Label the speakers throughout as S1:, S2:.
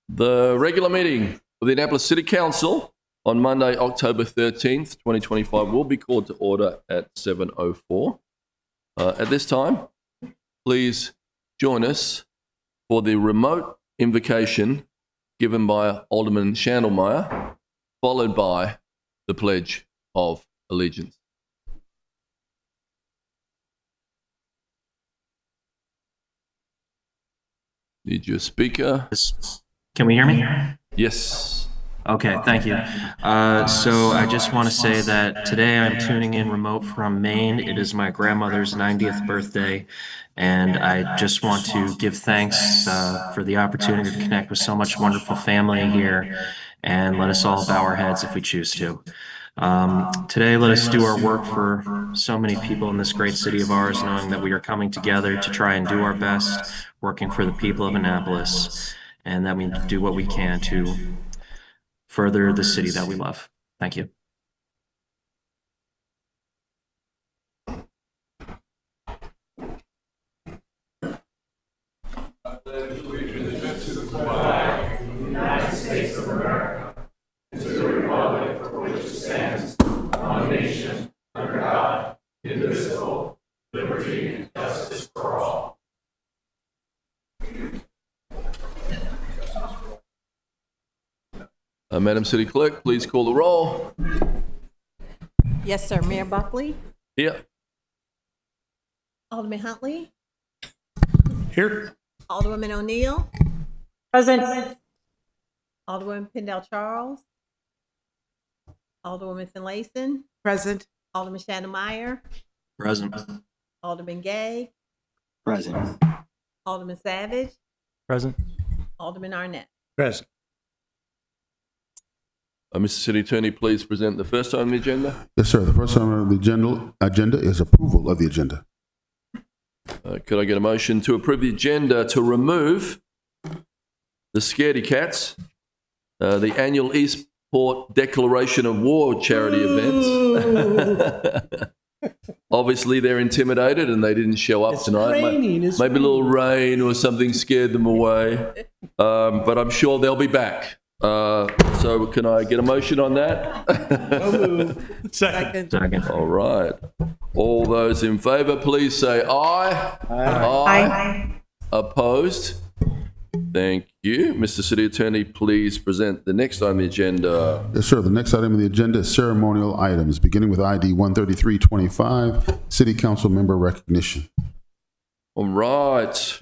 S1: The regular meeting of the Annapolis City Council on Monday, October 13th, 2025 will be called to order at 7:04. At this time, please join us for the remote invocation given by Alderman Schandelmeyer, followed by the Pledge of Allegiance. Need your speaker.
S2: Can we hear me?
S1: Yes.
S2: Okay, thank you. So I just want to say that today I'm tuning in remote from Maine. It is my grandmother's 90th birthday, and I just want to give thanks for the opportunity to connect with so much wonderful family here, and let us all bow our heads if we choose to. Today, let us do our work for so many people in this great city of ours, knowing that we are coming together to try and do our best, working for the people of Annapolis, and that we do what we can to further the city that we love. Thank you.
S3: United States of America, and to the republic for which it stands, one nation, under God, indivisible, liberty and justice for all.
S1: Madam City Clerk, please call the roll.
S4: Yes, sir. Mayor Buckley,
S1: Here.
S4: Alderman Huntley,
S5: Here.
S4: Alderwoman O'Neill,
S6: Present.
S4: Alderwoman Pendell Charles, Alderwoman Finlayson,
S6: Present.
S4: Alderman Schandelmeyer,
S2: Present.
S4: Alderman Gay,
S7: Present.
S4: Alderman Savage,
S5: Present.
S4: Alderman Arnett.
S5: Present.
S1: Mr. City Attorney, please present the first item on the agenda.
S8: Yes, sir. The first item on the agenda is approval of the agenda.
S1: Could I get a motion to approve the agenda to remove the Scaredy Cats, the annual Eastport Declaration of War charity events? Obviously, they're intimidated and they didn't show up tonight. Maybe a little rain or something scared them away, but I'm sure they'll be back. So can I get a motion on that?
S5: Second.
S2: Second.
S1: All right. All those in favour, please say aye.
S6: Aye.
S1: Opposed? Thank you. Mr. City Attorney, please present the next item on the agenda.
S8: Yes, sir. The next item on the agenda is ceremonial items, beginning with ID 13325, City Council Member Recognition.
S1: All right.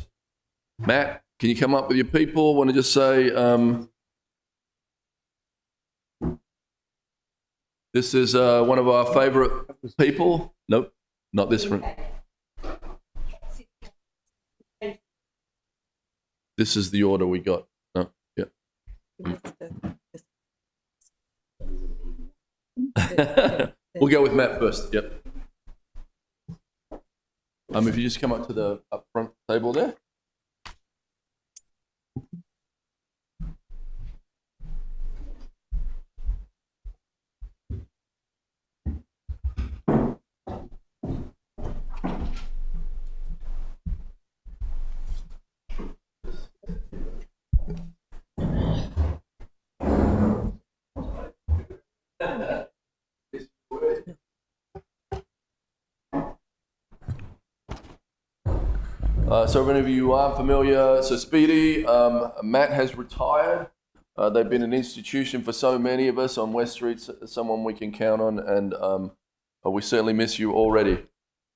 S1: Matt, can you come up with your people? Want to just say, this is one of our favourite people. Nope, not this one. This is the order we got. Oh, yeah. We'll go with Matt first. Yep. If you just come up to the up front table there. So if any of you aren't familiar, so Speedy, Matt has retired. They've been an institution for so many of us on West Street, someone we can count on, and we certainly miss you already.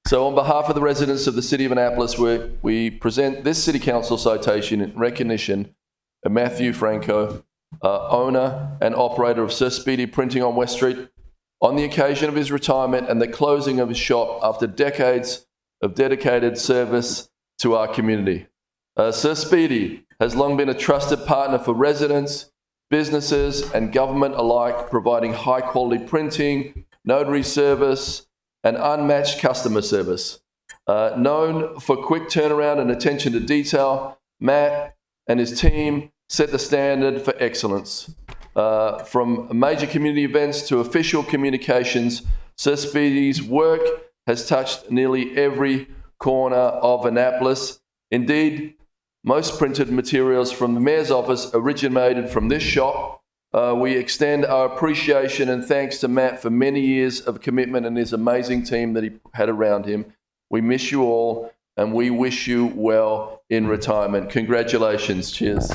S1: So on behalf of the residents of the City of Annapolis, we present this City Council citation in recognition of Matthew Franco, owner and operator of Sir Speedy Printing on West Street, on the occasion of his retirement and the closing of his shop after decades of dedicated service to our community. Sir Speedy has long been a trusted partner for residents, businesses, and government alike, providing high-quality printing, notary service, and unmatched customer service. Known for quick turnaround and attention to detail, Matt and his team set the standard for excellence. From major community events to official communications, Sir Speedy's work has touched nearly every corner of Annapolis. Indeed, most printed materials from the Mayor's office originated from this shop. We extend our appreciation and thanks to Matt for many years of commitment and his amazing team that he had around him. We miss you all and we wish you well in retirement. Congratulations. Cheers.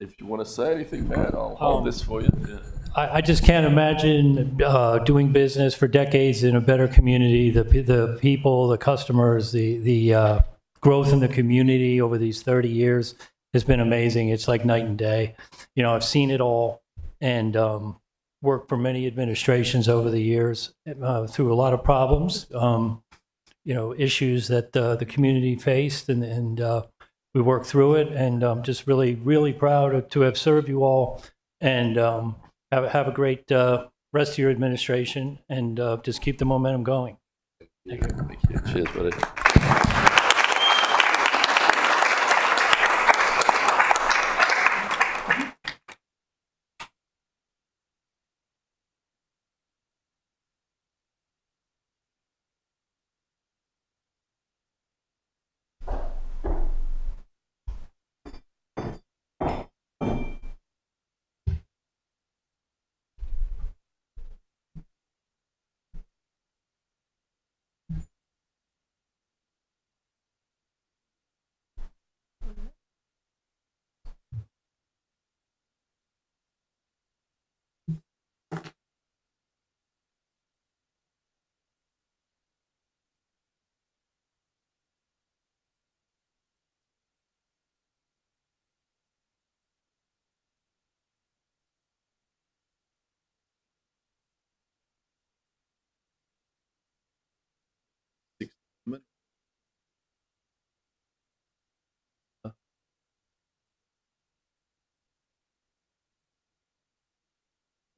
S1: If you want to say anything, Matt, I'll hold this for you. Yeah.
S5: I just can't imagine doing business for decades in a better community. The people, the customers, the growth in the community over these 30 years has been amazing. It's like night and day. You know, I've seen it all and worked for many administrations over the years through a lot of problems, you know, issues that the community faced, and we worked through it. And I'm just really, really proud to have served you all, and have a great rest of your administration, and just keep the momentum going. Thank you.
S1: Thank you. Cheers, buddy.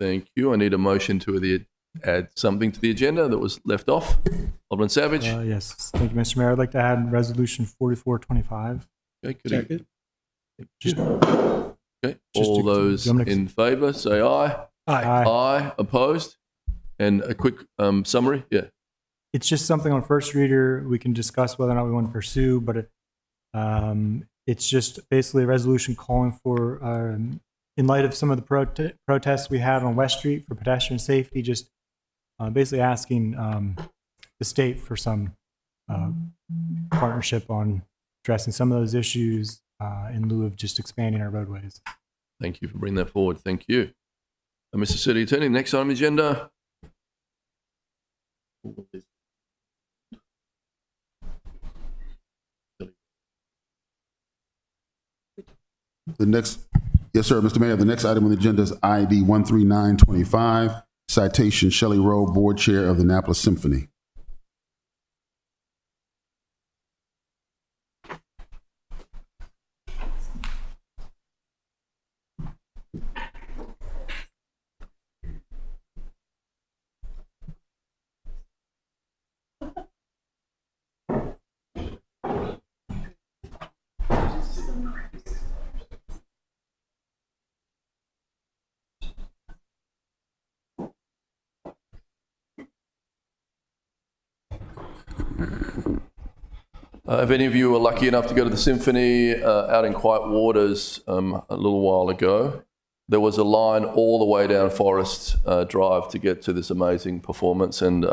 S1: Thank you. I need a motion to add something to the agenda that was left off. Alderman Savage.
S7: Yes, thank you, Mr. Mayor. I'd like to add Resolution 4425.
S1: Okay, could
S3: Second.
S1: okay. All those in favour, say aye.
S7: Aye.
S1: Aye. Opposed? And a quick summary. Yeah.
S7: It's just something on first reader we can discuss whether or not we want to pursue, but it's just basically a resolution calling for, in light of some of the protests we had on West Street for pedestrian safety, just basically asking the state for some partnership on addressing some of those issues in lieu of just expanding our roadways.
S1: Thank you for bringing that forward. Thank you. Mr. City Attorney, next item on the agenda.
S8: The next, yes, sir, Mr. Mayor, the next item on the agenda is ID 13925, citation Shelley Rowe, Board Chair of the Annapolis Symphony.
S1: If any of you were lucky enough to go to the Symphony out in Quiet Waters a little while ago, there was a line all the way down Forest Drive to get to this amazing performance. And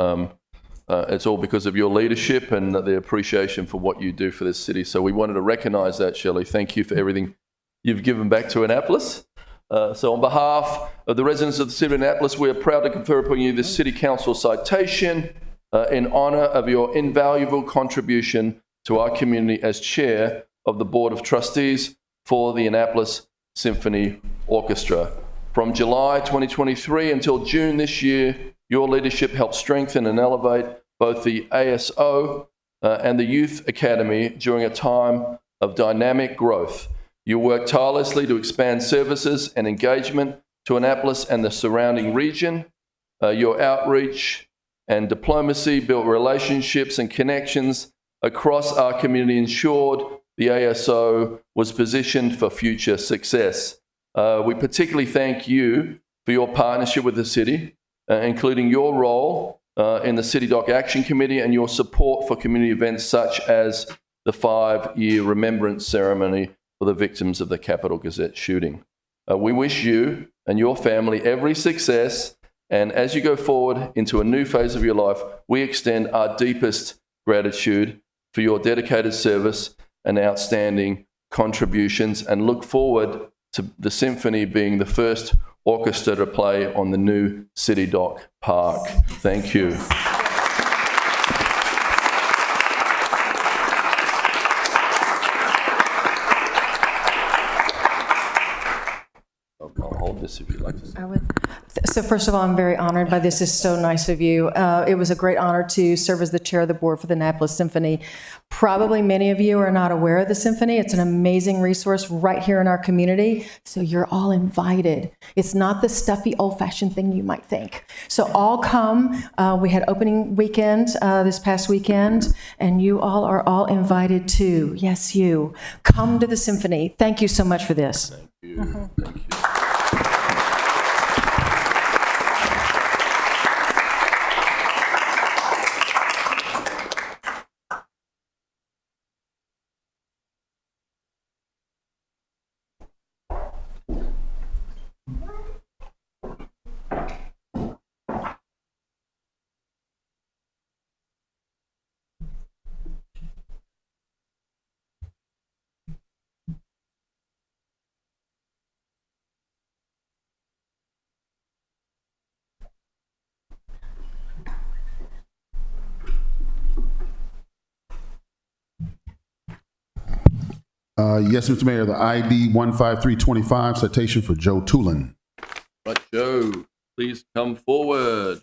S1: it's all because of your leadership and the appreciation for what you do for this city. So we wanted to recognize that, Shelley. Thank you for everything you've given back to Annapolis. So on behalf of the residents of the city of Annapolis, we are proud to confer upon you this City Council citation in honor of your invaluable contribution to our community as chair of the Board of Trustees for the Annapolis Symphony Orchestra. From July 2023 until June this year, your leadership helped strengthen and elevate both the ASO and the Youth Academy during a time of dynamic growth. You worked tirelessly to expand services and engagement to Annapolis and the surrounding region. Your outreach and diplomacy built relationships and connections across our community, ensured the ASO was positioned for future success. We particularly thank you for your partnership with the city, including your role in the City Dock Action Committee and your support for community events such as the 5-year remembrance ceremony for the victims of the Capitol Gazette shooting. We wish you and your family every success, and as you go forward into a new phase of your life, we extend our deepest gratitude for your dedicated service and outstanding contributions, and look forward to the symphony being the first orchestra to play on the new City Dock Park. Thank you. I'll hold this if you'd like to.
S6: I would. So first of all, I'm very honored by this. It's so nice of you. It was a great honor to serve as the chair of the board for the Annapolis Symphony. Probably many of you are not aware of the Symphony. It's an amazing resource right here in our community. So you're all invited. It's not the stuffy, old-fashioned thing you might think. So all come. We had opening weekend this past weekend, and you all are all invited too. Yes, you. Come to the Symphony. Thank you so much for this.
S1: Thank you. Thank you.
S8: Yes, Mr. Mayor, the ID 15325 citation for Joe Tulin.
S1: Right, Joe, please come forward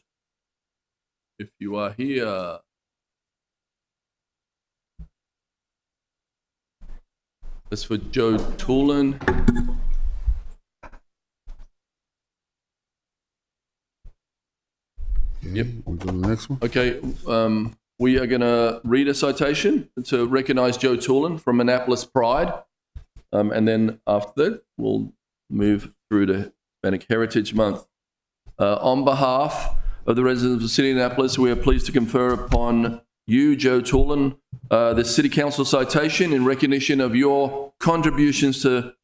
S1: if you are here. This for Joe Tulin.
S8: Okay,
S1: Yep.
S8: we'll go to the next one.
S1: Okay, we are going to read a citation to recognize Joe Tulin from Annapolis Pride. And then after that, we'll move through to Hispanic Heritage Month. On behalf of the residents of the City of Annapolis, we are pleased to confer upon you, Joe Tulin, the City Council citation in recognition of your contributions to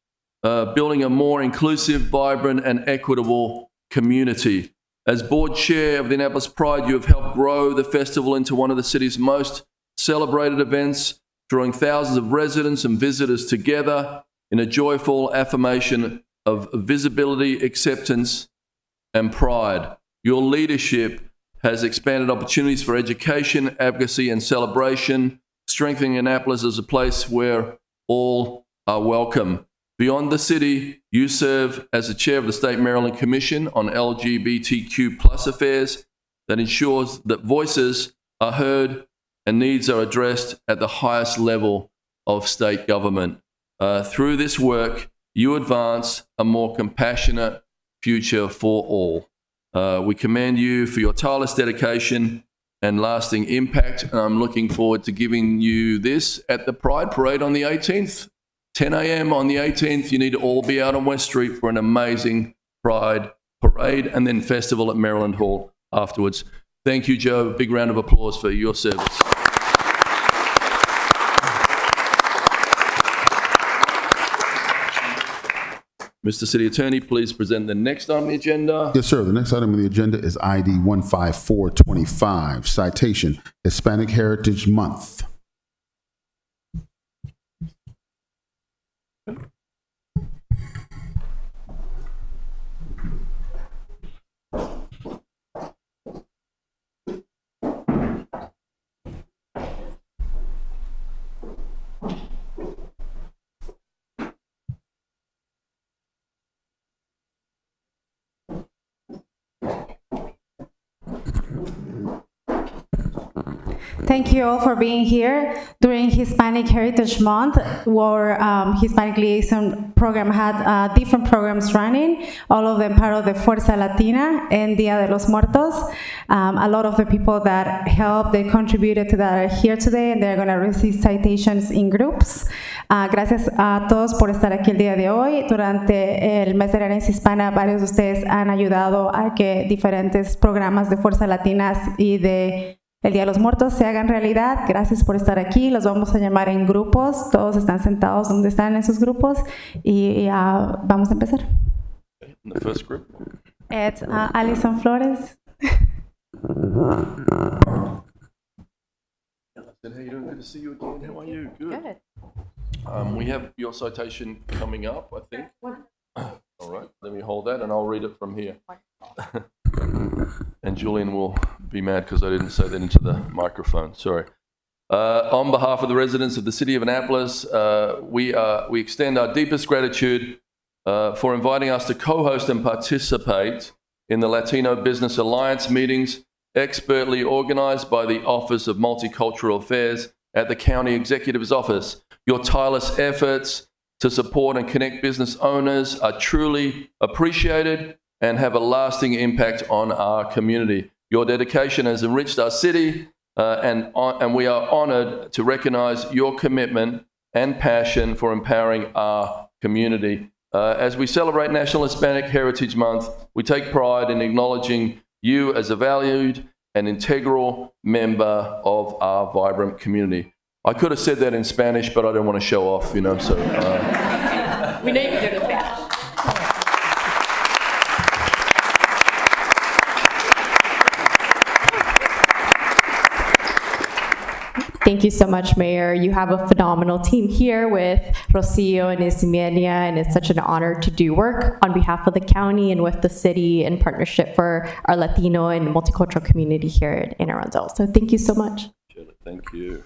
S1: building a more inclusive, vibrant, and equitable community. As board chair of the Annapolis Pride, you have helped grow the festival into one of the city's most celebrated events, drawing thousands of residents and visitors together in a joyful affirmation of visibility, acceptance, and pride. Your leadership has expanded opportunities for education, advocacy, and celebration, strengthening Annapolis as a place where all are welcome. Beyond the city, you serve as the chair of the State Maryland Commission on LGBTQ+ affairs that ensures that voices are heard and needs are addressed at the highest level of state government. Through this work, you advance a more compassionate future for all. We commend you for your tireless dedication and lasting impact, and I'm looking forward to giving you this at the Pride Parade on the 18th. 10 a.m. on the 18th, you need to all be out on West Street for an amazing Pride Parade and then festival at Maryland Hall afterwards. Thank you, Joe. A big round of applause for your service. Mr. City Attorney, please present the next on the agenda.
S8: Yes, sir. The next item on the agenda is ID 15425, citation, Hispanic Heritage Month.
S9: Thank you all for being here during Hispanic Heritage Month, where Hispanic Liaison Program had different programs running, all of them part of the Fuerza Latina and Dia de los Muertos. A lot of the people that helped, they contributed to that are here today, and they're going to receive citations in groups. Gracias a todos por estar aquí el día de hoy. Durante el mes de la herencia hispana, varios de ustedes han ayudado a que diferentes programas de Fuerza Latinas y de el Día de los Muertos se hagan realidad. Gracias por estar aquí. Los vamos a llamar en grupos. Todos están sentados donde están en sus grupos y vamos a empezar.
S1: The first group.
S9: It's Alison Flores.
S1: How you doing? Good to see you again. How are you? Good. We have your citation coming up, I think. All right, let me hold that and I'll read it from here. And Julian will be mad because I didn't say that into the microphone. Sorry. On behalf of the residents of the City of Annapolis, we extend our deepest gratitude for inviting us to co-host and participate in the Latino Business Alliance meetings expertly organized by the Office of Multicultural Affairs at the County Executive's Office. Your tireless efforts to support and connect business owners are truly appreciated and have a lasting impact on our community. Your dedication has enriched our city, and we are honored to recognize your commitment and passion for empowering our community. As we celebrate National Hispanic Heritage Month, we take pride in acknowledging you as a valued and integral member of our vibrant community. I could have said that in Spanish, but I don't want to show off, you know, so...
S4: We know you did it bad.
S10: Thank you so much, Mayor. You have a phenomenal team here with Rocio and Ismenia, and it's such an honor to do work on behalf of the county and with the city in partnership for our Latino and multicultural community here in Arundel. So thank you so much.
S1: Thank you.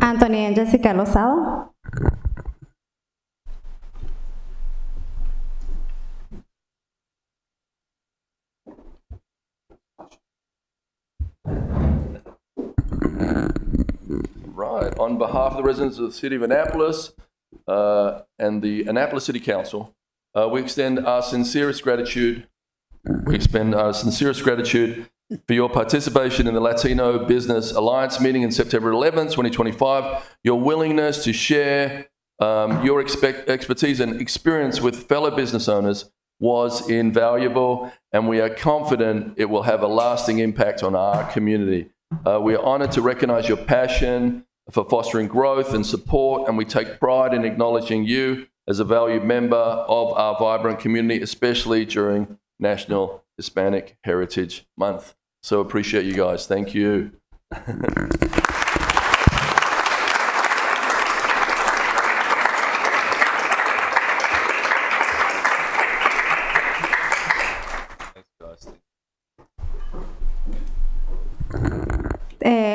S9: Anthony and Jessica Lozado.
S1: Right. On behalf of the residents of the City of Annapolis and the Annapolis City Council, we extend our sincerest gratitude. We expend our sincerest gratitude for your participation in the Latino Business Alliance meeting in September 11th, 2025. Your willingness to share your expertise and experience with fellow business owners was invaluable, and we are confident it will have a lasting impact on our community. We are honored to recognize your passion for fostering growth and support, and we take pride in acknowledging you as a valued member of our vibrant community, especially during National Hispanic Heritage Month. So appreciate you guys. Thank you.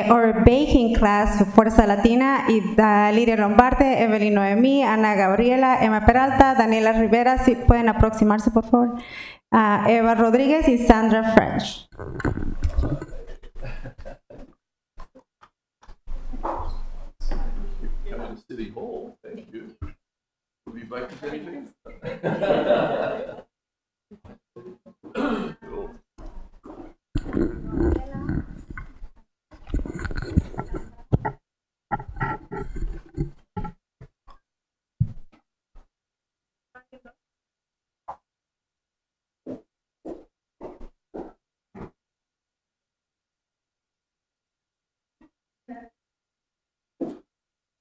S9: Our baking class, Fuerza Latina, y Lidia Lombarte, Evelyn Noemí, Ana Gabriela, Emma Peralta, Daniela Rivera, si pueden aproximarse, por favor. Eva Rodríguez y Sandra French.
S1: Coming to City Hall. Thank you. Will you bake us anything? Cool.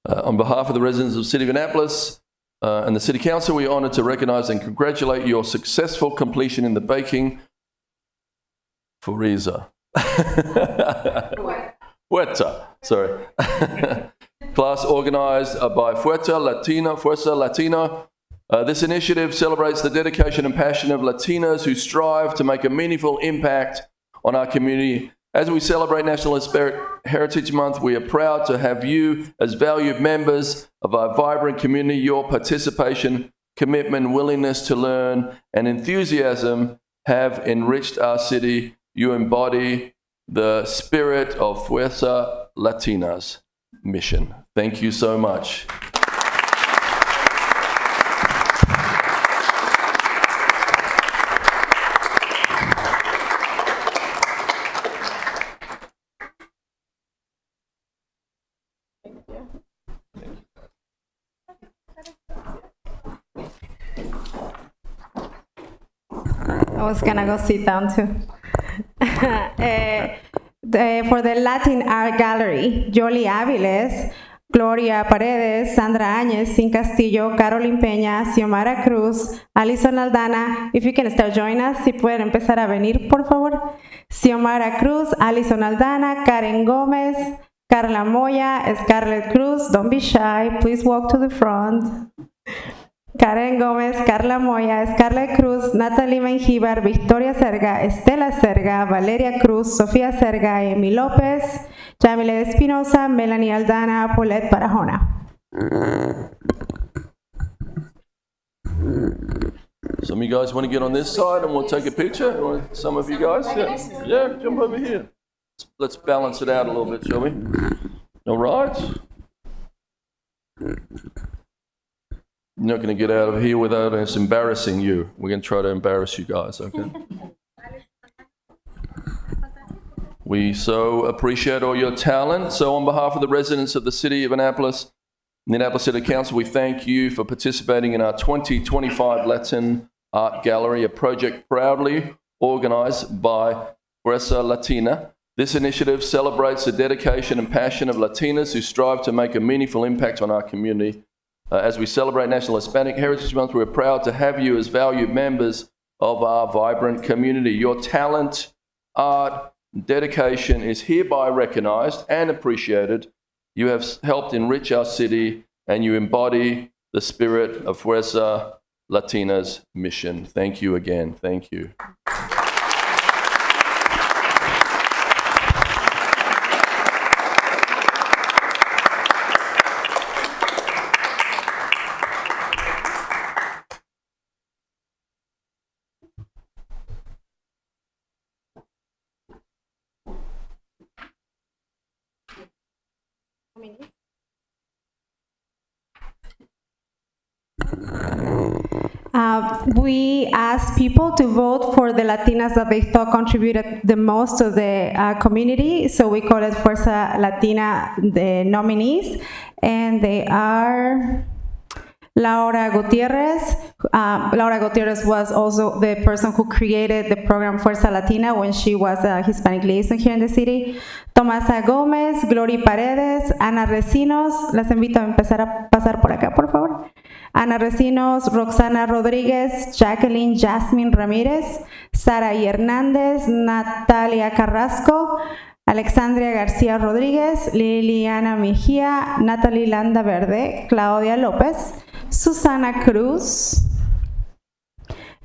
S1: On behalf of the residents of the City of Annapolis and the City Council, we are honored to recognize and congratulate your successful completion in the baking for Riza. Fuerza, sorry. Class organized by Fuerza Latino. This initiative celebrates the dedication and passion of Latinos who strive to make a meaningful impact on our community. As we celebrate National Hispanic Heritage Month, we are proud to have you as valued members of our vibrant community. Your participation, commitment, willingness to learn, and enthusiasm have enriched our city. You embody the spirit of Fuerza Latina's mission. Thank you so much.
S9: I was gonna go sit down too. For the Latin Art Gallery, Yoli Aviles, Gloria Paredes, Sandra Áñez, Sin Castillo, Carolyn Peña, Xiomara Cruz, Alison Aldana. If you can start joining us, si pueden empezar a venir, por favor. Xiomara Cruz, Alison Aldana, Karen Gómez, Carla Moya, Scarlett Cruz. Don't be shy, please walk to the front. Karen Gómez, Carla Moya, Scarlett Cruz, Natalie Mengíbar, Victoria Serga, Estela Serga, Valeria Cruz, Sofía Serga, Emi López, Jamile Espinosa, Melanie Aldana, Paulette Barahona.
S1: Some of you guys want to get on this side and we'll take a picture? Or some of you guys? Yeah, jump over here. Let's balance it out a little bit, shall we? All right. You're not going to get out of here without us embarrassing you. We're going to try to embarrass you guys, okay? We so appreciate all your talent. So on behalf of the residents of the City of Annapolis, the Annapolis City Council, we thank you for participating in our 2025 Latin Art Gallery, a project proudly organized by Fuerza Latina. This initiative celebrates the dedication and passion of Latinas who strive to make a meaningful impact on our community. As we celebrate National Hispanic Heritage Month, we're proud to have you as valued members of our vibrant community. Your talent, art, and dedication is hereby recognized and appreciated. You have helped enrich our city and you embody the spirit of Fuerza Latina's mission. Thank you again. Thank you.
S9: We asked people to vote for the Latinas that they thought contributed the most to the community, so we call it Fuerza Latina, the nominees, and they are Laura Gutierrez. Laura Gutierrez was also the person who created the program Fuerza Latina when she was a Hispanic liaison here in the city. Tomasa Gómez, Glory Paredes, Ana Recinos. Las invito a empezar a pasar por acá, por favor. Ana Recinos, Roxana Rodríguez, Jacqueline Jasmine Ramírez, Sara y Hernández, Natalia Carrasco, Alexandria García Rodríguez, Liliana Mejía, Natalie Landa Verde, Claudia López, Susana Cruz,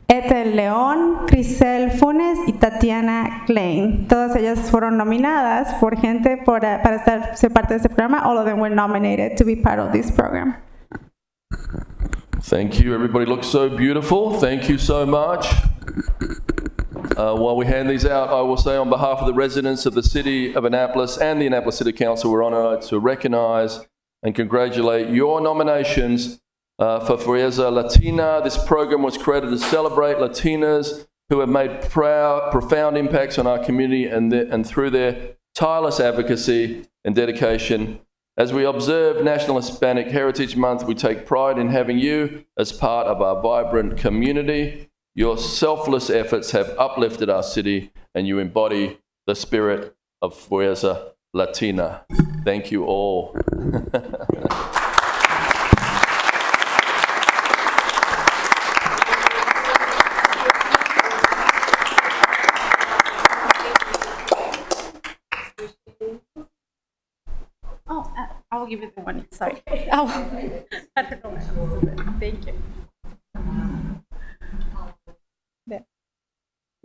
S9: Ethel León, Crisel Funes y Tatiana Klein. Todas ellas fueron nominadas por gente para ser parte de este programa. All of them were nominated to be part of this program.
S1: Thank you. Everybody looks so beautiful. Thank you so much. While we hand these out, I will say on behalf of the residents of the City of Annapolis and the Annapolis City Council, we're honored to recognize and congratulate your nominations for Fuerza Latina. This program was created to celebrate Latinas who have made profound impacts on our community and through their tireless advocacy and dedication. As we observe National Hispanic Heritage Month, we take pride in having you as part of our vibrant community. Your selfless efforts have uplifted our city and you embody the spirit of Fuerza Latina. Thank you all.
S9: I will give you the one. Sorry. Oh, I don't know. Thank you. There.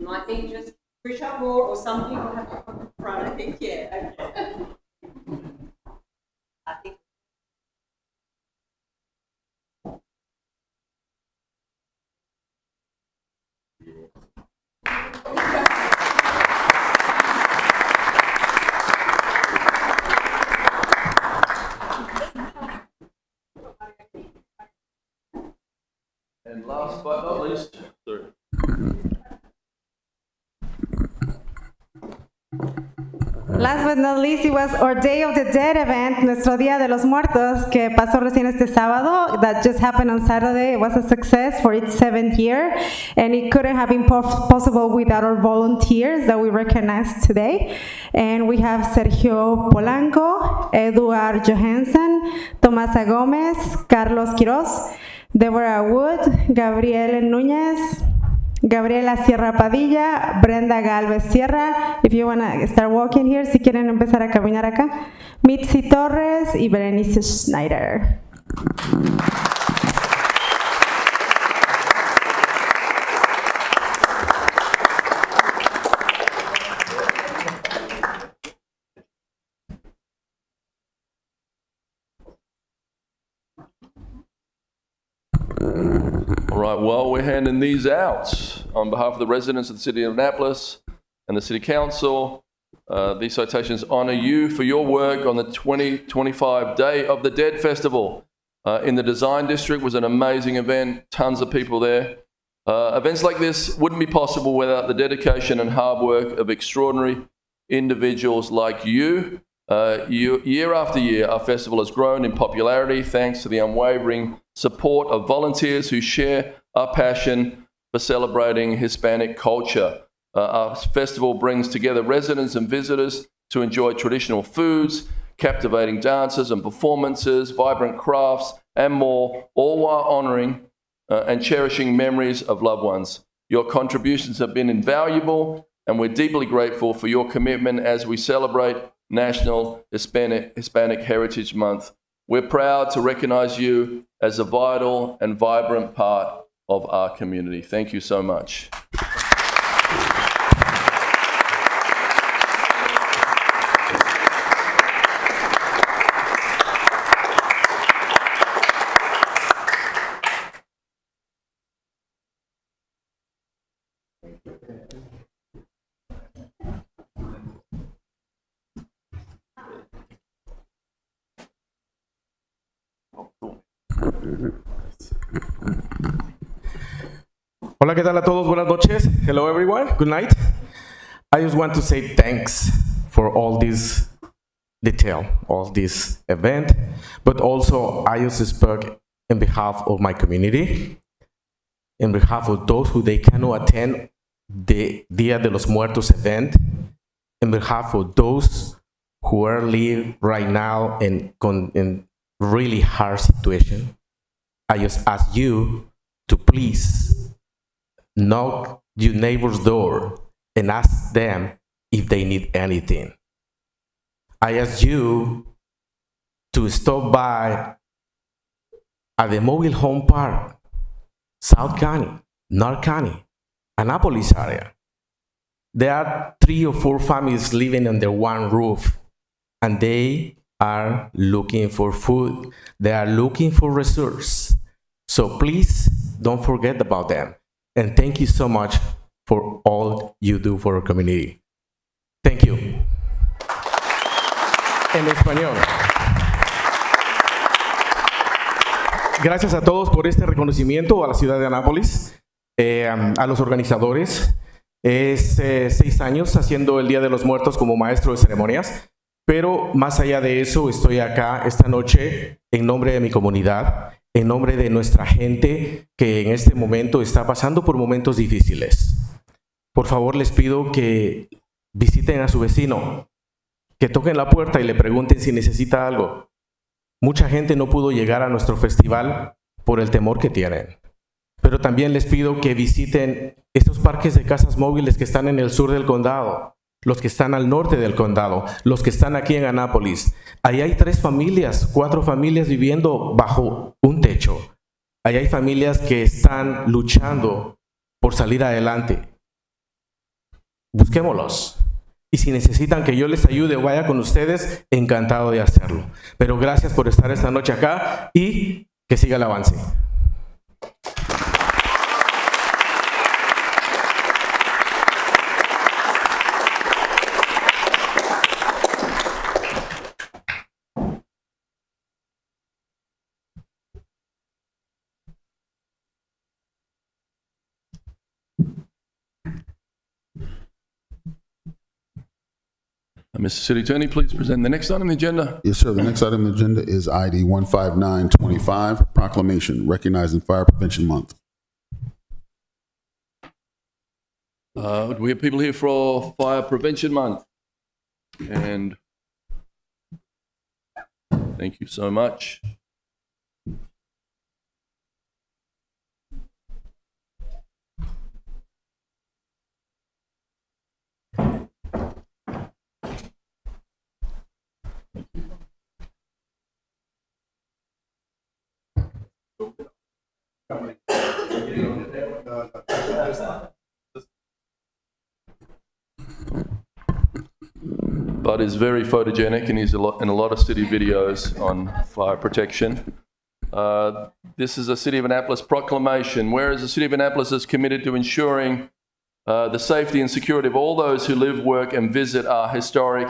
S11: I think just push up more, or some people have to come in front. I think, yeah. Okay. I think.
S1: And last but not least, sorry.
S9: Last but not least, it was our Day of the Dead event, nuestro Día de los Muertos, que pasó recién este sábado. That just happened on Saturday. It was a success for its 7th year, and it couldn't have been possible without our volunteers that we recognize today. And we have Sergio Polanco, Eduard Johansson, Tomasa Gomez, Carlos Quiroz, Deborah Wood, Gabriel Núñez, Gabriela Sierra Padilla, Brenda Galvez Sierra, if you want to start walking here, si quieren empezar a caminar acá, Mitzi Torres y Berenice Schneider.
S1: All right, well, we're handing these out on behalf of the residents of the City of Annapolis and the City Council. These citations honor you for your work on the 2025 Day of the Dead Festival. In the Design District was an amazing event, tons of people there. Events like this wouldn't be possible without the dedication and hard work of extraordinary individuals like you. Year after year, our festival has grown in popularity thanks to the unwavering support of volunteers who share our passion for celebrating Hispanic culture. Our festival brings together residents and visitors to enjoy traditional foods, captivating dances and performances, vibrant crafts, and more, all while honoring and cherishing memories of loved ones. Your contributions have been invaluable, and we're deeply grateful for your commitment as we celebrate National Hispanic Heritage Month. We're proud to recognize you as a vital and vibrant part of our community. Thank you so much.
S12: Hola, ¿qué tal a todos? Buenas noches. Hello, everyone. Good night. I just want to say thanks for all this detail, all this event, but also I just spoke in behalf of my community, in behalf of those who they cannot attend the Dia de los Muertos event, in behalf of those who are live right now in really hard situation. I just ask you to please knock your neighbor's door and ask them if they need anything. I ask you to stop by at the mobile home park, South County, North County, Annapolis area. There are 3 or 4 families living under one roof, and they are looking for food. They are looking for resources. So please don't forget about them. And thank you so much for all you do for our community. Thank you. En español. Gracias a todos por este reconocimiento a la ciudad de Annapolis, a los organizadores. Es 6 años haciendo el Día de los Muertos como maestro de ceremonias, pero más allá de eso estoy acá esta noche en nombre de mi comunidad, en nombre de nuestra gente que en este momento está pasando por momentos difíciles. Por favor, les pido que visiten a su vecino, que toquen la puerta y le pregunten si necesita algo. Mucha gente no pudo llegar a nuestro festival por el temor que tienen. Pero también les pido que visiten estos parques de casas móviles que están en el sur del condado, los que están al norte del condado, los que están aquí en Annapolis. Ahí hay 3 familias, 4 familias viviendo bajo un techo. Ahí hay familias que están luchando por salir adelante. Busquémoslos. Y si necesitan que yo les ayude o vaya con ustedes, encantado de hacerlo. Pero gracias por estar esta noche acá y que siga el avance.
S1: Mr. City Attorney, please present the next item on the agenda.
S8: Yes, sir. The next item on the agenda is ID 15925, proclamation recognizing Fire Prevention Month.
S1: Do we have people here for Fire Prevention Month? And thank you so much. Bud is very photogenic and he's in a lot of city videos on fire protection. This is a City of Annapolis proclamation. Whereas the City of Annapolis is committed to ensuring the safety and security of all those who live, work, and visit our historic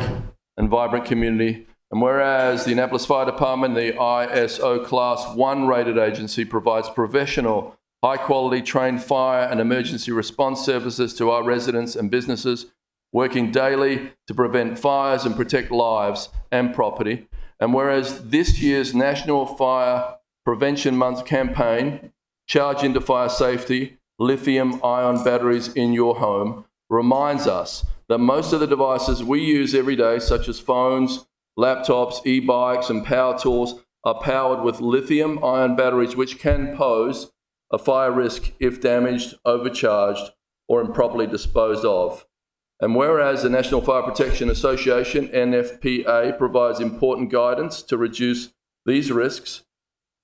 S1: and vibrant community. And whereas the Annapolis Fire Department, the ISO Class 1 rated agency, provides professional, high-quality, trained fire and emergency response services to our residents and businesses, working daily to prevent fires and protect lives and property. And whereas this year's National Fire Prevention Month campaign, Charge into Fire Safety, lithium-ion batteries in your home, reminds us that most of the devices we use every day, such as phones, laptops, e-bikes, and power tools, are powered with lithium-ion batteries, which can pose a fire risk if damaged, overcharged, or improperly disposed of. And whereas the National Fire Protection Association, NFPA, provides important guidance to reduce these risks,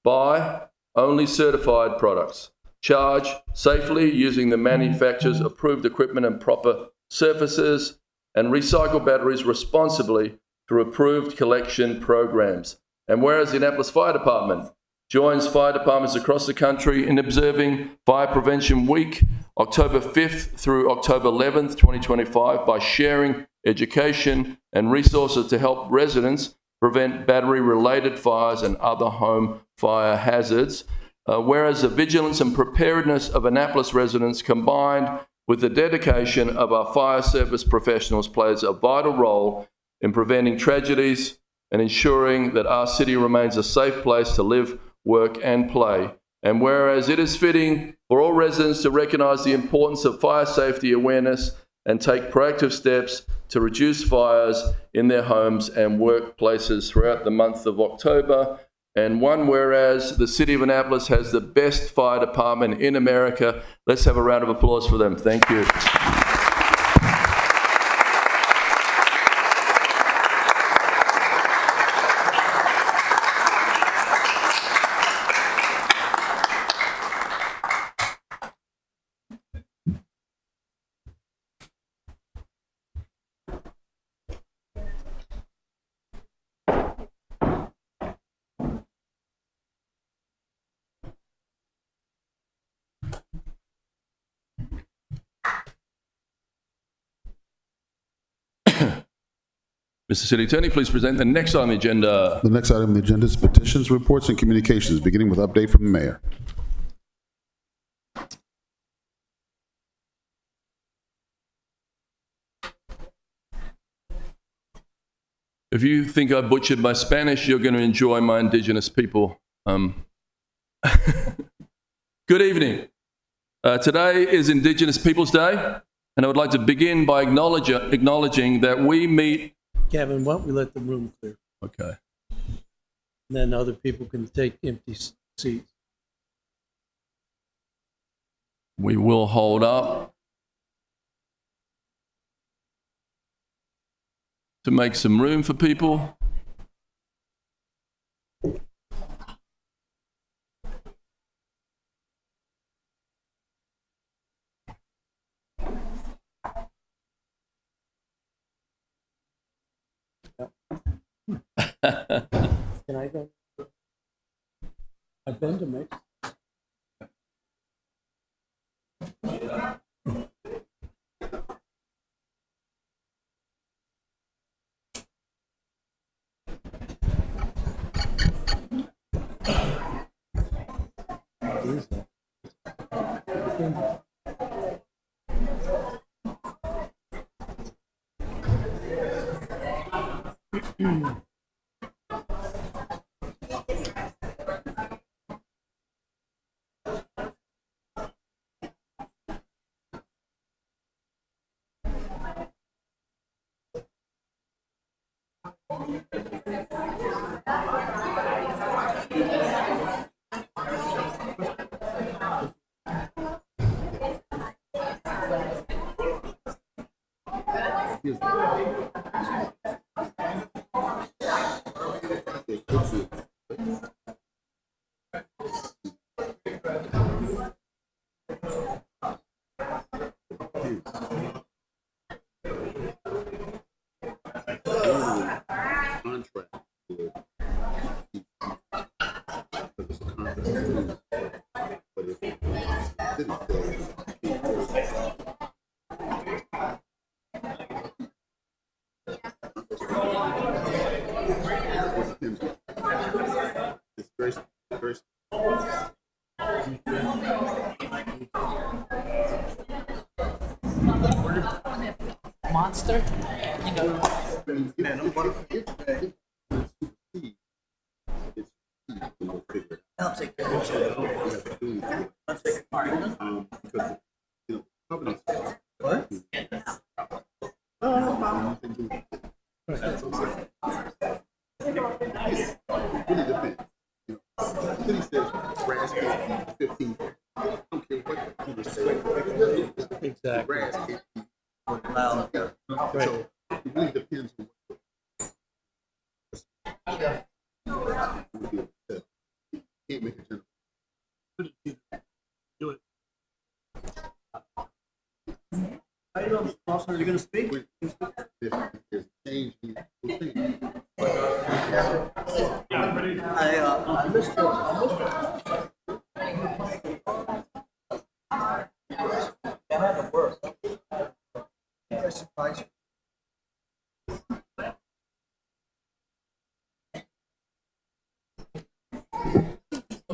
S1: buy only certified products, charge safely using the manufacturer's approved equipment and proper surfaces, and recycle batteries responsibly through approved collection programs. And whereas the Annapolis Fire Department joins fire departments across the country in observing Fire Prevention Week, October 5th through October 11th, 2025, by sharing education and resources to help residents prevent battery-related fires and other home fire hazards. Whereas the vigilance and preparedness of Annapolis residents combined with the dedication of our fire service professionals plays a vital role in preventing tragedies and ensuring that our city remains a safe place to live, work, and play. And whereas it is fitting for all residents to recognize the importance of fire safety awareness and take proactive steps to reduce fires in their homes and workplaces throughout the month of October. And one, whereas the City of Annapolis has the best fire department in America. Let's have a round of applause for them. Thank you. Mr. City Attorney, please present the next item on the agenda.
S8: The next item on the agenda is petitions, reports, and communications, beginning with update from the mayor.
S1: If you think I butchered my Spanish, you're going to enjoy my indigenous people. Good evening. Today is Indigenous Peoples Day, and I would like to begin by acknowledging that we meet...
S13: Kevin, why don't we let the room clear?
S1: Okay.
S13: And then other people can take empty seats.
S1: We will hold up to make some room for people.
S13: Can I go? I've been to Mexico.
S3: Monster, you know. I'll take care of it. I'll take it.
S8: Because, you know, covenants.
S3: What?
S8: Really depends. You know, city says grass can't be 15 feet. I don't care what the people say.
S13: Exactly.
S8: Grass can't be
S13: Wow.
S8: So it really depends on can't make a general.
S3: Do it. How you know, Austin, are you going to speak?
S8: If there's change, we'll change.
S3: I missed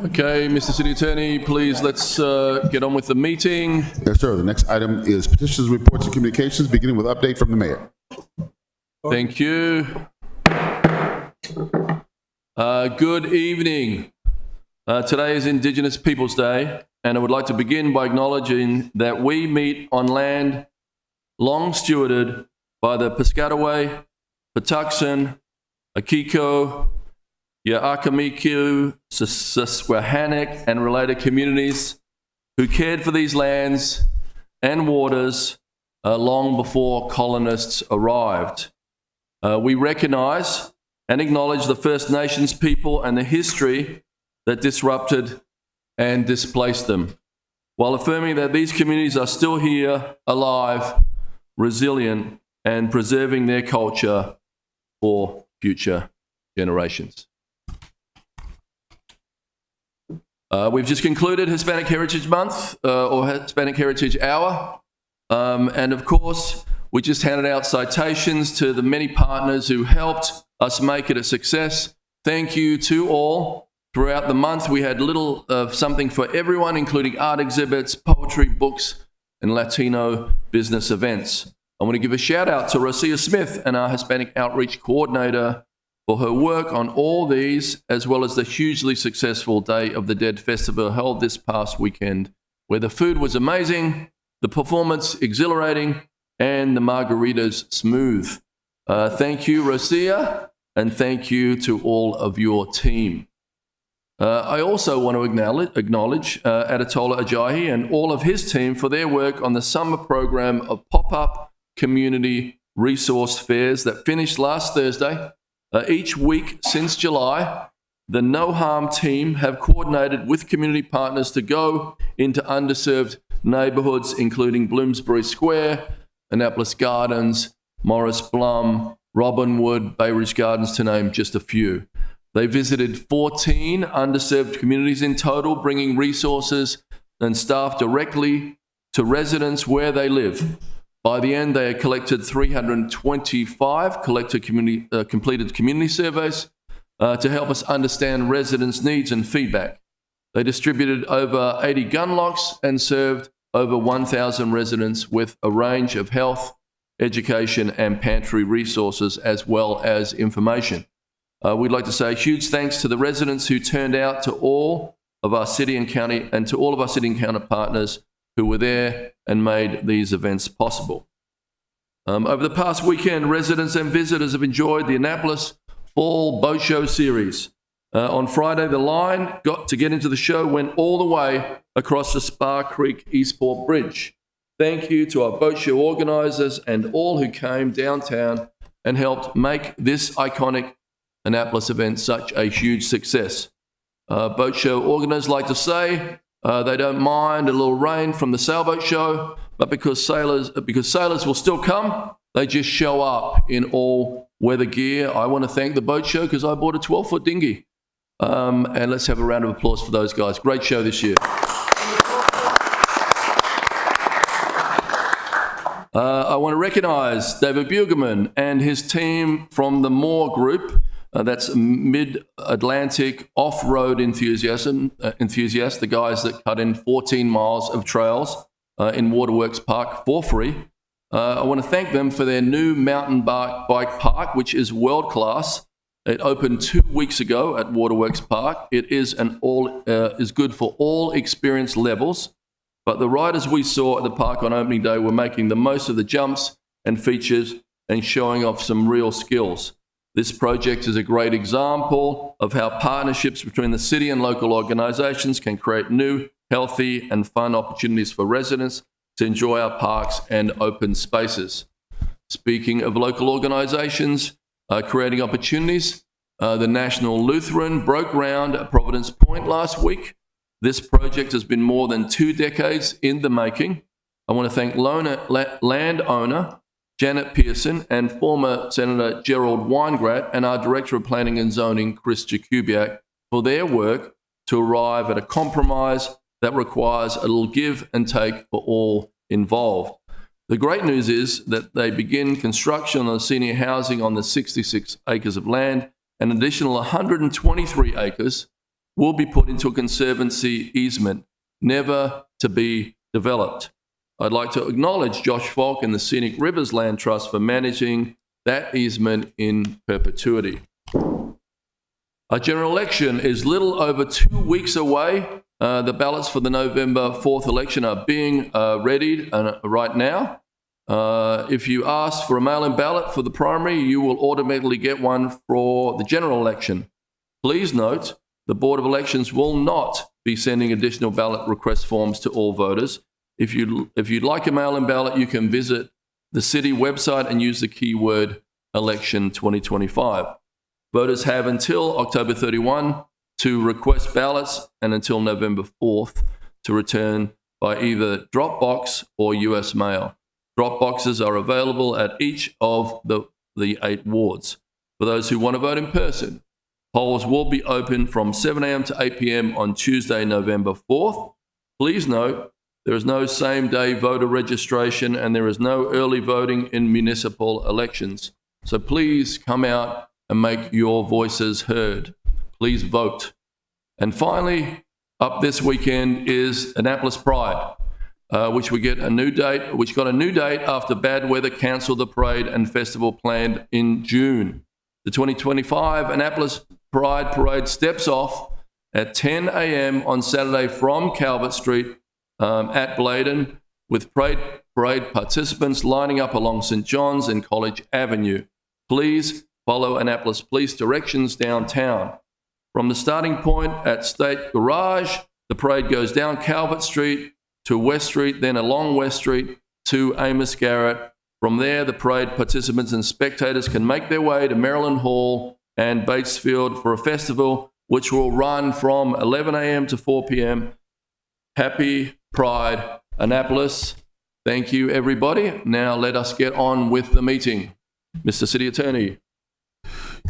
S1: Okay, Mr. City Attorney, please let's get on with the meeting.
S8: Yes, sir. The next item is petitions, reports, and communications, beginning with update from the mayor.
S1: Thank you. Good evening. Today is Indigenous Peoples Day, and I would like to begin by acknowledging that we meet on land long stewarded by the Piscataway, Patuxent, Akiko, Yaakamiku, Susquehannock, and related communities who cared for these lands and waters long before colonists arrived. We recognize and acknowledge the First Nations people and the history that disrupted and displaced them, while affirming that these communities are still here, alive, resilient, and preserving their culture for future generations. We've just concluded Hispanic Heritage Month, or Hispanic Heritage Hour. And of course, we just handed out citations to the many partners who helped us make it a success. Thank you to all. Throughout the month, we had little of something for everyone, including art exhibits, poetry, books, and Latino business events. I want to give a shout out to Rosia Smith and our Hispanic Outreach Coordinator for her work on all these, as well as the hugely successful Day of the Dead Festival held this past weekend, where the food was amazing, the performance exhilarating, and the margaritas smooth. Thank you, Rosia, and thank you to all of your team. I also want to acknowledge Adetola Ajayi and all of his team for their work on the summer program of pop-up community resource fairs that finished last Thursday. Each week since July, the No Harm team have coordinated with community partners to go into underserved neighborhoods, including Bloomsbury Square, Annapolis Gardens, Morris Blum, Robinwood, Bay Ridge Gardens, to name just a few. They visited 14 underserved communities in total, bringing resources and staff directly to residents where they live. By the end, they had collected 325 completed community surveys to help us understand residents' needs and feedback. They distributed over 80 gun locks and served over 1,000 residents with a range of health, education, and pantry resources, as well as information. We'd like to say a huge thanks to the residents who turned out, to all of our city and county, and to all of our city and county partners who were there and made these events possible. Over the past weekend, residents and visitors have enjoyed the Annapolis Fall Boat Show series. On Friday, the line to get into the show went all the way across the Spar Creek Eastport Bridge. Thank you to our boat show organizers and all who came downtown and helped make this iconic Annapolis event such a huge success. Boat show organizers like to say they don't mind a little rain from the sailboat show, but because sailors will still come, they just show up in all weather gear. I want to thank the boat show because I bought a 12-foot dinghy. And let's have a round of applause for those guys. Great show this year. I want to recognize David Bugelman and his team from the Moore Group. That's Mid-Atlantic Off-Road Enthusiasts, the guys that cut in 14 miles of trails in Waterworks Park for free. I want to thank them for their new mountain bike park, which is world-class. It opened 2 weeks ago at Waterworks Park. It is is good for all experience levels, but the riders we saw at the park on opening day were making the most of the jumps and features and showing off some real skills. This project is a great example of how partnerships between the city and local organizations can create new, healthy, and fun opportunities for residents to enjoy our parks and open spaces. Speaking of local organizations creating opportunities, the National Lutheran broke ground at Providence Point last week. This project has been more than 2 decades in the making. I want to thank landowner Janet Pearson and former Senator Gerald Weingrat and our Director of Planning and Zoning, Chris Jakubiak, for their work to arrive at a compromise that requires a little give and take for all involved. The great news is that they begin construction on senior housing on the 66 acres of land. An additional 123 acres will be put into a conservancy easement, never to be developed. I'd like to acknowledge Josh Falk and the Scenic Rivers Land Trust for managing that easement in perpetuity. Our general election is little over 2 weeks away. The ballots for the November 4th election are being readied right now. If you ask for a mail-in ballot for the primary, you will automatically get one for the general election. Please note, the Board of Elections will not be sending additional ballot request forms to all voters. If you'd like a mail-in ballot, you can visit the city website and use the keyword election 2025. Voters have until October 31 to request ballots and until November 4th to return by either drop box or US mail. Drop boxes are available at each of the 8 wards. For those who want to vote in person, polls will be open from 7 a.m. to 8 p.m. on Tuesday, November 4th. Please note, there is no same-day voter registration and there is no early voting in municipal elections. So please come out and make your voices heard. Please vote. And finally, up this weekend is Annapolis Pride, which got a new date after bad weather canceled the parade and festival planned in June. The 2025 Annapolis Pride Parade steps off at 10 a.m. on Saturday from Calvert Street at Bladen, with parade participants lining up along St. John's and College Avenue. Please follow Annapolis Police directions downtown. From the starting point at State Garage, the parade goes down Calvert Street to West Street, then along West Street to Amos Garrett. From there, the parade participants and spectators can make their way to Maryland Hall and Batesfield for a festival which will run from 11 a.m. to 4 p.m. Happy Pride, Annapolis. Thank you, everybody. Now let us get on with the meeting. Mr. City Attorney.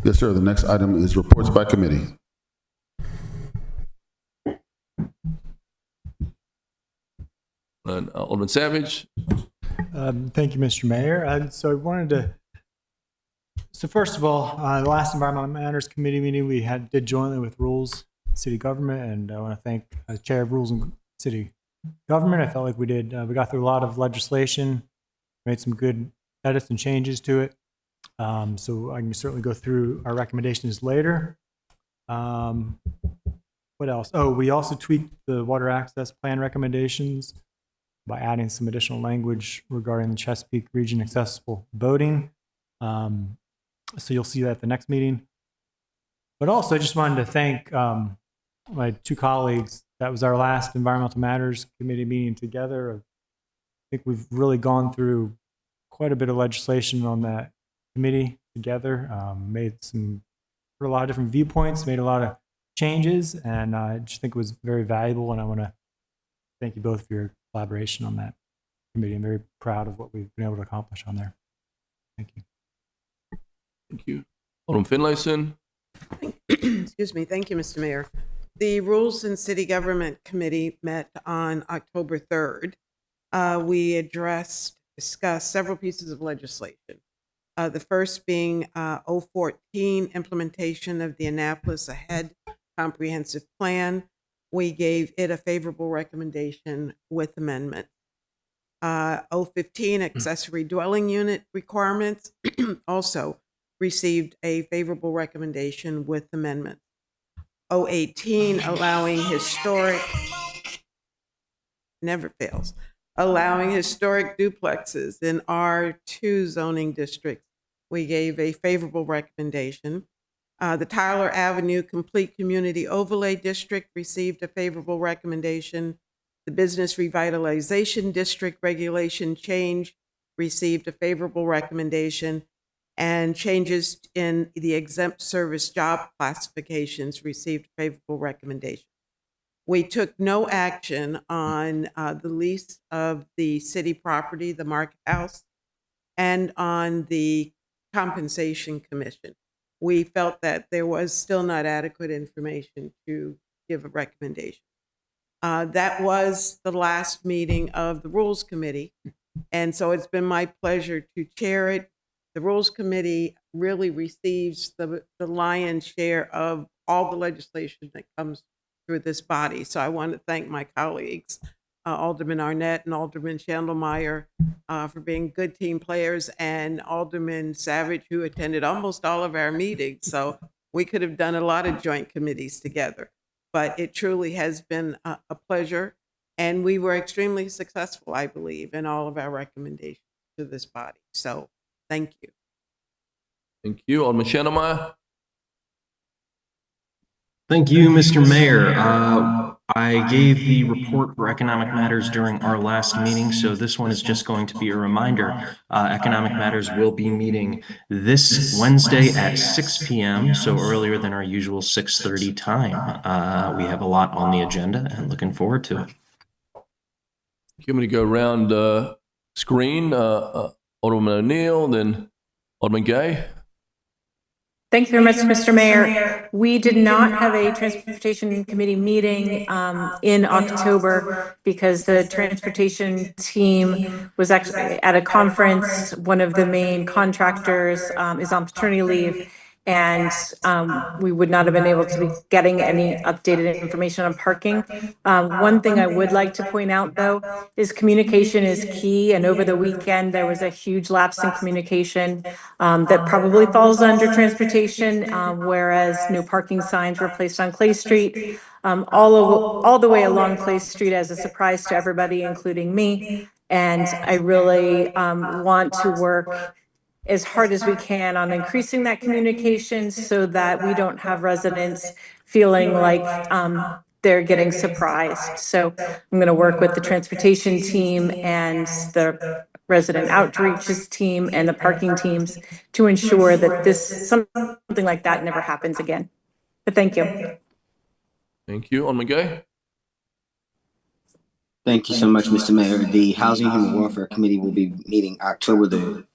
S8: Yes, sir. The next item is reports by committee.
S1: Alderman Savage.
S7: Thank you, Mr. Mayor. So I wanted to. So first of all, the last Environmental Matters Committee meeting we did jointly with Rules City Government, and I want to thank the Chair of Rules and City Government. I felt like we got through a lot of legislation, made some good edits and changes to it. So I can certainly go through our recommendations later. What else? Oh, we also tweaked the water access plan recommendations by adding some additional language regarding the Chesapeake region accessible boating. So you'll see that at the next meeting. But also, I just wanted to thank my two colleagues. That was our last Environmental Matters Committee meeting together. I think we've really gone through quite a bit of legislation on that committee together, heard a lot of different viewpoints, made a lot of changes, and I just think it was very valuable, and I want to thank you both for your collaboration on that committee. I'm very proud of what we've been able to accomplish on there. Thank you.
S1: Thank you. Alderman Finlayson.
S14: Excuse me. Thank you, Mr. Mayor. The Rules and City Government Committee met on October 3rd. We discussed several pieces of legislation. The first being 014, implementation of the Annapolis Ahead Comprehensive Plan. We gave it a favorable recommendation with amendment. 015, accessory dwelling unit requirements, also received a favorable recommendation with amendment. 018, allowing historic, never fails, allowing historic duplexes in R2 zoning districts. We gave a favorable recommendation. The Tyler Avenue Complete Community Overlay District received a favorable recommendation. The Business Revitalization District regulation change received a favorable recommendation. And changes in the exempt service job classifications received a favorable recommendation. We took no action on the lease of the city property, the Market House, and on the Compensation Commission. We felt that there was still not adequate information to give a recommendation. That was the last meeting of the Rules Committee, and so it's been my pleasure to chair it. The Rules Committee really receives the lion's share of all the legislation that comes through this body. So I want to thank my colleagues, Alderman Arnett and Alderman Schandelmeyer, for being good team players, and Alderman Savage, who attended almost all of our meetings. So we could have done a lot of joint committees together, but it truly has been a pleasure. And we were extremely successful, I believe, in all of our recommendations to this body. So thank you.
S1: Thank you. Alderman Schandelmeyer.
S2: Thank you, Mr. Mayor. I gave the report for Economic Matters during our last meeting, so this one is just going to be a reminder. Economic Matters will be meeting this Wednesday at 6 p.m., so earlier than our usual 6:30 time. We have a lot on the agenda and looking forward to it.
S1: I'm going to go around screen. Alderman O'Neill, then Alderman Gay.
S4: Thank you very much, Mr. Mayor. We did not have a Transportation Committee meeting in October because the Transportation team was actually at a conference. One of the main contractors is on paternity leave, and we would not have been able to be getting any updated information on parking. One thing I would like to point out, though, is communication is key, and over the weekend there was a huge lapse in communication that probably falls under transportation, whereas no parking signs were placed on Clay Street, all the way along Clay Street, as a surprise to everybody, including me. And I really want to work as hard as we can on increasing that communication so that we don't have residents feeling like they're getting surprised. So I'm going to work with the transportation team and the resident outreaches team and the parking teams to ensure that something like that never happens again. But thank you.
S1: Thank you. Alderman Gay.
S15: Thank you so much, Mr. Mayor. The Housing and Human Welfare Committee will be meeting October the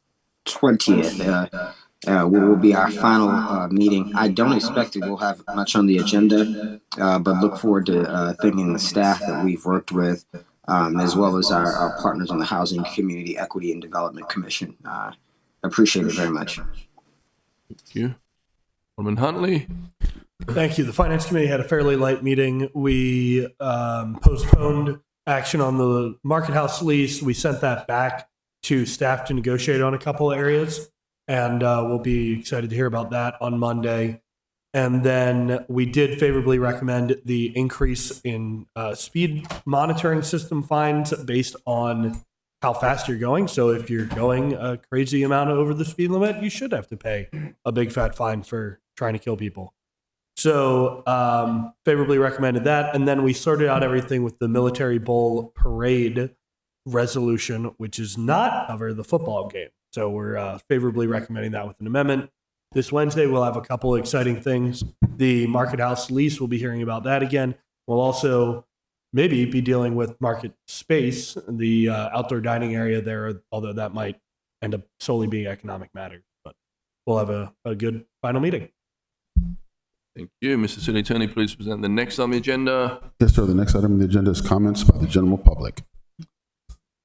S15: 20th. Will be our final meeting. I don't expect it will have much on the agenda, but look forward to thanking the staff that we've worked with, as well as our partners on the Housing, Community, Equity, and Development Commission. Appreciate it very much.
S1: Thank you. Alderman Huntley.
S16: Thank you. The Finance Committee had a fairly light meeting. We postponed action on the Market House lease. We sent that back to staff to negotiate on a couple of areas. And we'll be excited to hear about that on Monday. And then we did favorably recommend the increase in speed monitoring system fines based on how fast you're going. So if you're going a crazy amount over the speed limit, you should have to pay a big fat fine for trying to kill people. So favorably recommended that. And then we sorted out everything with the Military Bowl parade resolution, which is not cover the football game. So we're favorably recommending that with an amendment. This Wednesday, we'll have a couple of exciting things. The Market House lease, we'll be hearing about that again. We'll also maybe be dealing with Market Space, the outdoor dining area there, although that might end up solely being economic matters. But we'll have a good final meeting.
S1: Thank you. Mr. City Attorney, please present the next on the agenda.
S8: Yes, sir. The next item on the agenda is comments by the general public.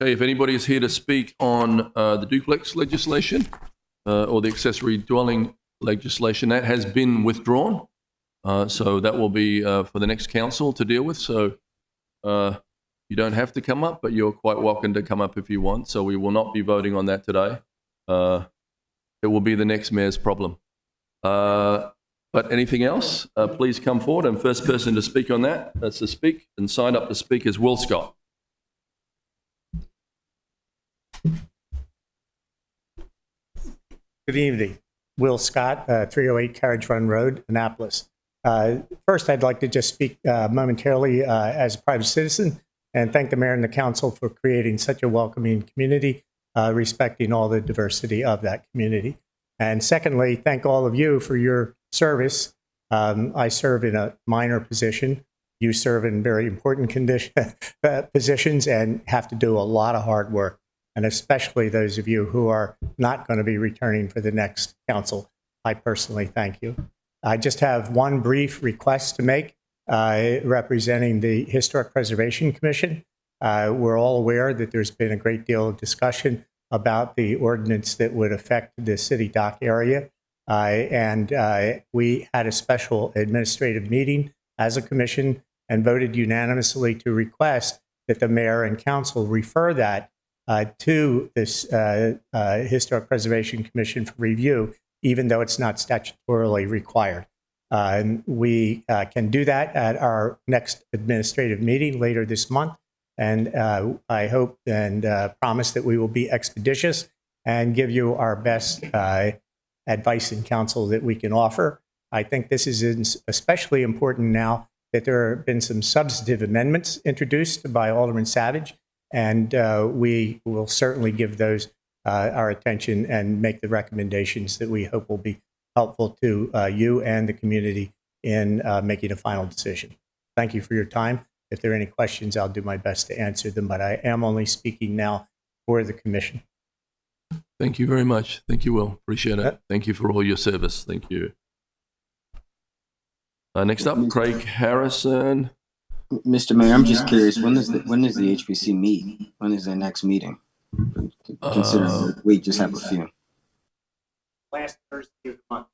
S1: Okay, if anybody is here to speak on the duplex legislation or the accessory dwelling legislation, that has been withdrawn. So that will be for the next council to deal with. So you don't have to come up, but you're quite welcome to come up if you want. So we will not be voting on that today. It will be the next mayor's problem. But anything else, please come forward. And first person to speak on that's to speak and sign up to speak is Will Scott.
S17: Good evening. Will Scott, 308 Carriage Run Road, Annapolis. First, I'd like to just speak momentarily as a private citizen and thank the mayor and the council for creating such a welcoming community, respecting all the diversity of that community. And secondly, thank all of you for your service. I serve in a minor position. You serve in very important positions and have to do a lot of hard work. And especially those of you who are not going to be returning for the next council. I personally thank you. I just have one brief request to make representing the Historic Preservation Commission. We're all aware that there's been a great deal of discussion about the ordinance that would affect the city dock area. And we had a special administrative meeting as a commission and voted unanimously to request that the mayor and council refer that to this Historic Preservation Commission for review, even though it's not statutorily required. And we can do that at our next administrative meeting later this month. And I hope and promise that we will be expeditious and give you our best advice and counsel that we can offer. I think this is especially important now that there have been some substantive amendments introduced by Alderman Savage. And we will certainly give those our attention and make the recommendations that we hope will be helpful to you and the community in making a final decision. Thank you for your time. If there are any questions, I'll do my best to answer them, but I am only speaking now for the commission.
S1: Thank you very much. Thank you, Will. Appreciate it. Thank you for all your service. Thank you. Next up, Craig Harrison.
S15: Mr. Mayor, I'm just curious, when does the HPC meet? When is their next meeting? Considering we just have a few.
S17: Last Thursday of the month.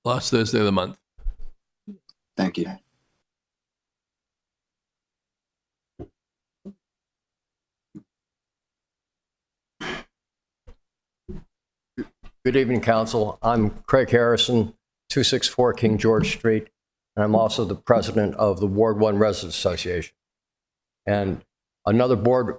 S1: Last Thursday of the month.
S15: Thank you.
S18: Good evening, Council. I'm Craig Harrison, 264 King George Street, and I'm also the president of the Ward 1 Residents Association. And another board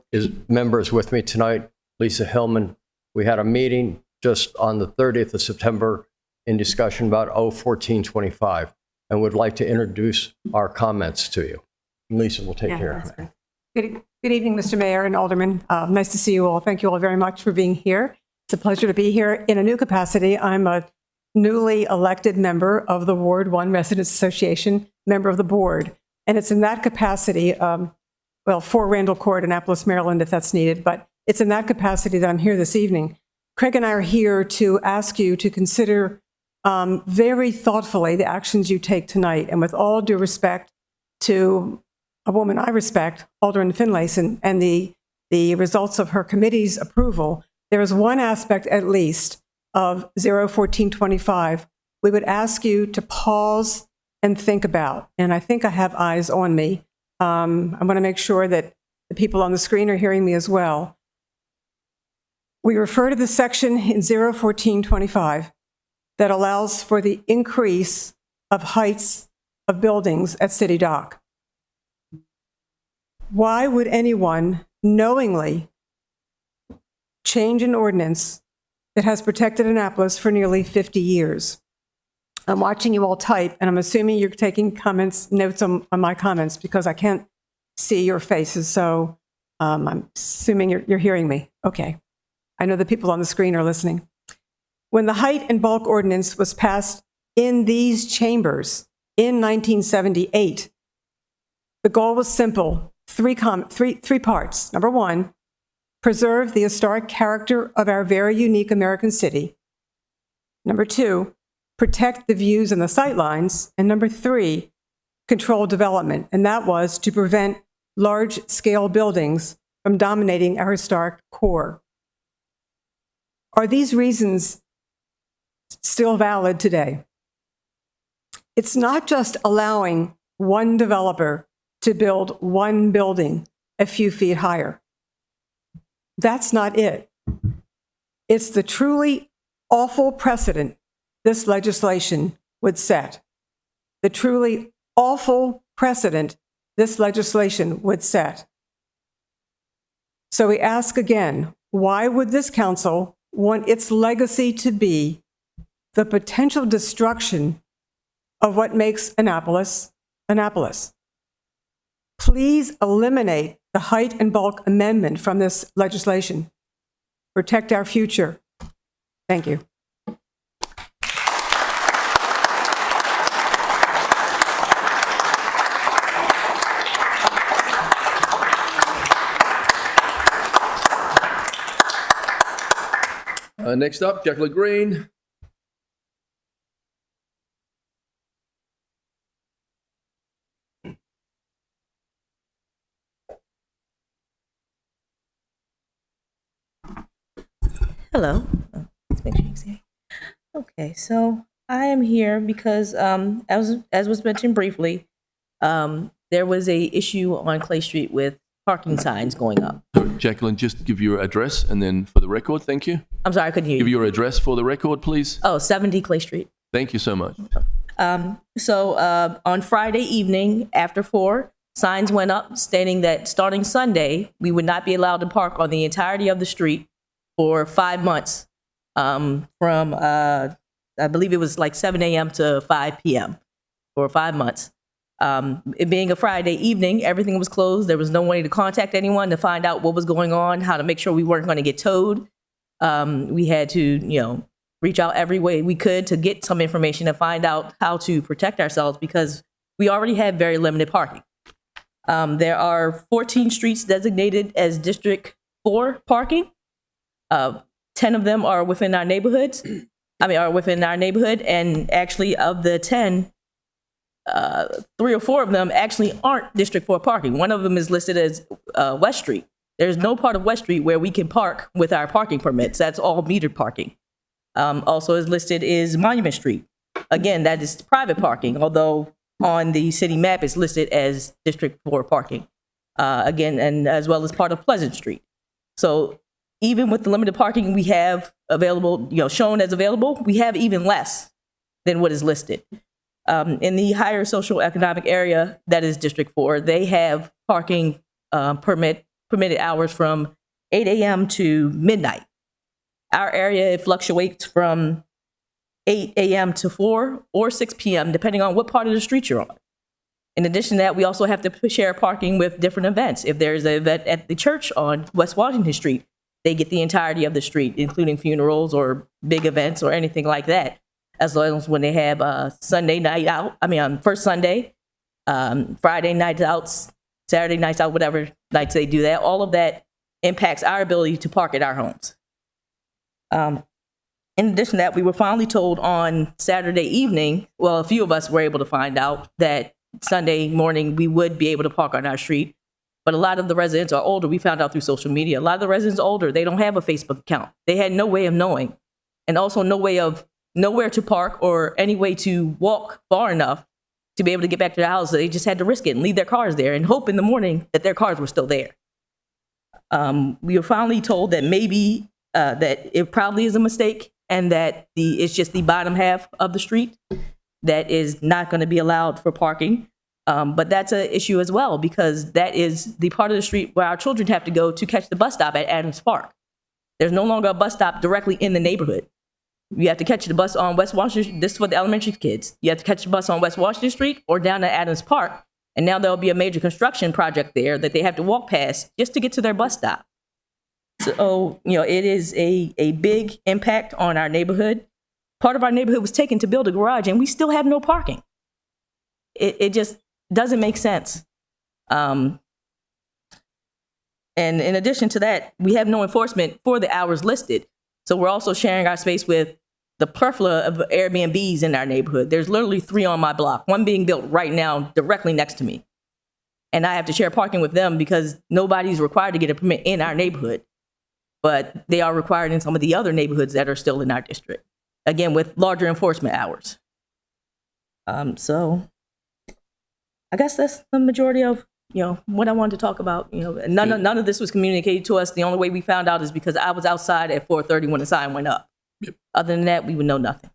S18: member is with me tonight, Lisa Hillman. We had a meeting just on the 30th of September in discussion about O1425, and would like to introduce our comments to you. Lisa will take care of it.
S19: Good evening, Mr. Mayor and Alderman. Nice to see you all. Thank you all very much for being here. It's a pleasure to be here in a new capacity. I'm a newly elected member of the Ward 1 Residents Association, member of the board. And it's in that capacity, for Randall Court, Annapolis, Maryland, if that's needed, but it's in that capacity that I'm here this evening. Craig and I are here to ask you to consider very thoughtfully the actions you take tonight. And with all due respect to a woman I respect, Alderman Finlayson, and the results of her committee's approval, there is one aspect at least of 01425 we would ask you to pause and think about. And I think I have eyes on me. I want to make sure that the people on the screen are hearing me as well. We refer to the section in 01425 that allows for the increase of heights of buildings at City Dock. Why would anyone knowingly change an ordinance that has protected Annapolis for nearly 50 years? I'm watching you all type, and I'm assuming you're taking notes on my comments because I can't see your faces, so I'm assuming you're hearing me. Okay. I know the people on the screen are listening. When the height and bulk ordinance was passed in these chambers in 1978, the goal was simple, three parts. Number one, preserve the historic character of our very unique American city. Number two, protect the views and the sightlines. And number three, control development. And that was to prevent large-scale buildings from dominating our historic core. Are these reasons still valid today? It's not just allowing one developer to build one building a few feet higher. That's not it. It's the truly awful precedent this legislation would set. The truly awful precedent this legislation would set. So we ask again, why would this council want its legacy to be the potential destruction of what makes Annapolis, Annapolis? Please eliminate the height and bulk amendment from this legislation. Protect our future. Thank you.
S1: Next up, Jacqueline Green.
S20: Hello. Let's make sure you can see me. Okay, so I am here because, as was mentioned briefly, there was a issue on Clay Street with parking signs going up.
S1: Sorry, Jacqueline, just give your address and then for the record, thank you.
S20: I'm sorry, I couldn't hear you.
S1: Give your address for the record, please.
S20: Oh, 70 Clay Street.
S1: Thank you so much.
S20: So on Friday evening after 4, signs went up stating that starting Sunday, we would not be allowed to park on the entirety of the street for 5 months, from I believe it was like 7 a.m. to 5 p.m. for 5 months. It being a Friday evening, everything was closed. There was no way to contact anyone to find out what was going on, how to make sure we weren't going to get towed. We had to, reach out every way we could to get some information and find out how to protect ourselves because we already had very limited parking. There are 14 streets designated as District 4 parking. 10 of them are within our neighborhoods. Are within our neighborhood, and actually of the 10, 3 or 4 of them actually aren't District 4 parking. One of them is listed as West Street. There's no part of West Street where we can park with our parking permits. That's all metered parking. Also is listed is Monument Street. Again, that is private parking, although on the city map it's listed as District 4 parking. Again, and as well as part of Pleasant Street. So even with the limited parking we have available, shown as available, we have even less than what is listed. In the higher social economic area, that is District 4, they have parking permitted hours from 8 a.m. to midnight. Our area, it fluctuates from 8 a.m. to 4 or 6 p.m., depending on what part of the street you're on. In addition to that, we also have to share parking with different events. If there's an event at the church on West Washington Street, they get the entirety of the street, including funerals or big events or anything like that. As well as when they have Sunday night out, first Sunday, Friday nights out, Saturday nights out, whatever nights they do that, all of that impacts our ability to park at our homes. In addition to that, we were finally told on Saturday evening, well, a few of us were able to find out that Sunday morning we would be able to park on our street. But a lot of the residents are older. We found out through social media. A lot of the residents are older. They don't have a Facebook account. They had no way of knowing, and also no way of nowhere to park or any way to walk far enough to be able to get back to their house. So they just had to risk it and leave their cars there and hope in the morning that their cars were still there. We were finally told that maybe that it probably is a mistake and that it's just the bottom half of the street that is not going to be allowed for parking. But that's an issue as well, because that is the part of the street where our children have to go to catch the bus stop at Adams Park. There's no longer a bus stop directly in the neighborhood. You have to catch the bus on West Washington. This is for the elementary kids. You have to catch the bus on West Washington Street or down to Adams Park. And now there'll be a major construction project there that they have to walk past just to get to their bus stop. So, it is a big impact on our neighborhood. Part of our neighborhood was taken to build a garage, and we still have no parking. It just doesn't make sense. And in addition to that, we have no enforcement for the hours listed. So we're also sharing our space with the plethora of Airbnbs in our neighborhood. There's literally 3 on my block, one being built right now directly next to me. And I have to share parking with them because nobody's required to get a permit in our neighborhood. But they are required in some of the other neighborhoods that are still in our district. Again, with larger enforcement hours. So I guess that's the majority of what I wanted to talk about. None of this was communicated to us. The only way we found out is because I was outside at 4:30 when the sign went up.
S1: Yep.
S20: Other than that, we would know nothing.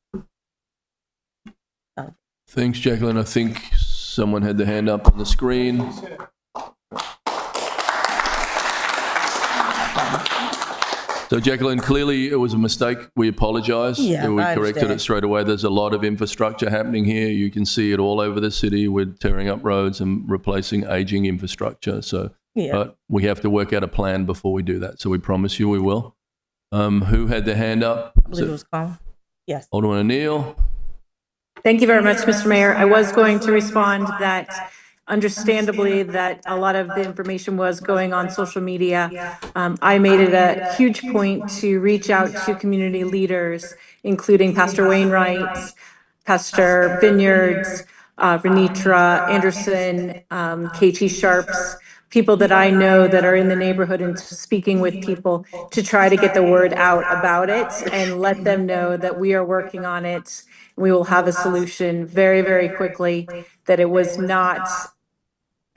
S1: Thanks, Jacqueline. I think someone had their hand up on the screen. So, Jacqueline, clearly it was a mistake. We apologise.
S20: Yeah,
S1: We
S20: I
S1: corrected
S20: understand.
S1: it straight away. There's a lot of infrastructure happening here. You can see it all over the city. We're tearing up roads and replacing ageing infrastructure. So,
S20: Yeah.
S1: but we have to work out a plan before we do that. So we promise you we will. Who had their hand up?
S20: I believe it was Colin. Yes.
S1: Alderman O'Neill.
S4: Thank you very much, Mr. Mayor. I was going to respond that understandably that a lot of the information was going on social media. I made it a huge point to reach out to community leaders, including Pastor Wainwright, Pastor Vineyards, Renitra Anderson, KT Sharps, people that I know that are in the neighborhood and speaking with people to try to get the word out about it and let them know that we are working on it. We will have a solution very, very quickly, that it was not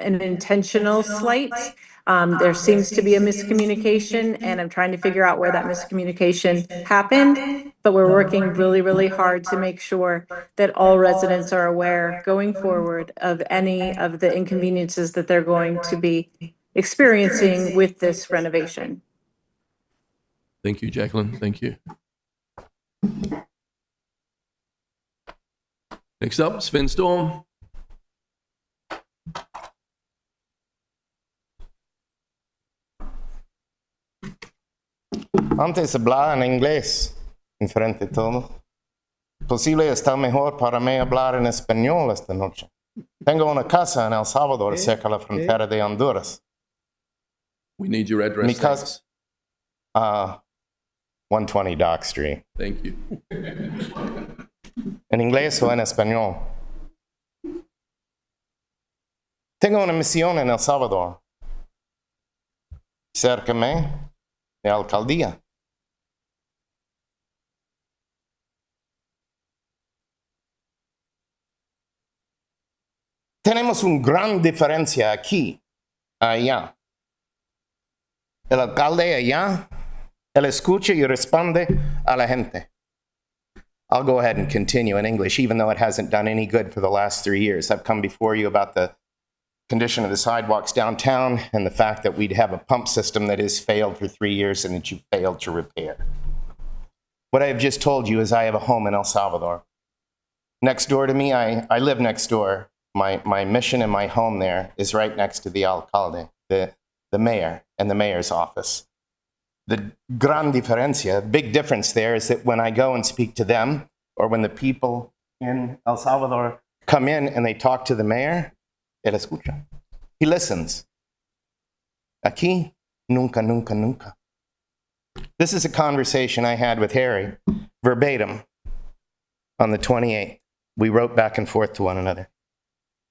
S4: an intentional slight. There seems to be a miscommunication, and I'm trying to figure out where that miscommunication happened. But we're working really, really hard to make sure that all residents are aware going forward of any of the inconveniences that they're going to be experiencing with this renovation.
S1: Thank you, Jacqueline. Thank you. Next up, Sven Storm.
S21: Antes hablaba en inglés, enfrente de todo. Posible está mejor para mí hablar en español esta noche. Tengo una casa en El Salvador, cerca de la frontera de Honduras.
S1: We need your address.
S21: Mi casa, 120 Dock Street.
S1: Thank you.
S21: ¿En inglés o en español? Tengo una misión en El Salvador. Cércame de alcaldía. Tenemos una gran diferencia aquí, allá. El alcalde allá, él escucha y responde a la gente. I'll go ahead and continue in English, even though it hasn't done any good for the last 3 years. I've come before you about the condition of the sidewalks downtown and the fact that we'd have a pump system that has failed for 3 years and that you failed to repair. What I have just told you is I have a home in El Salvador. Next door to me, I live next door. My mission and my home there is right next to the alcalde, the mayor, and the mayor's office. The gran diferencia, big difference there, is that when I go and speak to them, or when the people in El Salvador come in and they talk to the mayor, él escucha. He listens. Aquí, nunca, nunca, nunca. This is a conversation I had with Harry, verbatim, on the 28th. We wrote back and forth to one another.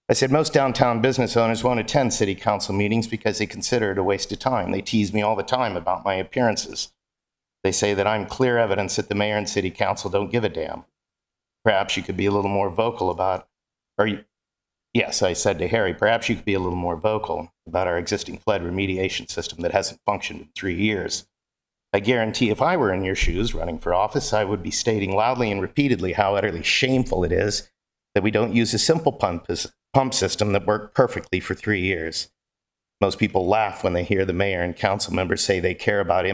S21: I said, most downtown business owners won't attend city council meetings because they consider it a waste of time. They tease me all the time about my appearances. They say that I'm clear evidence that the mayor and city council don't give a damn. Perhaps you could be a little more vocal about, yes, I said to Harry, perhaps you could be a little more vocal about our existing flood remediation system that hasn't functioned in 3 years. I guarantee if I were in your shoes running for office, I would be stating loudly and repeatedly how utterly shameful it is that we don't use a simple pump system that worked perfectly for 3 years. Most people laugh when they hear the mayor and council members say they care about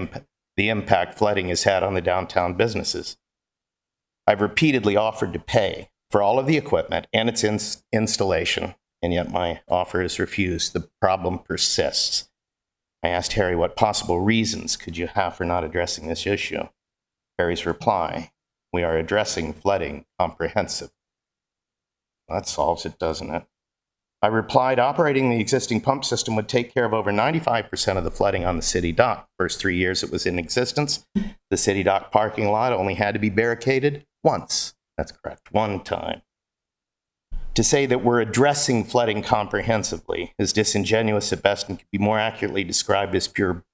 S21: the impact flooding has had on the downtown businesses. I've repeatedly offered to pay for all of the equipment and its installation, and yet my offer is refused. The problem persists. I asked Harry what possible reasons could you have for not addressing this issue. Harry's reply, we are addressing flooding comprehensively. That solves it, doesn't it? I replied, operating the existing pump system would take care of over 95% of the flooding on the city dock. First 3 years it was in existence, the city dock parking lot only had to be barricaded once. That's correct, one time. To say that we're addressing flooding comprehensively is disingenuous at best and can be more accurately described as pure,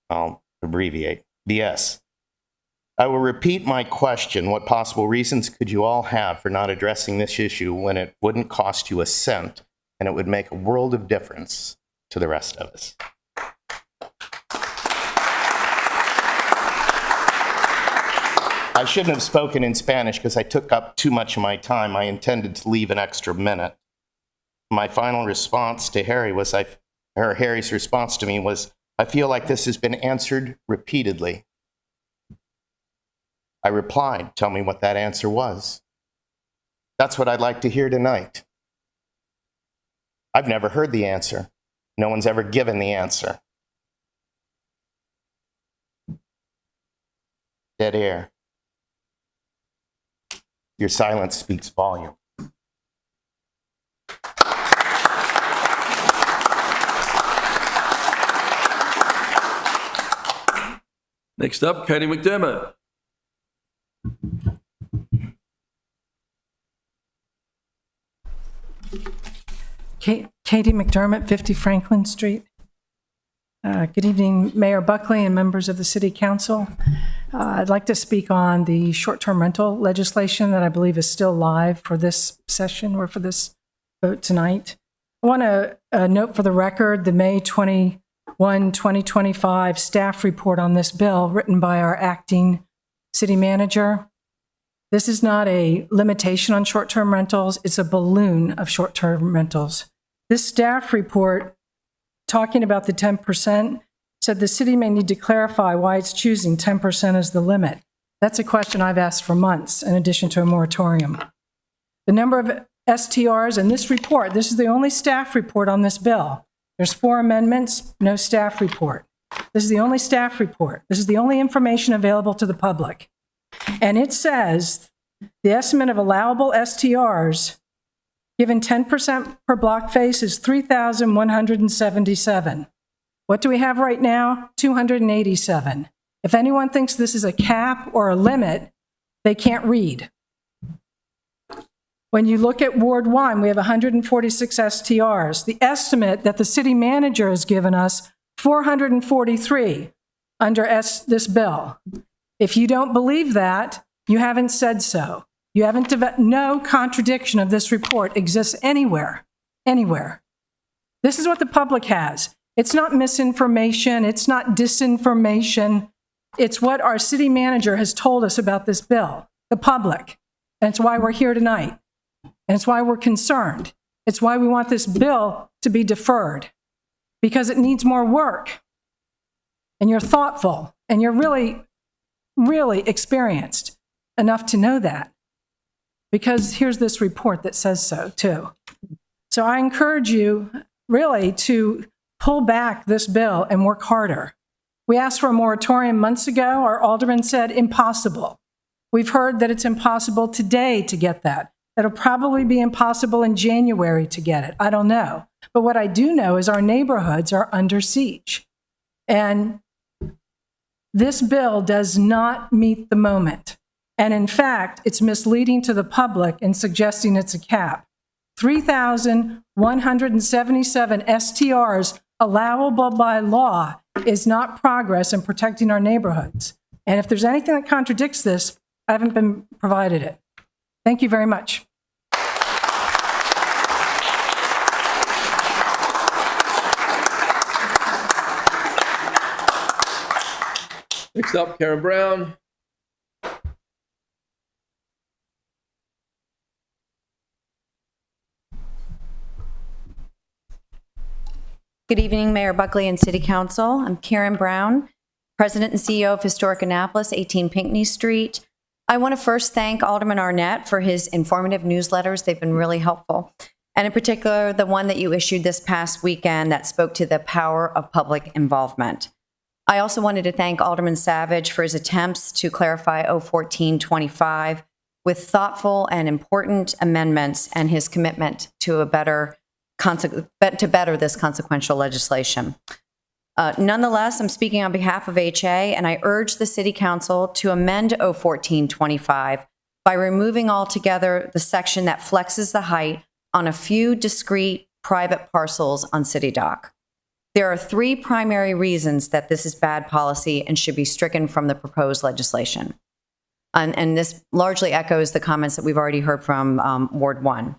S21: I'll abbreviate, BS. I will repeat my question. What possible reasons could you all have for not addressing this issue when it wouldn't cost you a cent and it would make a world of difference to the rest of us? I shouldn't have spoken in Spanish because I took up too much of my time. I intended to leave an extra minute. My final response to Harry was, Harry's response to me was, I feel like this has been answered repeatedly. I replied, tell me what that answer was. That's what I'd like to hear tonight. I've never heard the answer. No one's ever given the answer. Dead air. Your silence speaks volume.
S1: Next up, Katie McDermott.
S5: Katie McDermott, 50 Franklin Street. Good evening, Mayor Buckley and members of the City Council. I'd like to speak on the short-term rental legislation that I believe is still live for this session or for this vote tonight. I want to note for the record the May 21, 2025 staff report on this bill written by our acting city manager. This is not a limitation on short-term rentals, it's a balloon of short-term rentals. This staff report, talking about the 10%, said the city may need to clarify why it's choosing 10% as the limit. That's a question I've asked for months, in addition to a moratorium. The number of STRs in this report, this is the only staff report on this bill. There's 4 amendments, no staff report. This is the only staff report. This is the only information available to the public. And it says the estimate of allowable STRs given 10% per block face is 3,177. What do we have right now? 287. If anyone thinks this is a cap or a limit, they can't read. When you look at Ward 1, we have 146 STRs. The estimate that the city manager has given us, 443 under this bill. If you don't believe that, you haven't said so. You haven't, no contradiction of this report exists anywhere, anywhere. This is what the public has. It's not misinformation. It's not disinformation. It's what our city manager has told us about this bill, the public. And it's why we're here tonight. And it's why we're concerned. It's why we want this bill to be deferred, because it needs more work. And you're thoughtful, and you're really, really experienced enough to know that. Because here's this report that says so, too. So I encourage you, really, to pull back this bill and work harder. We asked for a moratorium months ago. Our alderman said impossible. We've heard that it's impossible today to get that. It'll probably be impossible in January to get it. I don't know. But what I do know is our neighborhoods are under siege. And this bill does not meet the moment. And in fact, it's misleading to the public in suggesting it's a cap. 3,177 STRs allowable by law is not progress in protecting our neighborhoods. And if there's anything that contradicts this, I haven't been provided it. Thank you very much.
S1: Next up, Karen Brown.
S6: Good evening, Mayor Buckley and City Council. I'm Karen Brown, President and CEO of Historic Annapolis, 18 Pinckney Street. I want to first thank Alderman Arnett for his informative newsletters. They've been really helpful. And in particular, the one that you issued this past weekend that spoke to the power of public involvement. I also wanted to thank Alderman Savage for his attempts to clarify 01425 with thoughtful and important amendments and his commitment to better this consequential legislation. Nonetheless, I'm speaking on behalf of HA, and I urge the City Council to amend 01425 by removing altogether the section that flexes the height on a few discrete private parcels on City Dock. There are three primary reasons that this is bad policy and should be stricken from the proposed legislation. And this largely echoes the comments that we've already heard from Ward 1.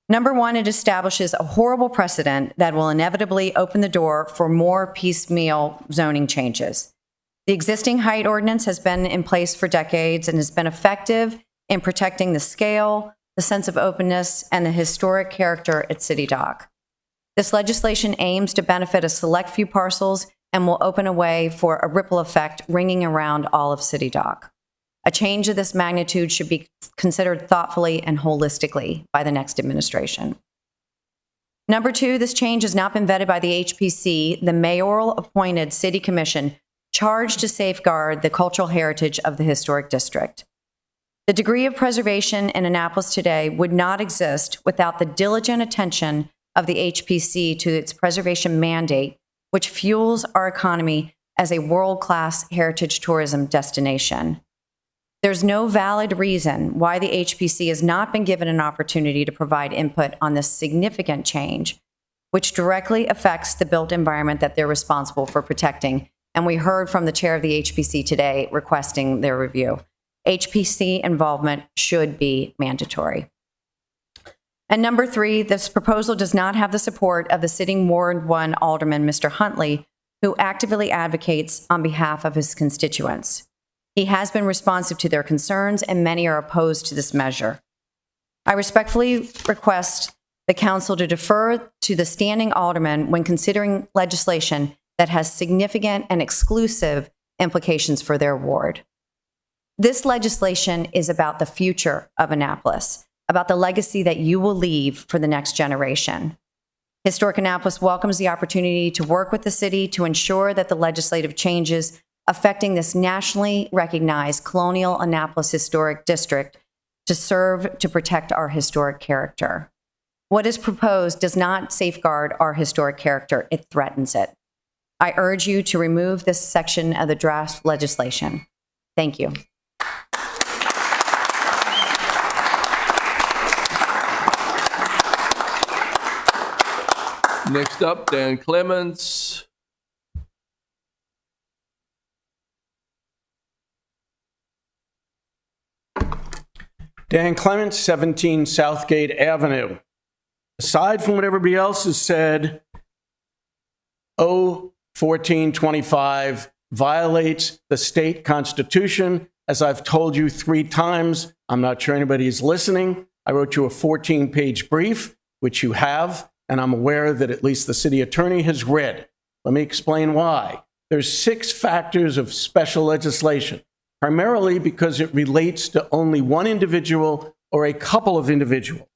S6: Number one, it establishes a horrible precedent that will inevitably open the door for more piecemeal zoning changes. The existing height ordinance has been in place for decades and has been effective in protecting the scale, the sense of openness, and the historic character at City Dock. This legislation aims to benefit a select few parcels and will open a way for a ripple effect ringing around all of City Dock. A change of this magnitude should be considered thoughtfully and holistically by the next administration. Number two, this change has not been vetted by the HPC, the mayoral-appointed city commission charged to safeguard the cultural heritage of the historic district. The degree of preservation in Annapolis today would not exist without the diligent attention of the HPC to its preservation mandate, which fuels our economy as a world-class heritage tourism destination. There's no valid reason why the HPC has not been given an opportunity to provide input on this significant change, which directly affects the built environment that they're responsible for protecting. And we heard from the chair of the HPC today requesting their review. HPC involvement should be mandatory. And number three, this proposal does not have the support of the sitting Ward 1 Alderman, Mr. Huntley, who actively advocates on behalf of his constituents. He has been responsive to their concerns, and many are opposed to this measure. I respectfully request the council to defer to the standing alderman when considering legislation that has significant and exclusive implications for their ward. This legislation is about the future of Annapolis, about the legacy that you will leave for the next generation. Historic Annapolis welcomes the opportunity to work with the city to ensure that the legislative changes affecting this nationally recognized colonial Annapolis Historic District to serve to protect our historic character. What is proposed does not safeguard our historic character, it threatens it. I urge you to remove this section of the draft legislation. Thank you.
S1: Next up, Dan Clements.
S13: Dan Clements, 17 Southgate Avenue. Aside from what everybody else has said, 01425 violates the state constitution. As I've told you 3 times, I'm not sure anybody is listening. I wrote you a 14-page brief, which you have, and I'm aware that at least the city attorney has read. Let me explain why. There's 6 factors of special legislation, primarily because it relates to only one individual or a couple of individuals.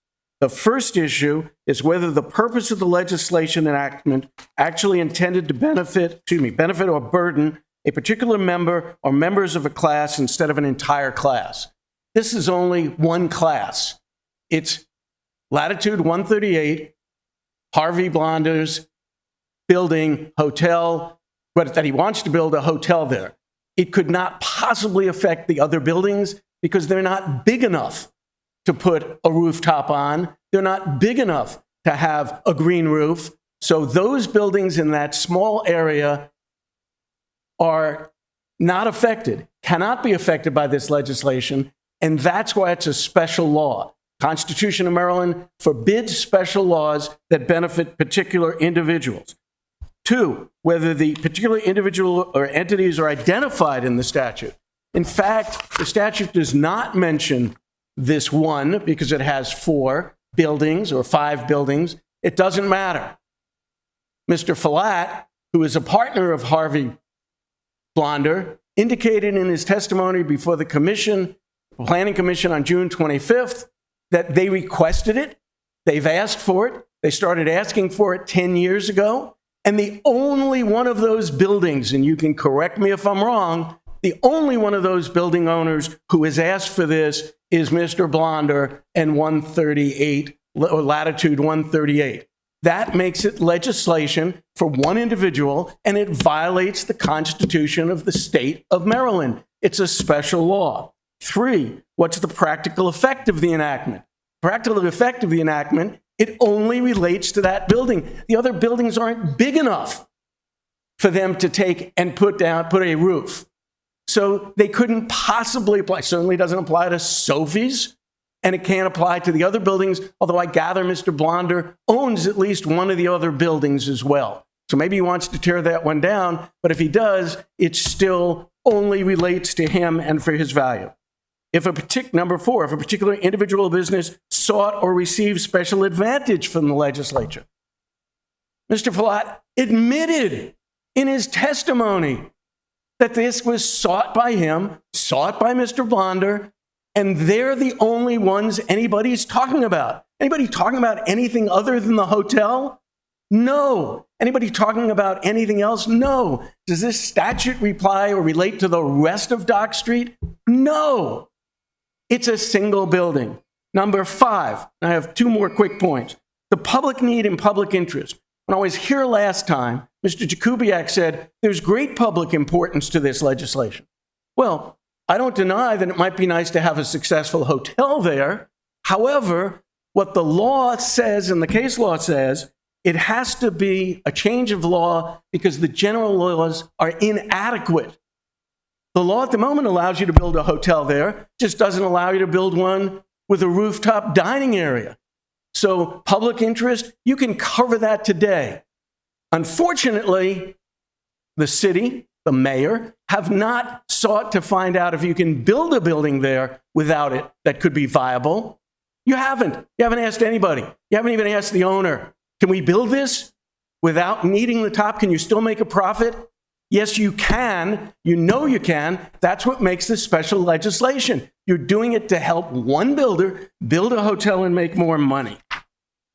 S13: The first issue is whether the purpose of the legislation enactment actually intended to benefit or burden a particular member or members of a class instead of an entire class. This is only one class. It's Latitude 138, Harvey Blonder's building, hotel, but that he wants to build a hotel there. It could not possibly affect the other buildings because they're not big enough to put a rooftop on. They're not big enough to have a green roof. So those buildings in that small area are not affected, cannot be affected by this legislation, and that's why it's a special law. Constitution of Maryland forbids special laws that benefit particular individuals. Two, whether the particular individual or entities are identified in the statute. In fact, the statute does not mention this one because it has 4 buildings or 5 buildings. It doesn't matter. Mr. Falat, who is a partner of Harvey Blonder, indicated in his testimony before the Planning Commission on June 25th, that they requested it. They've asked for it. They started asking for it 10 years ago. And the only one of those buildings, and you can correct me if I'm wrong, the only one of those building owners who has asked for this is Mr. Blonder and 138, or latitude 138. That makes it legislation for one individual, and it violates the Constitution of the state of Maryland. It's a special law. 3, what's the practical effect of the enactment? Practical effect of the enactment, it only relates to that building. The other buildings aren't big enough for them to take and put a roof. So they couldn't possibly apply. Certainly doesn't apply to Sophie's, and it can't apply to the other buildings, although I gather Mr. Blonder owns at least one of the other buildings as well. So maybe he wants to tear that one down, but if he does, it still only relates to him and for his value. Number 4, if a particular individual business sought or received special advantage from the legislature. Mr. Falat admitted in his testimony that this was sought by him, sought by Mr. Blonder, and they're the only ones anybody's talking about. Anybody talking about anything other than the hotel? No. Anybody talking about anything else? No. Does this statute reply or relate to the rest of Dock Street? No. It's a single building. Number 5, I have 2 more quick points. The public need and public interest. When I was here last time, Mr. Jakubiak said there's great public importance to this legislation. Well, I don't deny that it might be nice to have a successful hotel there. However, what the law says and the case law says, it has to be a change of law because the general laws are inadequate. The law at the moment allows you to build a hotel there, just doesn't allow you to build one with a rooftop dining area. So public interest, you can cover that today. Unfortunately, the city, the mayor, have not sought to find out if you can build a building there without it that could be viable. You haven't. You haven't asked anybody. You haven't even asked the owner. Can we build this without needing the top? Can you still make a profit? Yes, you can. You know you can. That's what makes this special legislation. You're doing it to help one builder build a hotel and make more money.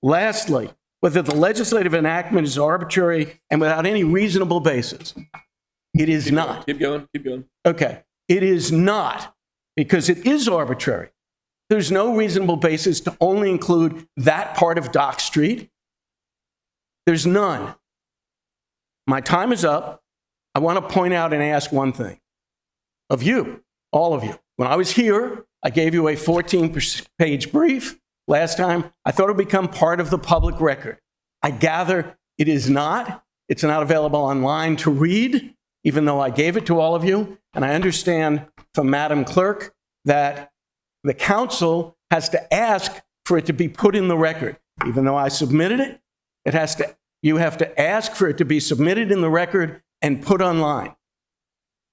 S13: Lastly, whether the legislative enactment is arbitrary and without any reasonable basis. It is not.
S1: Keep going.
S13: Okay. It is not, because it is arbitrary. There's no reasonable basis to only include that part of Dock Street. There's none. My time is up. I want to point out and ask one thing of you, all of you. When I was here, I gave you a 14-page brief. Last time, I thought it would become part of the public record. I gather it is not. It's not available online to read, even though I gave it to all of you. And I understand from Madam Clerk that the council has to ask for it to be put in the record. Even though I submitted it, you have to ask for it to be submitted in the record and put online.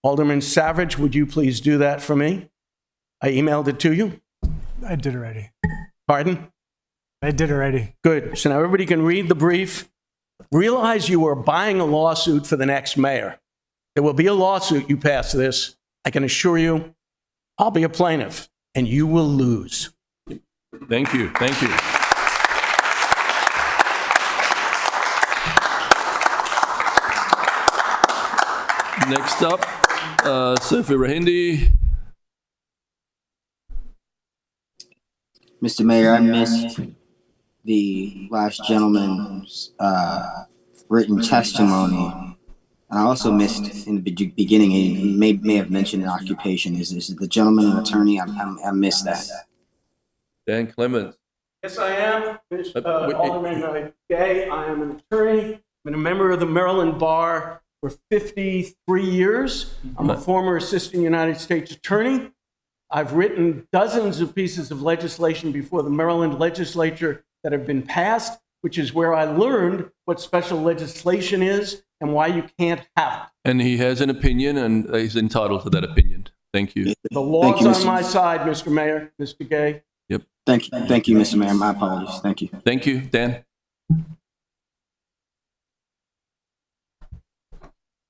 S13: Alderman Savage, would you please do that for me? I emailed it to you.
S7: I did already.
S13: Pardon?
S7: I did already.
S13: Good. So now everybody can read the brief. Realize you are buying a lawsuit for the next mayor. There will be a lawsuit. You pass this. I can assure you, I'll be a plaintiff, and you will lose.
S1: Thank you. Thank you. Next up, Sophie Rahindi.
S15: Mr. Mayor, I missed the last gentleman's written testimony. And I also missed in the beginning, he may have mentioned an occupation. Is the gentleman an attorney? I missed that.
S1: Dan Clements.
S13: Yes, I am. Alderman Gay, I am an attorney. I've been a member of the Maryland Bar for 53 years. I'm a former assistant United States attorney. I've written dozens of pieces of legislation before the Maryland legislature that have been passed, which is where I learned what special legislation is and why you can't have it.
S1: And he has an opinion, and he's entitled to that opinion. Thank you.
S13: The law's on my side, Mr. Mayor, Mr. Gay.
S1: Yep.
S15: Thank you, Mr. Mayor. My apologies. Thank you.
S1: Thank you, Dan.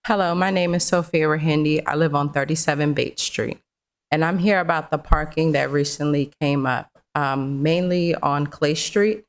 S10: Hello, my name is Sophia Rahindi. I live on 37 Bates Street, and I'm here about the parking that recently came up, mainly on Clay Street.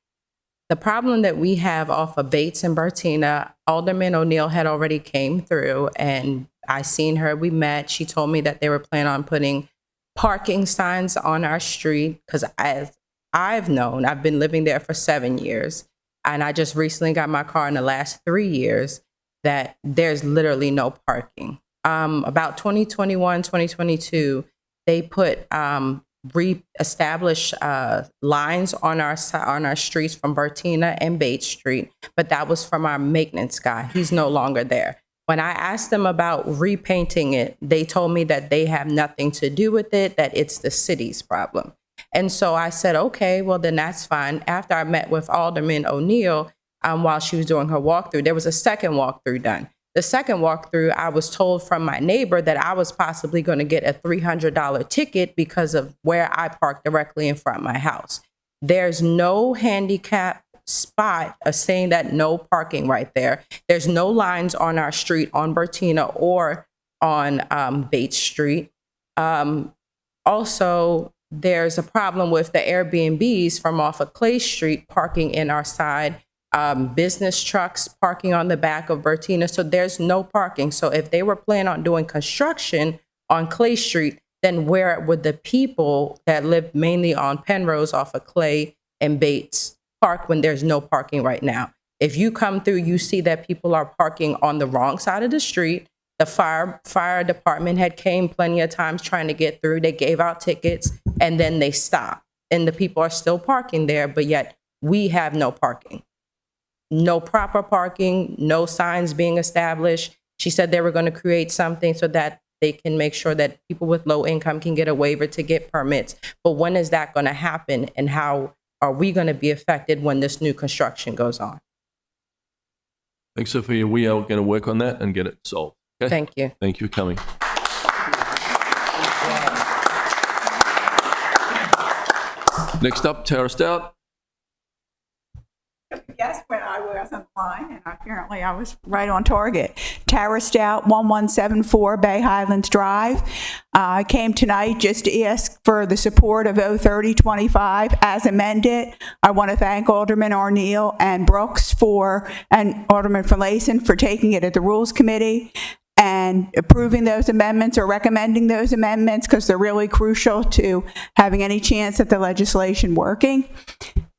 S10: The problem that we have off of Bates and Bertina, Alderman O'Neill had already came through, and I seen her, we met. She told me that they were planning on putting parking signs on our street, because as I've known, I've been living there for 7 years, and I just recently got my car in the last 3 years, that there's literally no parking. About 2021, 2022, they put re-establish lines on our streets from Bertina and Bates Street, but that was from our maintenance guy. He's no longer there. When I asked them about repainting it, they told me that they have nothing to do with it, that it's the city's problem. And so I said, okay, well then that's fine. After I met with Alderman O'Neill, while she was doing her walkthrough, there was a second walkthrough done. The second walkthrough, I was told from my neighbor that I was possibly going to get a $300 ticket because of where I parked directly in front of my house. There's no handicap spot saying that no parking right there. There's no lines on our street on Bertina or on Bates Street. Also, there's a problem with the Airbnbs from off of Clay Street parking in our side. Business trucks parking on the back of Bertina, so there's no parking. So if they were planning on doing construction on Clay Street, then where would the people that live mainly on Penrose off of Clay and Bates park when there's no parking right now? If you come through, you see that people are parking on the wrong side of the street. The fire department had came plenty of times trying to get through. They gave out tickets and then they stopped, and the people are still parking there, but yet we have no parking. No proper parking, no signs being established. She said they were going to create something so that they can make sure that people with low income can get a waiver to get permits. But when is that going to happen, and how are we going to be affected when this new construction goes on?
S1: Thanks, Sophia. We are going to work on that and get it solved. Okay?
S10: Thank you.
S1: Thank you for coming. Next up, Tara Stout.
S22: Guess when I was on the line, and apparently I was right on target. Tara Stout, 1174 Bay Highlands Drive. I came tonight just to ask for the support of 03025 as amended. I want to thank Alderman O'Neill and Brooks and Alderman Finlayson for taking it at the Rules Committee and approving those amendments or recommending those amendments, because they're really crucial to having any chance at the legislation working.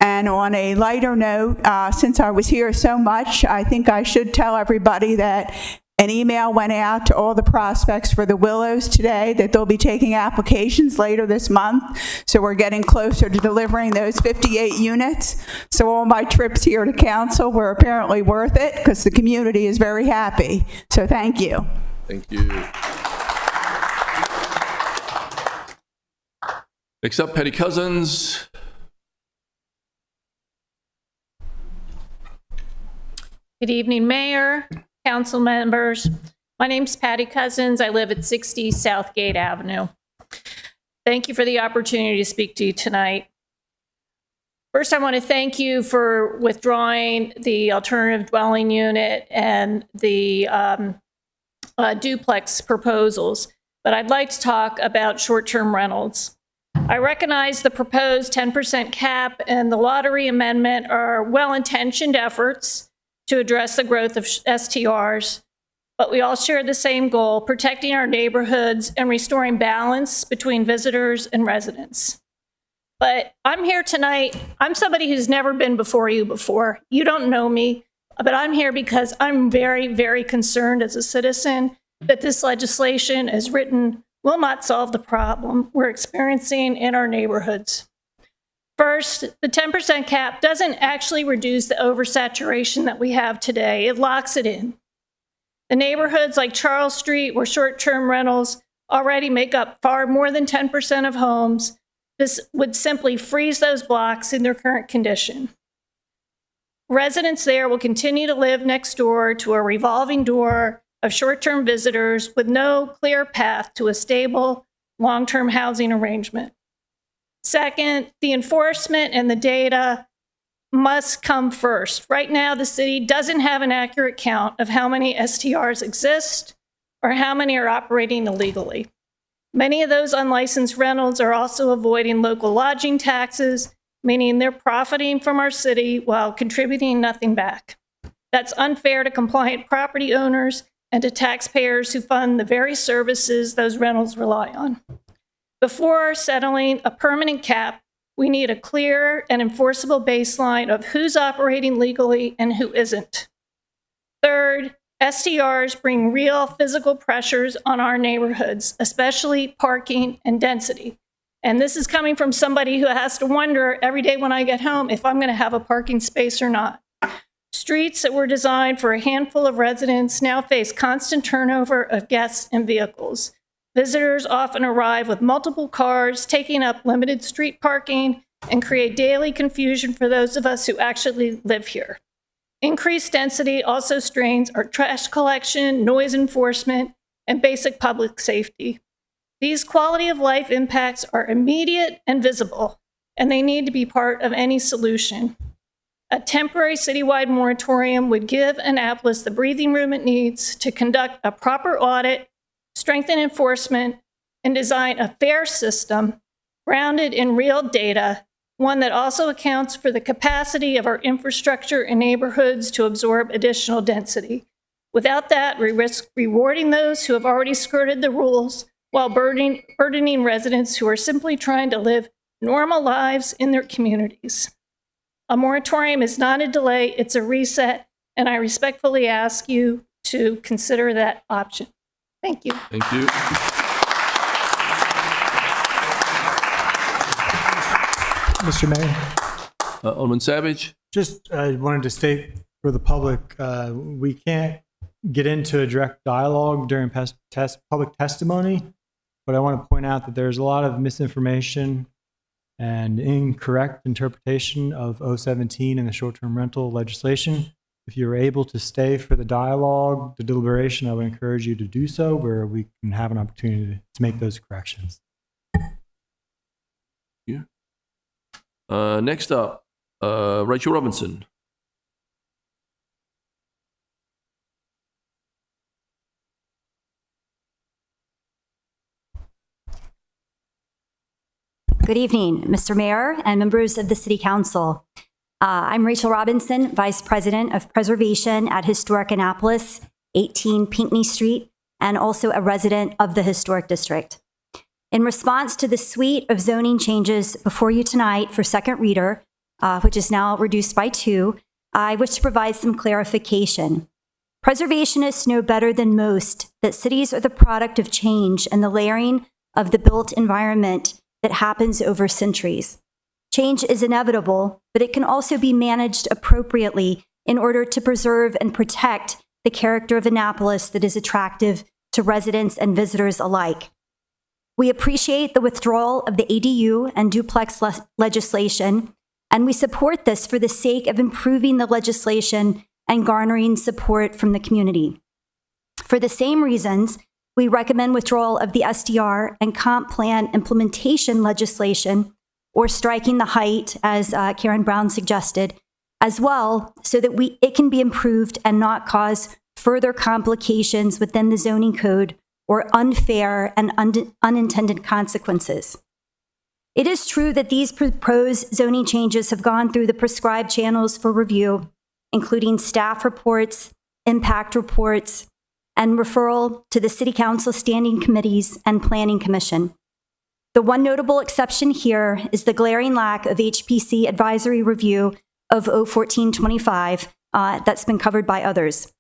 S22: And on a lighter note, since I was here so much, I think I should tell everybody that an email went out to all the prospects for the Willows today that they'll be taking applications later this month. So we're getting closer to delivering those 58 units. So all my trips here to council were apparently worth it, because the community is very happy. So thank you.
S1: Thank you. Next up, Patty Cousins.
S23: Good evening, Mayor, council members. My name's Patty Cousins. I live at 60 Southgate Avenue. Thank you for the opportunity to speak to you tonight. First, I want to thank you for withdrawing the alternative dwelling unit and the duplex proposals, but I'd like to talk about short-term rentals. I recognize the proposed 10% cap and the lottery amendment are well-intentioned efforts to address the growth of STRs, but we all share the same goal: protecting our neighborhoods and restoring balance between visitors and residents. But I'm here tonight. I'm somebody who's never been before you before. You don't know me, but I'm here because I'm very, very concerned as a citizen that this legislation as written will not solve the problem we're experiencing in our neighborhoods. First, the 10% cap doesn't actually reduce the oversaturation that we have today. It locks it in. The neighborhoods like Charles Street, where short-term rentals already make up far more than 10% of homes, this would simply freeze those blocks in their current condition. Residents there will continue to live next door to a revolving door of short-term visitors with no clear path to a stable, long-term housing arrangement. Second, the enforcement and the data must come first. Right now, the city doesn't have an accurate count of how many STRs exist or how many are operating illegally. Many of those unlicensed rentals are also avoiding local lodging taxes, meaning they're profiting from our city while contributing nothing back. That's unfair to compliant property owners and to taxpayers who fund the very services those rentals rely on. Before settling a permanent cap, we need a clear and enforceable baseline of who's operating legally and who isn't. Third, STRs bring real physical pressures on our neighborhoods, especially parking and density. And this is coming from somebody who has to wonder every day when I get home if I'm going to have a parking space or not. Streets that were designed for a handful of residents now face constant turnover of guests and vehicles. Visitors often arrive with multiple cars, taking up limited street parking, and create daily confusion for those of us who actually live here. Increased density also strains our trash collection, noise enforcement, and basic public safety. These quality of life impacts are immediate and visible, and they need to be part of any solution. A temporary citywide moratorium would give Annapolis the breathing room it needs to conduct a proper audit, strengthen enforcement, and design a fair system grounded in real data, one that also accounts for the capacity of our infrastructure and neighborhoods to absorb additional density. Without that, we risk rewarding those who have already skirted the rules while burdening residents who are simply trying to live normal lives in their communities. A moratorium is not a delay, it's a reset, and I respectfully ask you to consider that option. Thank you.
S1: Thank you.
S7: Mr. Mayor,
S1: Alderman Savage.
S7: just wanted to state for the public, we can't get into a direct dialogue during public testimony, but I want to point out that there's a lot of misinformation and incorrect interpretation of 017 and the short-term rental legislation. If you're able to stay for the dialogue, the deliberation, I would encourage you to do so, where we can have an opportunity to make those corrections.
S1: Yeah. Next up, Rachel Robinson.
S9: Good evening, Mr. Mayor and members of the City Council. I'm Rachel Robinson, Vice President of Preservation at Historic Annapolis, 18 Pinckney Street, and also a resident of the Historic District. In response to the suite of zoning changes before you tonight for second reader, which is now reduced by 2, I wish to provide some clarification. Preservationists know better than most that cities are the product of change and the layering of the built environment that happens over centuries. Change is inevitable, but it can also be managed appropriately in order to preserve and protect the character of Annapolis that is attractive to residents and visitors alike. We appreciate the withdrawal of the ADU and duplex legislation, and we support this for the sake of improving the legislation and garnering support from the community. For the same reasons, we recommend withdrawal of the SDR and comp plan implementation legislation, or striking the height, as Karen Brown suggested, as well, so that it can be improved and not cause further complications within the zoning code or unfair and unintended consequences. It is true that these proposed zoning changes have gone through the prescribed channels for review, including staff reports, impact reports, and referral to the City Council standing committees and Planning Commission. The one notable exception here is the glaring lack of HPC advisory review of 01425 that's been covered by others.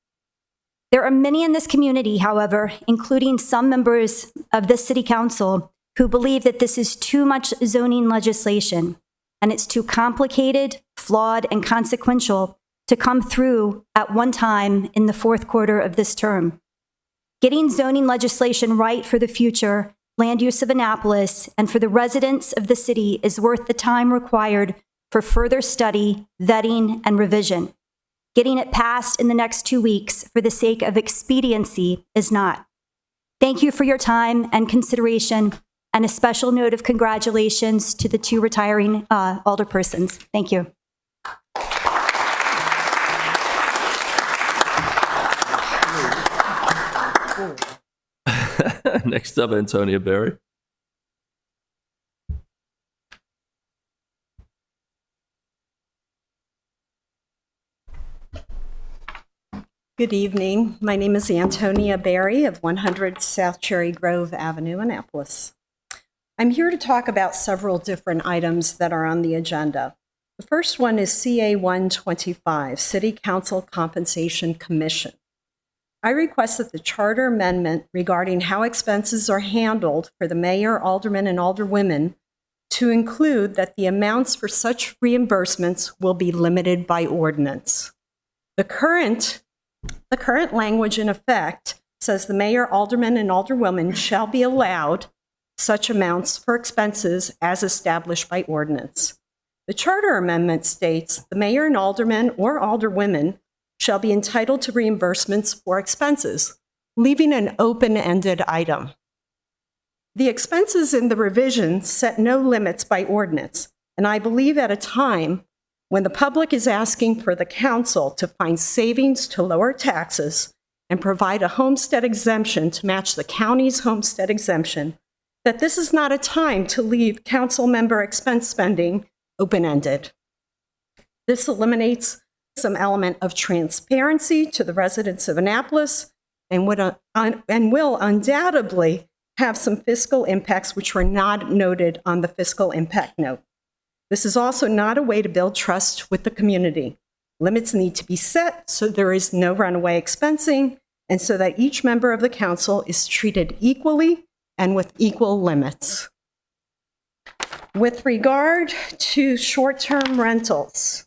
S9: There are many in this community, however, including some members of this City Council, who believe that this is too much zoning legislation and it's too complicated, flawed, and consequential to come through at one time in the fourth quarter of this term. Getting zoning legislation right for the future land use of Annapolis and for the residents of the city is worth the time required for further study, vetting, and revision. Getting it passed in the next 2 weeks for the sake of expediency is not. Thank you for your time and consideration, and a special note of congratulations to the 2 retiring alderpersons. Thank you.
S1: Next up, Antonia Berry.
S3: Good evening. My name is Antonia Berry of 100 South Cherry Grove Avenue, Annapolis. I'm here to talk about several different items that are on the agenda. The first one is CA 125, City Council Compensation Commission. I request that the charter amendment regarding how expenses are handled for the mayor, aldermen, and alderwomen to include that the amounts for such reimbursements will be limited by ordinance. The current language in effect says the mayor, alderman, and alderwoman shall be allowed such amounts for expenses as established by ordinance. The charter amendment states the mayor and aldermen or alderwomen shall be entitled to reimbursements for expenses, leaving an open-ended item. The expenses in the revision set no limits by ordinance, and I believe at a time when the public is asking for the council to find savings to lower taxes and provide a homestead exemption to match the county's homestead exemption, that this is not a time to leave council member expense spending open-ended. This eliminates some element of transparency to the residents of Annapolis and will undoubtedly have some fiscal impacts which were not noted on the fiscal impact note. This is also not a way to build trust with the community. Limits need to be set so there is no runaway expensing and so that each member of the council is treated equally and with equal limits. With regard to short-term rentals,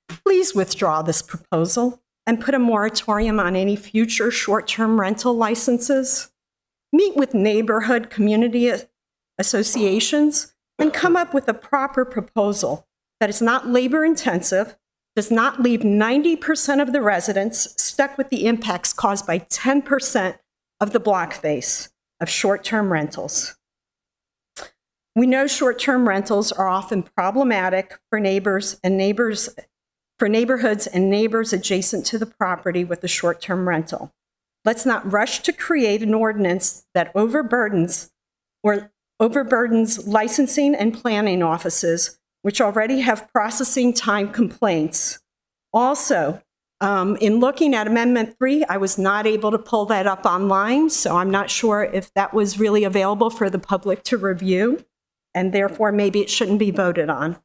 S3: please withdraw this proposal and put a moratorium on any future short-term rental licenses. Meet with neighborhood community associations and come up with a proper proposal that is not labor-intensive, does not leave 90% of the residents stuck with the impacts caused by 10% of the block face of short-term rentals. We know short-term rentals are often problematic for neighborhoods and neighbors adjacent to the property with a short-term rental. Let's not rush to create an ordinance that overburdens licensing and planning offices, which already have processing time complaints. Also, in looking at Amendment 3, I was not able to pull that up online, so I'm not sure if that was really available for the public to review, and therefore maybe it shouldn't be voted on.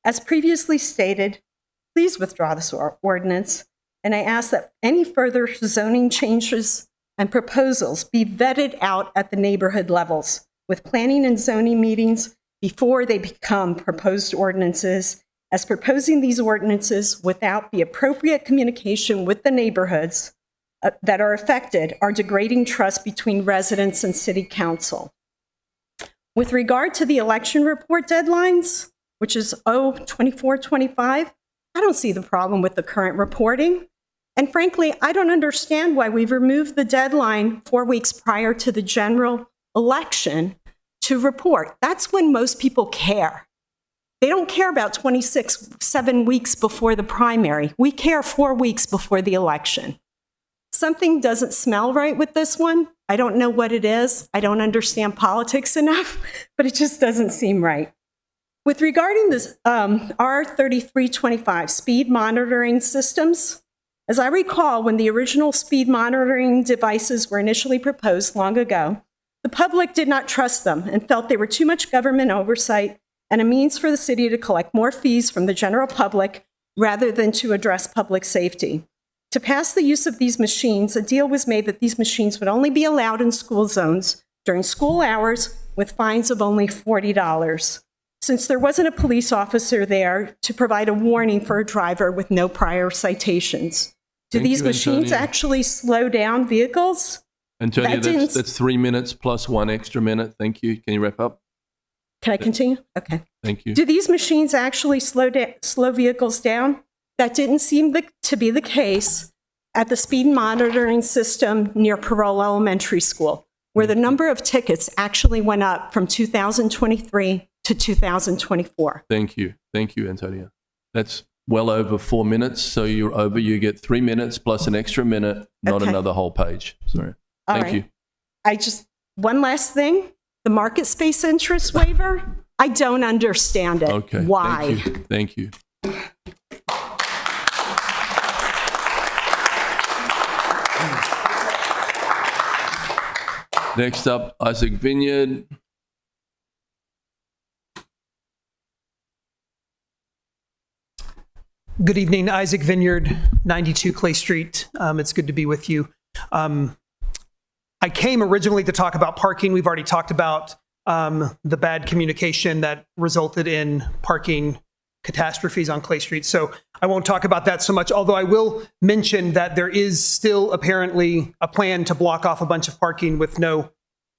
S3: As previously stated, please withdraw this ordinance, and I ask that any further zoning changes and proposals be vetted out at the neighborhood levels with planning and zoning meetings before they become proposed ordinances, as proposing these ordinances without the appropriate communication with the neighborhoods that are affected are degrading trust between residents and city council. With regard to the election report deadlines, which is 24/25, I don't see the problem with the current reporting. And frankly, I don't understand why we've removed the deadline 4 weeks prior to the general election to report. That's when most people care. They don't care about 7 weeks before the primary. We care 4 weeks before the election. Something doesn't smell right with this one. I don't know what it is. I don't understand politics enough, but it just doesn't seem right. With regarding this R3325 speed monitoring systems, as I recall, when the original speed monitoring devices were initially proposed long ago, the public did not trust them and felt they were too much government oversight and a means for the city to collect more fees from the general public rather than to address public safety. To pass the use of these machines, a deal was made that these machines would only be allowed in school zones during school hours with fines of only $40. Since there wasn't a police officer there to provide a warning for a driver with no prior citations. Do these machines actually slow down vehicles?
S1: Antonia, that's 3 minutes plus 1 extra minute. Thank you. Can you wrap up?
S3: Can I continue? Okay.
S1: Thank you.
S3: Do these machines actually slow vehicles down? That didn't seem to be the case at the speed monitoring system near Parole Elementary School, where the number of tickets actually went up from 2023 to 2024.
S1: Thank you. Thank you, Antonia. That's well over 4 minutes. So you're over. You get 3 minutes plus an extra minute, not
S3: Okay.
S1: another whole page. Sorry.
S3: All
S1: Thank
S3: right.
S1: you.
S3: One last thing, the market space interest waiver, I don't understand it.
S1: Okay.
S3: Why?
S1: Thank you. Next up, Isaac Vineyard.
S11: Good evening, Isaac Vineyard, 92 Clay Street. It's good to be with you. I came originally to talk about parking. We've already talked about the bad communication that resulted in parking catastrophes on Clay Street. So I won't talk about that so much, although I will mention that there is still apparently a plan to block off a bunch of parking with no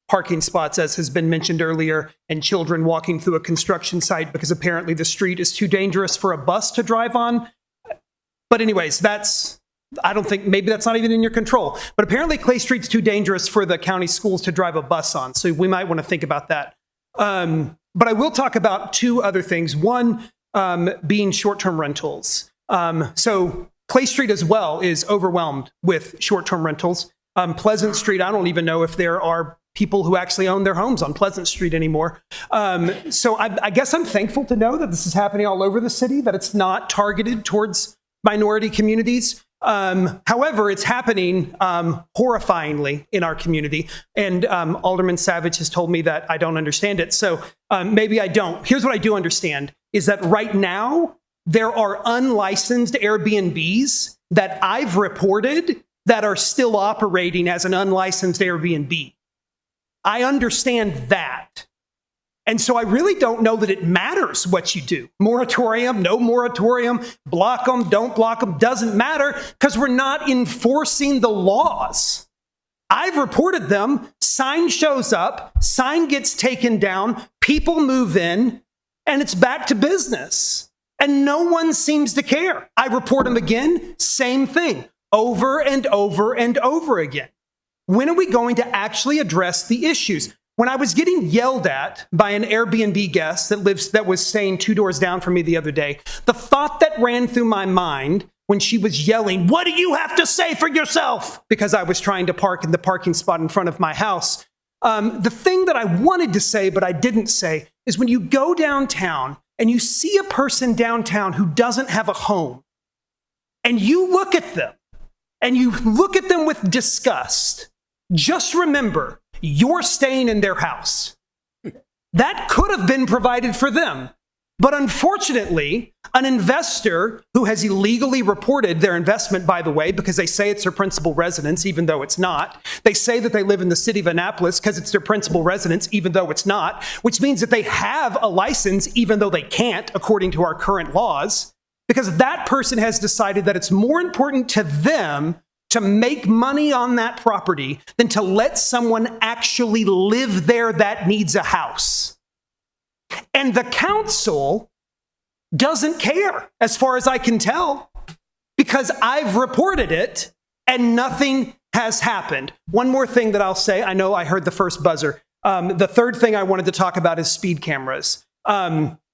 S11: parking spots, as has been mentioned earlier, and children walking through a construction site because apparently the street is too dangerous for a bus to drive on. But anyways, I don't think, maybe that's not even in your control. But apparently Clay Street's too dangerous for the county schools to drive a bus on. So we might want to think about that. But I will talk about two other things. One being short-term rentals. So Clay Street as well is overwhelmed with short-term rentals. Pleasant Street, I don't even know if there are people who actually own their homes on Pleasant Street anymore. So I guess I'm thankful to know that this is happening all over the city, that it's not targeted towards minority communities. However, it's happening horrifyingly in our community. And Alderman Savage has told me that I don't understand it. So maybe I don't. Here's what I do understand, is that right now, there are unlicensed Airbnbs that I've reported that are still operating as an unlicensed Airbnb. I understand that. And so I really don't know that it matters what you do. Moratorium, no moratorium, block them, don't block them, doesn't matter because we're not enforcing the laws. I've reported them, sign shows up, sign gets taken down, people move in, and it's back to business. And no one seems to care. I report them again, same thing, over and over and over again. When are we going to actually address the issues? When I was getting yelled at by an Airbnb guest that was staying 2 doors down from me the other day, the thought that ran through my mind when she was yelling, "What do you have to say for yourself?" because I was trying to park in the parking spot in front of my house. The thing that I wanted to say, but I didn't say, is when you go downtown and you see a person downtown who doesn't have a home, and you look at them, and you look at them with disgust, just remember, you're staying in their house. That could have been provided for them. But unfortunately, an investor who has illegally reported their investment, by the way, because they say it's their principal residence, even though it's not. They say that they live in the city of Annapolis because it's their principal residence, even though it's not, which means that they have a license, even though they can't, according to our current laws, because that person has decided that it's more important to them to make money on that property than to let someone actually live there that needs a house. And the council doesn't care, as far as I can tell, because I've reported it and nothing has happened. One more thing that I'll say, I know I heard the first buzzer. The third thing I wanted to talk about is speed cameras.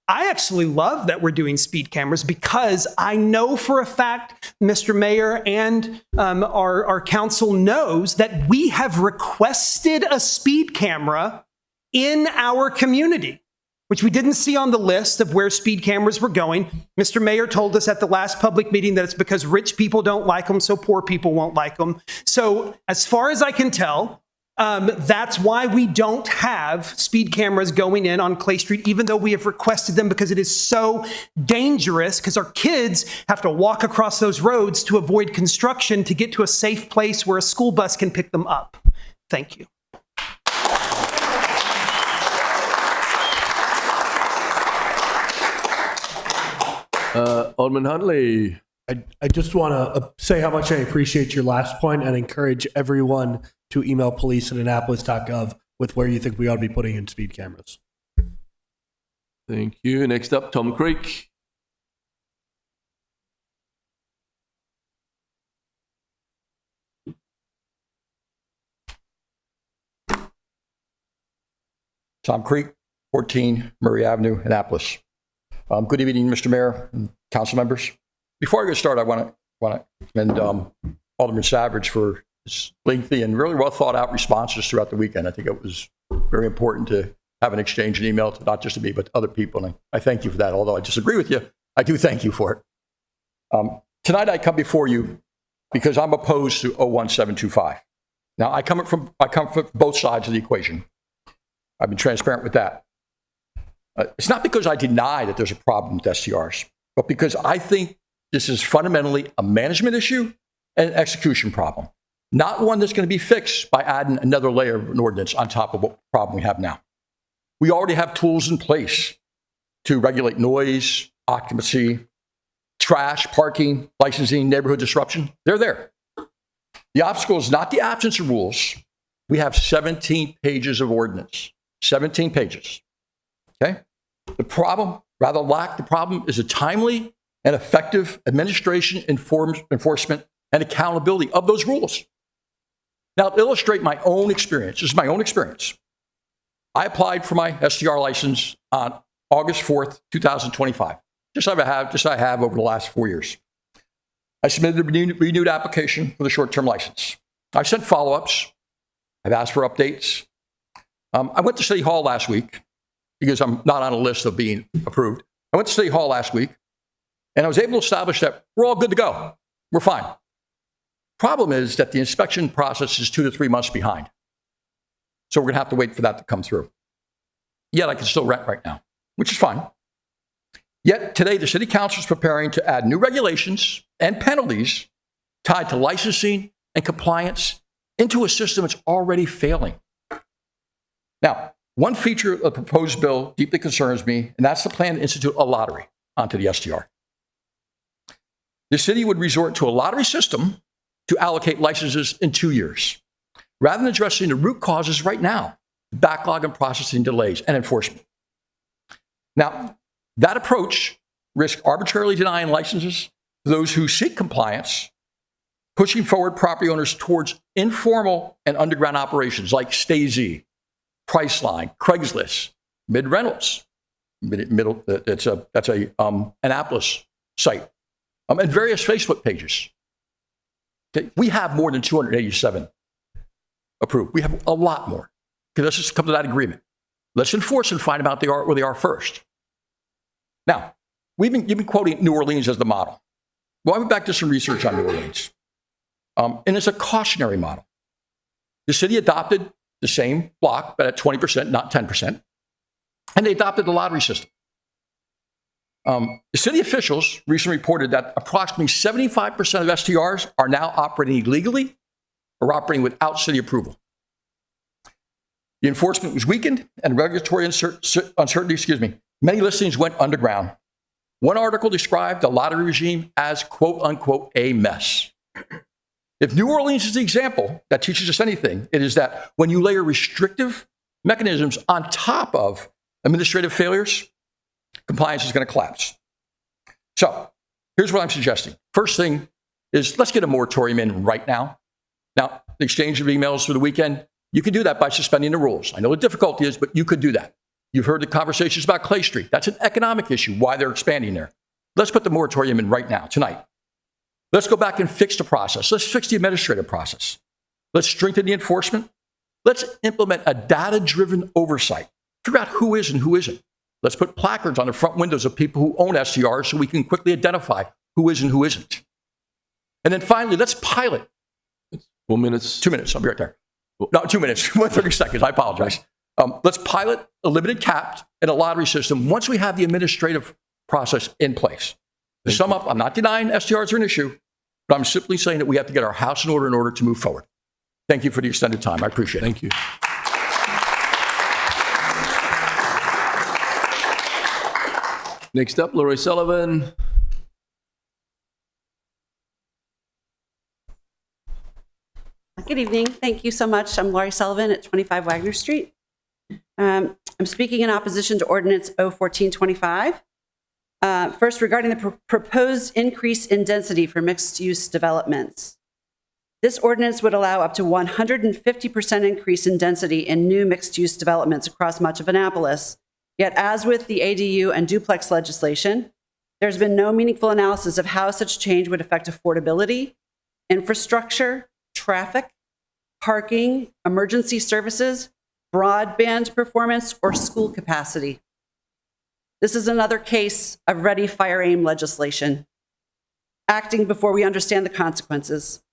S11: I actually love that we're doing speed cameras because I know for a fact, Mr. Mayor and our council knows that we have requested a speed camera in our community, which we didn't see on the list of where speed cameras were going. Mr. Mayor told us at the last public meeting that it's because rich people don't like them, so poor people won't like them. So as far as I can tell, that's why we don't have speed cameras going in on Clay Street, even though we have requested them, because it is so dangerous, because our kids have to walk across those roads to avoid construction to get to a safe place where a school bus can pick them up. Thank you.
S1: Alderman Huntley.
S16: I just want to say how much I appreciate your last point and encourage everyone to email police@annapolis.gov with where you think we ought to be putting in speed cameras.
S1: Thank you. Next up, Tom Creek.
S2: Tom Creek, 14 Murray Avenue, Annapolis. Good evening, Mr. Mayor and council members. Before I get started, I want to commend Alderman Savage for his lengthy and really well thought out responses throughout the weekend. I think it was very important to have an exchange and email, to not just to me, but to other people. And I thank you for that. Although I disagree with you, I do thank you for it. Tonight I come before you because I'm opposed to 01725. Now I come from both sides of the equation. I've been transparent with that. It's not because I deny that there's a problem with STRs, but because I think this is fundamentally a management issue and an execution problem, not one that's going to be fixed by adding another layer of an ordinance on top of what problem we have now. We already have tools in place to regulate noise, occupancy, trash, parking, licensing, neighborhood disruption. They're there. The obstacle is not the absence of rules. We have 17 pages of ordinance, 17 pages. Okay? The problem is a timely and effective administration, enforcement, and accountability of those rules. Now, to illustrate my own experience, this is my own experience. I applied for my STR license on August 4th, 2025, just as I have over the last 4 years. I submitted a renewed application for the short-term license. I sent follow-ups. I've asked for updates. I went to City Hall last week because I'm not on a list of being approved. I went to City Hall last week, and I was able to establish that we're all good to go. We're fine. Problem is that the inspection process is 2 to 3 months behind. So we're going to have to wait for that to come through. Yet I can still rent right now, which is fine. Yet today, the City Council is preparing to add new regulations and penalties tied to licensing and compliance into a system that's already failing. Now, one feature of the proposed bill deeply concerns me, and that's the plan to institute a lottery onto the STR. The city would resort to a lottery system to allocate licenses in 2 years, rather than addressing the root causes right now, backlog and processing delays and enforcement. Now, that approach risks arbitrarily denying licenses to those who seek compliance, pushing forward property owners towards informal and underground operations like Stay-Z, Priceline, Craigslist, Mid Rentals, that's a Annapolis site, and various Facebook pages. Okay. We have more than 287 approved. We have a lot more. Okay, let's just come to that agreement. Let's enforce and find out where they are first. Now, you've been quoting New Orleans as the model. Well, I went back to some research on New Orleans, and it's a cautionary model. The city adopted the same block, but at 20%, not 10%, and they adopted the lottery system. The city officials recently reported that approximately 75% of STRs are now operating illegally or operating without city approval. The enforcement was weakened and regulatory uncertainty, many listings went underground. One article described the lottery regime as quote unquote a mess. If New Orleans is the example that teaches us anything, it is that when you layer restrictive mechanisms on top of administrative failures, compliance is going to collapse. So here's what I'm suggesting. First thing is let's get a moratorium in right now. Now, the exchange of emails through the weekend, you can do that by suspending the rules. I know the difficulty is, but you could do that. You've heard the conversations about Clay Street. That's an economic issue, why they're expanding there. Let's put the moratorium in right now, tonight. Let's go back and fix the process. Let's fix the administrative process. Let's strengthen the enforcement. Let's implement a data-driven oversight. Figure out who is and who isn't. Let's put placards on the front windows of people who own STRs so we can quickly identify who is and who isn't. And then finally, let's pilot.
S1: 4 minutes.
S2: 2 minutes. I'll be right there. No, 2 minutes. 30 seconds. I apologize. Let's pilot a limited cap and a lottery system once we have the administrative process in place. To sum up, I'm not denying STRs are an issue, but I'm simply saying that we have to get our house in order to move forward. Thank you for the extended time. I appreciate it.
S1: Thank you. Next up, Lori Sullivan.
S12: Good evening. Thank you so much. I'm Laurie Sullivan at 25 Wagner Street. I'm speaking in opposition to Ordinance 01425. First, regarding the proposed increase in density for mixed-use developments. This ordinance would allow up to 150% increase in density in new mixed-use developments across much of Annapolis. Yet, as with the ADU and duplex legislation, there's been no meaningful analysis of how such change would affect affordability, infrastructure, traffic, parking, emergency services, broadband performance, or school capacity. This is another case of ready, fire, aim legislation, acting before we understand the consequences.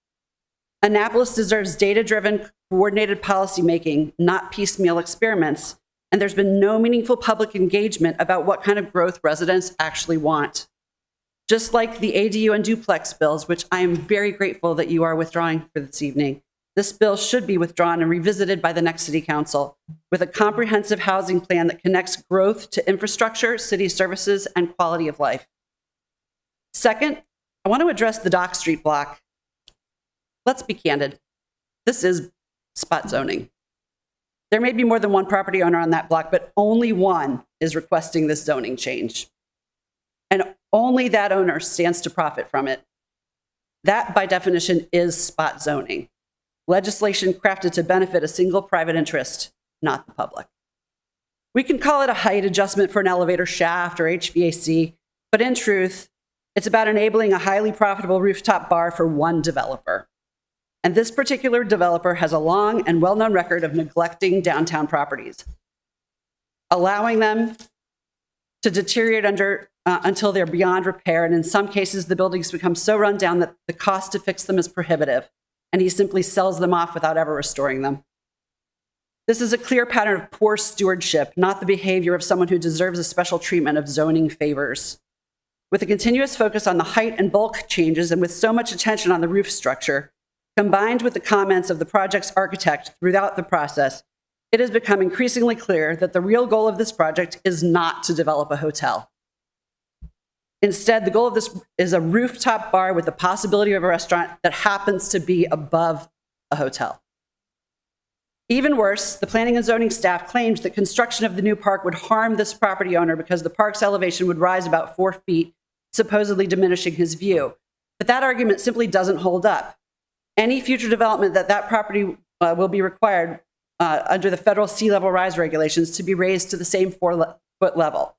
S12: Annapolis deserves data-driven, coordinated policymaking, not piecemeal experiments, and there's been no meaningful public engagement about what kind of growth residents actually want. Just like the ADU and duplex bills, which I am very grateful that you are withdrawing for this evening, this bill should be withdrawn and revisited by the next City Council with a comprehensive housing plan that connects growth to infrastructure, city services, and quality of life. Second, I want to address the Dock Street block. Let's be candid. This is spot zoning. There may be more than one property owner on that block, but only one is requesting this zoning change. And only that owner stands to profit from it. That, by definition, is spot zoning. Legislation crafted to benefit a single private interest, not the public. We can call it a height adjustment for an elevator shaft or HVAC, but in truth, it's about enabling a highly profitable rooftop bar for one developer. And this particular developer has a long and well-known record of neglecting downtown properties, allowing them to deteriorate until they're beyond repair. And in some cases, the buildings become so run down that the cost to fix them is prohibitive, and he simply sells them off without ever restoring them. This is a clear pattern of poor stewardship, not the behavior of someone who deserves a special treatment of zoning favors. With a continuous focus on the height and bulk changes, and with so much attention on the roof structure, combined with the comments of the project's architect throughout the process, it has become increasingly clear that the real goal of this project is not to develop a hotel. Instead, the goal of this is a rooftop bar with the possibility of a restaurant that happens to be above a hotel. Even worse, the planning and zoning staff claimed that construction of the new park would harm this property owner because the park's elevation would rise about 4 feet, supposedly diminishing his view. But that argument simply doesn't hold up. Any future development that property will be required under the federal sea level rise regulations to be raised to the same 4-foot level.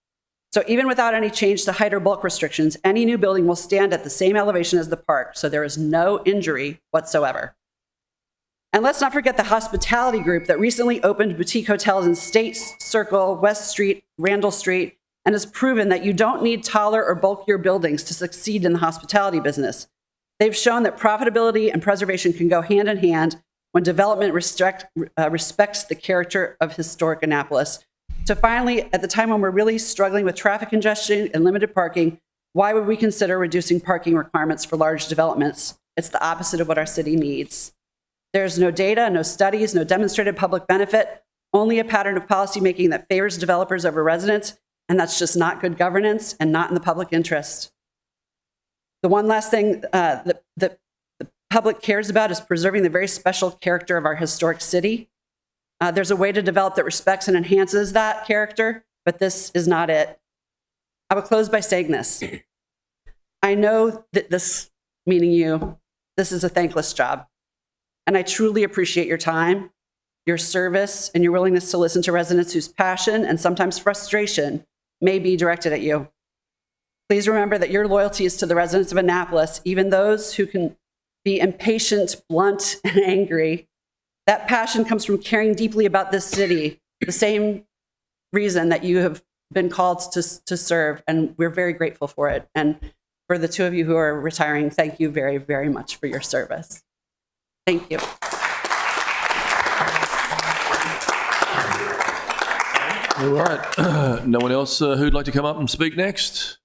S12: So even without any change to height or bulk restrictions, any new building will stand at the same elevation as the park, so there is no injury whatsoever. And let's not forget the hospitality group that recently opened boutique hotels in State Circle, West Street, Randall Street, and has proven that you don't need taller or bulkier buildings to succeed in the hospitality business. They've shown that profitability and preservation can go hand in hand when development respects the character of historic Annapolis. So finally, at the time when we're really struggling with traffic congestion and limited parking, why would we consider reducing parking requirements for large developments? It's the opposite of what our city needs. There's no data, no studies, no demonstrated public benefit, only a pattern of policymaking that favors developers over residents, and that's just not good governance and not in the public interest. The one last thing that the public cares about is preserving the very special character of our historic city. There's a way to develop that respects and enhances that character, but this is not it. I will close by saying this. I know that this, meaning you, this is a thankless job. And I truly appreciate your time, your service, and your willingness to listen to residents whose passion and sometimes frustration may be directed at you. Please remember that your loyalty is to the residents of Annapolis, even those who can be impatient, blunt, and angry. That passion comes from caring deeply about this city, the same reason that you have been called to serve, and we're very grateful for it. And for the two of you who are retiring, thank you very, very much for your service. Thank you.
S1: All right. No one else who'd like to come up and speak next?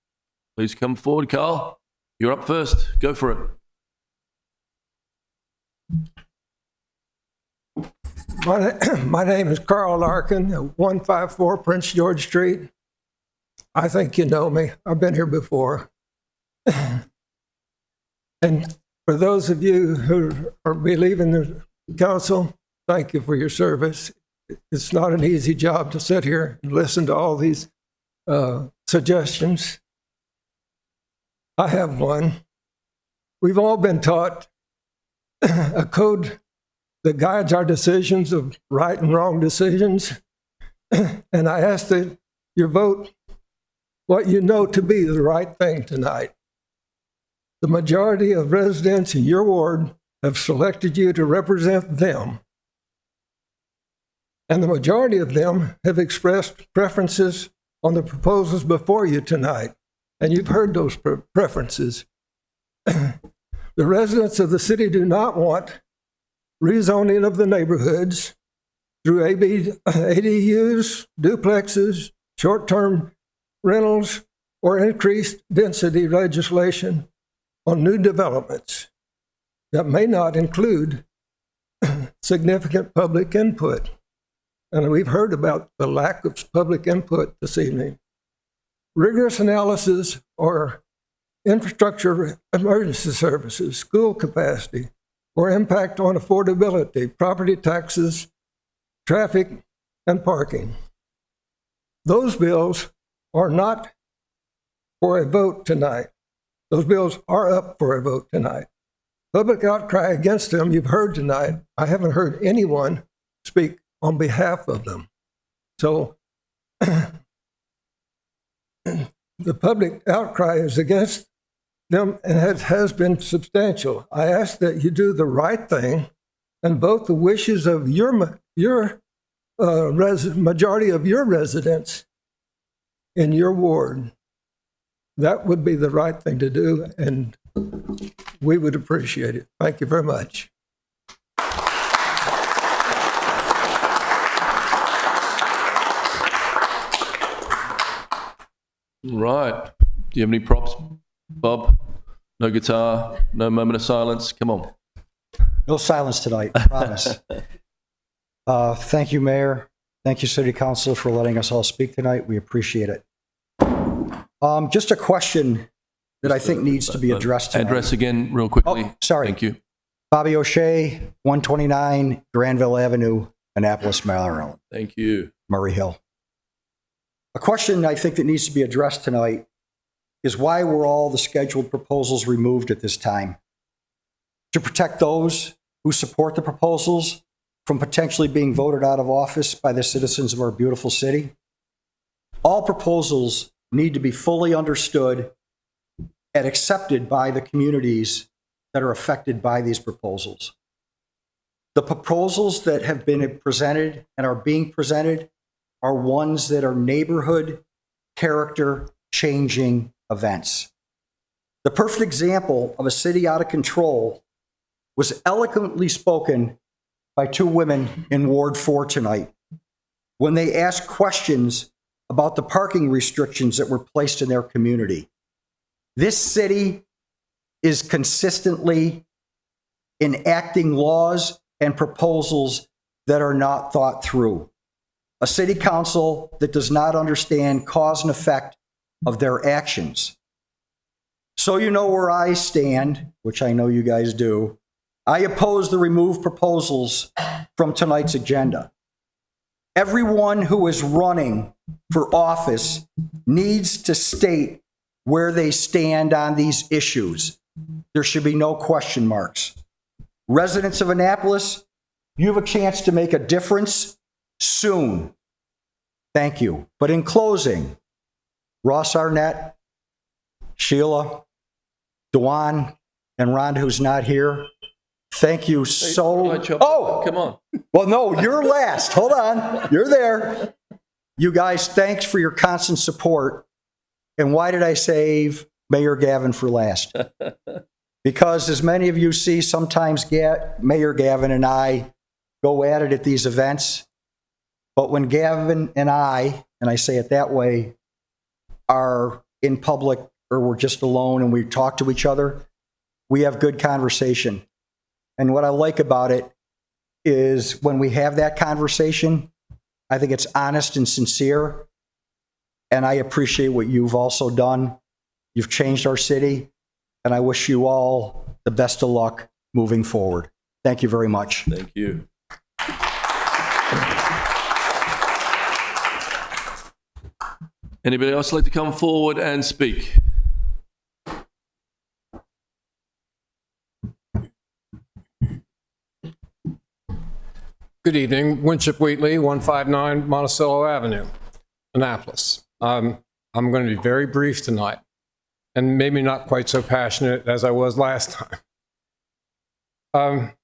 S1: Please come forward, Carl. You're up first. Go for it.
S8: My name is Carl Larkin, 154 Prince George Street. I think you know me. I've been here before. And for those of you who are leaving the council, thank you for your service. It's not an easy job to sit here and listen to all these suggestions. I have one. We've all been taught a code that guides our decisions of right and wrong decisions. And I ask that you vote what you know to be the right thing tonight. The majority of residents in your ward have selected you to represent them. And the majority of them have expressed preferences on the proposals before you tonight. And you've heard those preferences. The residents of the city do not want rezoning of the neighborhoods through ADUs, duplexes, short-term rentals, or increased density legislation on new developments that may not include significant public input. And we've heard about the lack of public input this evening. Rigorous analysis or infrastructure, emergency services, school capacity, or impact on affordability, property taxes, traffic, and parking. Those bills are not for a vote tonight. Those bills are up for a vote tonight. Public outcry against them you've heard tonight. I haven't heard anyone speak on behalf of them. So the public outcry is against them and has been substantial. I ask that you do the right thing and vote the wishes of your majority of your residents in your ward. That would be the right thing to do, and we would appreciate it. Thank you very much.
S1: Right. Do you have any props, Bob? No guitar, no moment of silence? Come on.
S2: No silence tonight, I promise. Thank you, Mayor. Thank you, City Council, for letting us all speak tonight. We appreciate it. Just a question that I think needs to be addressed tonight.
S1: Address again, real quickly.
S2: Oh, sorry.
S1: Thank you.
S2: Bobby O'Shea, 129 Granville Avenue, Annapolis, Maryland.
S1: Thank you.
S2: Murray Hill. A question I think that needs to be addressed tonight is why were all the scheduled proposals removed at this time? To protect those who support the proposals from potentially being voted out of office by the citizens of our beautiful city? All proposals need to be fully understood and accepted by the communities that are affected by these proposals. The proposals that have been presented and are being presented are ones that are neighborhood character changing events. The perfect example of a city out of control was eloquently spoken by two women in Ward 4 tonight when they asked questions about the parking restrictions that were placed in their community. This city is consistently enacting laws and proposals that are not thought through. A city council that does not understand cause and effect of their actions. So you know where I stand, which I know you guys do. I oppose the removed proposals from tonight's agenda. Everyone who is running for office needs to state where they stand on these issues. There should be no question marks. Residents of Annapolis, you have a chance to make a difference soon. Thank you. But in closing, Ross Arnett, Sheila, Dewan, and Ron, who's not here, thank you so... Oh!
S1: Come on.
S2: Well, no, you're last. Hold on. You're there. You guys, thanks for your constant support. And why did I save Mayor Gavin for last? Because as many of you see, sometimes Mayor Gavin and I go at it at these events. But when Gavin and I say it that way, are in public or we're just alone and we talk to each other, we have good conversation. And what I like about it is when we have that conversation, I think it's honest and sincere. And I appreciate what you've also done. You've changed our city. And I wish you all the best of luck moving forward. Thank you very much.
S1: Thank you. Anybody else like to come forward and speak?
S14: Good evening. Winship Wheatley, 159 Monticello Avenue, Annapolis. I'm going to be very brief tonight, and maybe not quite so passionate as I was last time.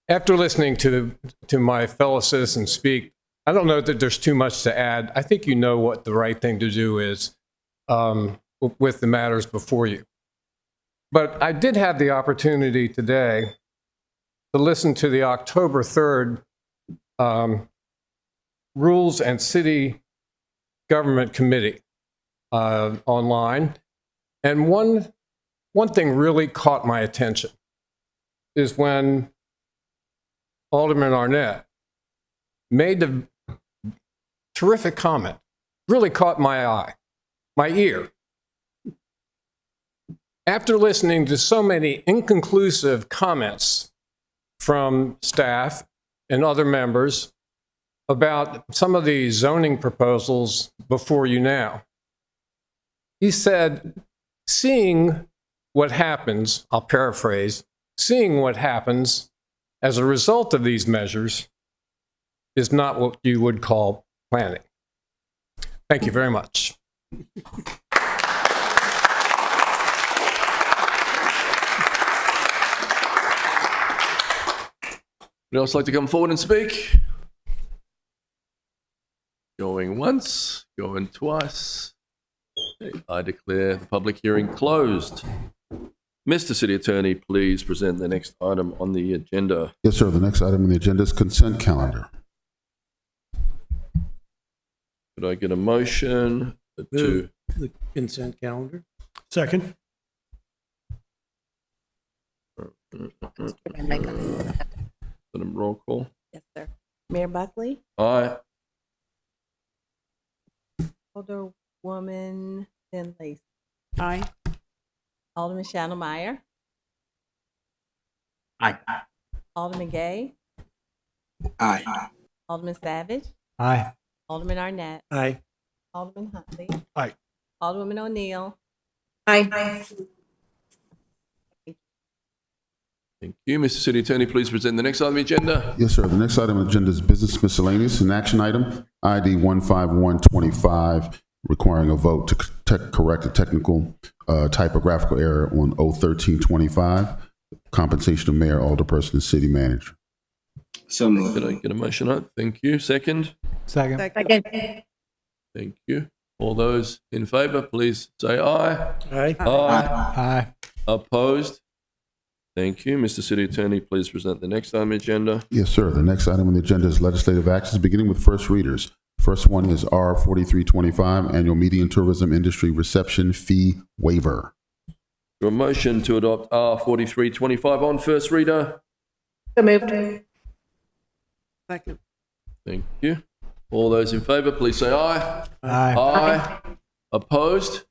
S14: After listening to my fellow citizens speak, I don't know that there's too much to add. I think you know what the right thing to do is with the matters before you. But I did have the opportunity today to listen to the October 3rd Rules and City Government Committee online. And one thing really caught my attention is when Alderman Arnett made the terrific comment, really caught my ear. After listening to so many inconclusive comments from staff and other members about some of the zoning proposals before you now, he said, seeing what happens, I'll paraphrase, seeing what happens as a result of these measures is not what you would call planning. Thank you very much.
S1: Would else like to come forward and speak? Going once, going twice. Okay, I declare the public hearing closed. Mr. City Attorney, please present the next item on the agenda.
S17: Yes, sir. The next item on the agenda is consent calendar.
S1: Could I get a motion to
S13: Move the consent calendar.
S16: Second.
S1: Roll call?
S18: Yes, sir. Mayor Buckley?
S1: Aye.
S18: Alderwoman Finley?
S22: Aye.
S18: Alderman Shannon Meyer?
S15: Aye.
S18: Alderman Gay?
S15: Aye.
S18: Alderman Savage?
S7: Aye.
S18: Alderman Arnett?
S13: Aye.
S18: Alderman Huntley?
S16: Aye.
S18: Alderwoman O'Neill?
S4: Aye.
S1: Thank you. Mr. City Attorney, please present the next item on the agenda.
S17: Yes, sir. The next item on the agenda is business miscellaneous, an action item, ID 15125, requiring a vote to correct a technical typographical error on 01325, compensation of mayor, alderperson, and city manager.
S15: So moved.
S1: Could I get a motion on? Thank you. Second?
S7: Second.
S1: Thank you. All those in favor, please say aye.
S13: Aye.
S7: Aye.
S1: Opposed? Thank you. Mr. City Attorney, please present the next item on the agenda.
S17: Yes, sir. The next item on the agenda is legislative actions, beginning with first readers. First one is R 4325, annual media and tourism industry reception fee waiver.
S1: A motion to adopt R 4325 on first reader.
S4: So moved.
S22: Second.
S1: Thank you. All those in favor, please say aye.
S7: Aye.
S1: Aye. Opposed?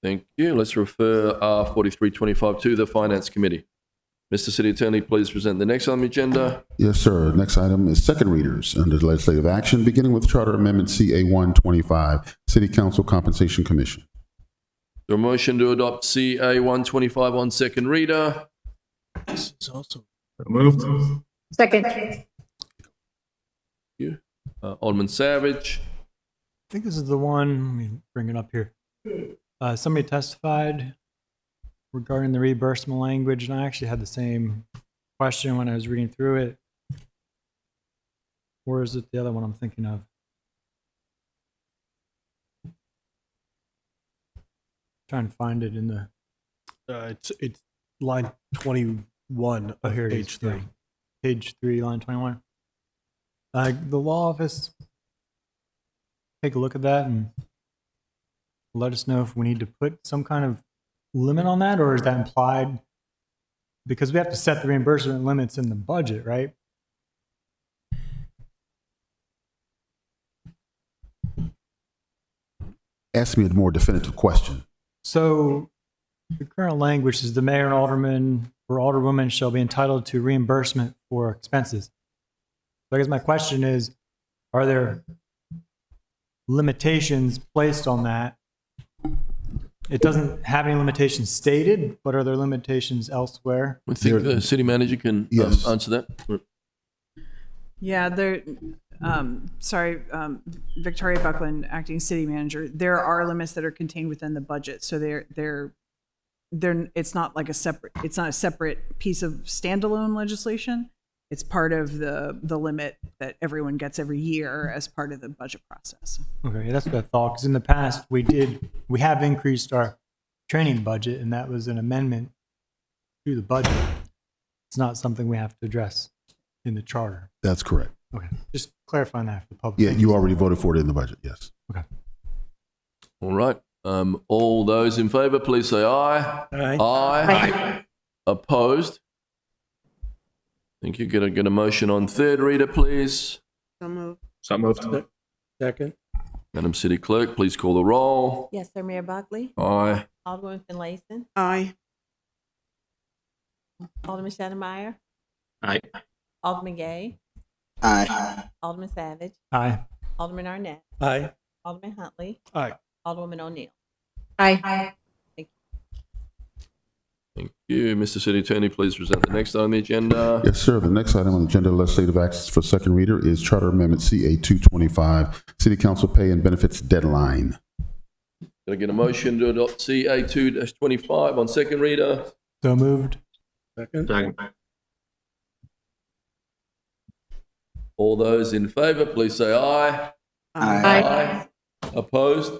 S1: Thank you. Let's refer R 4325 to the Finance Committee. Mr. City Attorney, please present the next on the agenda.
S17: Yes, sir. Next item is second readers under legislative action, beginning with Charter Amendment CA 125, City Council Compensation Commission.
S1: The motion to adopt CA 125 on second reader.
S13: This is also
S16: Moved.
S4: Second.
S1: Thank you. Alderman Savage.
S7: I think this is the one, let me bring it up here. Somebody testified regarding the reimbursement language, and I actually had the same question when I was reading through it. Or is it the other one I'm thinking of? Trying to find it in the.
S16: It's line 21
S7: Oh,
S16: of
S7: here it
S16: page
S7: is.
S16: 3.
S7: Yeah. Page 3, line 21. The law office, take a look at that and let us know if we need to put some kind of limit on that, or is that implied? Because we have to set the reimbursement limits in the budget, right?
S17: Ask me a more definitive question.
S7: So the current language is the mayor and alderman or alderwoman shall be entitled to reimbursement for expenses. So I guess my question is, are there limitations placed on that? It doesn't have any limitations stated, but are there limitations elsewhere?
S1: I think the city manager can
S17: Yes.
S1: answer that.
S19: Yeah, Victoria Buckland, acting city manager. There are limits that are contained within the budget, so it's not like a separate piece of standalone legislation. It's part of the limit that everyone gets every year as part of the budget process.
S7: Okay, that's what I thought, because in the past, we have increased our training budget, and that was an amendment to the budget. It's not something we have to address in the charter.
S17: That's correct.
S7: Okay, just clarifying that for the public.
S17: Yeah, you already voted for it in the budget, yes.
S7: Okay.
S1: All right. All those in favor, please say aye.
S16: Aye.
S1: Aye. Opposed? Thank you. Get a motion on third reader, please.
S18: So moved.
S16: So moved. Second.
S1: Madam City Clerk, please call the roll.
S18: Yes, sir, Mayor Buckley.
S1: Aye.
S18: Alderwoman Finlayson.
S12: Aye.
S18: Alderman Shannemeyer.
S16: Aye.
S18: Alderman Gay.
S15: Aye.
S18: Alderman Savage.
S7: Aye.
S18: Alderman Arnett.
S16: Aye.
S18: Alderman Huntley.
S16: Aye.
S18: Alderwoman O'Neill.
S4: Aye.
S1: Thank you. Mr. City Attorney, please present the next on the agenda.
S17: Yes, sir. The next item on the agenda, legislative acts for second reader, is Charter Amendment CA 225, City Council Pay and Benefits Deadline.
S1: Can I get a motion to adopt CA 2-25 on second reader?
S7: So moved.
S16: Second.
S1: All those in favor, please say aye.
S15: Aye.
S1: Opposed?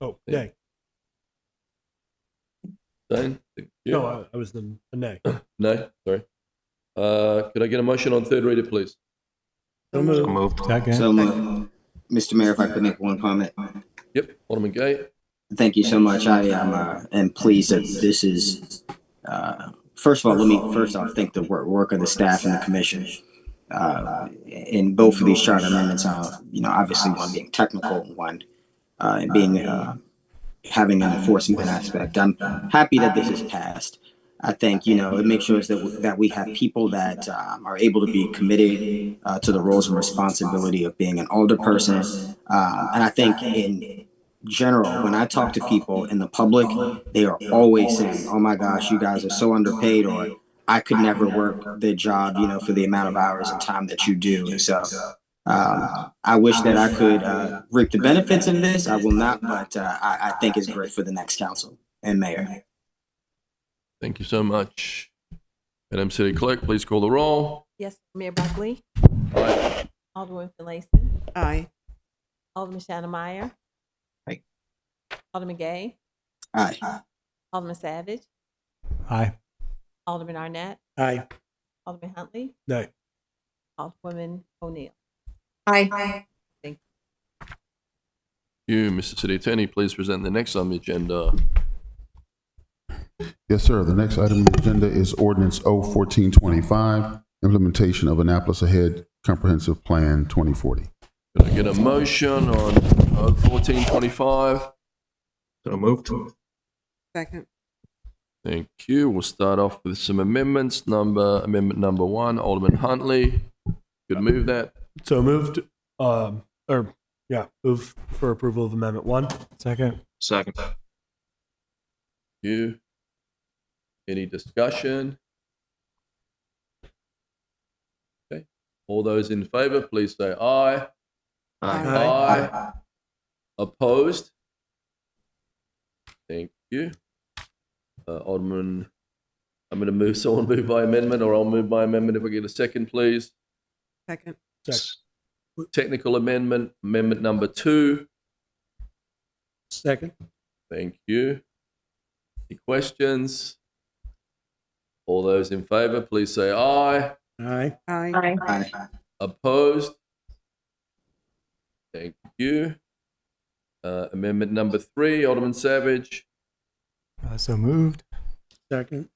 S16: Oh, nay.
S1: Dane? Thank you.
S16: No, I was the nay.
S1: No? Sorry. Could I get a motion on third reader, please?
S16: So moved.
S7: Second.
S15: So moved. Mr. Mayor, if I could make one comment.
S1: Yep. Alderman Gay.
S15: Thank you so much. I am pleased that this is, first of all, let me first off thank the work of the staff and the commission. In both of these charter amendments, obviously one being technical and one being having an enforcement aspect. I'm happy that this is passed. I think, it makes sure that we have people that are able to be committed to the roles and responsibility of being an older person. And I think in general, when I talk to people in the public, they are always saying, oh my gosh, you guys are so underpaid, or I could never work the job, for the amount of hours and time that you do. And so I wish that I could reap the benefits in this. I will not, but I think it's great for the next council and mayor.
S1: Thank you so much. Madam City Clerk, please call the roll.
S18: Yes, Mayor Buckley.
S1: Aye.
S18: Alderwoman Finlayson.
S12: Aye.
S18: Alderman Shannemeyer.
S16: Aye.
S18: Alderman Gay.
S15: Aye.
S18: Alderman Savage.
S7: Aye.
S18: Alderman Arnett.
S16: Aye.
S18: Alderman Huntley.
S16: Nay.
S18: Alderwoman O'Neill.
S4: Aye.
S18: Thank
S1: You, Mr. City Attorney, please present the next on the agenda.
S17: Yes, sir. The next item on the agenda is Ordinance 01425, Implementation of Annapolis Ahead Comprehensive Plan 2040.
S1: Could I get a motion on 01425?
S16: So moved.
S12: Second.
S1: Thank you. We'll start off with some amendments. Amendment number 1, Alderman Huntley. Could move that.
S16: So moved. Move for approval of Amendment 1.
S7: Second.
S16: Second.
S1: Thank you. Any discussion? Okay. All those in favor, please say aye. Aye. Opposed? Thank you. Alderman, I'm going to move. Someone move by amendment, or I'll move by amendment if I get a second, please.
S12: Second.
S1: Technical amendment, amendment number 2.
S16: Second.
S1: Thank you. Any questions? All those in favor, please say aye.
S16: Aye.
S12: Aye.
S15: Aye.
S1: Opposed? Thank you. Amendment number 3, Alderman Savage.
S7: So moved.
S16: Second.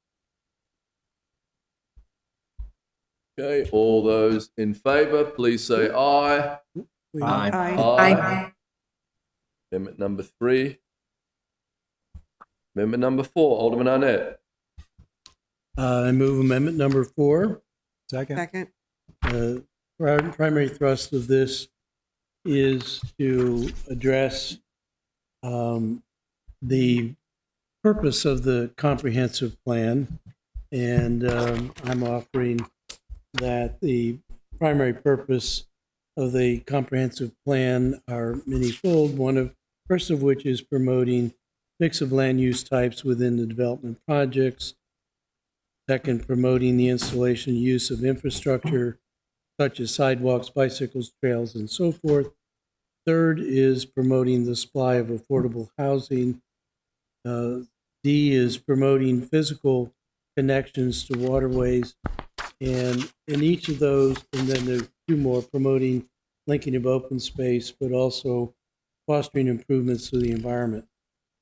S1: Okay, all those in favor, please say aye.
S16: Aye.
S1: Aye. Amendment number 3. Amendment number 4, Alderman Arnett.
S20: I move amendment number 4.
S7: Second.
S12: Second.
S20: Primary thrust of this is to address the purpose of the comprehensive plan, and I'm offering that the primary purpose of the comprehensive plan are manyfold. First of which is promoting mix of land use types within the development projects. Second, promoting the installation and use of infrastructure such as sidewalks, bicycles, trails, and so forth. Third is promoting the supply of affordable housing. D is promoting physical connections to waterways. And in each of those, and then there's two more, promoting linking of open space, but also fostering improvements to the environment.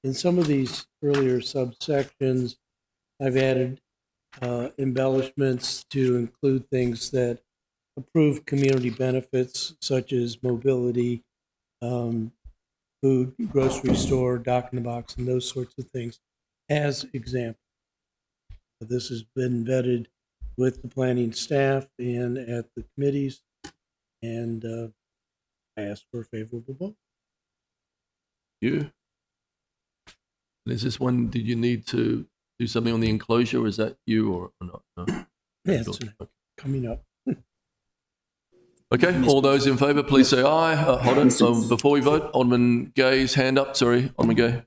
S20: In some of these earlier subsections, I've added embellishments to include things that improve community benefits, such as mobility, food, grocery store, dock in the box, and those sorts of things, as examples. This has been vetted with the planning staff and at the committees, and I ask for a favorable vote.
S1: You? And is this one, did you need to do something on the enclosure, or is that you or not? No?
S20: Yeah, it's coming up.
S1: Okay, all those in favour, please say aye. Hold on, before we vote, Alderman Gay's hand up, sorry, Alderman Gay.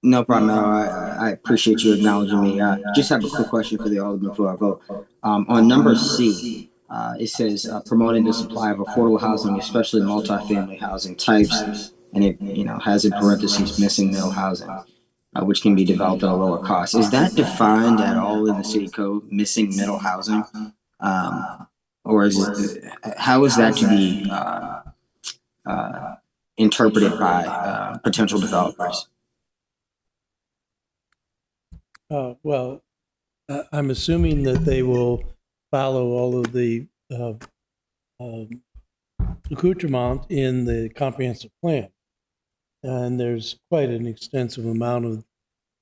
S15: No problem at all. I appreciate you acknowledging me. Just have a quick question for the Alderman before I vote. On number C, it says promoting the supply of affordable housing, especially multifamily housing types, and it has in parentheses missing middle housing, which can be developed at a lower cost. Is that defined at all in the city code, missing middle housing? Or is it, how is that to be interpreted by potential developers?
S20: Well, I'm assuming that they will follow all of the accoutrement in the comprehensive plan. And there's quite an extensive amount of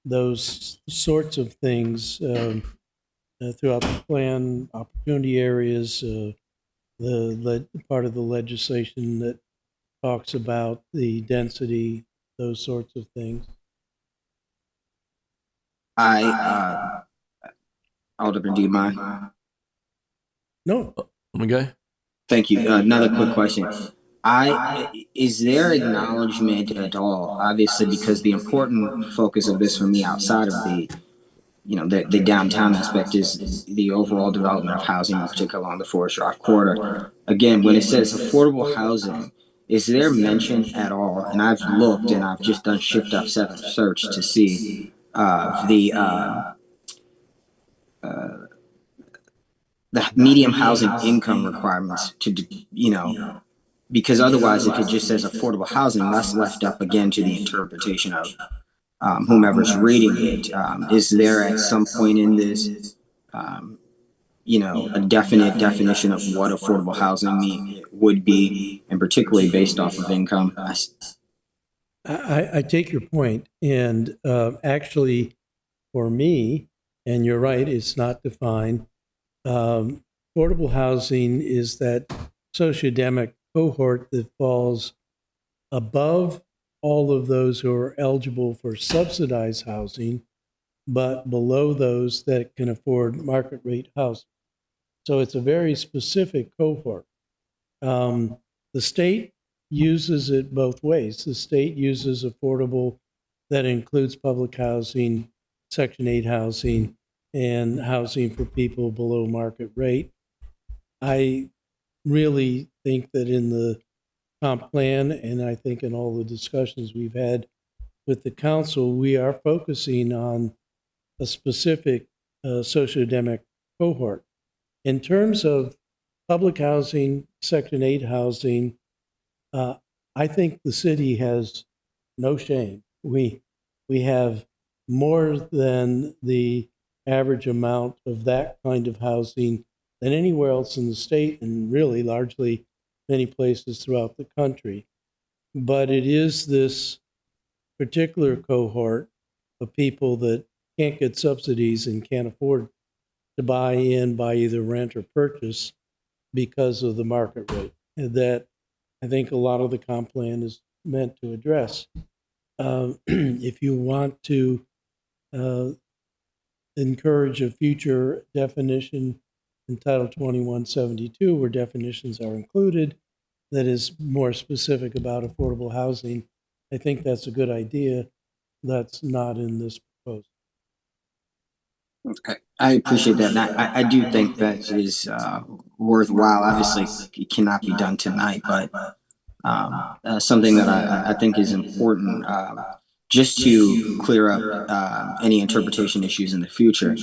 S20: those sorts of things throughout the plan, opportunity areas, the part of the legislation that talks about the density, those sorts of things.
S15: Alderman, do you mind?
S20: No.
S1: Okay.
S15: Thank you. Another quick question. Is there acknowledgement at all, obviously, because the important focus of this for me outside of the downtown aspect is the overall development of housing, particularly along the Forest Rock corridor. Again, when it says affordable housing, is there mention at all? And I've looked and I've just done Shift F7 search to see the medium housing income requirements to, because otherwise if it just says affordable housing, that's left up again to the interpretation of whomever's reading it. Is there at some point in this, a definite definition of what affordable housing would be, and particularly based off of income?
S20: I take your point, and actually, for me, and you're right, it's not defined. Affordable housing is that sociodemic cohort that falls above all of those who are eligible for subsidized housing, but below those that can afford market rate housing. So it's a very specific cohort. The state uses it both ways. The state uses affordable that includes public housing, Section 8 housing, and housing for people below market rate. I really think that in the comp plan, and I think in all the discussions we've had with the council, we are focusing on a specific sociodemic cohort. In terms of public housing, Section 8 housing, I think the city has no shame. We have more than the average amount of that kind of housing than anywhere else in the state, and really largely many places throughout the country. But it is this particular cohort of people that can't get subsidies and can't afford to buy in by either rent or purchase because of the market rate that I think a lot of the comp plan is meant to address. If you want to encourage a future definition in Title 2172, where definitions are included, that is more specific about affordable housing. I think that's a good idea. That's not in this proposal.
S15: I appreciate that. And I do think that is worthwhile. Obviously, it cannot be done tonight, but something that I think is important just to clear up any interpretation issues in the future.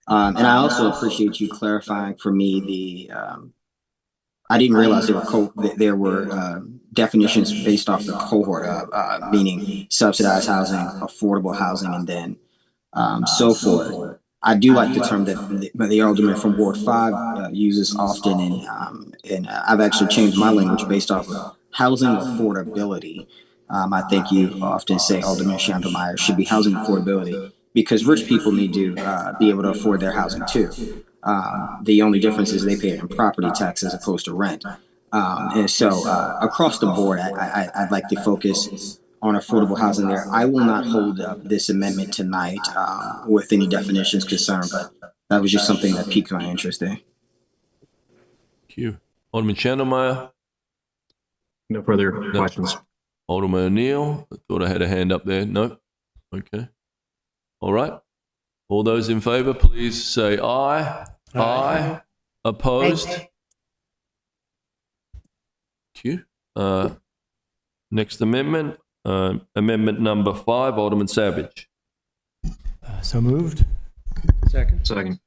S15: And I also appreciate you clarifying for me I didn't realize there were definitions based off the cohort, meaning subsidized housing, affordable housing, and then so forth. I do like the term that the alderman from Ward 5 uses often, and I've actually changed my language based off of housing affordability. I think you often say, Alderman Schandelmeyer, should be housing affordability, because rich people need to be able to afford their housing too. The only difference is they pay it in property tax as opposed to rent. And so across the board, I'd like to focus on affordable housing there. I will not hold up this amendment tonight with any definitions concerned, but that was just something that piqued my interest there.
S1: Thank you. Alderman Schandelmeyer?
S5: No further questions.
S1: Alderman O'Neill? I thought I had a hand up there. No? Okay. All right. All those in favor, please say aye. Aye. Opposed? Thank you. Next amendment, amendment number 5, Alderman Savage.
S7: So moved.
S5: Second.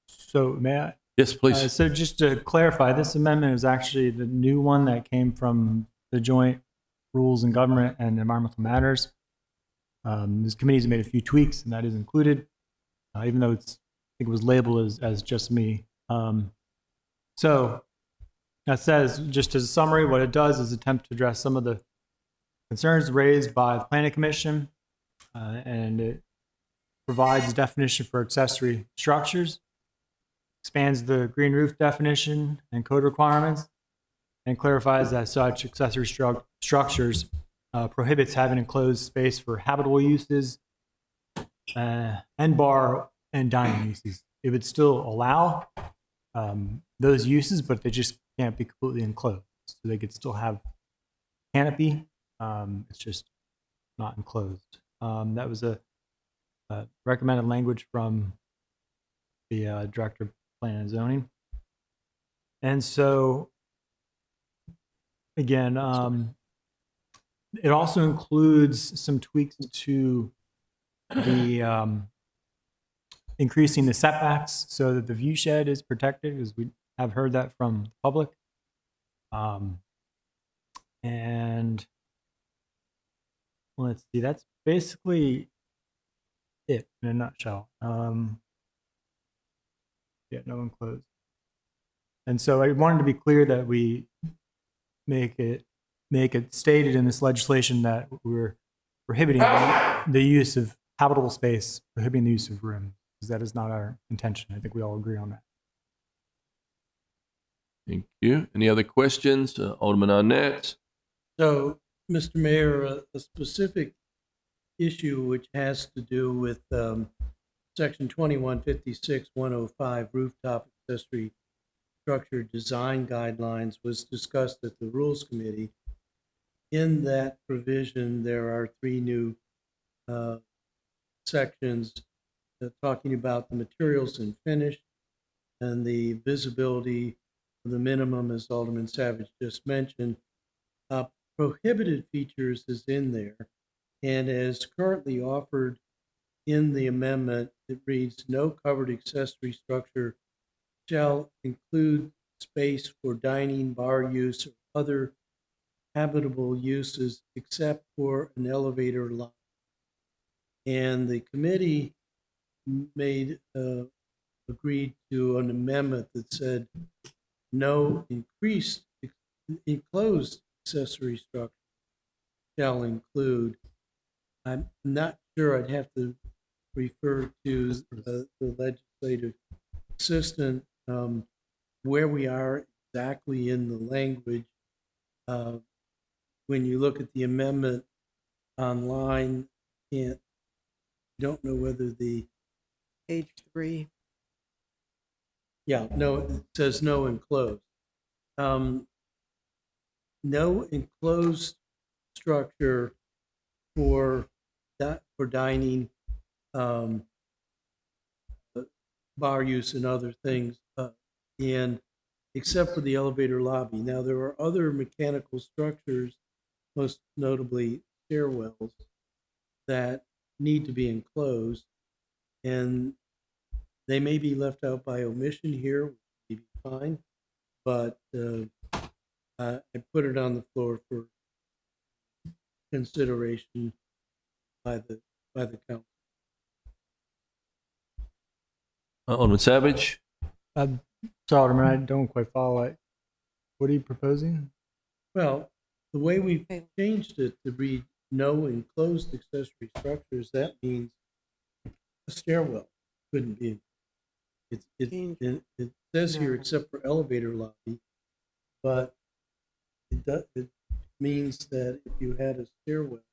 S7: So may I?
S1: Yes, please.
S7: So just to clarify, this amendment is actually the new one that came from the Joint Rules in Government and Environmental Matters. This committee has made a few tweaks, and that is included, even though I think it was labeled as just me. So that says, just as a summary, what it does is attempt to address some of the concerns raised by the Planning Commission, and it provides a definition for accessory structures, expands the green roof definition and code requirements, and clarifies that such accessory structures prohibits having enclosed space for habitable uses and bar and dining uses. It would still allow those uses, but they just can't be completely enclosed. So they could still have canopy. It's just not enclosed. That was a recommended language from the Director of Planning and Zoning. And so, again, it also includes some tweaks to the increasing the setbacks so that the view shed is protected, because we have heard that from the public. And let's see, that's basically it in a nutshell. Yeah, no enclosed. And so I wanted to be clear that we make it stated in this legislation that we're prohibiting the use of habitable space, prohibiting the use of room, because that is not our intention. I think we all agree on that.
S1: Thank you. Any other questions? Alderman Arnett?
S20: So, Mr. Mayor, a specific issue which has to do with Section 2156-105 rooftop accessory structure design guidelines was discussed at the Rules Committee. In that provision, there are 3 new sections talking about the materials and finish and the visibility of the minimum, as Alderman Savage just mentioned. Prohibited features is in there, and as currently offered in the amendment, it reads, no covered accessory structure shall include space for dining, bar use, or other habitable uses except for an elevator lot. And the committee agreed to an amendment that said no enclosed accessory structure shall include. I'm not sure, I'd have to refer to the legislative assistant where we are exactly in the language. When you look at the amendment online, don't know whether the
S18: page 3.
S20: Yeah, no, it says no enclosed. No enclosed structure for dining, bar use and other things, and except for the elevator lobby. Now, there are other mechanical structures, most notably stairwells, that need to be enclosed, and they may be left out by omission here, which may be fine, but I put it on the floor for consideration by the council.
S1: Alderman Savage?
S7: Sorry, Alderman, I don't quite follow it. What are you proposing?
S20: Well, the way we've changed it to read no enclosed accessory structures, that means a stairwell couldn't be. It says here except for elevator lobby, but it means that if you had a stairwell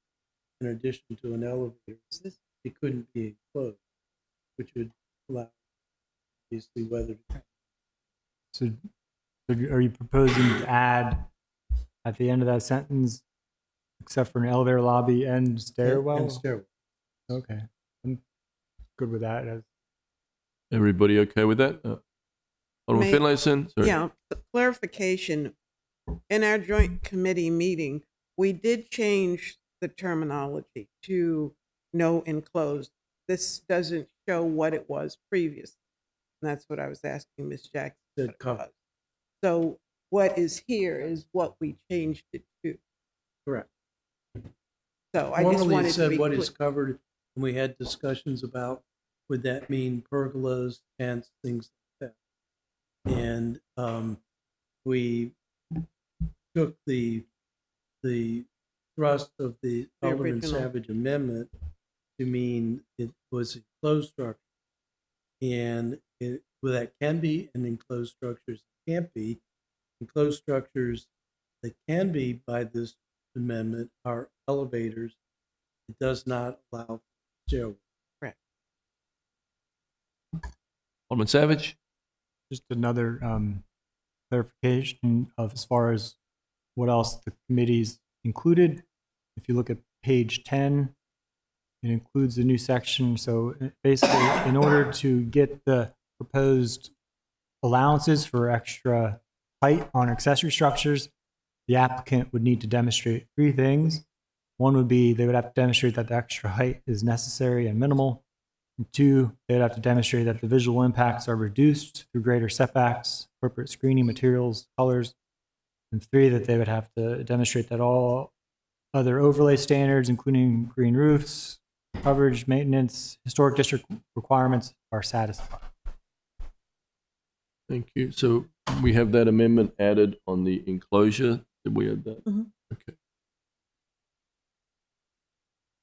S20: in addition to an elevator, it couldn't be enclosed, which would allow obviously weather to.
S7: So are you proposing to add at the end of that sentence, except for an elevator lobby and stairwell?
S20: And stairwell.
S7: Okay, I'm good with that.
S1: Everybody okay with that? Alderman Finlayson? Sorry.
S6: Yeah, clarification. In our joint committee meeting, we did change the terminology to no enclosed. This doesn't show what it was previously. And that's what I was asking Ms. Jackson. what it was. So what is here is what we changed it to.
S20: Correct.
S6: So I just
S20: Normally
S6: wanted
S20: it
S6: to
S20: said
S6: be
S20: what
S6: clear.
S20: is covered, and we had discussions about would that mean pergolas, tents, things like that. And we took the thrust of the Alderman
S6: original.
S20: Savage amendment to mean it was a closed structure, and that can be, and enclosed structures can't be. Enclosed structures that can be by this amendment are elevators. It does not allow stairwell.
S6: Correct.
S1: Alderman Savage?
S7: Just another clarification of as far as what else the committee's included. If you look at page 10, it includes a new section. So basically, in order to get the proposed allowances for extra height on accessory structures, the applicant would need to demonstrate three things. One would be they would have to demonstrate that the extra height is necessary and minimal. And two, they would have to demonstrate that the visual impacts are reduced through greater setbacks, appropriate screening materials, colors. And three, that they would have to demonstrate that all other overlay standards, including green roofs, coverage, maintenance, historic district requirements are satisfied.
S1: Thank you. So we have that amendment added on the enclosure. Did we add that? Okay.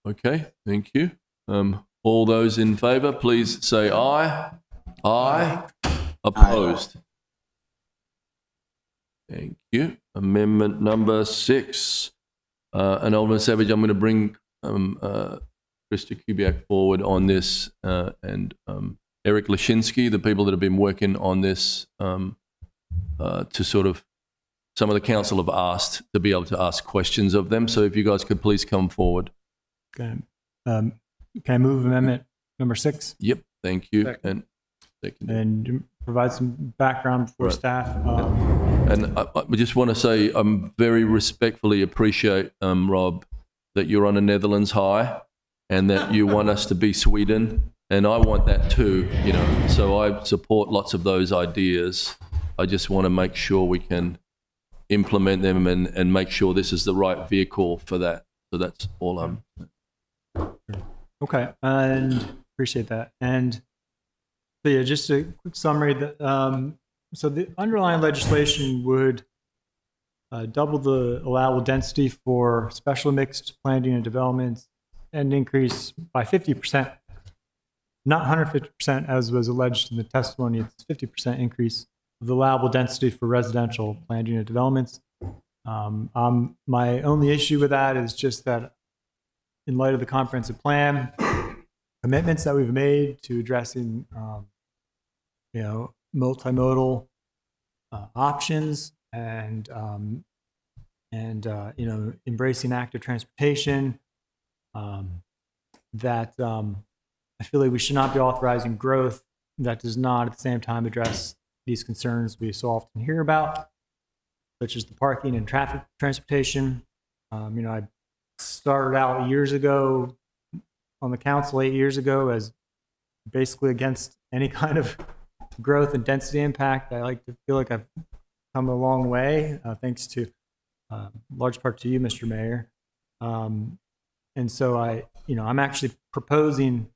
S1: Okay, thank you. All those in favour, please say aye. Aye. Opposed? Thank you. Amendment number 6. And Alderman Savage, I'm going to bring Krista Kubiak forward on this, and Eric Lashinsky, the people that have been working on this, to sort of, some of the council have asked to be able to ask questions of them. So if you guys could please come forward.
S7: Okay. Can I move amendment number 6?
S1: Yep, thank you.
S7: Second.
S1: And
S7: And provide some background for
S1: Right.
S7: staff.
S1: And I just want to say I very respectfully appreciate, Rob, that you're on a Netherlands high and that you want us to be Sweden. And I want that too, you know. So I support lots of those ideas. I just want to make sure we can implement them and make sure this is the right vehicle for that. So that's all I'm.
S7: Okay, and appreciate that. And so yeah, just a quick summary. That so the underlying legislation would double the allowable density for special mixed planned unit developments and increase by 50%, not 150% as was alleged in the testimony. It's 50% increase of the allowable density for residential planned unit developments. My only issue with that is just that in light of the comprehensive plan commitments that we've made to addressing, multimodal options and embracing active transportation. That I feel like we should not be authorizing growth that does not at the same time address these concerns we so often hear about, such as the parking and traffic transportation. I started out years ago on the council 8 years ago as basically against any kind of growth and density impact. I like to feel like I've come a long way, thanks to large part to you, Mr. Mayor. And so I'm actually proposing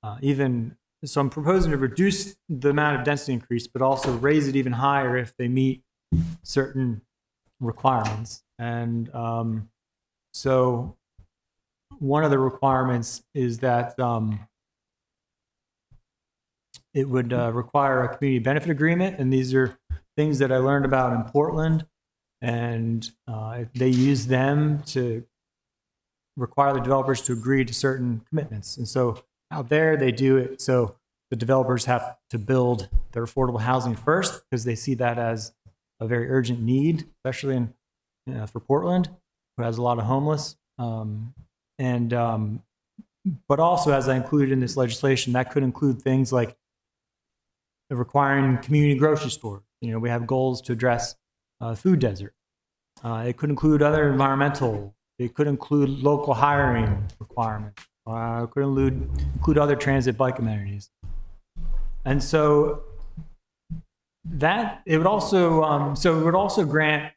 S7: I'm proposing to reduce the amount of density increase, but also raise it even higher if they meet certain requirements. And so one of the requirements is that it would require a community benefit agreement. And these are things that I learned about in Portland. And they use them to require the developers to agree to certain commitments. And so out there, they do it so the developers have to build their affordable housing first because they see that as a very urgent need, especially for Portland, who has a lot of homeless. But also, as I included in this legislation, that could include things like requiring community grocery stores. We have goals to address food desert. It could include other environmental. It could include local hiring requirements. It could include other transit bike amenities. And so it would also grant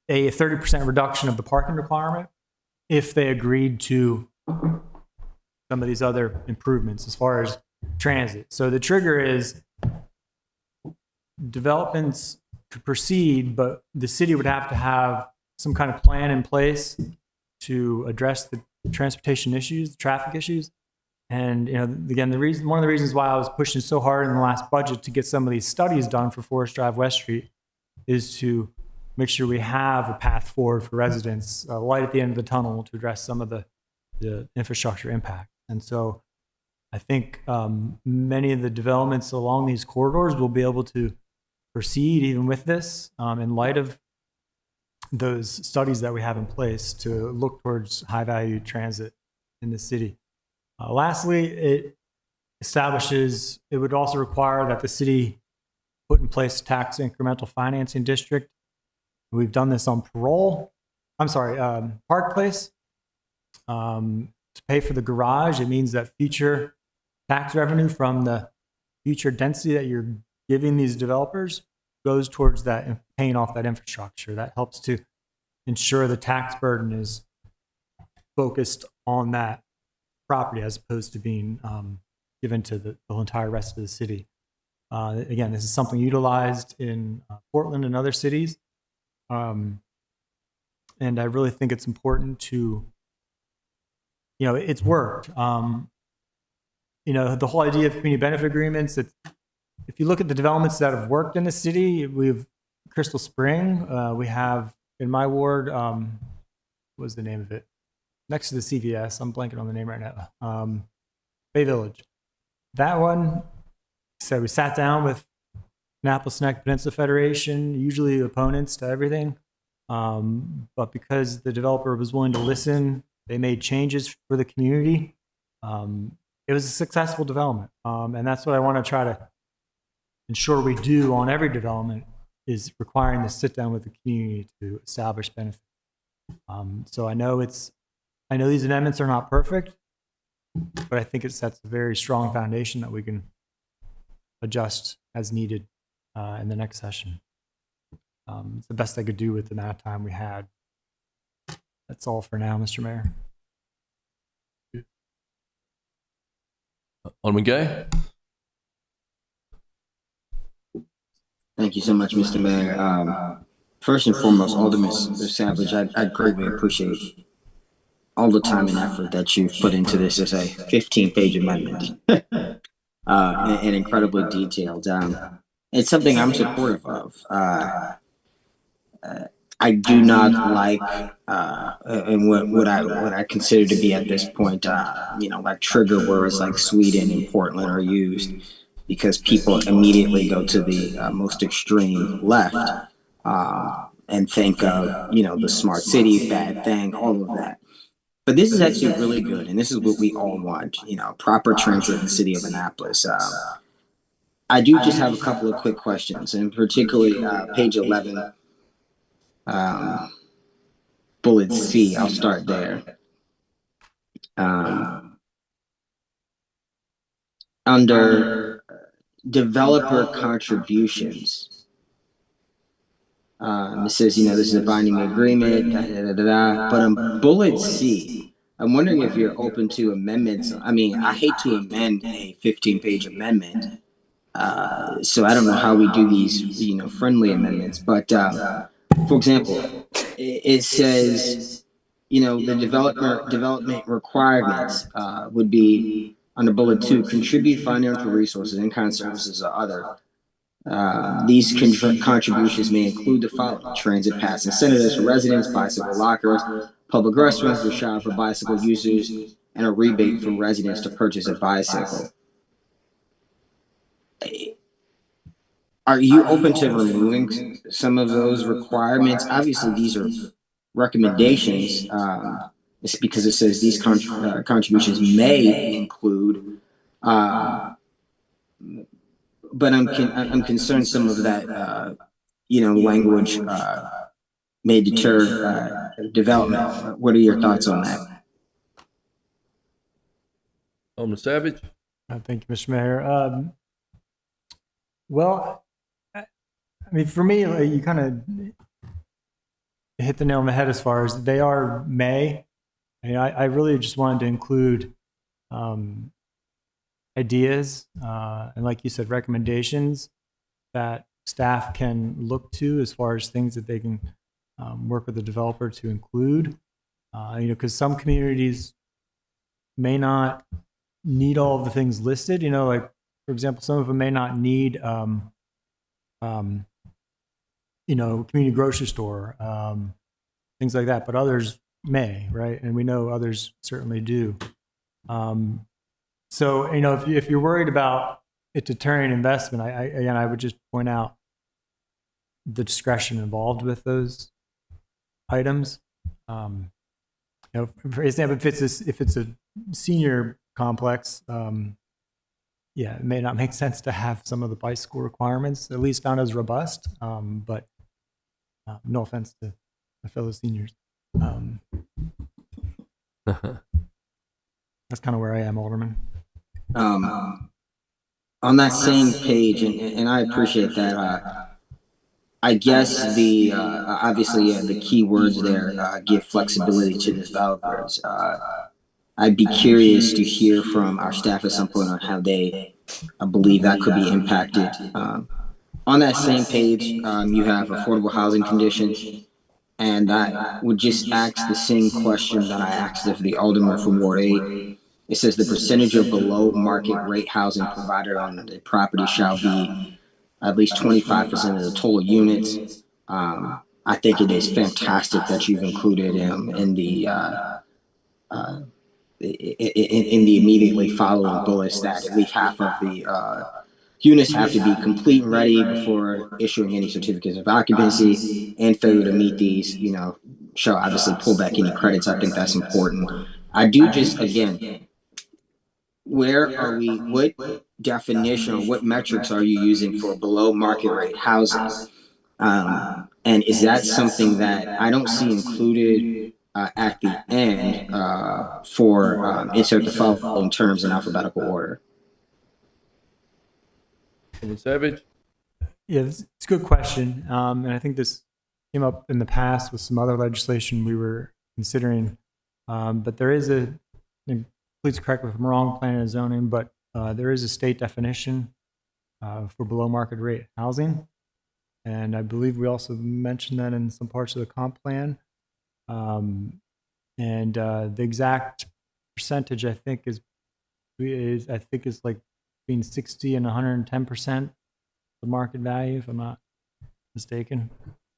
S7: a 30% reduction of the parking requirement if they agreed to some of these other improvements as far as transit. So the trigger is developments could proceed, but the city would have to have some kind of plan in place to address the transportation issues, the traffic issues. And again, one of the reasons why I was pushing so hard in the last budget to get some of these studies done for Forest Drive West Street is to make sure we have a path forward for residents, a light at the end of the tunnel to address some of the infrastructure impact. And so I think many of the developments along these corridors will be able to proceed even with this in light of those studies that we have in place to look towards high value transit in the city. Lastly, it would also require that the city put in place a tax incremental financing district. We've done this on Park Place. To pay for the garage, it means that future tax revenue from the future density that you're giving these developers goes towards that and paying off that infrastructure. That helps to ensure the tax burden is focused on that property as opposed to being given to the entire rest of the city. Again, this is something utilized in Portland and other cities. And I really think it's important to, it's worked. The whole idea of community benefit agreements, if you look at the developments that have worked in the city, we have Crystal Spring. We have in my ward, what was the name of it? Next to the CVS, I'm blanking on the name right now. Bay Village. That one, so we sat down with Annapolis Neck Peninsula Federation, usually opponents to everything. But because the developer was willing to listen, they made changes for the community. It was a successful development. And that's what I want to try to ensure we do on every development, is requiring to sit down with the community to establish benefits. So I know these amendments are not perfect, but I think it sets a very strong foundation that we can adjust as needed in the next session. It's the best I could do with the amount of time we had. That's all for now, Mr. Mayor.
S1: Alderman Gay?
S15: Thank you so much, Mr. Mayor. First and foremost, Alderman Savage, I greatly appreciate all the time and effort that you've put into this as a 15-page amendment and incredibly detailed. It's something I'm supportive of. I do not like and what I consider to be at this point, like trigger words like Sweden and Portland are used. because people immediately go to the most extreme left and think of, you know, the smart city, bad thing, all of that. But this is actually really good, and this is what we all want, you know, proper transit in the city of Annapolis. I do just have a couple of quick questions, and particularly page 11, bullet C. I'll start there. Under developer contributions, it says, you know, this is a binding agreement, but on bullet C, I'm wondering if you're open to amendments. I mean, I hate to amend a 15-page amendment, so I don't know how we do these, you know, friendly amendments. But for example, it says, you know, the development requirements would be under bullet 2, contribute financial resources, in-kind services, or other. These contributions may include the following: transit pass incentives for residents, bicycle lockers, public restrooms for shop for bicycle users, and a rebate for residents to purchase a bicycle. Are you open to removing some of those requirements? Obviously, these are recommendations. It's because it says these contributions may include, but I'm concerned some of that, you know, language may deter development. What are your thoughts on that?
S1: Alderman Savage.
S7: Thank you, Mr. Mayor. Well, I mean, for me, you kind of hit the nail on the head as far as they are may. I mean, I really just wanted to include ideas and, like you said, recommendations that staff can look to as far as things that they can work with the developer to include. You know, because some communities may not need all of the things listed. You know, like, for example, some of them may not need, you know, community grocery store, things like that, but others may, right? And we know others certainly do. So, you know, if you're worried about it deterring investment, I would just point out the discretion involved with those items. You know, for example, if it's a senior complex, yeah, it may not make sense to have some of the bicycle requirements, at least not as robust. But no offense to my fellow seniors. That's kind of where I am, Alderman.
S15: On that same page, and I appreciate that. I guess the obviously the key words there give flexibility to the developers. I'd be curious to hear from our staff at some point on how they believe that could be impacted. On that same page, you have affordable housing conditions, and I would just ask the same question that I asked of the alderman from Ward 8. It says the percentage of below market rate housing provided on the property shall be at least 25% of the total units. I think it is fantastic that you've included in the immediately following bullets that at least half of the units have to be complete and ready before issuing any certificates of occupancy, and failure to meet these, you know, shall obviously pull back any credits. I think that's important. I do just, again, where are we, what definition or what metrics are you using for below market rate housing? And is that something that I don't see included at the end for insert the following terms in alphabetical order?
S1: Savage.
S7: Yeah, it's a good question. And I think this came up in the past with some other legislation we were considering. But there is a, please correct me if I'm wrong, planning and zoning, but there is a state definition for below market rate housing. And I believe we also mentioned that in some parts of the comp plan. And the exact percentage, I think, is like between 60 and 110% the market value, if I'm not mistaken.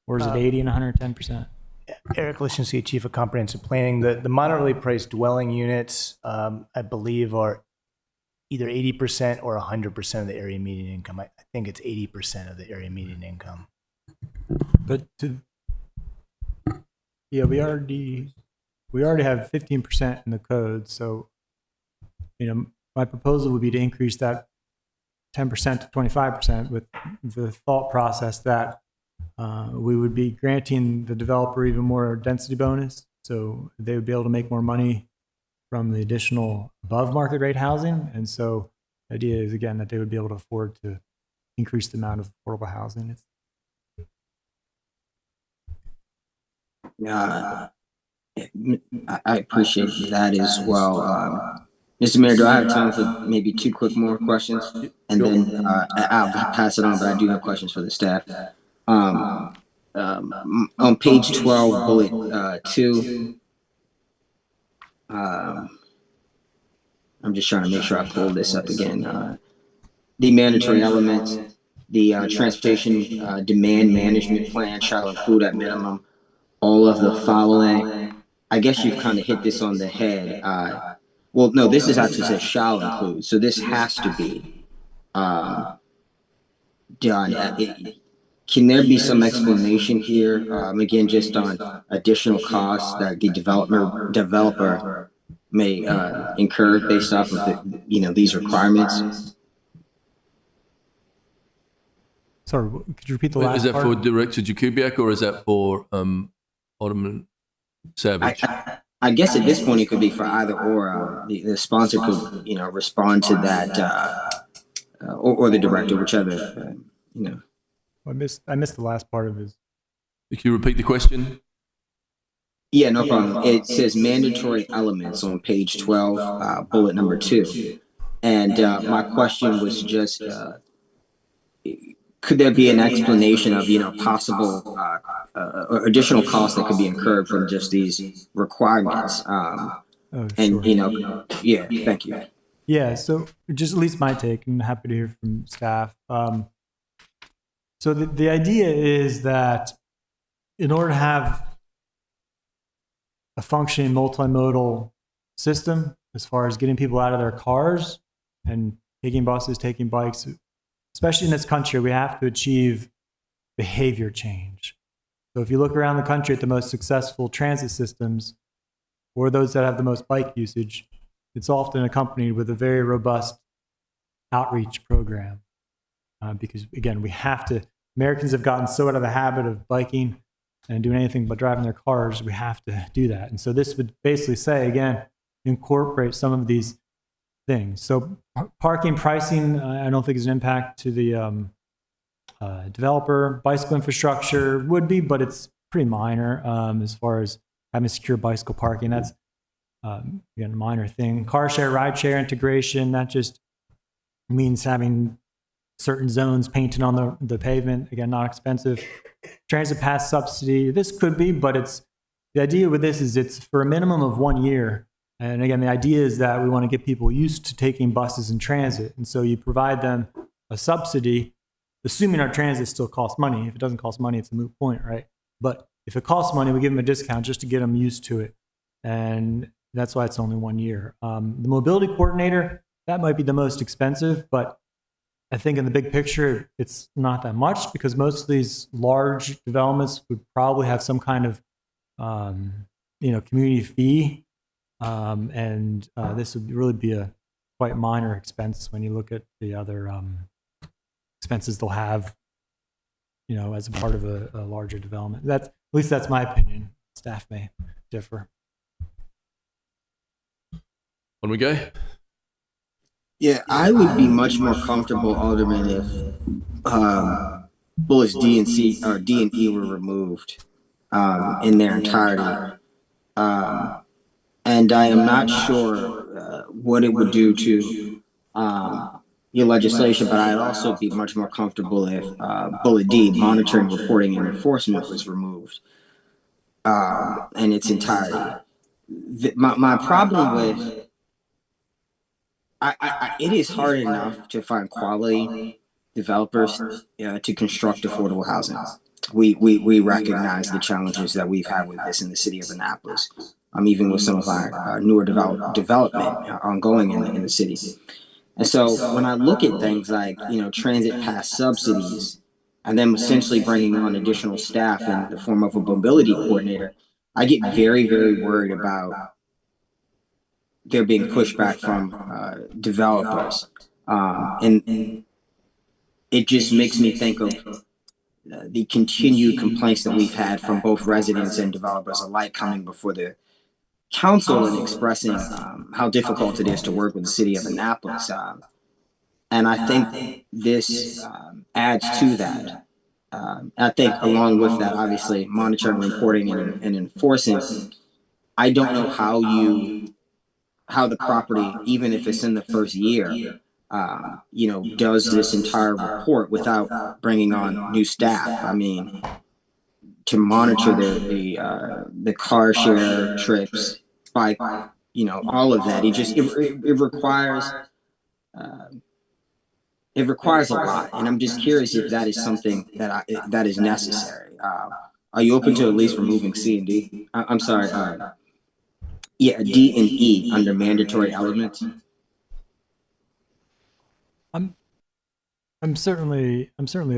S7: Or is it 80 and 110%?
S10: Eric Lishansky, Chief of Comprehensive Planning. The moderately priced dwelling units, I believe, are either 80% or 100% of the area median income. I think it's 80% of the area median income.
S7: But yeah, we already have 15% in the code. So, my proposal would be to increase that 10% to 25% with the thought process that we would be granting the developer even more density bonus. So they would be able to make more money from the additional above market rate housing. And so the idea is, again, that they would be able to afford to increase the amount of affordable housing.
S15: I appreciate that as well. Mr. Mayor, do I have time for maybe 2 quick more questions? And then I'll pass it on, but I do have questions for the staff. On page 12, bullet 2, I'm just trying to make sure I pull this up again. The mandatory elements, the transportation demand management plan shall include at minimum all of the following. I guess you've kind of hit this on the head. Well, no, this is actually says shall include. So this has to be done. Can there be some explanation here? Again, just on additional costs that the developer may incur based off of these requirements?
S7: Sorry, could you repeat the last
S1: Is that
S7: part?
S1: for Director Jakubiak or is that for Alderman Savage?
S15: I guess at this point it could be for either or. The sponsor could, respond to that, or the director, whichever.
S7: I missed the last part of his.
S1: Can you repeat the question?
S15: Yeah, no problem. It says mandatory elements on page 12, bullet number 2, and my question was just, could there be an explanation of possible or additional costs that could be incurred from just these requirements? And yeah, thank you.
S7: Yeah, so just at least my take, and happy to hear from staff. So the idea is that in order to have a functioning multimodal system, as far as getting people out of their cars and taking buses, taking bikes, especially in this country, we have to achieve behavior change. So if you look around the country at the most successful transit systems, or those that have the most bike usage, it's often accompanied with a very robust outreach program. Because again, Americans have gotten so out of the habit of biking and doing anything but driving their cars, we have to do that. And so this would basically say, again, incorporate some of these things. So parking pricing, I don't think is an impact to the developer. Bicycle infrastructure would be, but it's pretty minor as far as having secure bicycle parking. That's again, a minor thing. Car share, ride share integration, that just means having certain zones painted on the pavement. Again, not expensive. Transit pass subsidy, this could be, but the idea with this is it's for a minimum of 1 year. And again, the idea is that we want to get people used to taking buses and transit. And so you provide them a subsidy, assuming our transit still costs money. If it doesn't cost money, it's a moot point, right? But if it costs money, we give them a discount just to get them used to it. And that's why it's only 1 year. The mobility coordinator, that might be the most expensive, but I think in the big picture, it's not that much because most of these large developments would probably have some kind of, community fee. And this would really be a quite minor expense when you look at the other expenses they'll have, as a part of a larger development. At least that's my opinion. Staff may differ.
S1: On we go.
S15: Yeah, I would be much more comfortable, Alderman, if bullets D and C or D and E were removed in their entirety. And I am not sure what it would do to your legislation, but I'd also be much more comfortable if bullet D, monitoring, reporting, and enforcement was removed in its entirety. My problem with it is hard enough to find quality developers to construct affordable housing. We recognize the challenges that we've had with this in the city of Annapolis. Even with some of our newer development ongoing in the city. And so when I look at things like, transit pass subsidies, and then essentially bringing on additional staff in the form of a mobility coordinator, I get very, very worried about there being pushback from developers. And it just makes me think of the continued complaints that we've had from both residents and developers alike coming before the council and expressing how difficult it is to work with the city of Annapolis. And I think this adds to that. I think along with that, obviously, monitoring, reporting, and enforcing, I don't know how the property, even if it's in the first year, does this entire report without bringing on new staff. I mean, to monitor the car share trips, bike, all of that. It requires a lot, and I'm just curious if that is something that is necessary. Are you open to at least removing C and D? I'm sorry. D and E under mandatory elements.
S7: I'm certainly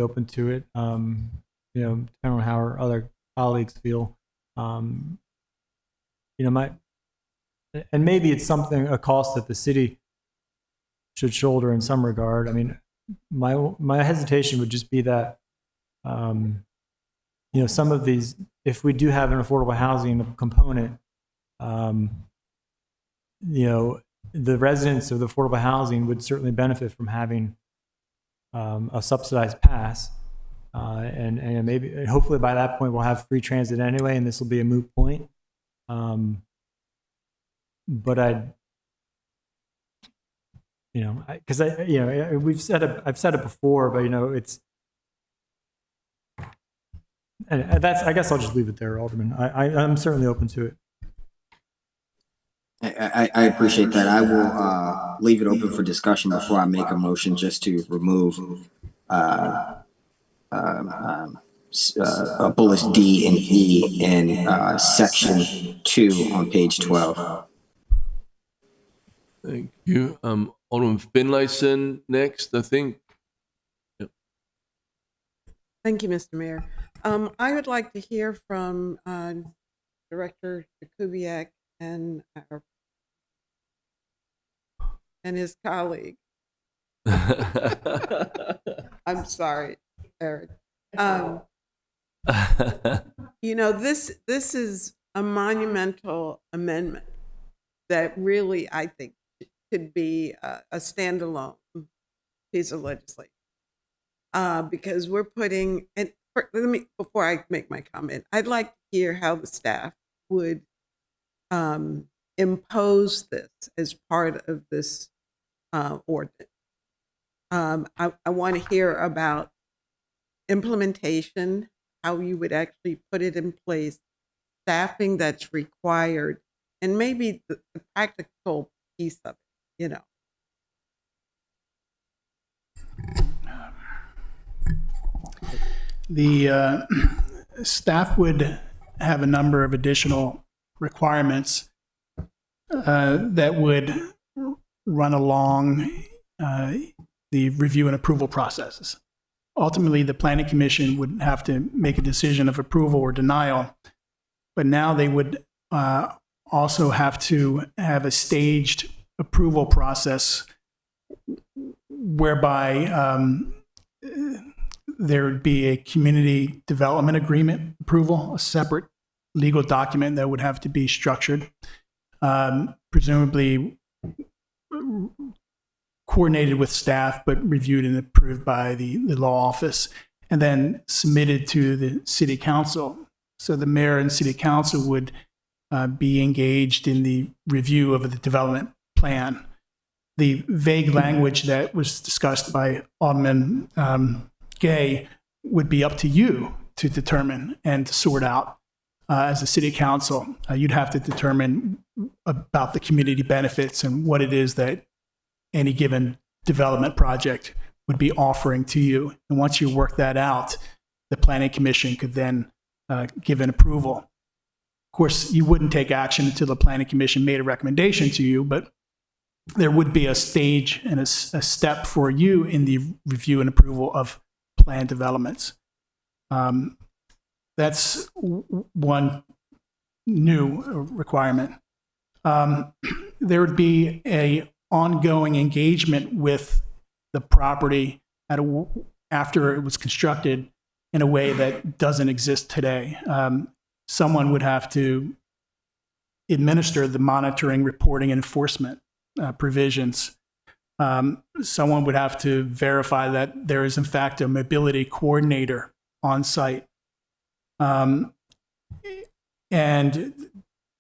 S7: open to it. Depending on how our other colleagues feel. And maybe it's a cost that the city should shoulder in some regard. I mean, my hesitation would just be that, some of these, if we do have an affordable housing component, the residents of the affordable housing would certainly benefit from having a subsidized pass. And maybe, hopefully by that point, we'll have free transit anyway, and this will be a moot point. But I've said it before, but it's, and that's, I guess I'll just leave it there, Alderman. I'm certainly open to it.
S15: I appreciate that. I will leave it open for discussion before I make a motion just to remove bullets D and E in section 2 on page 12.
S1: Thank you. Alderman Finlayson next, I think. Yep.
S6: Thank you, Mr. Mayor. I would like to hear from Director Jakubiak and his colleague. I'm sorry, Eric. This is a monumental amendment that really, I think, could be a standalone piece of legislation. Because we're putting, and before I make my comment, I'd like to hear how the staff would impose this as part of this ordinance. I want to hear about implementation, how you would actually put it in place, staffing that's required, and maybe the practical piece of it,
S9: The staff would have a number of additional requirements that would run along the review and approval processes. Ultimately, the Planning Commission would have to make a decision of approval or denial, but now they would also have to have a staged approval process whereby there would be a community development agreement approval, a separate legal document that would have to be structured, presumably coordinated with staff, but reviewed and approved by the law office, and then submitted to the city council. So the mayor and city council would be engaged in the review of the development plan. The vague language that was discussed by Alderman Gay would be up to you to determine and to sort out. As a city council, you'd have to determine about the community benefits and what it is that any given development project would be offering to you. And once you work that out, the Planning Commission could then give an approval. Of course, you wouldn't take action until the Planning Commission made a recommendation to you, but there would be a stage and a step for you in the review and approval of plan developments. That's one new requirement. There would be a ongoing engagement with the property after it was constructed in a way that doesn't exist today. Someone would have to administer the monitoring, reporting, and enforcement provisions. Someone would have to verify that there is in fact a mobility coordinator on site, and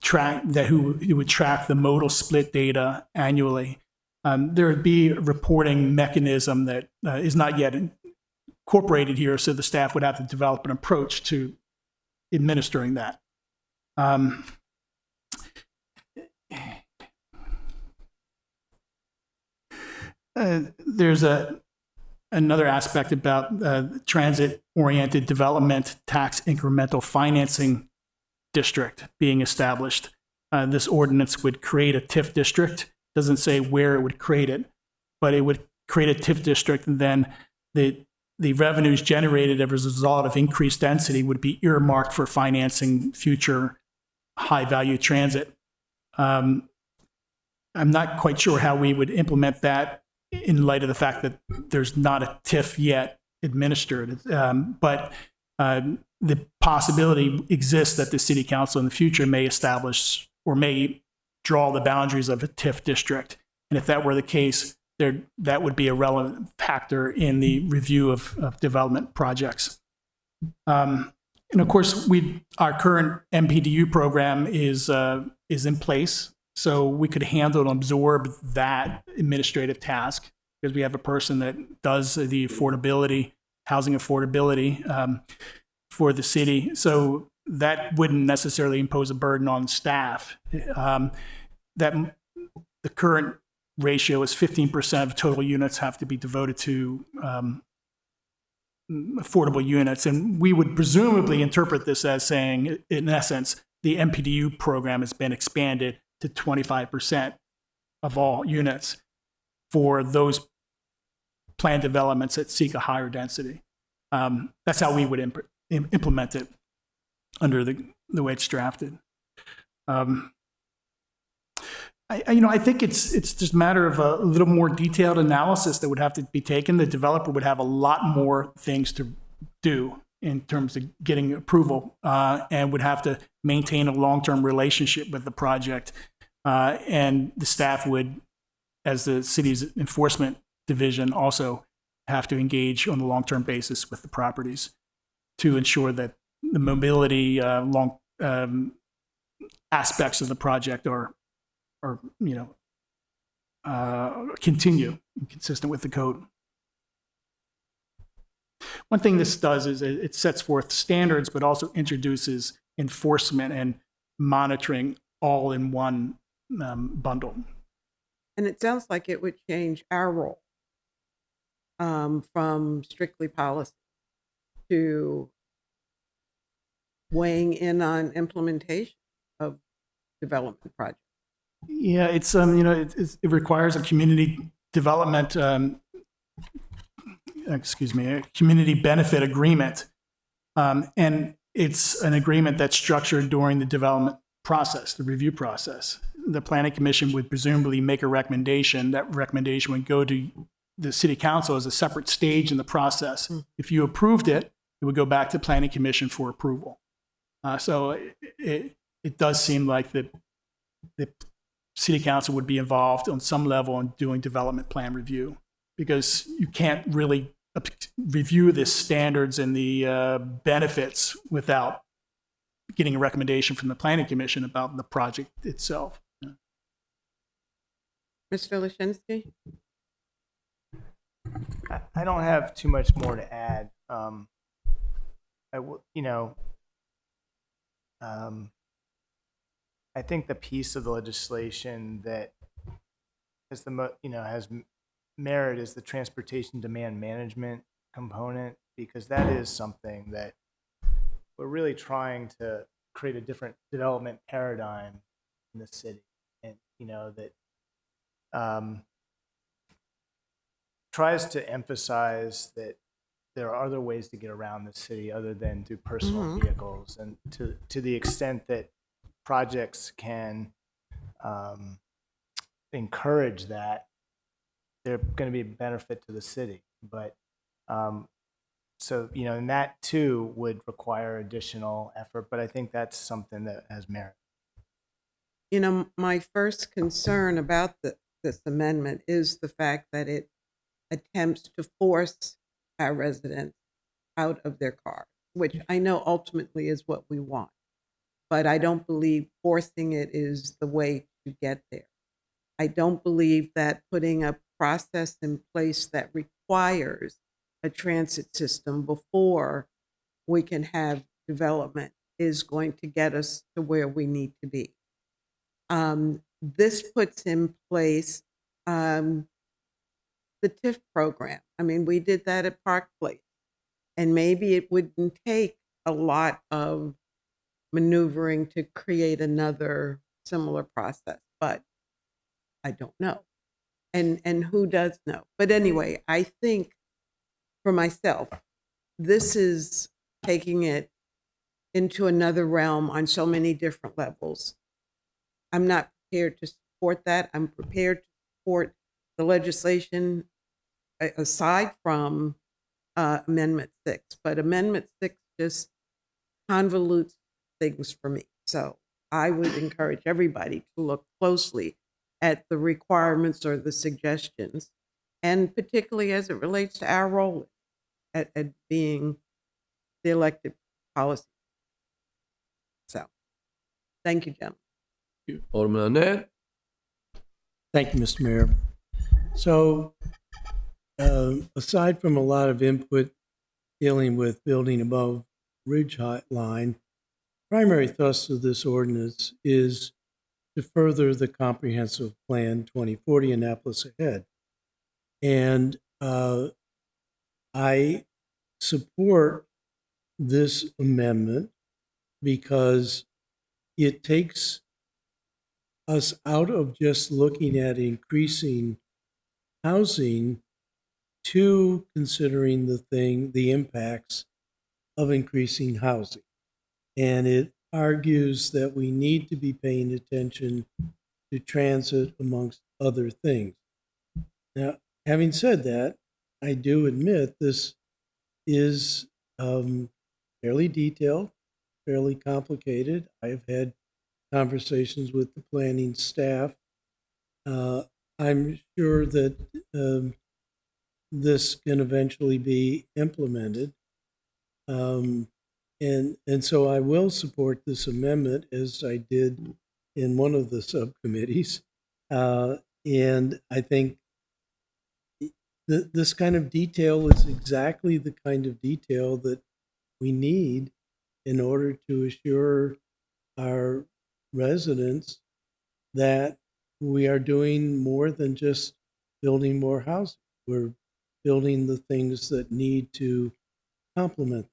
S9: track that who would track the modal split data annually. There would be a reporting mechanism that is not yet incorporated here, so the staff would have to develop an approach to administering that. There's another aspect about transit-oriented development tax incremental financing district being established. This ordinance would create a TIF district. Doesn't say where it would create it, but it would create a TIF district, and then the revenues generated as a result of increased density would be earmarked for financing future high-value transit. I'm not quite sure how we would implement that in light of the fact that there's not a TIF yet administered, but the possibility exists that the city council in the future may establish or may draw the boundaries of a TIF district. And if that were the case, that would be a relevant factor in the review of development projects. And of course, our current MPDU program is in place, so we could handle and absorb that administrative task because we have a person that does the affordability, housing affordability for the city. So that wouldn't necessarily impose a burden on staff. That the current ratio is 15% of total units have to be devoted to affordable units. And we would presumably interpret this as saying, in essence, the MPDU program has been expanded to 25% of all units for those planned developments that seek a higher density. That's how we would implement it under the way it's drafted. I think it's just a matter of a little more detailed analysis that would have to be taken. The developer would have a lot more things to do in terms of getting approval, and would have to maintain a long-term relationship with the project. And the staff would, as the city's enforcement division, also have to engage on a long-term basis with the properties to ensure that the mobility aspects of the project are continue consistent with the code. One thing this does is it sets forth standards, but also introduces enforcement and monitoring all in one bundle.
S6: And it sounds like it would change our role from strictly policy to weighing in on implementation of development projects.
S9: Yeah, it's it requires a community development, a community benefit agreement, and it's an agreement that's structured during the development process, the review process. The Planning Commission would presumably make a recommendation. That recommendation would go to the City Council as a separate stage in the process. If you approved it, it would go back to Planning Commission for approval. So it does seem like the City Council would be involved on some level in doing development plan review, because you can't really review the standards and the benefits without getting a recommendation from the Planning Commission about the project itself.
S6: Mr. Lashinsky?
S10: I don't have too much more to add. I think the piece of the legislation that has has merit is the transportation demand management component, because that is something that we're really trying to create a different development paradigm in the city, and tries to emphasize that there are other ways to get around the city other than through personal vehicles, and to the extent that projects can encourage that, they're going to be a benefit to the city. But so, and that too would require additional effort, but I think that's something that has merit.
S6: My first concern about this amendment is the fact that it attempts to force our residents out of their cars, which I know ultimately is what we want. But I don't believe forcing it is the way to get there. I don't believe that putting a process in place that requires a transit system before we can have development is going to get us to where we need to be. This puts in place the TIF program. I mean, we did that at Park Place, and maybe it wouldn't take a lot of maneuvering to create another similar process, but I don't know. And who does know? But anyway, I think for myself, this is taking it into another realm on so many different levels. I'm not prepared to support that. I'm prepared to support the legislation aside from Amendment 6. But Amendment 6 just convolutes things for me. So I would encourage everybody to look closely at the requirements or the suggestions, and particularly as it relates to our role at being the elected policy. So, thank you, gentlemen.
S1: Alderman Arnett.
S20: Thank you, Mr. Mayor. So, aside from a lot of input dealing with building above ridge height line, primary thrust of this ordinance is to further the comprehensive plan 2040 Annapolis Ahead. And I support this amendment because it takes us out of just looking at increasing housing to considering the impacts of increasing housing. And it argues that we need to be paying attention to transit amongst other things. Now, having said that, I do admit this is fairly detailed, fairly complicated. I've had conversations with the planning staff. I'm sure that this can eventually be implemented. And so I will support this amendment, as I did in one of the subcommittees. And I think this kind of detail is exactly the kind of detail that we need in order to assure our residents that we are doing more than just building more houses. We're building the things that need to complement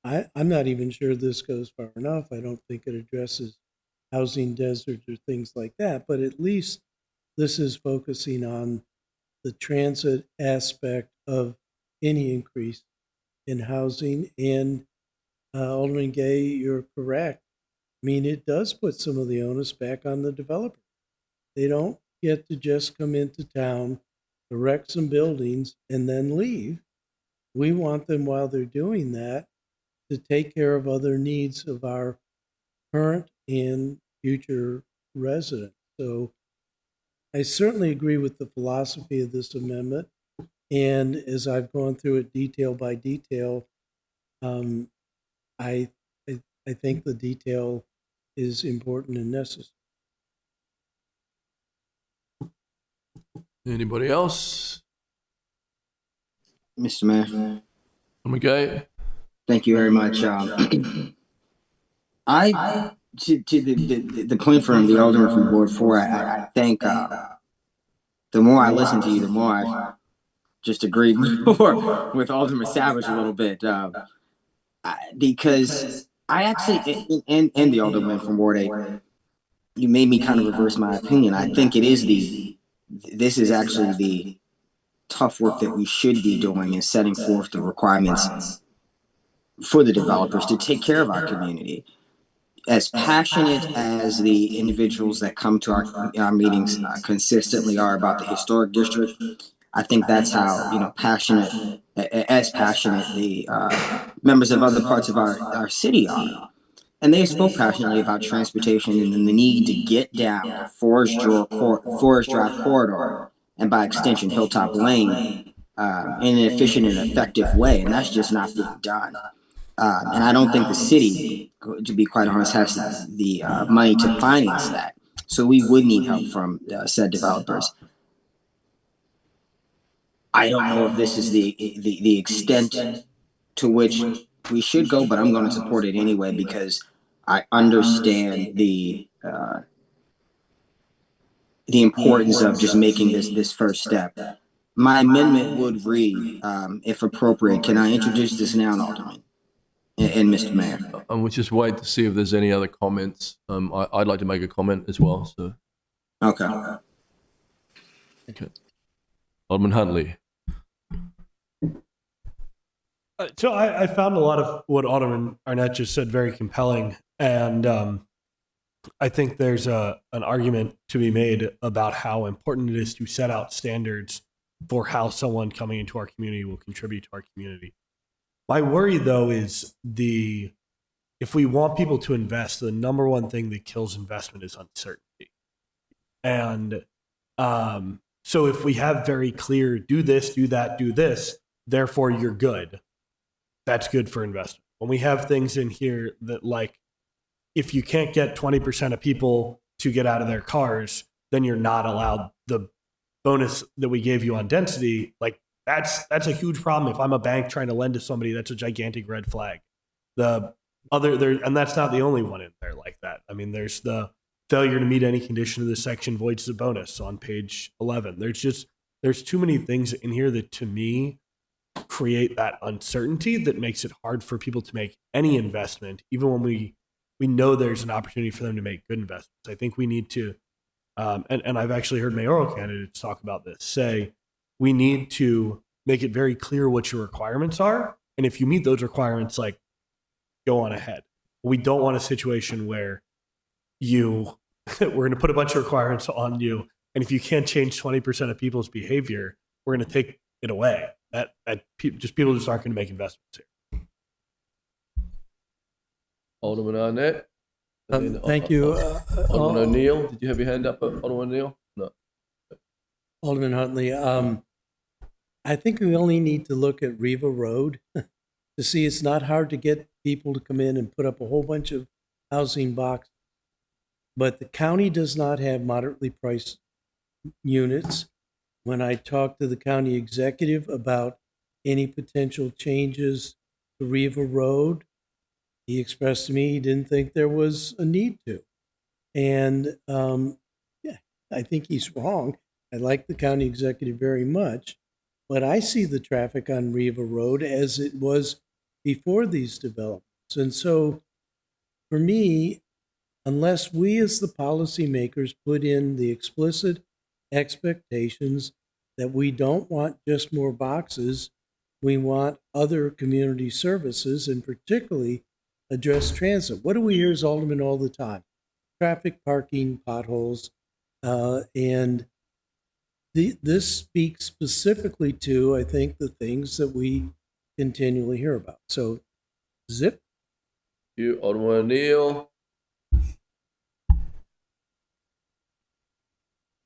S20: them. I'm not even sure this goes far enough. I don't think it addresses housing deserts or things like that, but at least this is focusing on the transit aspect of any increase in housing. And Alderman Gay, you're correct. I mean, it does put some of the onus back on the developer. They don't get to just come into town, erect some buildings, and then leave. We want them, while they're doing that, to take care of other needs of our current and future residents. So I certainly agree with the philosophy of this amendment. And as I've gone through it detail by detail, I think the detail is important and necessary.
S1: Anybody else?
S15: Mr. Mayor.
S1: Okay.
S15: Thank you very much. I to the point from the alderman from Ward 4. I think the more I listen to you, the more I just agree more with Alderman Savage a little bit, because I actually and the alderman from Ward 8, you made me kind of reverse my opinion. I think it is the this is actually the tough work that we should be doing in setting forth the requirements for the developers to take care of our community. As passionate as the individuals that come to our meetings consistently are about the historic district, I think that's how, you know, passionate the members of other parts of our city are. And they spoke passionately about transportation and the need to get down the Forest Drive corridor, and by extension Hilltop Lane, in an efficient and effective way. And that's just not being done. And I don't think the city, to be quite honest, has the money to finance that. So we would need help from said developers. I don't know if this is the extent to which we should go, but I'm going to support it anyway because I understand the importance of just making this first step. My amendment would read, if appropriate, can I introduce this now, Alderman and Mr. Mayor?
S1: And we'll just wait to see if there's any other comments. I'd like to make a comment as well. So.
S15: Okay.
S1: Alderman Huntley.
S16: So I found a lot of what Alderman Arnett just said very compelling, and I think there's an argument to be made about how important it is to set out standards for how someone coming into our community will contribute to our community. My worry, though, is if we want people to invest, the number one thing that kills investment is uncertainty. And so if we have very clear, do this, do that, do this, therefore you're good, that's good for investment. When we have things in here that, like, if you can't get 20% of people to get out of their cars, then you're not allowed the bonus that we gave you on density. Like, that's a huge problem. If I'm a bank trying to lend to somebody, that's a gigantic red flag. And that's not the only one in there like that. I mean, there's the failure to meet any condition of this section voids the bonus on page 11. There's too many things in here that, to me, create that uncertainty that makes it hard for people to make any investment, even when we know there's an opportunity for them to make good investments. I think we need to, and I've actually heard mayoral candidates talk about this, say we need to make it very clear what your requirements are. And if you meet those requirements, like, go on ahead. We don't want a situation where we're going to put a bunch of requirements on you, and if you can't change 20% of people's behavior, we're going to take it away. People just aren't going to make investments here.
S1: Alderman Arnett.
S20: Thank you.
S1: Alderman O'Neill, did you have your hand up, Alderman O'Neill? No.
S20: Alderman Huntley, I think we only need to look at Riva Road to see it's not hard to get people to come in and put up a whole bunch of housing boxes. But the county does not have moderately priced units. When I talked to the county executive about any potential changes to Riva Road, he expressed to me he didn't think there was a need to. And yeah, I think he's wrong. I like the county executive very much, but I see the traffic on Riva Road as it was before these developments. And so for me, unless we as the policymakers put in the explicit expectations that we don't want just more boxes, we want other community services, and particularly address transit. What do we hear as aldermen all the time? Traffic, parking, potholes, and this speaks specifically to, I think, the things that we continually hear about. So, zip.
S1: You, Alderman O'Neill.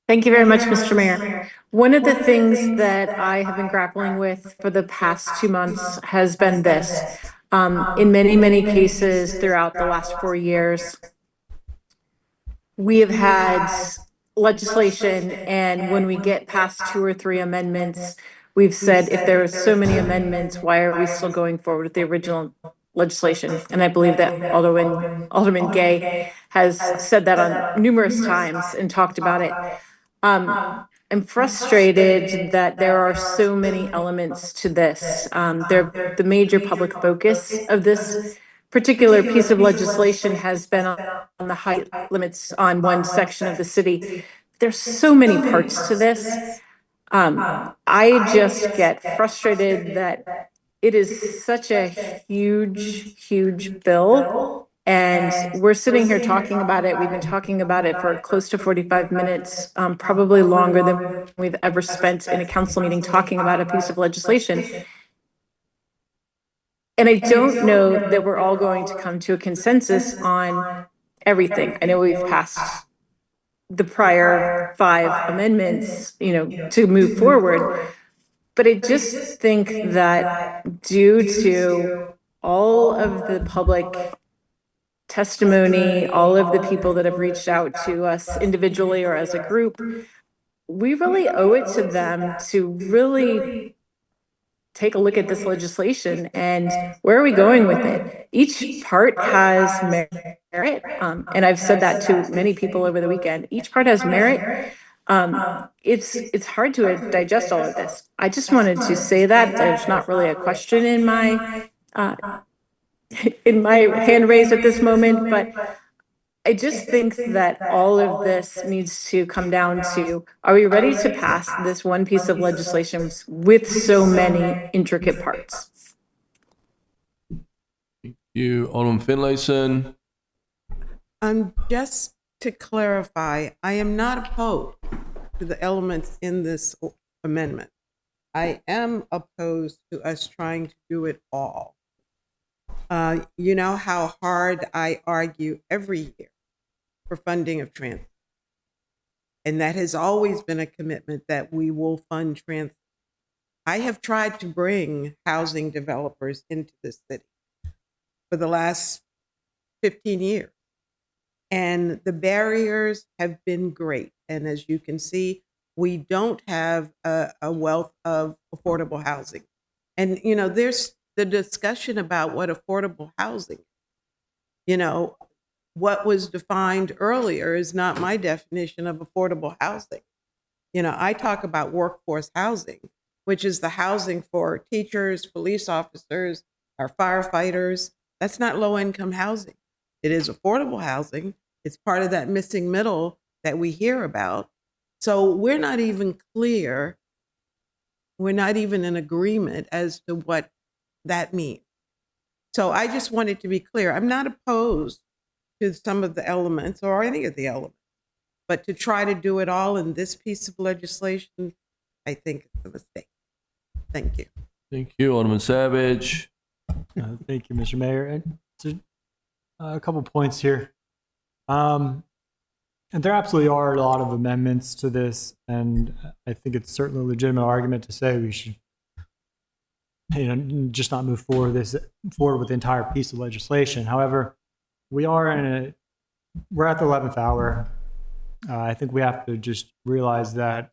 S4: Thank you very much, Mr. Mayor. One of the things that I have been grappling with for the past 2 months has been this. In many, many cases throughout the last 4 years, we have had legislation, and when we get past 2 or 3 amendments, we've said, if there are so many amendments, why are we still going forward with the original legislation? And I believe that Alderman Gay has said that on numerous times and talked about it. I'm frustrated that there are so many elements to this. The major public focus of this particular piece of legislation has been on the height limits on one section of the city. there's so many parts to this. I just get frustrated that it is such a huge bill. And we're sitting here talking about it. We've been talking about it for close to 45 minutes, probably longer than we've ever spent in a council meeting talking about a piece of legislation. And I don't know that we're all going to come to a consensus on everything. I know we've passed the prior 5 amendments, to move forward. But I just think that due to all of the public testimony, all of the people that have reached out to us individually or as a group, we really owe it to them to really take a look at this legislation and where are we going with it. Each part has merit, and I've said that to many people over the weekend. Each part has merit. It's hard to digest all of this. I just wanted to say that there's not really a question in my hand raised at this moment, but I just think that all of this needs to come down to, are we ready to pass this one piece of legislation with so many intricate parts?
S1: Thank you, Alderman Finlayson.
S6: Just to clarify, I am not opposed to the elements in this amendment. I am opposed to us trying to do it all. You know how hard I argue every year for funding of transit. And that has always been a commitment that we will fund transit. I have tried to bring housing developers into the city for the last 15 years. And the barriers have been great. And as you can see, we don't have a wealth of affordable housing. And, there's the discussion about what affordable housing, what was defined earlier is not my definition of affordable housing. I talk about workforce housing, which is the housing for teachers, police officers, our firefighters. That's not low-income housing. It is affordable housing. It's part of that missing middle that we hear about. So we're not even clear. We're not even in agreement as to what that means. So I just wanted to be clear. I'm not opposed to some of the elements or any of the elements, but to try to do it all in this piece of legislation, I think it's a mistake. Thank you.
S1: Thank you, Alderman Savage.
S7: Thank you, Mr. Mayor. And a couple points here. And there absolutely are a lot of amendments to this, and I think it's certainly a legitimate argument to say we should, just not move forward with the entire piece of legislation. However, we're at the 11th hour. I think we have to just realize that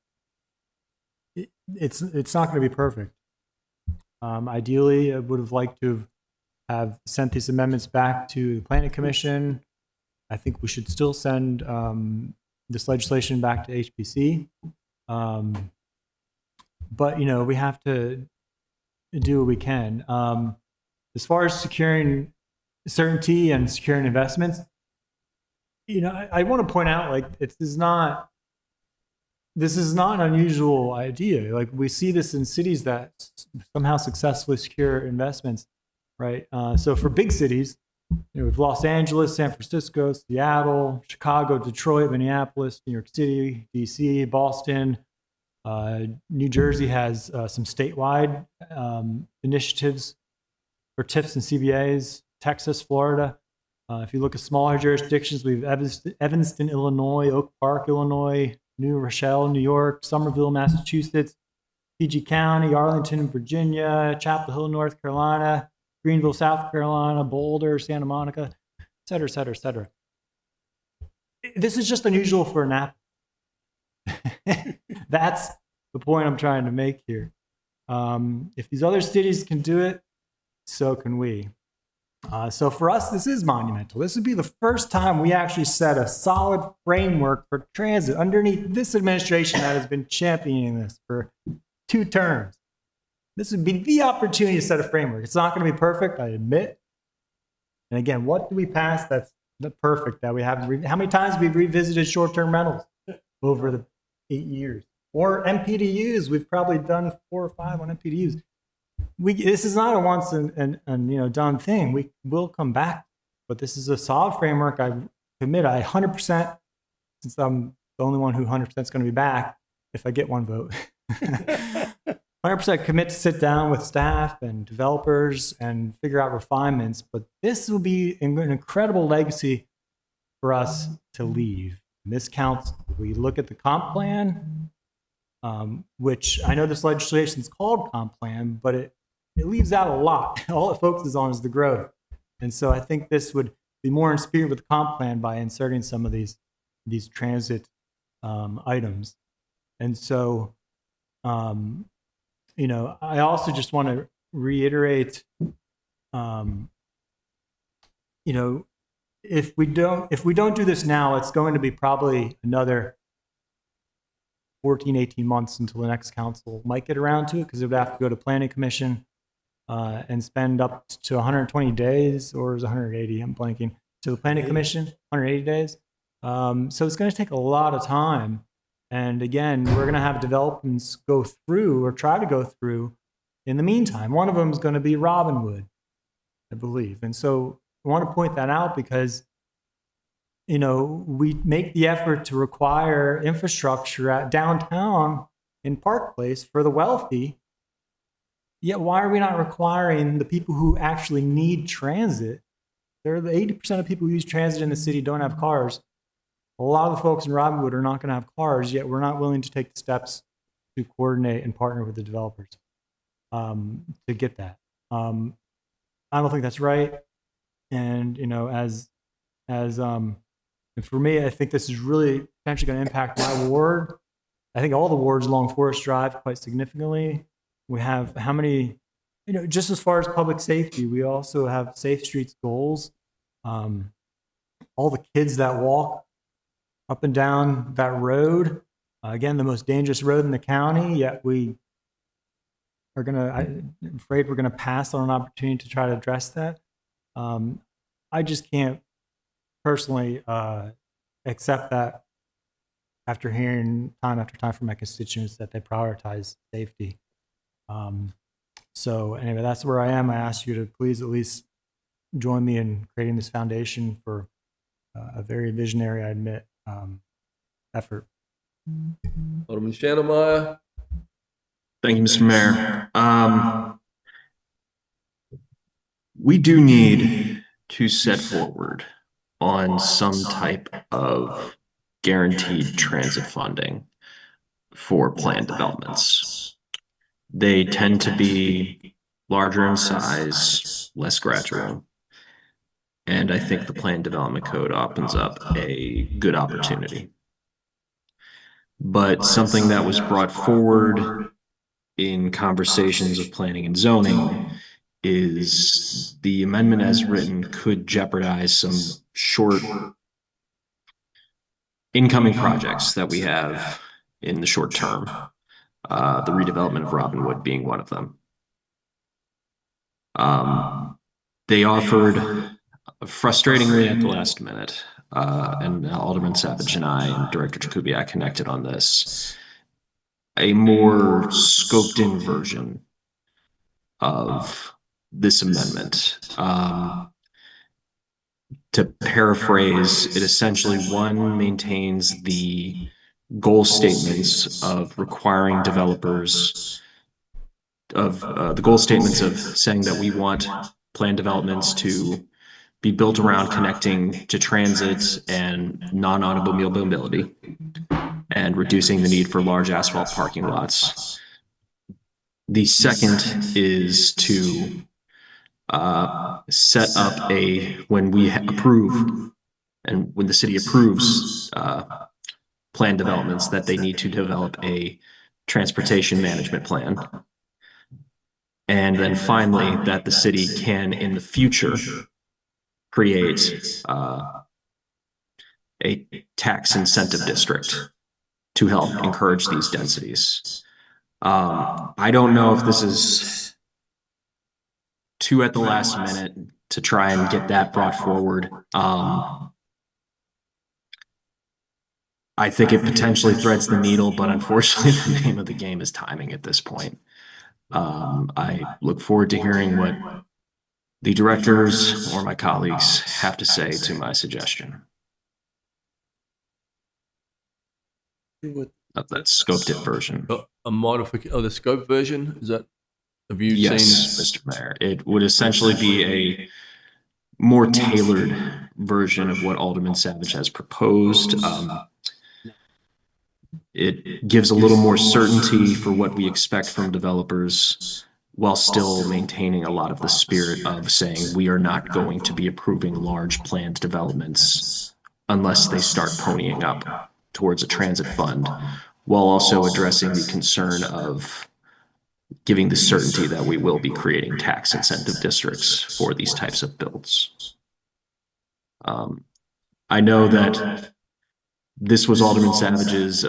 S7: it's not going to be perfect. Ideally, I would have liked to have sent these amendments back to the Planning Commission. I think we should still send this legislation back to HPC. But, we have to do what we can. As far as securing certainty and securing investments, I want to point out, this is not an unusual idea. We see this in cities that somehow successfully secure investments, right? So for big cities, with Los Angeles, San Francisco, Seattle, Chicago, Detroit, Minneapolis, New York City, DC, Boston, New Jersey has some statewide initiatives for TIFs and CBAs, Texas, Florida. If you look at smaller jurisdictions, we have Evanston, Illinois, Oak Park, Illinois, New Rochelle, New York, Somerville, Massachusetts, PG County, Arlington, Virginia, Chapel Hill, North Carolina, Greenville, South Carolina, Boulder, Santa Monica, et cetera, et cetera, et cetera. This is just unusual for an app. That's the point I'm trying to make here. If these other cities can do it, so can we. So for us, this is monumental. This would be the first time we actually set a solid framework for transit underneath this administration that has been championing this for 2 terms. This would be the opportunity to set a framework. It's not going to be perfect, I admit. And again, what do we pass that's perfect that we haven't? How many times have we revisited short-term rentals? over the 8 years. Or MPDUs, we've probably done 4 or 5 on MPDUs. This is not a once and done thing. We will come back, but this is a solid framework. I commit, I 100%, since I'm the only one who 100% is going to be back if I get one vote. 100% commit to sit down with staff and developers and figure out refinements, but this will be an incredible legacy for us to leave. And this counts. We look at the comp plan, which I know this legislation is called comp plan, but it leaves out a lot. All it focuses on is the growth. And so I think this would be more in spirit with the comp plan by inserting some of these transit items. And so, I also just want to reiterate, if we don't do this now, it's going to be probably another 14, 18 months until the next council might get around to it, because it would have to go to planning commission and spend up to 120 days, or is it 180? I'm blanking. To the planning commission, 180 days. So it's going to take a lot of time. And again, we're going to have developments go through, or try to go through, in the meantime. One of them is going to be Robinwood, I believe. And so I want to point that out because, we make the effort to require infrastructure at downtown in Park Place for the wealthy. Yet why are we not requiring the people who actually need transit? They're the 80% of people who use transit in the city don't have cars. A lot of the folks in Robinwood are not going to have cars, yet we're not willing to take the steps to coordinate and partner with the developers to get that. I don't think that's right. And, and for me, I think this is really potentially going to impact my ward. I think all the wards along Forest Drive quite significantly. We have how many, just as far as public safety, we also have Safe Streets goals. All the kids that walk up and down that road, again, the most dangerous road in the county, yet I'm afraid we're going to pass on an opportunity to try to address that. I just can't personally accept that after hearing time after time from my constituents that they prioritize safety. So anyway, that's where I am. I ask you to please at least join me in creating this foundation for a very visionary, I admit, effort.
S1: Alderman Schneidermeyer.
S5: Thank you, Mr. Mayor. We do need to set forward on some type of guaranteed transit funding for planned developments. They tend to be larger in size, less gradual. And I think the Planned Development Code opens up a good opportunity. But something that was brought forward in conversations of planning and zoning is the amendment as written could jeopardize some short incoming projects that we have in the short term, the redevelopment of Robinwood being one of them. They offered, frustratingly at the last minute, and Alderman Savage and I and Director Jakubiak connected on this, a more scoped in version of this amendment. To paraphrase, it essentially, one, maintains the goal statements of requiring developers of the goal statements of saying that we want planned developments to be built around connecting to transit and non-automobile mobility and reducing the need for large asphalt parking lots. The second is to set up when we approve and when the city approves planned developments, that they need to develop a transportation management plan. And then finally, that the city can, in the future, create a tax incentive district to help encourage these densities. I don't know if this is too at the last minute to try and get that brought forward. I think it potentially threads the needle, but unfortunately, the name of the game is timing at this point. I look forward to hearing what the directors or my colleagues have to say to my suggestion. Of that scoped it version.
S1: A modification of the scope version? Is that, have you
S5: Yes,
S1: seen?
S5: Mr. Mayor. It would essentially be a more tailored version of what Alderman Savage has proposed. It gives a little more certainty for what we expect from developers while still maintaining a lot of the spirit of saying we are not going to be approving large planned developments unless they start ponying up towards a transit fund, while also addressing the concern of giving the certainty that we will be creating tax incentive districts for these types of builds. I know that this was Alderman Savage's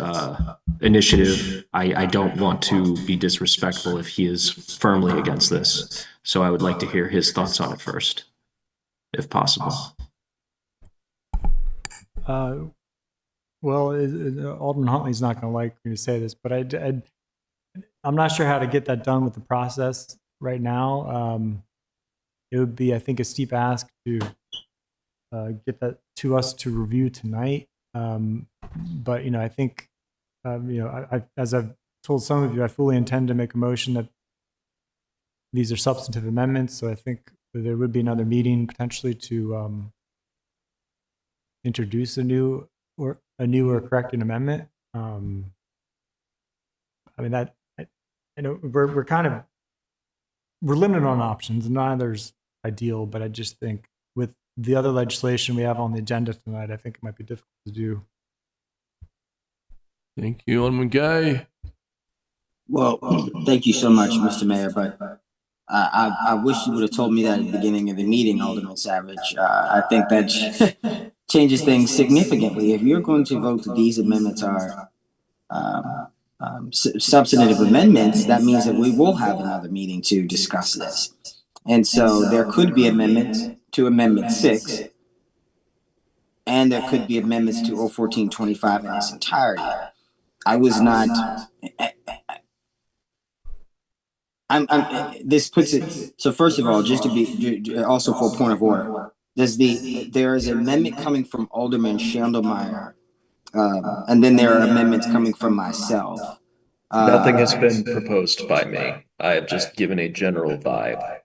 S5: initiative. I don't want to be disrespectful if he is firmly against this. So I would like to hear his thoughts on it first, if possible.
S7: Well, Alderman Huntley's not going to like me to say this, but I'm not sure how to get that done with the process right now. It would be, I think, a steep ask to get that to us to review tonight. But, I think, as I've told some of you, I fully intend to make a motion that these are substantive amendments. So I think there would be another meeting potentially to introduce a new or corrected amendment. We're limited on options, and neither's ideal, but I just think with the other legislation we have on the agenda tonight, I think it might be difficult to do.
S1: Thank you, Alderman Gay.
S15: Well, thank you so much, Mr. Mayor, but I wish you would have told me that at the beginning of the meeting, Alderman Savage. I think that changes things significantly. If you're going to vote that these amendments are substantive amendments, that means that we will have another meeting to discuss this. And so there could be amendments to Amendment 6, and there could be amendments to 01425 in its entirety. I was not. This puts it. So first of all, just to be also for a point of order, there is an amendment coming from Alderman Schandelmeyer, and then there are amendments coming from myself.
S5: Nothing has been proposed by me. I have just given a general vibe.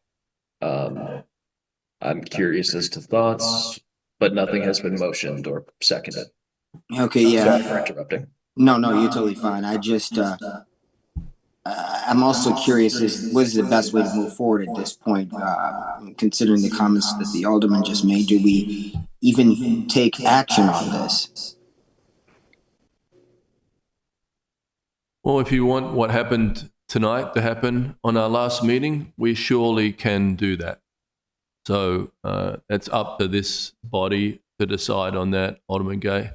S5: I'm curious as to thoughts, but nothing has been motioned or seconded.
S15: Okay, yeah.
S5: Sorry for interrupting.
S15: No, you're totally fine. I just, I'm also curious what is the best way to move forward at this point, considering the comments that the Alderman just made. Do we even take action on this?
S1: Well, if you want what happened tonight to happen on our last meeting, we surely can do that. So it's up to this body to decide on that, Alderman Gay.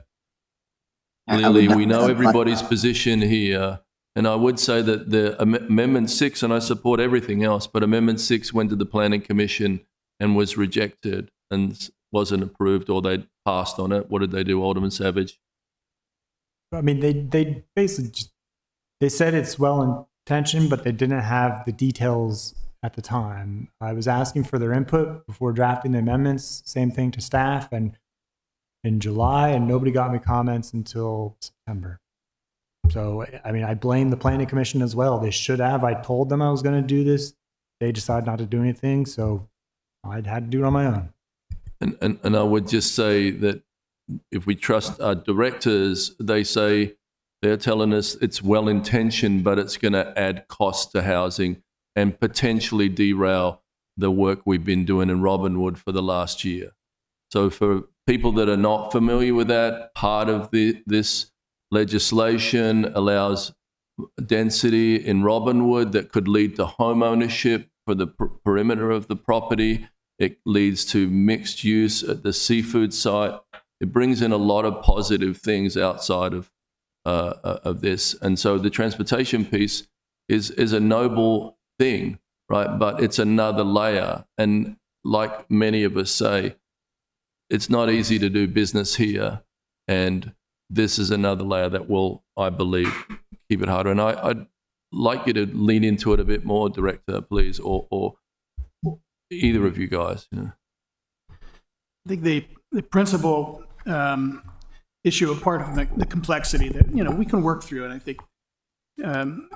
S1: Clearly, we know everybody's position here. And I would say that the Amendment 6, and I support everything else, but Amendment 6 went to the Planning Commission and was rejected and wasn't approved, or they passed on it. What did they do, Alderman Savage?
S7: I mean, they basically they said it's well-intentioned, but they didn't have the details at the time. I was asking for their input before drafting the amendments, same thing to staff, and in July, and nobody got me comments until September. So, I mean, I blame the Planning Commission as well. They should have. I told them I was going to do this. They decided not to do anything, so I had to do it on my own.
S1: And I would just say that if we trust our directors, they say they're telling us it's well-intentioned, but it's going to add cost to housing and potentially derail the work we've been doing in Robinwood for the last year. So for people that are not familiar with that, part of this legislation allows density in Robinwood that could lead to home ownership for the perimeter of the property. It leads to mixed use at the seafood site. It brings in a lot of positive things outside of this. And so the transportation piece is a noble thing, right? But it's another layer. And like many of us say, it's not easy to do business here. And this is another layer that will, I believe, keep it harder. And I'd like you to lean into it a bit more, Director, please, or either of you guys. You know.
S9: I think the principal issue, a part of the complexity that, you know, we can work through, and I think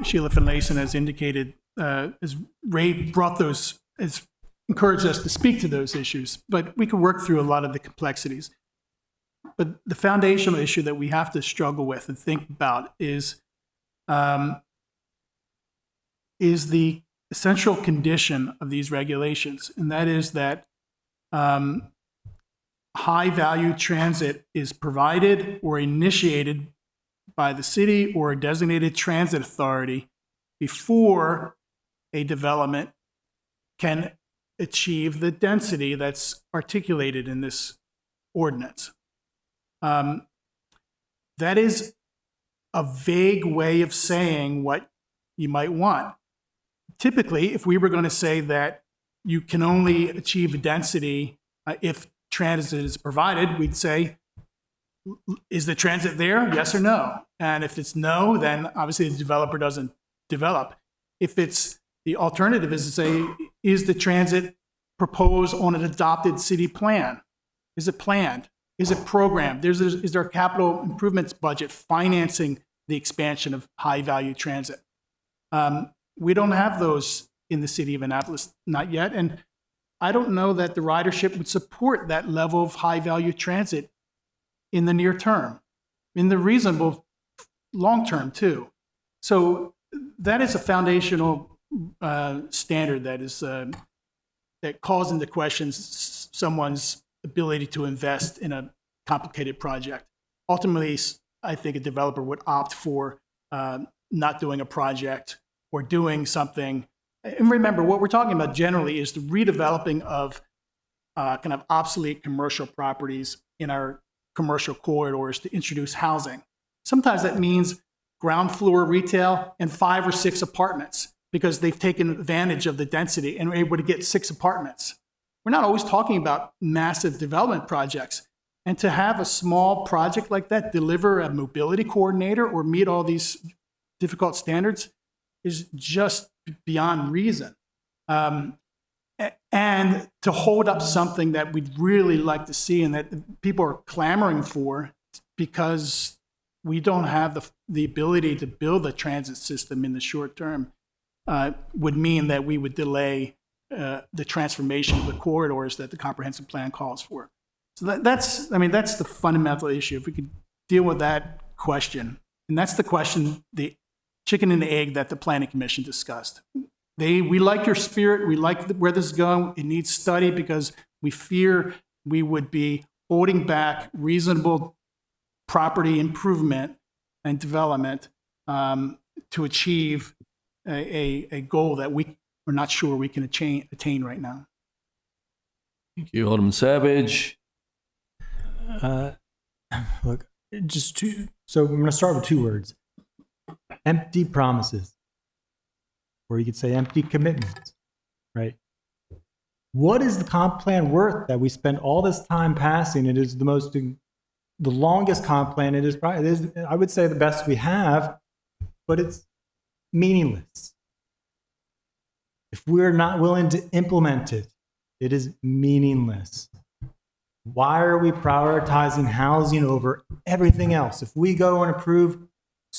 S9: Sheila Finlayson has indicated, as Ray brought those, has encouraged us to speak to those issues, but we can work through a lot of the complexities. But the foundational issue that we have to struggle with and think about is the essential condition of these regulations, and that is that high-value transit is provided or initiated by the city or a designated transit authority before a development can achieve the density that's articulated in this ordinance. That is a vague way of saying what you might want. Typically, if we were going to say that you can only achieve density if transit is provided, we'd say, is the transit there? Yes or no? And if it's no, then obviously the developer doesn't develop. If it's the alternative is to say, is the transit proposed on an adopted city plan? Is it planned? Is it programmed? Is there a capital improvements budget financing the expansion of high-value transit? We don't have those in the city of Annapolis, not yet. And I don't know that the ridership would support that level of high-value transit in the near term, in the reasonable long term too. So that is a foundational standard that is that calls into question someone's ability to invest in a complicated project. Ultimately, I think a developer would opt for not doing a project or doing something. And remember, what we're talking about generally is the redeveloping of kind of obsolete commercial properties in our commercial corridors to introduce housing. Sometimes that means ground floor retail and 5 or 6 apartments because they've taken advantage of the density and are able to get 6 apartments. We're not always talking about massive development projects. And to have a small project like that deliver a mobility coordinator or meet all these difficult standards is just beyond reason. And to hold up something that we'd really like to see and that people are clamoring for because we don't have the ability to build a transit system in the short term would mean that we would delay the transformation of the corridors that the comprehensive plan calls for. So that's the fundamental issue. If we could deal with that question, and that's the question, the chicken and the egg that the Planning Commission discussed. We like your spirit. We like where this is going. It needs study because we fear we would be holding back reasonable property improvement and development to achieve a goal that we're not sure we can attain right now.
S1: Thank you, Alderman Savage.
S7: Look, so I'm going to start with 2 words. Empty promises. Or you could say empty commitments, right? What is the comp plan worth that we spent all this time passing? It is the longest comp plan. It is, I would say, the best we have, but it's meaningless. If we're not willing to implement it, it is meaningless. Why are we prioritizing housing over everything else? If we go and approve,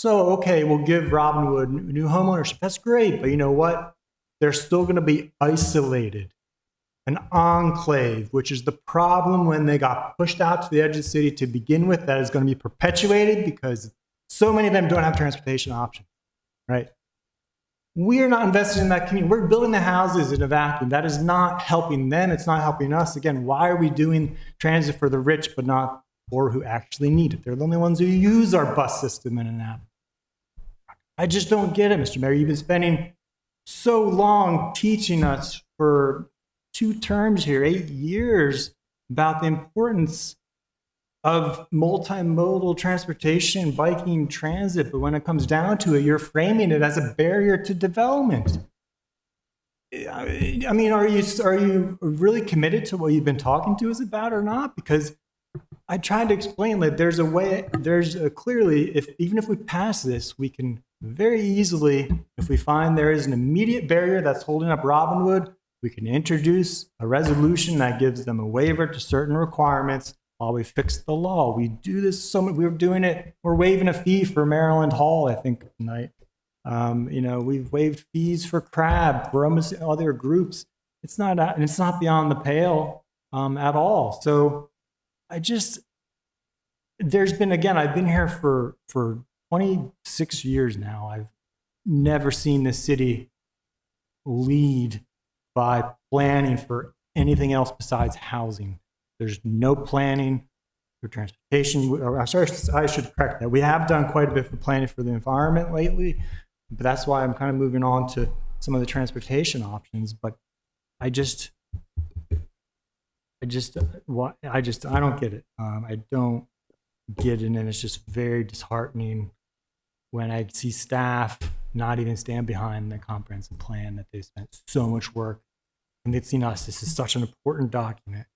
S7: okay, we'll give Robinwood new homeownership. That's great, but you know what? They're still going to be isolated, an enclave, which is the problem when they got pushed out to the edge of the city to begin with. That is going to be perpetuated because so many of them don't have transportation options, right? We're not invested in that community. We're building the houses in a vacuum. That is not helping them. It's not helping us. Again, why are we doing transit for the rich but not for who actually need it? They're the only ones who use our bus system in Annapolis. I just don't get it, Mr. Mayor. You've been spending so long teaching us for 2 terms here, 8 years, about the importance of multimodal transportation, biking, transit, but when it comes down to it, you're framing it as a barrier to development. I mean, are you really committed to what you've been talking to us about or not? Because I tried to explain that there's a way, clearly, even if we pass this, we can very easily, if we find there is an immediate barrier that's holding up Robinwood, we can introduce a resolution that gives them a waiver to certain requirements while we fix the law. We do this we're waiving a fee for Maryland Hall, I think, tonight. We've waived fees for Crab, for almost other groups. It's not beyond the pale at all. So there's been, again, I've been here for 26 years now. I've never seen this city lead by planning for anything else besides housing. There's no planning for transportation. I'm sorry, I should correct that. We have done quite a bit for planning for the environment lately, but that's why I'm kind of moving on to some of the transportation options. But I don't get it. I don't get it, and it's just very disheartening when I see staff not even stand behind the comprehensive plan that they spent so much work. And they've seen us. This is such an important document,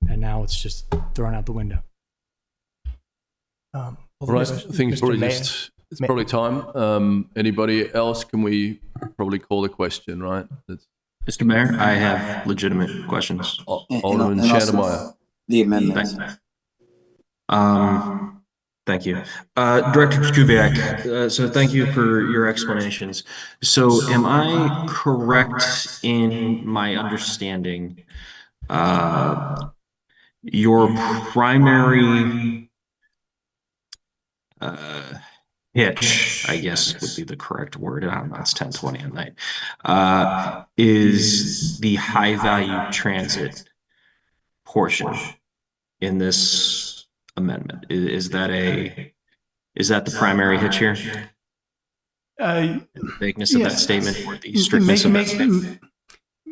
S7: and now it's just thrown out the window.
S1: Right, I think it's probably time. Anybody else? Can we probably call the question, right?
S5: Mr. Mayor, I have legitimate questions.
S1: Alderman Schneidermeyer.
S15: The amendment.
S5: Thank you. Director Kubiak, so thank you for your explanations. So am I correct in my understanding your primary hitch, I guess would be the correct word, I don't know, it's 10:20 at night, is the high value transit portion in this amendment? Is that the primary hitch here? The vagueness of that statement or the strictness of that statement?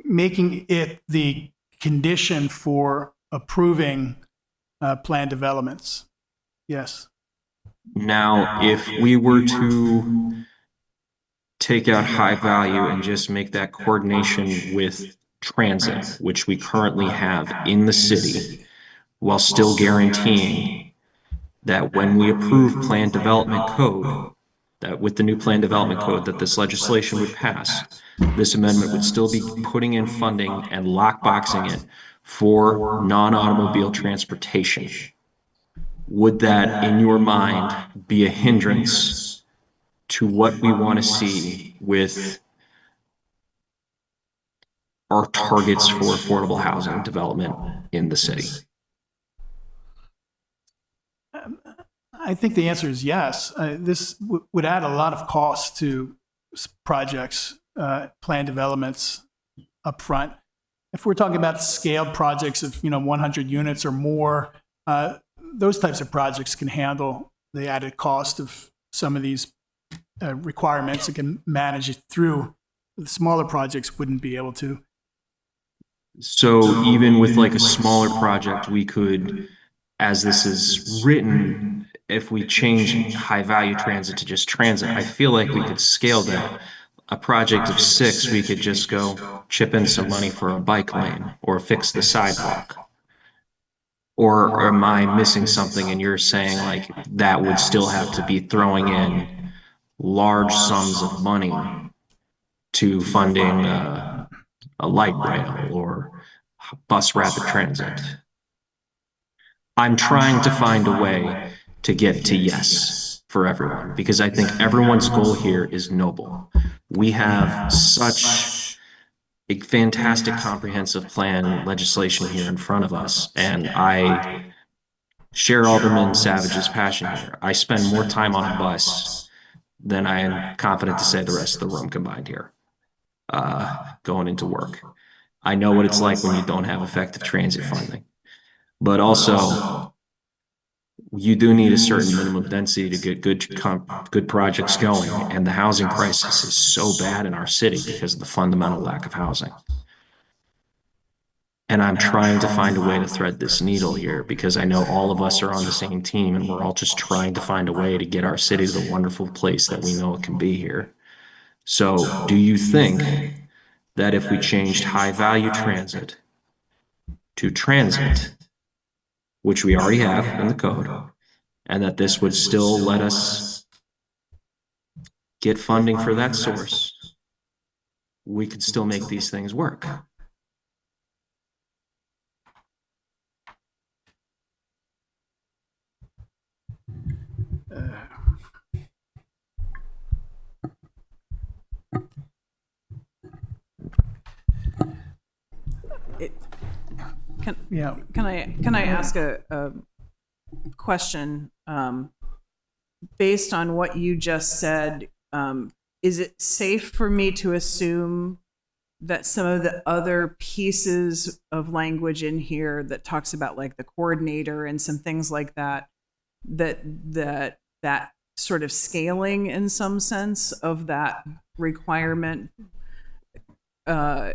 S9: Making it the condition for approving planned developments. Yes.
S5: Now, if we were to take out high value and just make that coordination with transit, which we currently have in the city, while still guaranteeing that when we approve planned development code, that with the new planned development code that this legislation would pass, this amendment would still be putting in funding and lockboxing it for non-automobile transportation. Would that, in your mind, be a hindrance to what we want to see with our targets for affordable housing development in the city?
S9: I think the answer is yes. This would add a lot of cost to projects, planned developments up front. If we're talking about scaled projects of 100 units or more, those types of projects can handle the added cost of some of these requirements and can manage it through. The smaller projects wouldn't be able to.
S5: So even with like a smaller project, we could, as this is written, if we change high value transit to just transit, I feel like we could scale that. A project of 6, we could just go chip in some money for a bike lane or fix the sidewalk. Or am I missing something and you're saying like that would still have to be throwing in large sums of money to funding a light rail or bus rapid transit? I'm trying to find a way to get to yes for everyone, because I think everyone's goal here is noble. We have such a fantastic comprehensive plan legislation here in front of us, and I share Alderman Savage's passion here. I spend more time on a bus than I am confident to say the rest of the room combined here, going into work. I know what it's like when you don't have effective transit funding, but also you do need a certain minimum density to get good projects going, and the housing crisis is so bad in our city because of the fundamental lack of housing. And I'm trying to find a way to thread this needle here, because I know all of us are on the same team and we're all just trying to find a way to get our city to the wonderful place that we know it can be here. So do you think that if we changed high value transit to transit, which we already have in the code, and that this would still let us get funding for that source, we could still make these things work.
S19: Can I ask a question based on what you just said? Is it safe for me to assume that some of the other pieces of language in here that talks about like the coordinator and some things like that, that sort of scaling in some sense of that requirement,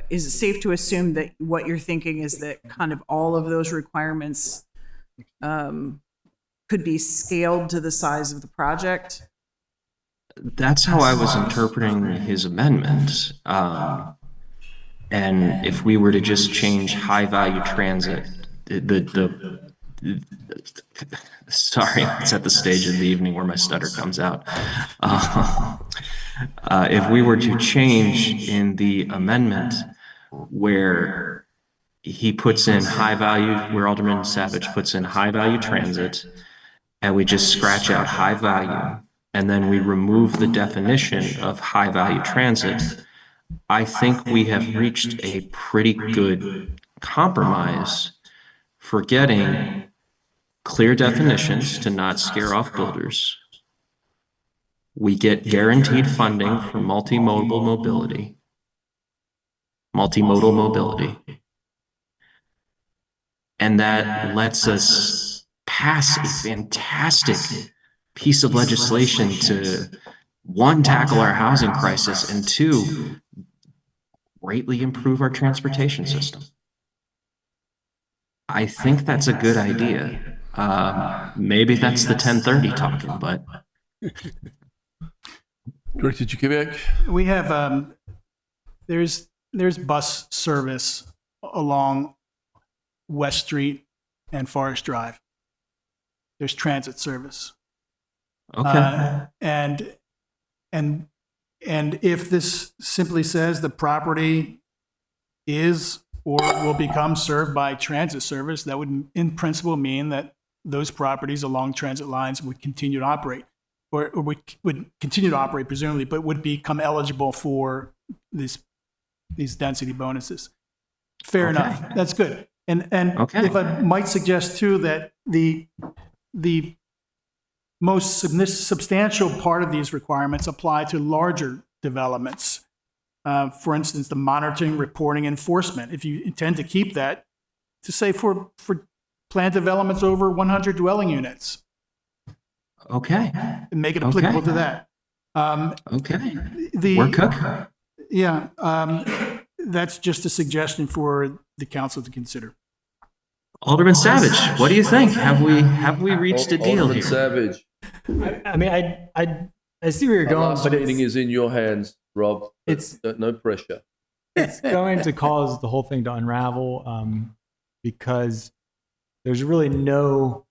S19: is it safe to assume that what you're thinking is that kind of all of those requirements could be scaled to the size of the project?
S5: That's how I was interpreting his amendment. And if we were to just change high value transit, sorry, it's at the stage of the evening where my stutter comes out. If we were to change in the amendment where he puts in high value, where Alderman Savage puts in high value transit, and we just scratch out high value, and then we remove the definition of high value transit, I think we have reached a pretty good compromise for getting clear definitions to not scare off builders. We get guaranteed funding for multimodal mobility. And that lets us pass a fantastic piece of legislation to, one, tackle our housing crisis, and two, greatly improve our transportation system. I think that's a good idea. Maybe that's the 1030 talking, but.
S1: Director Jakubiak?
S9: We have, there's bus service along West Street and Forest Drive. There's transit service.
S5: Okay.
S9: And if this simply says the property is or will become served by transit service, that would in principle mean that those properties along transit lines would continue to operate, or would continue to operate presumably, but would become eligible for these density bonuses. Fair enough. That's good. And if I might suggest too that the most substantial part of these requirements apply to larger developments. For instance, the monitoring, reporting, enforcement. If you intend to keep that, to say for planned developments over 100 dwelling units.
S5: Okay.
S9: And make it applicable to that.
S5: Okay.
S9: We're cooking. Yeah. That's just a suggestion for the council to consider.
S5: Alderman Savage, what do you think? Have we reached a deal
S1: Alderman
S5: here?
S1: Savage.
S7: I mean, I see where you're going,
S1: Last
S7: but
S1: meeting is in your hands, Rob.
S7: It's
S1: no pressure.
S7: It's going to cause the whole thing to unravel because there's really no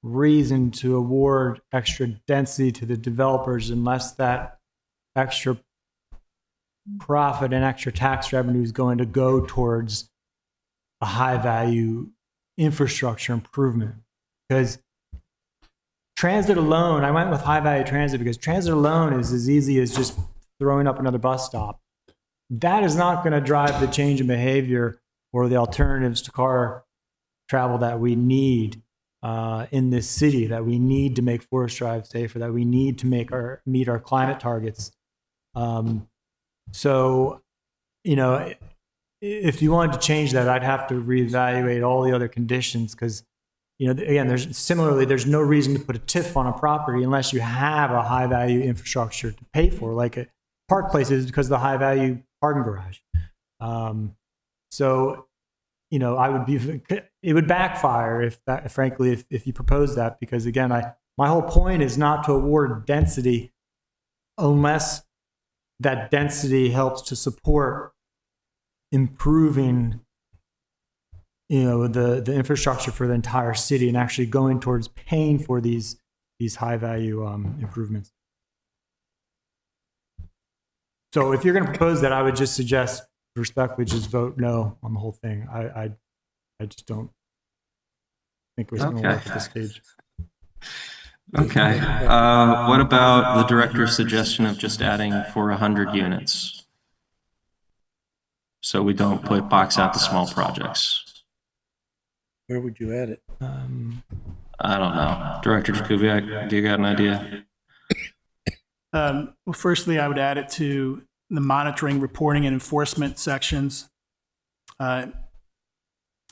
S7: reason to award extra density to the developers unless that extra profit and extra tax revenue is going to go towards a high value infrastructure improvement. Because transit alone, I went with high value transit because transit alone is as easy as just throwing up another bus stop. That is not going to drive the change in behavior or the alternatives to car travel that we need in this city, that we need to make Forest Drive safer, that we need to meet our climate targets. So, if you wanted to change that, I'd have to reevaluate all the other conditions because, again, there's no reason to put a TIF on a property unless you have a high value infrastructure to pay for, like a Park Place is because of the high value parking garage. It would backfire if you propose that, because again, my whole point is not to award density unless that density helps to support improving the infrastructure for the entire city and actually going towards paying for these high value improvements. So if you're going to propose that, I would just suggest respectfully just vote no on the whole thing. I just don't think it's going to work at this stage.
S5: Okay. What about the director's suggestion of just adding for 100 units? So we don't box out the small projects.
S20: Where would you add it?
S5: I don't know. Director Jakubiak, do you got an idea?
S9: Well, firstly, I would add it to the monitoring, reporting, and enforcement sections.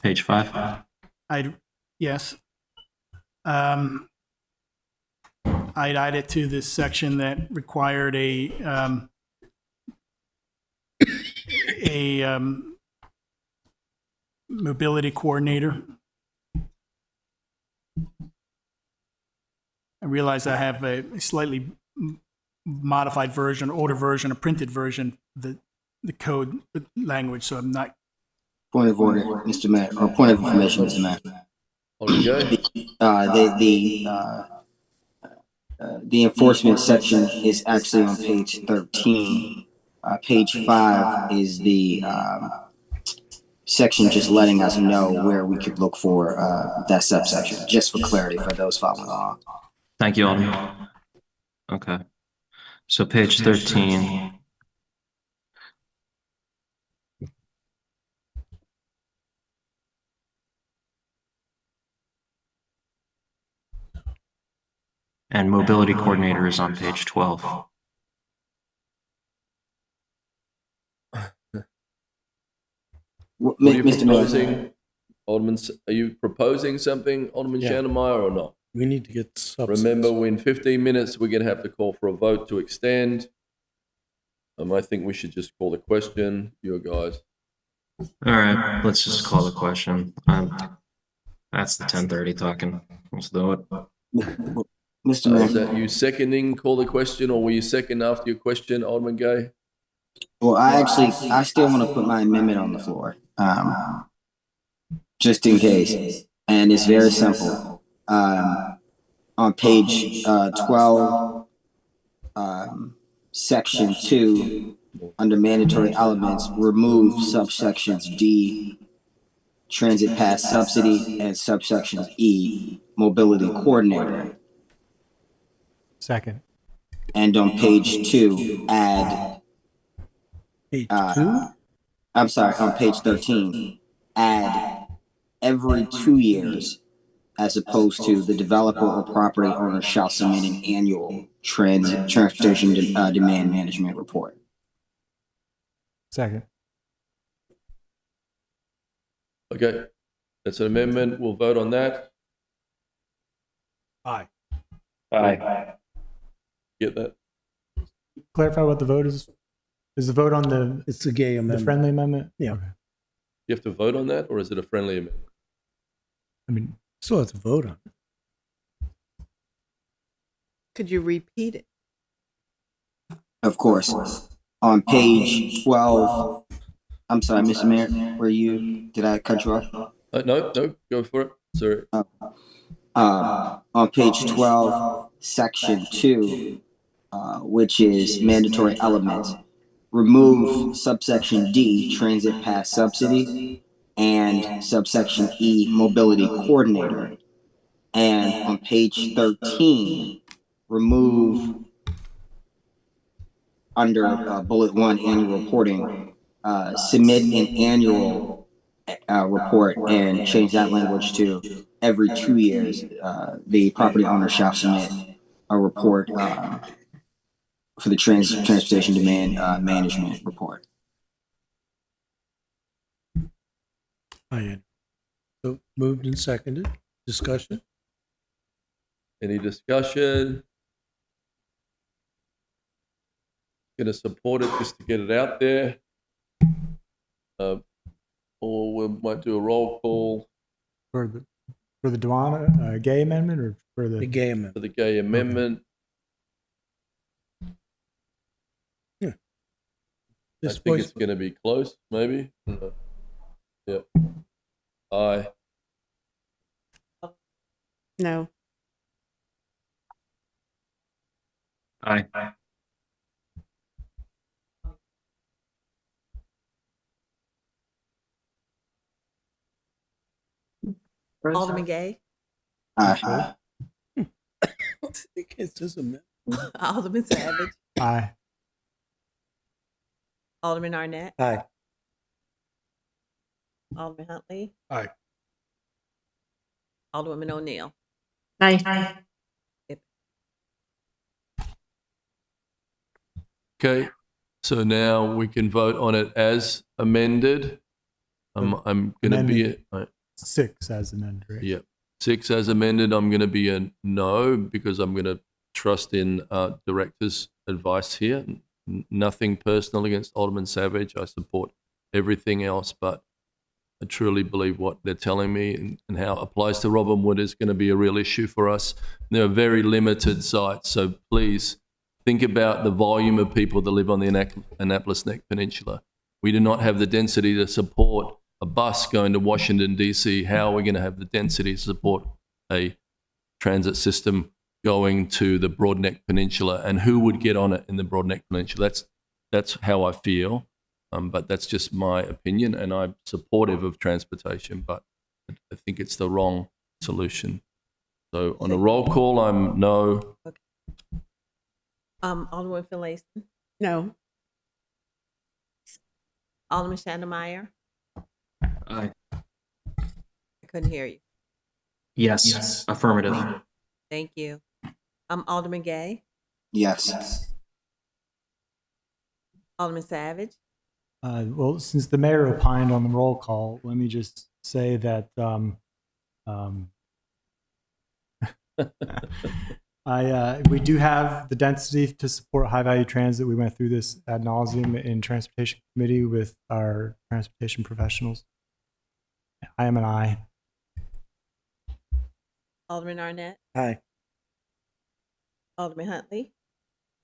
S5: Page 5.
S9: Yes. I'd add it to this section that required a mobility coordinator. I realize I have a slightly modified version, older version, a printed version, the code language, so I'm not.
S15: Point of order, Mr. Mayor, or point of information, Mr. Mayor. The enforcement section is actually on page 13. Page 5 is the section just letting us know where we could look for that subsection, just for clarity for those following along.
S5: Thank you, Alderman. Okay. So page 13. And mobility coordinator is on page 12.
S1: What are you
S15: Mr. Mayor.
S1: proposing, Alderman? Are you proposing something, Alderman
S20: Yeah.
S1: Shannemeyer, or not?
S20: We need to get substance.
S1: Remember, in 15 minutes, we're going to have to call for a vote to extend. I think we should just call the question, you guys.
S5: All right, let's just call the question. That's the 10:30 talking. Let's do it.
S15: Mr. Mayor.
S1: Is that you seconding, call the question, or were you second after your question, Alderman Gay?
S15: Well, I still want to put my amendment on the floor, just in case. And it's very simple. On page 12, section 2, under mandatory elements, remove subsections D, transit pass subsidy, and subsections E, mobility coordinator.
S7: Second.
S15: And on page 2, add.
S20: Page 2?
S15: I'm sorry, on page 13, add every 2 years, as opposed to the developer or property owner shall submit an annual transportation demand management report.
S7: Second.
S1: Okay, that's an amendment. We'll vote on that.
S16: Aye.
S5: Aye.
S1: Get that?
S7: Clarify what the vote is. Is the vote on the?
S20: It's the gay amendment.
S7: The friendly amendment.
S20: Yeah.
S7: Okay.
S1: You have to vote on that, or is it a friendly amendment?
S7: I mean,
S20: Still have to vote on it.
S6: Could you repeat it?
S15: Of course. On page 12, I'm sorry, Mr. Mayor, did I cut you off?
S1: No, go for it. Sorry.
S15: On page 12, section 2, which is mandatory elements, remove subsection D, transit pass subsidy, and subsection E, mobility coordinator. And on page 13, remove under bullet 1, annual reporting, submit an annual report and change that language to every 2 years, the property owner shall submit a report for the transportation demand management report.
S20: Aye. So moved and seconded. Discussion?
S1: Any discussion? Going to support it just to get it out there. Or we might do a roll call
S7: for the Duana gay amendment or for the
S20: gay amendment.
S1: for the gay amendment.
S20: Yeah.
S1: I think it's going to be close, maybe. Yep. Aye.
S6: No.
S5: Aye.
S18: Alderman Gay,
S15: Aye.
S20: It's just a
S18: Alderman Savage,
S7: Aye.
S18: Alderman Arnett,
S20: Aye.
S18: Alderman Huntley,
S16: Aye.
S18: Alderwoman O'Neill.
S4: Aye.
S1: Okay, so now we can vote on it as amended. I'm going to be,
S7: Amended. 6 as amended, right?
S1: yeah, 6 as amended. I'm going to be a no because I'm going to trust in director's advice here. Nothing personal against Alderman Savage. I support everything else, but I truly believe what they're telling me and how it applies to Robin Wood is going to be a real issue for us. There are very limited sites, so please think about the volume of people that live on the Annapolis Neck Peninsula. We do not have the density to support a bus going to Washington, D.C. How are we going to have the density to support a transit system going to the Broadneck Peninsula? And who would get on it in the Broadneck Peninsula? That's how I feel. But that's just my opinion, and I'm supportive of transportation, but I think it's the wrong solution. So on a roll call, I'm no.
S18: Alderman Finlayson,
S6: No.
S18: Alderman Shandemeyer.
S5: Aye.
S18: I couldn't hear you.
S5: Yes. Affirmative.
S18: Thank you. Alderman Gay,
S15: Yes.
S18: Alderman Savage,
S7: Well, since the mayor opined on the roll call, let me just say that we do have the density to support high value transit. We went through this ad nauseum in transportation committee with our transportation professionals. I am an aye.
S18: Alderman Arnett,
S20: Aye.
S18: Alderman Huntley,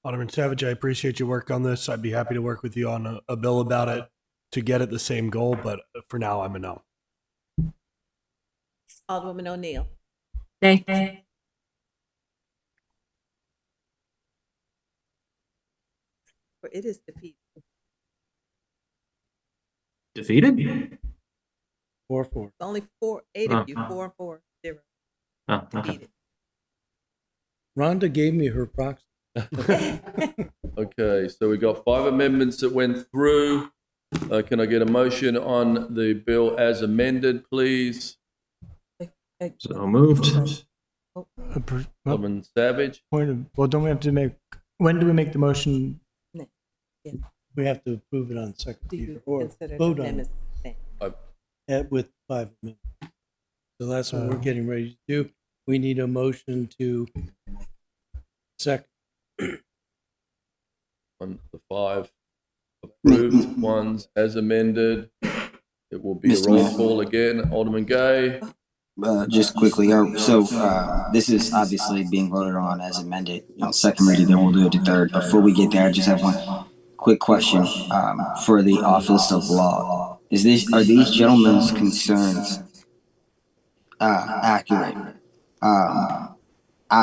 S16: Alderman Savage, I appreciate your work on this. I'd be happy to work with you on a bill about it to get at the same goal, but for now, I'm a no.
S18: Alderwoman O'Neill.
S4: Nay.
S18: For it is defeated.
S5: Defeated?
S20: 4-4.
S18: Only 8 of you, 4 and 4, 0.
S5: Oh, okay.
S18: Defeated.
S20: Rhonda gave me her proxy.
S1: Okay, so we got 5 amendments that went through. Can I get a motion on the bill as amended, please?
S5: So moved.
S1: Alderman Savage.
S7: Well, don't we have to make? When do we make the motion?
S20: We have to approve it on second reader or
S18: Consider the
S20: vote on
S18: amendments
S20: it
S18: the same.
S20: with 5 amendments. So that's what we're getting ready to do. We need a motion to second.
S1: On the 5 approved ones as amended. It will be a roll call again. Alderman Gay.
S15: Just quickly, so this is obviously being voted on as amended, second reading, then we'll do it to third. Before we get there, I just have one quick question for the Office of Law. Are these gentlemen's concerns accurate?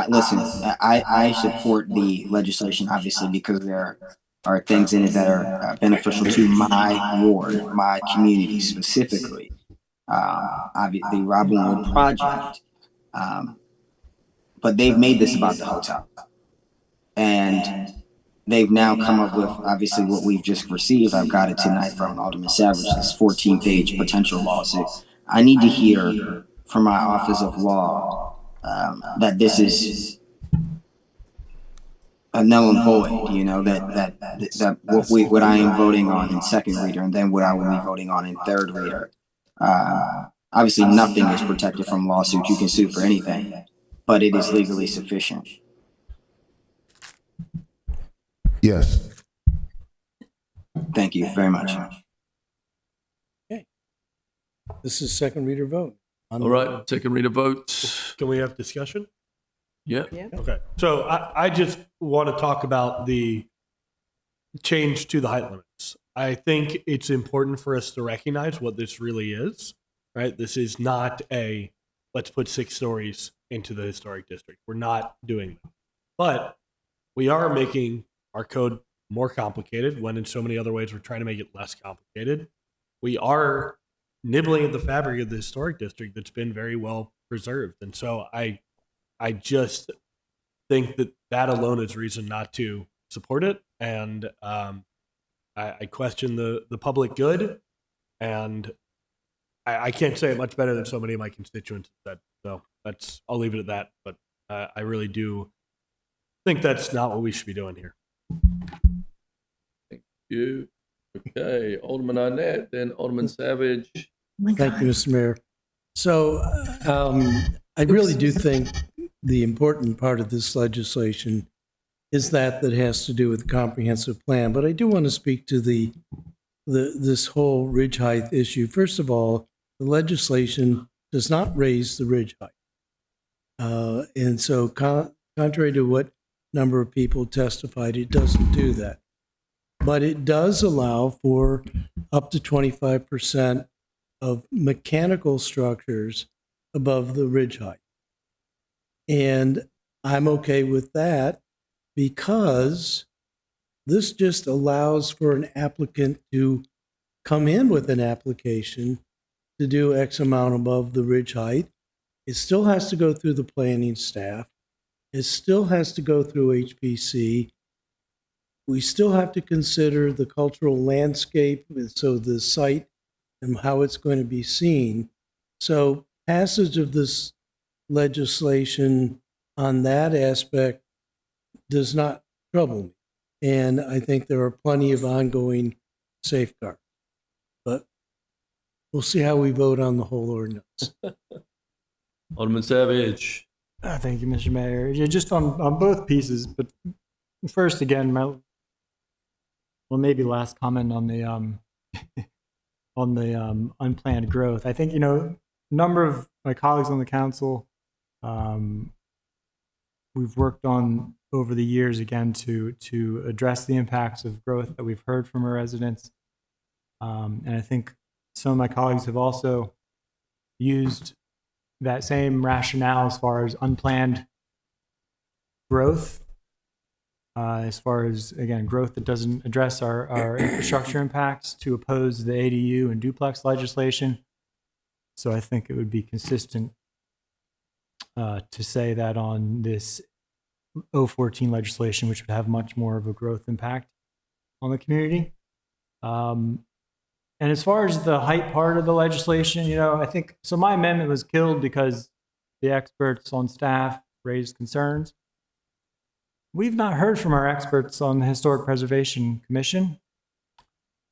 S15: Listen, I support the legislation, obviously, because there are things in it that are beneficial to my ward, my community specifically. The Robin Wood project. But they've made this about the hotel. And they've now come up with, obviously, what we've just received. I've got it tonight from Alderman Savage, this 14-page potential lawsuit. I need to hear from my Office of Law that this is a null and void, that what I am voting on in second reader and then what I will be voting on in third reader. Obviously, nothing is protected from lawsuit. You can sue for anything, but it is legally sufficient.
S17: Yes.
S15: Thank you very much.
S20: Okay. This is second reader vote.
S1: All right, second reader vote.
S16: Can we have discussion?
S1: Yeah.
S16: Okay. So I just want to talk about the change to the height limits. I think it's important for us to recognize what this really is, right? This is not a let's put 6 stories into the historic district. We're not doing that. But we are making our code more complicated when in so many other ways we're trying to make it less complicated. We are nibbling at the fabric of the historic district that's been very well preserved. And so I just think that alone is reason not to support it. And I question the public good. And I can't say it much better than so many of my constituents said. So I'll leave it at that. But I really do think that's not what we should be doing here.
S1: Thank you. Okay, Alderman Arnett, then Alderman Savage.
S20: Thank you, Mr. Mayor. So I really do think the important part of this legislation is that has to do with the comprehensive plan. But I do want to speak to this whole ridge height issue. First of all, the legislation does not raise the ridge height. And so contrary to what number of people testified, it doesn't do that. But it does allow for up to 25% of mechanical structures above the ridge height. And I'm okay with that because this just allows for an applicant to come in with an application to do X amount above the ridge height. It still has to go through the planning staff. It still has to go through HPC. We still have to consider the cultural landscape, so the site and how it's going to be seen. So passage of this legislation on that aspect does not trouble me. And I think there are plenty of ongoing safeguards. But we'll see how we vote on the whole ordinance.
S1: Alderman Savage.
S7: Thank you, Mr. Mayor. Yeah, just on both pieces, but first, again, maybe last comment on the on the unplanned growth. I think, a number of my colleagues on the council, we've worked on over the years, again, to address the impacts of growth that we've heard from our residents. And I think some of my colleagues have also used that same rationale as far as unplanned growth, as far as, again, growth that doesn't address our infrastructure impacts, to oppose the ADU and duplex legislation. So I think it would be consistent to say that on this 014 legislation, which would have much more of a growth impact on the community. And as far as the height part of the legislation, I think, so my amendment was killed because the experts on staff raised concerns. We've not heard from our experts on the Historic Preservation Commission.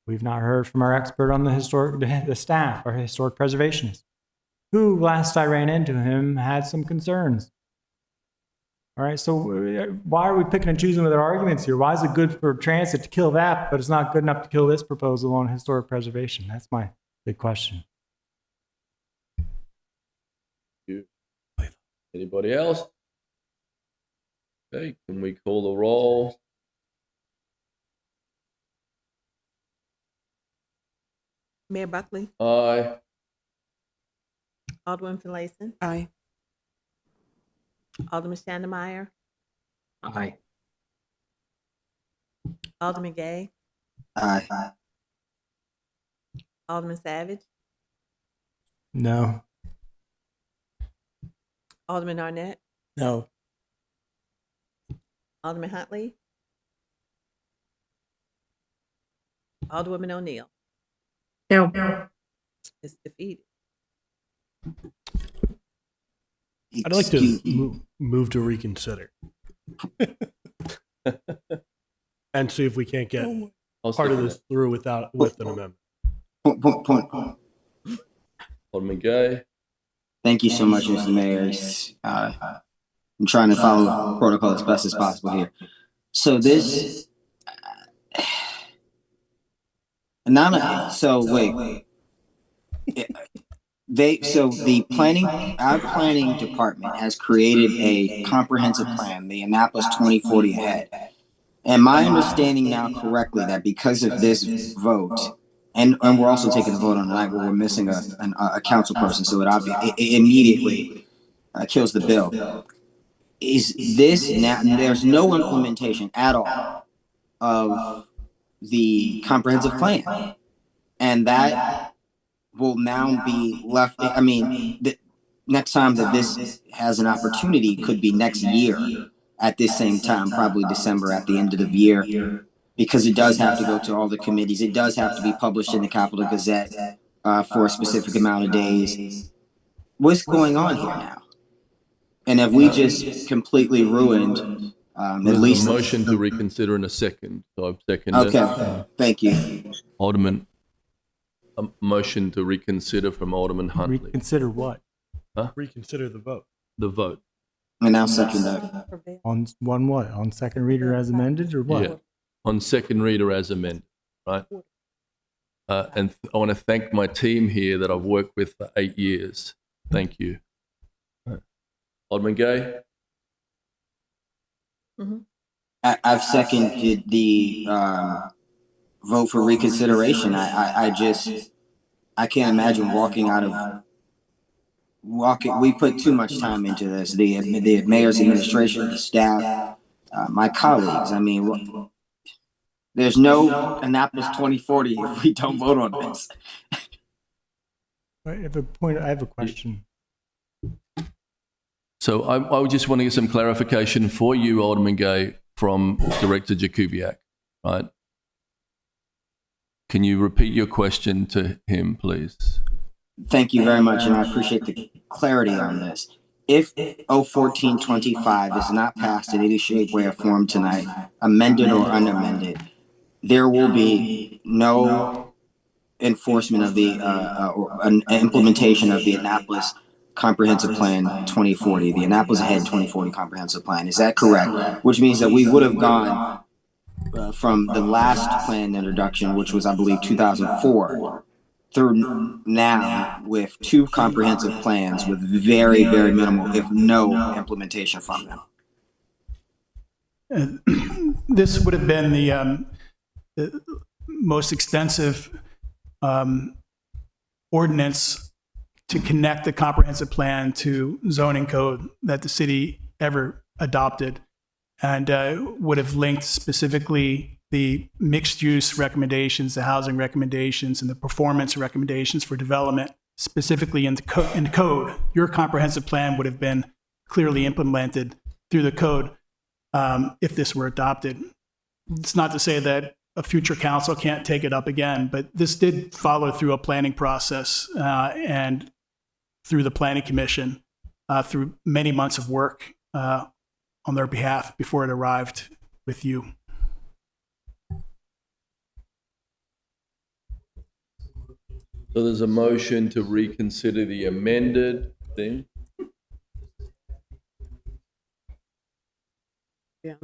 S7: We've not heard from our expert on the staff, our historic preservationist, who, last I ran into him, had some concerns. All right, so why are we picking and choosing with our arguments here? Why is it good for transit to kill that, but it's not good enough to kill this proposal on historic preservation? That's my big question.
S1: Anybody else? Okay, can we call the roll?
S18: Mayor Buckley,
S1: Aye.
S18: Alderman Finlayson,
S6: Aye.
S18: Alderman Standemeyer,
S5: Aye.
S18: Alderman Gay,
S15: Aye.
S18: Alderman Savage,
S7: No.
S18: Alderman Arnett,
S20: No.
S18: Alderman Huntley, Alderwoman O'Neill.
S4: No.
S18: It's defeated.
S16: I'd like to move to reconsider and see if we can't get part of this through with an amendment.
S15: Point.
S1: Alderman Gay.
S15: Thank you so much, Mr. Mayor. I'm trying to follow protocol as best as possible here. So this, our planning department has created a comprehensive plan, the Annapolis 2040 ahead. Am I understanding now correctly that because of this vote and we're also taking a vote on tonight where we're missing a council person, so it immediately kills the bill. Is this now? There's no implementation at all of the comprehensive plan, and that will now be left. I mean, the next time that this has an opportunity could be next year at this same time, probably December at the end of the year, because it does have to go to all the committees. It does have to be published in the Capitol Gazette for a specific amount of days. What's going on here now? And have we just completely ruined at
S1: There's
S15: least
S1: a motion to reconsider in a second. So I've seconded it.
S15: Okay, thank you.
S1: Alderman, a motion to reconsider from Alderman Huntley.
S7: Reconsider what?
S1: Huh?
S16: Reconsider the vote.
S1: The vote.
S15: And now second that.
S7: On what? On second reader as amended or what?
S1: Yeah. On second reader as amended, right? And I want to thank my team here that I've worked with for 8 years. Thank you. Alderman Gay?
S15: I've seconded the vote for reconsideration. I can't imagine we put too much time into this. The mayor's administration, the staff, my colleagues. I mean, there's no Annapolis 2040 if we don't vote on this.
S7: I have a question.
S1: So I would just want to get some clarification for you, Alderman Gay, from Director Jakubiak, right? Can you repeat your question to him, please?
S15: Thank you very much, and I appreciate the clarity on this. If 01425 is not passed in any shape, way, or form tonight, amended or unamended, there will be no enforcement of the or an implementation of the Annapolis Comprehensive Plan 2040, the Annapolis Ahead 2040 Comprehensive Plan. Is that correct? Which means that we would have gone from the last plan introduction, which was, I believe, 2004, through now with 2 comprehensive plans with very, very minimal, if no, implementation from them.
S9: This would have been the most extensive ordinance to connect the comprehensive plan to zoning code that the city ever adopted, and would have linked specifically the mixed use recommendations, the housing recommendations, and the performance recommendations for development specifically in the code. Your comprehensive plan would have been clearly implemented through the code if this were adopted. It's not to say that a future council can't take it up again, but this did follow through a planning process and through the planning commission, through many months of work on their behalf before it arrived with you.
S1: So there's a motion to reconsider the amended thing.
S6: Yeah.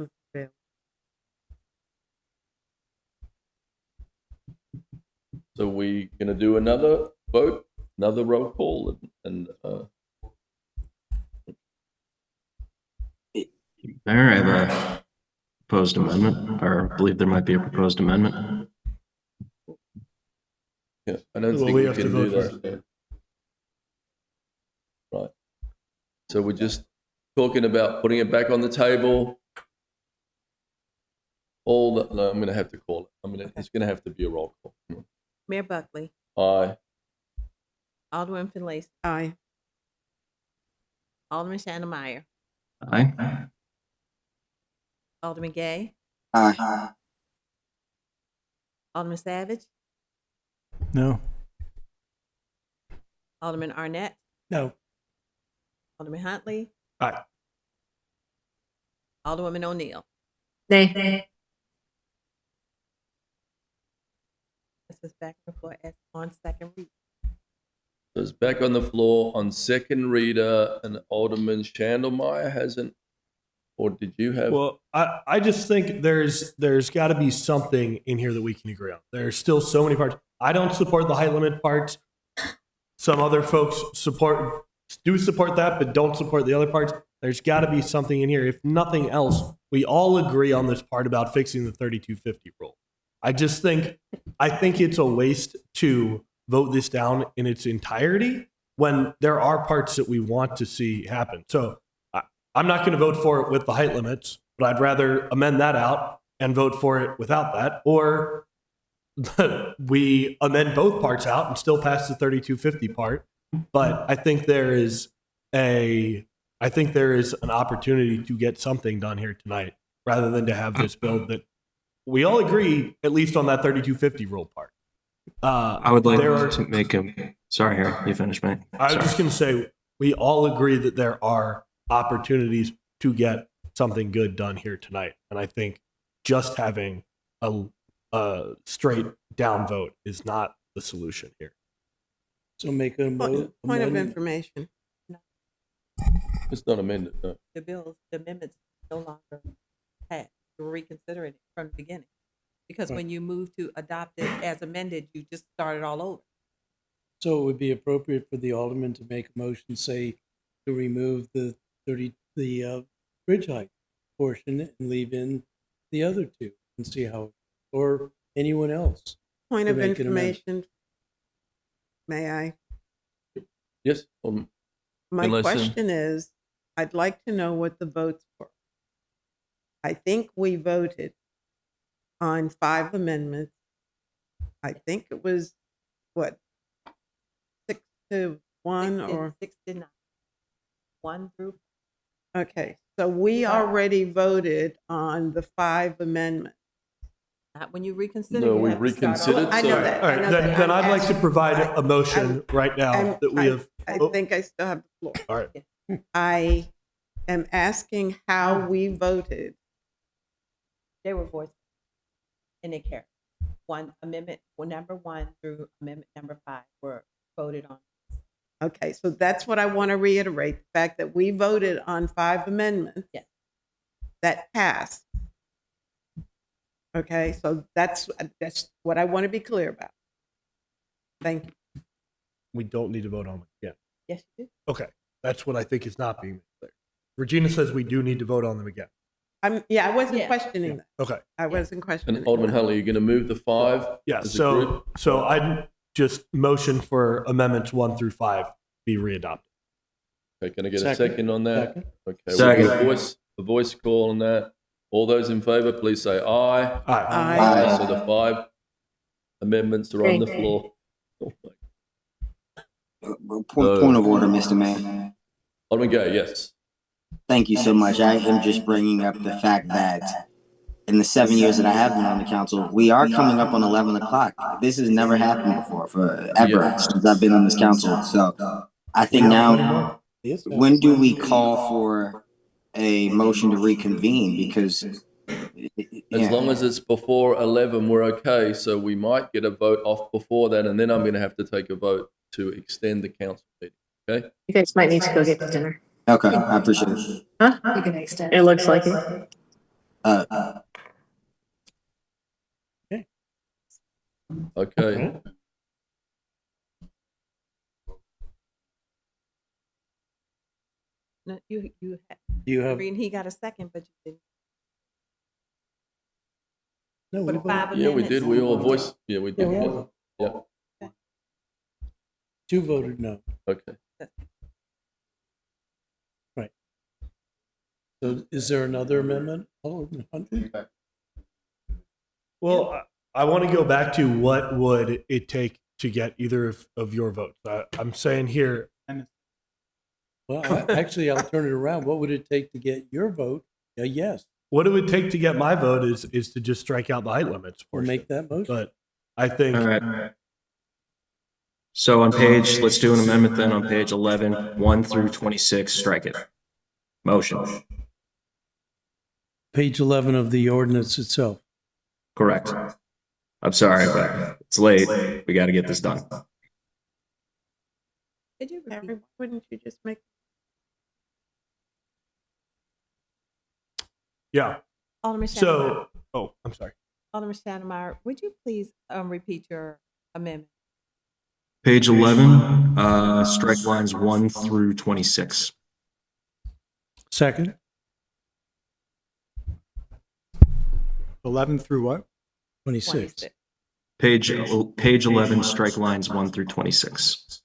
S1: So we going to do another vote, another roll call, and
S5: Mayor, I have a proposed amendment, or I believe there might be a proposed amendment.
S1: yeah, I don't
S16: Well,
S1: think
S16: we
S1: we
S16: have to
S1: can
S16: vote
S1: do that. Right. So we're just talking about putting it back on the table. No, I'm going to have to call it. It's going to have to be a roll call.
S18: Mayor Buckley,
S1: Aye.
S18: Alderman Finlayson,
S6: Aye.
S18: Alderman Shannon Meyer,
S5: Aye.
S18: Alderman Gay,
S15: Aye.
S18: Alderman Savage,
S7: No.
S18: Alderman Arnett,
S20: No.
S18: Alderman Huntley,
S16: Aye.
S18: Alderwoman O'Neill.
S4: Nay.
S18: This is back on the floor as on second read.
S1: So it's back on the floor on second reader, and Alderman Schandelmeyer hasn't, or did you have?
S16: Well, I just think there's got to be something in here that we can agree on. There's still so many parts. I don't support the height limit part. Some other folks do support that, but don't support the other parts. There's got to be something in here. If nothing else, we all agree on this part about fixing the 3250 rule. I think it's a waste to vote this down in its entirety when there are parts that we want to see happen. So I'm not going to vote for it with the height limits, but I'd rather amend that out and vote for it without that, or we amend both parts out and still pass the 3250 part. But I think there is an opportunity to get something done here tonight, rather than to have this bill that we all agree, at least on that 3250 rule part.
S5: I would like to make a. Sorry, Harry, you finished, mate.
S16: I was just going to say, we all agree that there are opportunities to get something good done here tonight. And I think just having a straight down vote is not the solution here.
S20: So make a
S6: Point of information.
S1: It's not amended, no.
S18: The amendments no longer passed. You're reconsidering it from the beginning. Because when you move to adopt it as amended, you just start it all over.
S20: So it would be appropriate for the alderman to make a motion, say, to remove the bridge height portion and leave in the other two and see how, or anyone else.
S6: Point
S20: to
S6: of
S20: make an amendment.
S6: information. May I?
S1: Yes.
S6: My
S1: unless,
S6: question is, I'd like to know what the votes were. I think we voted on 5 amendments. I think it was, what, 6-1 or?
S18: 6-9. 1 through.
S6: Okay, so we already voted on the 5 amendments.
S18: Not when you reconsider.
S1: No,
S18: you
S1: we
S18: have to start
S1: reconsidered.
S18: over.
S6: I know that.
S16: All
S6: I
S16: right,
S6: know
S16: then,
S6: that.
S16: then
S6: I'm
S16: I'd like to
S6: asking-
S16: provide a motion right now that we have.
S6: I think I still have the floor.
S16: All right.
S6: I am asking how we voted.
S18: They were voiced and they carried. Amendment number 1 through amendment number 5 were voted on.
S6: Okay, so that's what I want to reiterate, the fact that we voted on 5 amendments.
S18: Yes.
S6: That passed. Okay, so that's what I want to be clear about. Thank you.
S16: We don't need to vote on it again.
S18: Yes, you do.
S16: Okay, that's what I think is not being made clear. Regina says we do need to vote on them again.
S6: I wasn't questioning that.
S16: Okay.
S6: I wasn't questioning.
S1: And Alderman Huntley, you're going to move the 5?
S16: Yeah,
S1: as a group?
S16: so I'd just motion for amendments 1 through 5 be readopted.
S1: Okay, can I get
S16: Second.
S1: a second on that?
S16: Second.
S1: Okay,
S5: Second.
S1: we'll do a voice call on that. All those in favor, please say aye.
S16: Aye.
S6: Aye.
S1: So the 5 amendments are on the
S4: Great.
S1: floor. Oh my-
S15: Point of order, Mr. Mayor.
S1: Alderman Gay, yes.
S15: Thank you so much. I am just bringing up the fact that in the 7 years that I have been on the council, we are coming up on 11 o'clock. This has never happened before, forever, since I've been on this council. So I think now, when do we call for a motion to reconvene? Because
S1: As long as it's before 11, we're okay. So we might get a vote off before that, and then I'm going to have to take a vote to extend the council meeting. Okay?
S4: You guys might need to go get dinner.
S15: Okay, I appreciate it.
S4: Huh? You can extend. It looks like it.
S1: Okay.
S18: No, you
S20: You have
S18: Green, he got a second, but you didn't.
S20: no.
S18: For the
S20: we
S18: 5
S20: voted.
S1: Yeah, we did. We all voiced. Yeah, we did.
S20: Yeah, we
S1: Yeah.
S20: 2 voted no.
S1: Okay.
S20: Right. So is there another amendment? Alderman Huntley?
S16: Well, I want to go back to what would it take to get either of your votes. I'm saying here,
S20: Well, actually, I'll turn it around. What would it take to get your vote? A yes.
S16: what it would take to get my vote is to just strike out the height limits
S20: Or
S16: portion.
S20: make that motion.
S16: But I think
S5: All right. So on page, let's do an amendment then on page 11, 1 through 26, strike it. Motion.
S20: Page 11 of the ordinance itself.
S5: Correct. I'm sorry, but it's late. We got to get this done.
S18: Could you repeat?
S6: Harry, wouldn't you just make?
S16: yeah.
S18: Alderman Shannon.
S16: So, oh, I'm sorry.
S18: Alderman Shannon, would you please repeat your amendment?
S5: Page 11, strike lines 1 through 26.
S20: Second.
S7: 11 through what?
S20: 26.
S5: Page 11, strike lines 1 through 26.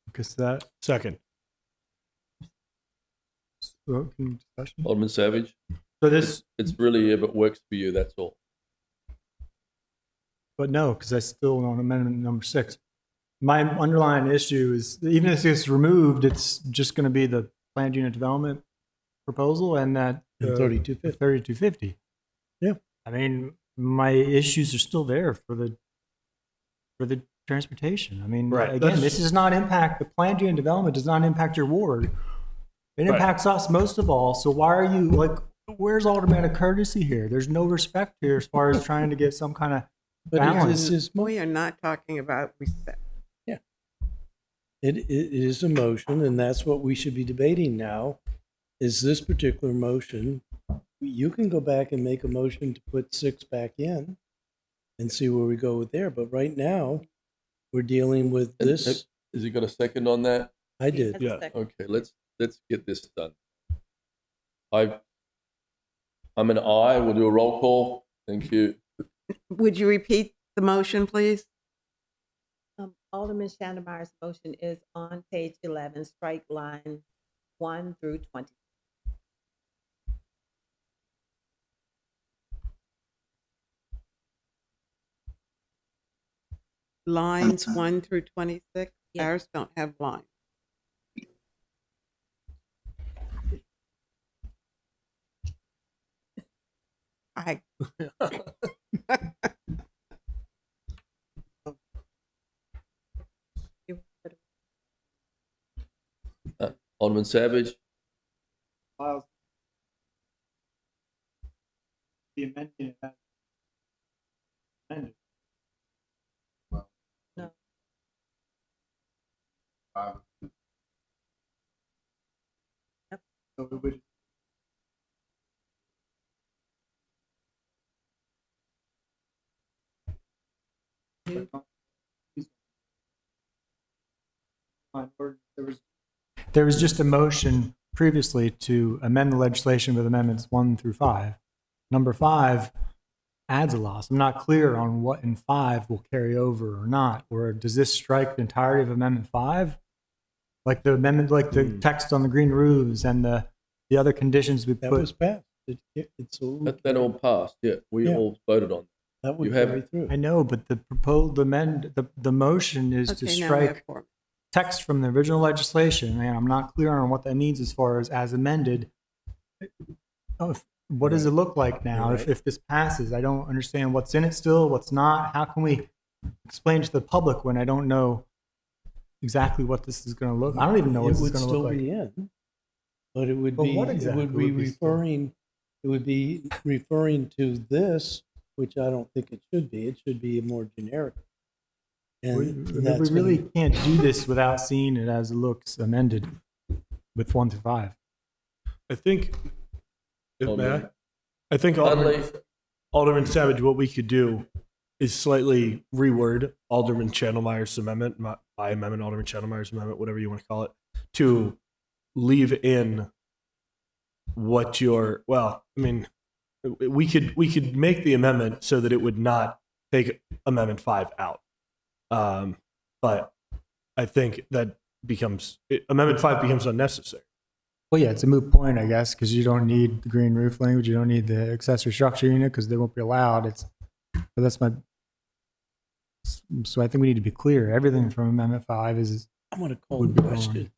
S7: Because that.
S16: Second.
S7: Discussion?
S1: Alderman Savage.
S7: So this,
S1: it's really if it works for you. That's all.
S7: but no, because I still on amendment number 6. My underlying issue is even if it's removed, it's just going to be the planned unit development proposal and that
S20: 3250.
S7: 3250.
S20: Yeah.
S7: I mean, my issues are still there for the transportation. I mean,
S16: Right.
S7: again,
S16: That's-
S7: this does not impact the planned unit development. Does not impact your ward. It
S16: Right.
S7: impacts us most of all. So why are you like? Where's aldermanic courtesy here? There's no respect here as far as trying to get some kind of
S20: But
S7: balance.
S6: We are not talking about respect.
S20: It is a motion, and that's what we should be debating now, is this particular motion. You can go back and make a motion to put 6 back in and see where we go with there. But right now, we're dealing with this.
S1: Has he got a second on that?
S20: I did.
S1: Yeah. Okay, let's get this done. I'm an aye. We'll do a roll call. Thank you.
S6: Would you repeat the motion, please?
S18: Alderman Shannemeyer's motion is on page 11, strike line 1 through 20.
S6: Lines 1 through 26?
S18: Yeah.
S6: Ours don't have lines. I.
S1: Alderman Savage.
S7: The amendment.
S18: No.
S7: So we would. There was just a motion previously to amend the legislation with amendments 1 through 5. Number 5 adds a loss. I'm not clear on what in 5 will carry over or not. Or does this strike the entirety of Amendment 5? Like the amendment, like the text on the green roofs and the other conditions we
S20: That
S7: put.
S20: was passed. It's all,
S1: That all passed. Yeah, we
S20: Yeah.
S1: all voted on.
S20: that would
S1: You have-
S20: carry through.
S7: I know, but the proposed the motion is to
S6: Okay, now we have
S7: strike
S6: 4.
S7: text from the original legislation, and I'm not clear on what that means as far as amended. What does it look like now if this passes? I don't understand what's in it still, what's not. How can we explain to the public when I don't know exactly what this is going to look? I don't even know what
S20: It
S7: this is
S20: would
S7: going to
S20: still
S7: look like.
S20: be in, but it would
S7: But
S20: be
S7: what
S20: it
S7: exactly
S20: would be
S7: would be still?
S20: referring it would be referring to this, which I don't think it should be. It should be more generic. And
S7: We
S20: that's
S7: really
S20: gonna-
S7: can't do this without seeing it as it looks amended with 1 through 5.
S16: I think, if
S1: Alderman.
S16: may I think Alderman Savage, what we could do is slightly reword Alderman Channelmeyer's amendment, my amendment, Alderman Channelmeyer's amendment, whatever you want to call it, to leave in what your, well, I mean, we could make the amendment so that it would not take Amendment 5 out. But I think that Amendment 5 becomes unnecessary.
S7: Well, yeah, it's a moot point, I guess, because you don't need the green roof language. You don't need the accessory structure unit because they won't be allowed. But that's my. So I think we need to be clear. Everything from Amendment 5 is.
S20: I want to call
S7: would
S20: the
S7: be
S20: question.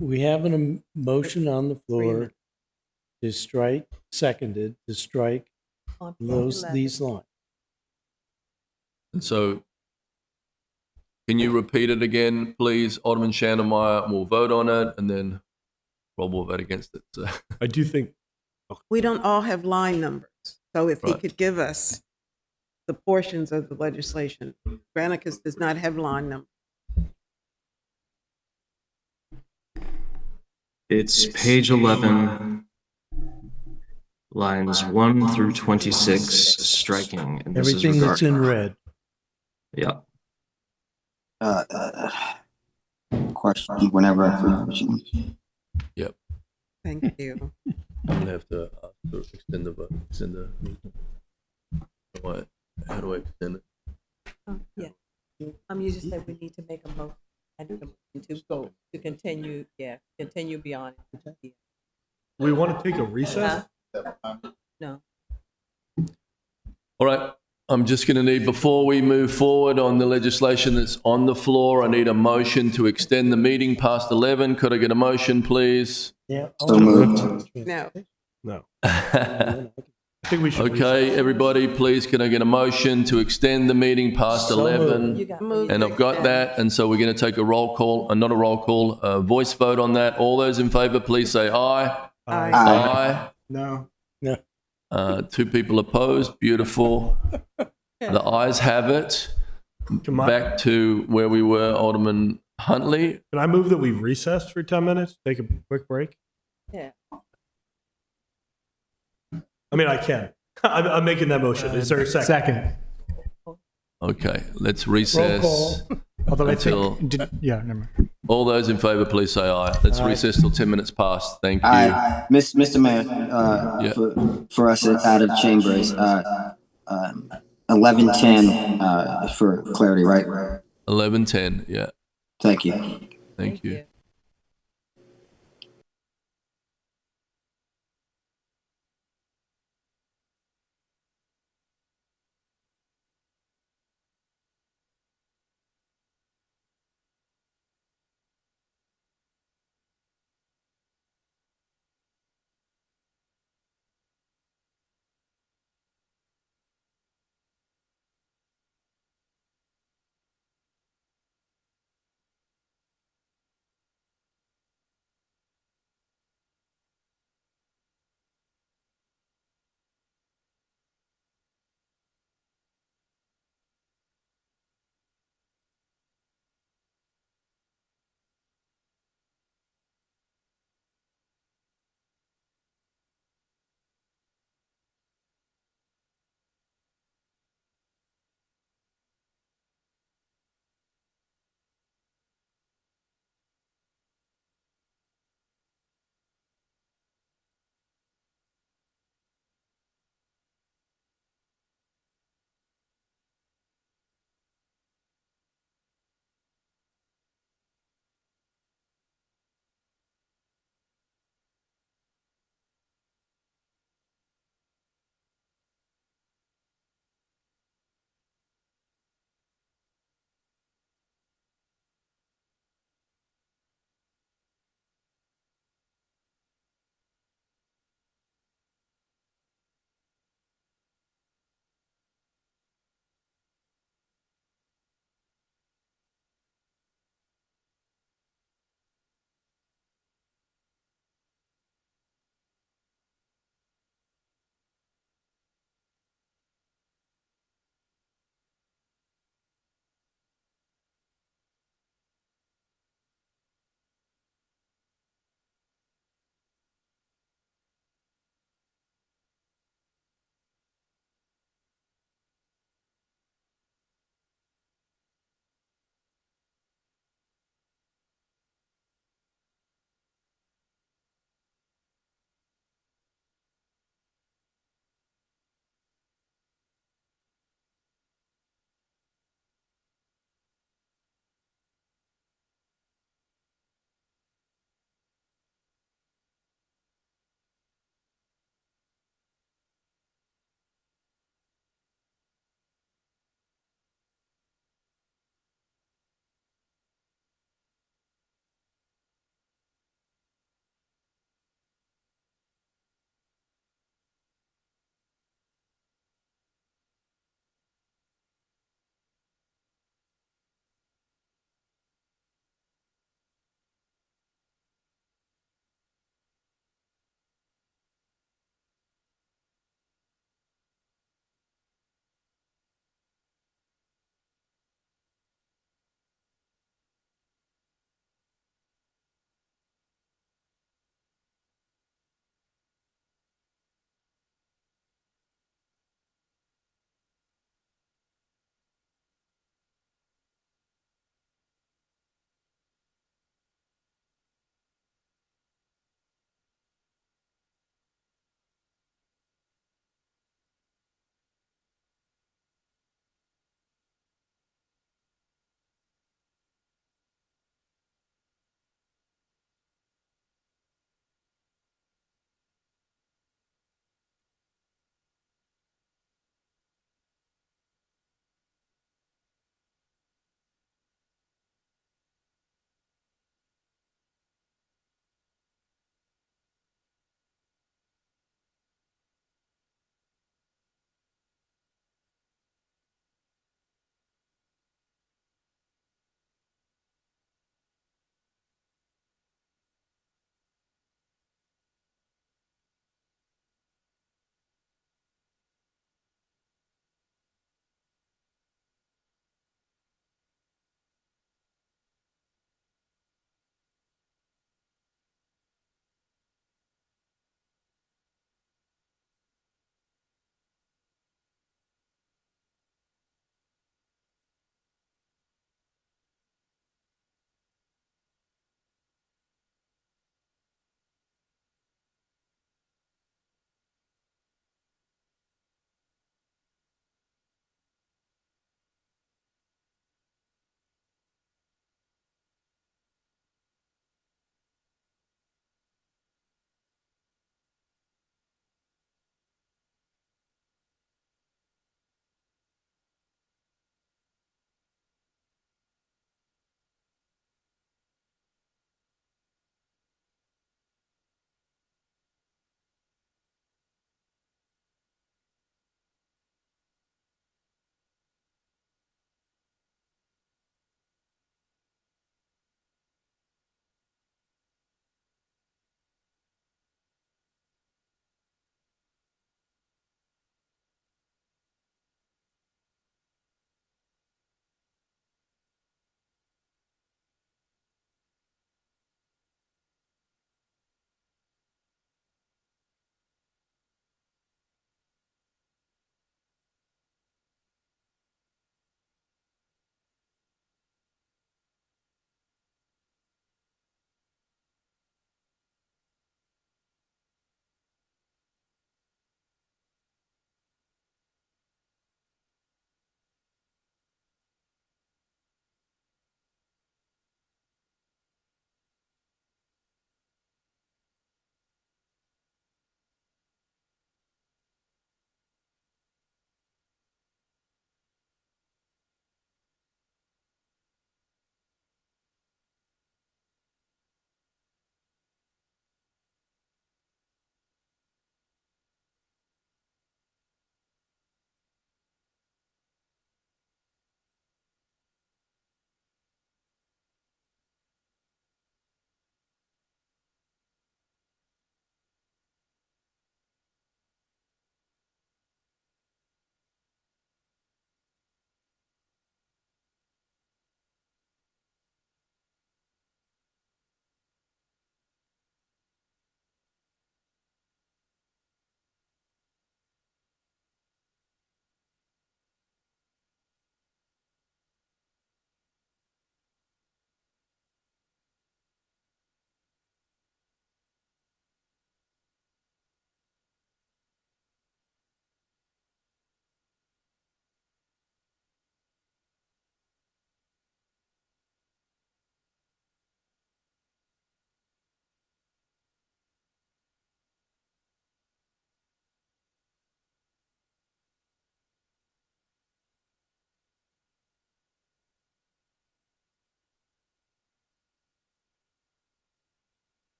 S20: We have a motion on the floor to strike, seconded, to strike
S18: On page
S20: these
S18: 11.
S20: lines.
S1: And so, can you repeat it again, please, Alderman Shannemeyer? We'll vote on it, and then Rob will vote against it. So.
S16: I do think
S6: We don't all have line numbers. So if he
S1: Right.
S6: could give us the portions of the legislation. Granicus does not have line numbers.
S5: It's page 11, lines 1 through 26, striking. And this is
S20: Everything that's in
S5: regard-
S20: red.
S5: Yeah.
S15: Question whenever I finish.
S1: Yep.
S6: Thank you.
S1: I'm gonna have to extend the vote, extend the meeting. What? How do I extend it?
S18: Yeah. You just said we need to make a motion and a motion to vote, to continue, continue beyond.
S16: We want to take a recess?
S18: No.
S1: All right, I'm just going to need, before we move forward on the legislation that's on the floor, I need a motion to extend the meeting past 11. Could I get a motion, please?
S20: Yeah.
S15: So moved.
S6: No.
S16: No. I think we should.
S1: Okay, everybody, please, can I get a motion to extend the meeting past 11? And I've got that, and so we're going to take a roll call, not a roll call, a voice vote on that. All those in favor, please say aye.
S16: Aye.
S1: Aye.
S16: No.
S20: No.
S1: 2 people opposed. Beautiful. The ayes have it. Back to where we were, Alderman Huntley.
S16: Can I move that we recess for 10 minutes? Take a quick break?
S18: Yeah.
S16: I mean, I can. I'm making that motion. Is there a second?
S7: Second.
S1: Okay, let's recess
S7: Although I
S1: until,
S7: think, yeah, never mind.
S1: all those in favor, please say aye. Let's recess till 10 minutes past. Thank you.
S15: Mr. Mayor, for us out of chambers, 11:10 for clarity, right?
S1: 11:10, yeah.
S15: Thank you.
S1: Thank you.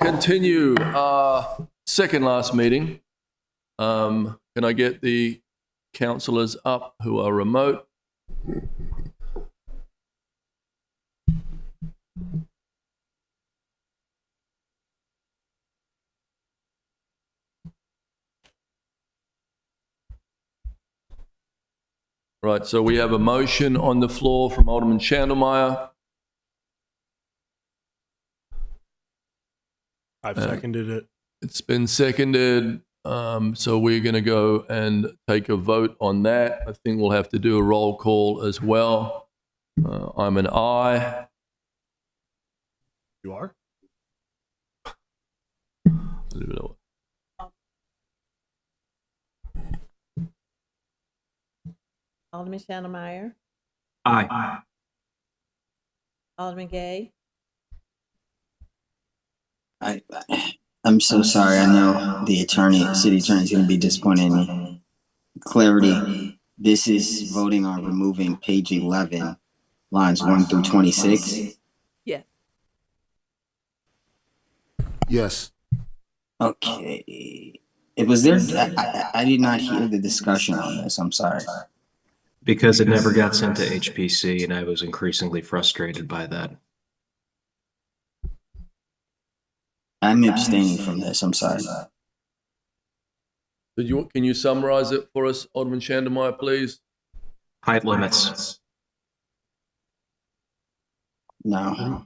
S1: continue our second last meeting. Can I get the councillors up who are remote? Right, so we have a motion on the floor from Alderman Chandlemeyer.
S16: I've seconded it.
S1: It's been seconded, so we're going to go and take a vote on that. I think we'll have to do a roll call as well. I'm an aye.
S16: You are?
S18: Alderman Chandlemeyer,
S5: Aye.
S18: Alderman Gay,
S15: I'm so sorry. I know the city attorney is going to be disappointed in me. Clarity. This is voting on removing page 11, lines 1 through 26.
S18: yes.
S17: Yes.
S15: Okay. It was there. I did not hear the discussion on this. I'm sorry.
S5: Because it never got sent to HPC, and I was increasingly frustrated by that.
S15: I'm abstaining from this. I'm sorry.
S1: Can you summarize it for us, Alderman Chandlemeyer, please?
S5: Height limits.
S15: No.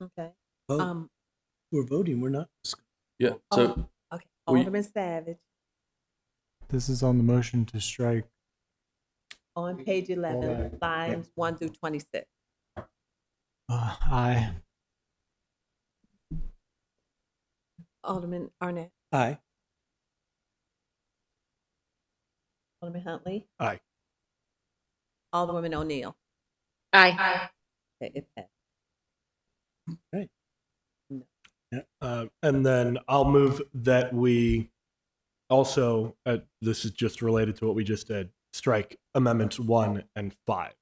S18: Okay.
S20: Vote. We're voting, we're not.
S1: Yeah, so
S18: Okay, Alderman Savage,
S7: This is on the motion to strike.
S18: on page 11, lines 1 through 26.
S7: Aye.
S18: Alderman Arnett,
S20: Aye.
S18: Alderman Huntley,
S16: Aye.
S18: Alderwoman O'Neill. Aye. Okay, it passed.
S20: Right.
S16: And then I'll move that we also, this is just related to what we just did, strike amendments 1 and 5.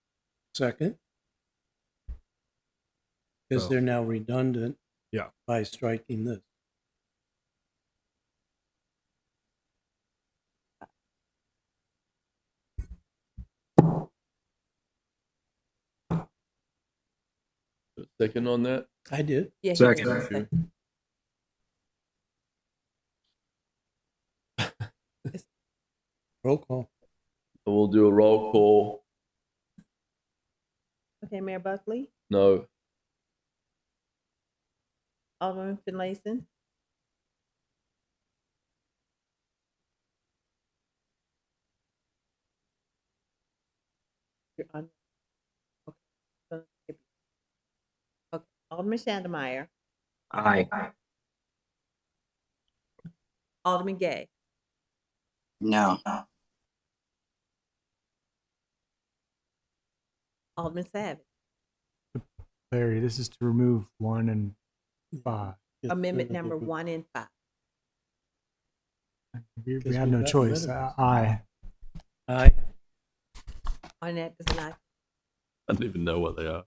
S20: Second. Because
S16: So-
S20: they're now redundant.
S16: Yeah.
S20: By striking this.
S1: second on that?
S20: I did.
S18: Yeah, he
S5: Second.
S18: did second.
S20: Roll call.
S1: We'll do a roll call.
S18: Okay, Mayor Buckley,
S1: No.
S18: Alderman Finlayson, you're on. Okay. Okay, Alderman Chandlemeyer,
S5: Aye.
S18: Alderman Gay,
S15: No.
S18: Alderman Savage,
S7: Larry, this is to remove 1 and 5.
S18: amendment number 1 and 5.
S7: We
S20: Because
S7: have
S20: we've
S7: no
S20: gotten
S7: choice.
S20: rid of this.
S7: Aye.
S20: Aye.
S18: Arnett does not.
S1: I don't even know what they are.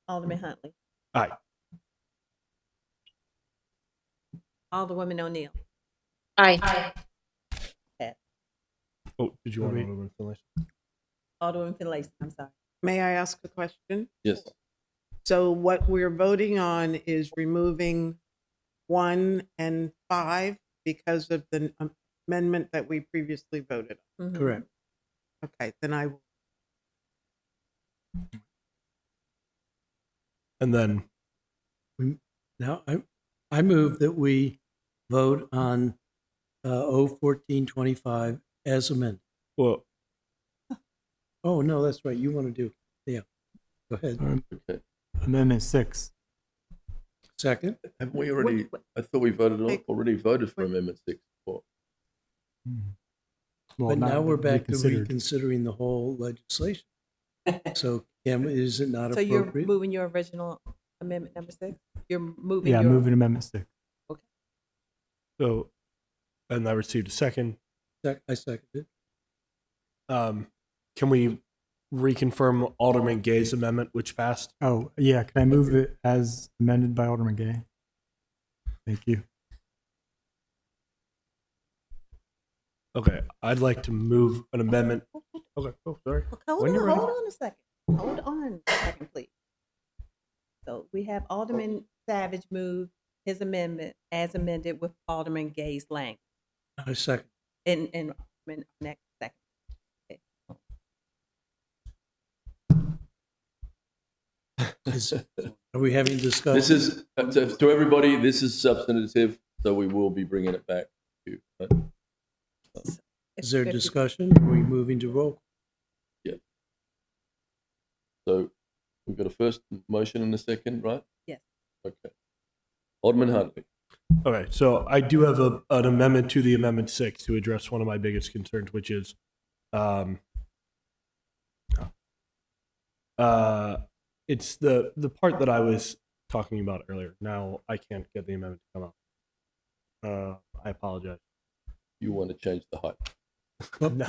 S18: Alderman Huntley,
S16: Aye.
S18: Alderwoman O'Neill. Aye.
S16: Oh, did you want to move in?
S18: Alderman Finlayson, I'm sorry.
S6: May I ask a question?
S1: Yes.
S6: So what we're voting on is removing 1 and 5 because of the amendment that we previously voted on.
S18: Mhm.
S20: Correct.
S6: Okay, then I will.
S16: And then
S20: Now, I move that we vote on 01425 as amended.
S16: Well,
S20: oh, no, that's right. You want to do, yeah. Go ahead.
S1: Okay.
S7: Amendment 6.
S20: Second.
S1: Haven't we already? I thought we already voted for Amendment 6.
S7: Well,
S20: But
S7: not
S20: now we're back to
S7: reconsidered.
S20: reconsidering the whole legislation. So is it not
S18: So you're
S20: appropriate?
S18: moving your original amendment number 6? You're moving
S7: Yeah,
S18: your.
S7: moving Amendment 6.
S16: so, and I received a second.
S20: I seconded.
S16: Can we reconfirm Alderman Gay's amendment, which passed.
S7: Oh, yeah, can I move it as amended by Alderman Gay? Thank you.
S16: Okay, I'd like to move an amendment. Okay, oh, sorry.
S18: Hold
S16: When you're ready.
S18: on a second. Hold on a second, please. So we have Alderman Savage move his amendment as amended with Alderman Gay's language.
S20: I second.
S18: And Alderman next second.
S20: Are we having discussion?
S1: This is, to everybody, this is substantive, so we will be bringing it back to you. But,
S20: Is there discussion? Are we moving to roll?
S1: yeah. So we've got a first motion and a second, right?
S18: Yes.
S1: Okay. Alderman Huntley.
S16: Okay, so I do have an amendment to the Amendment 6 to address one of my biggest concerns, which is it's the part that I was talking about earlier. Now I can't get the amendment to come up. I apologize.
S1: You want to change the height?
S16: No.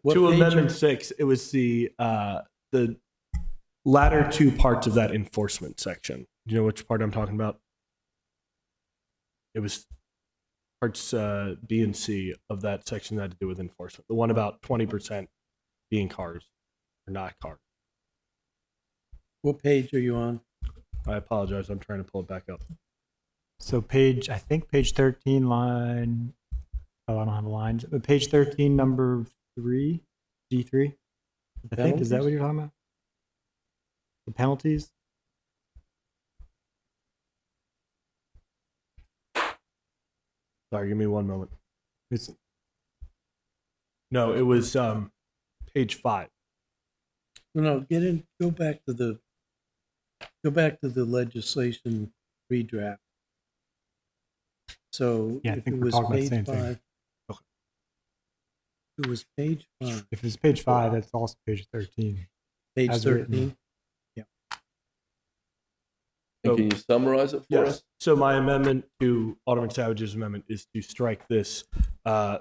S20: What
S16: To
S20: page
S16: Amendment
S20: are-
S16: 6, it was the latter two parts of that enforcement section. Do you know which part I'm talking about? It was parts B and C of that section that had to do with enforcement. The one about 20% being cars or not cars.
S20: What page are you on?
S16: I apologize. I'm trying to pull it back up.
S7: So I think page 13, line, oh, I don't have the lines, but page 13, number 3, G3. I think, is that what you're talking about? The penalties?
S16: Sorry, give me one moment.
S7: It's,
S16: No, it was page 5.
S20: No, go back to the legislation redraft. So
S7: Yeah, I
S20: if
S7: think
S20: it
S7: we're
S20: was
S7: talking about the
S20: page
S7: same thing.
S20: 5. It was page 5.
S7: if it's page 5, that's also page 13.
S20: Page
S7: as written.
S20: 13.
S1: And can you summarize it for
S16: Yes.
S1: us?
S16: So my amendment to Alderman Savage's amendment is to strike this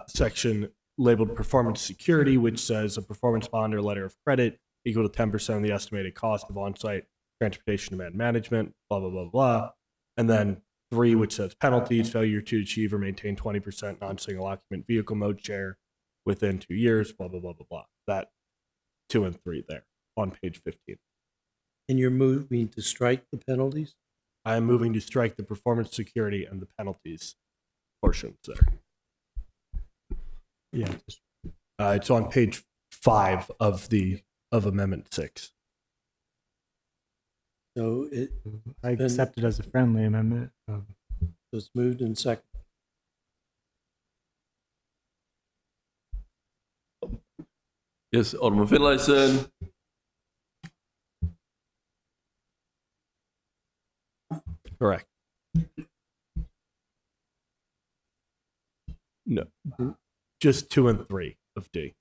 S16: section labeled performance security, which says a performance bond or letter of credit equal to 10% of the estimated cost of on-site transportation demand management, blah, blah, blah, blah. And then 3, which says penalties, failure to achieve or maintain 20% non-single occupant vehicle mode share within 2 years, blah, blah, blah, blah, blah. That 2 and 3 there on page 15.
S20: And you're moving to strike the penalties?
S16: I am moving to strike the performance security and the penalties portions there.
S7: Yeah.
S16: It's on page 5 of Amendment 6.
S20: So
S7: I accept it as a friendly amendment.
S20: it's moved and second.
S1: Yes, Alderman Finlayson.
S16: Correct. No, just 2 and 3 of D.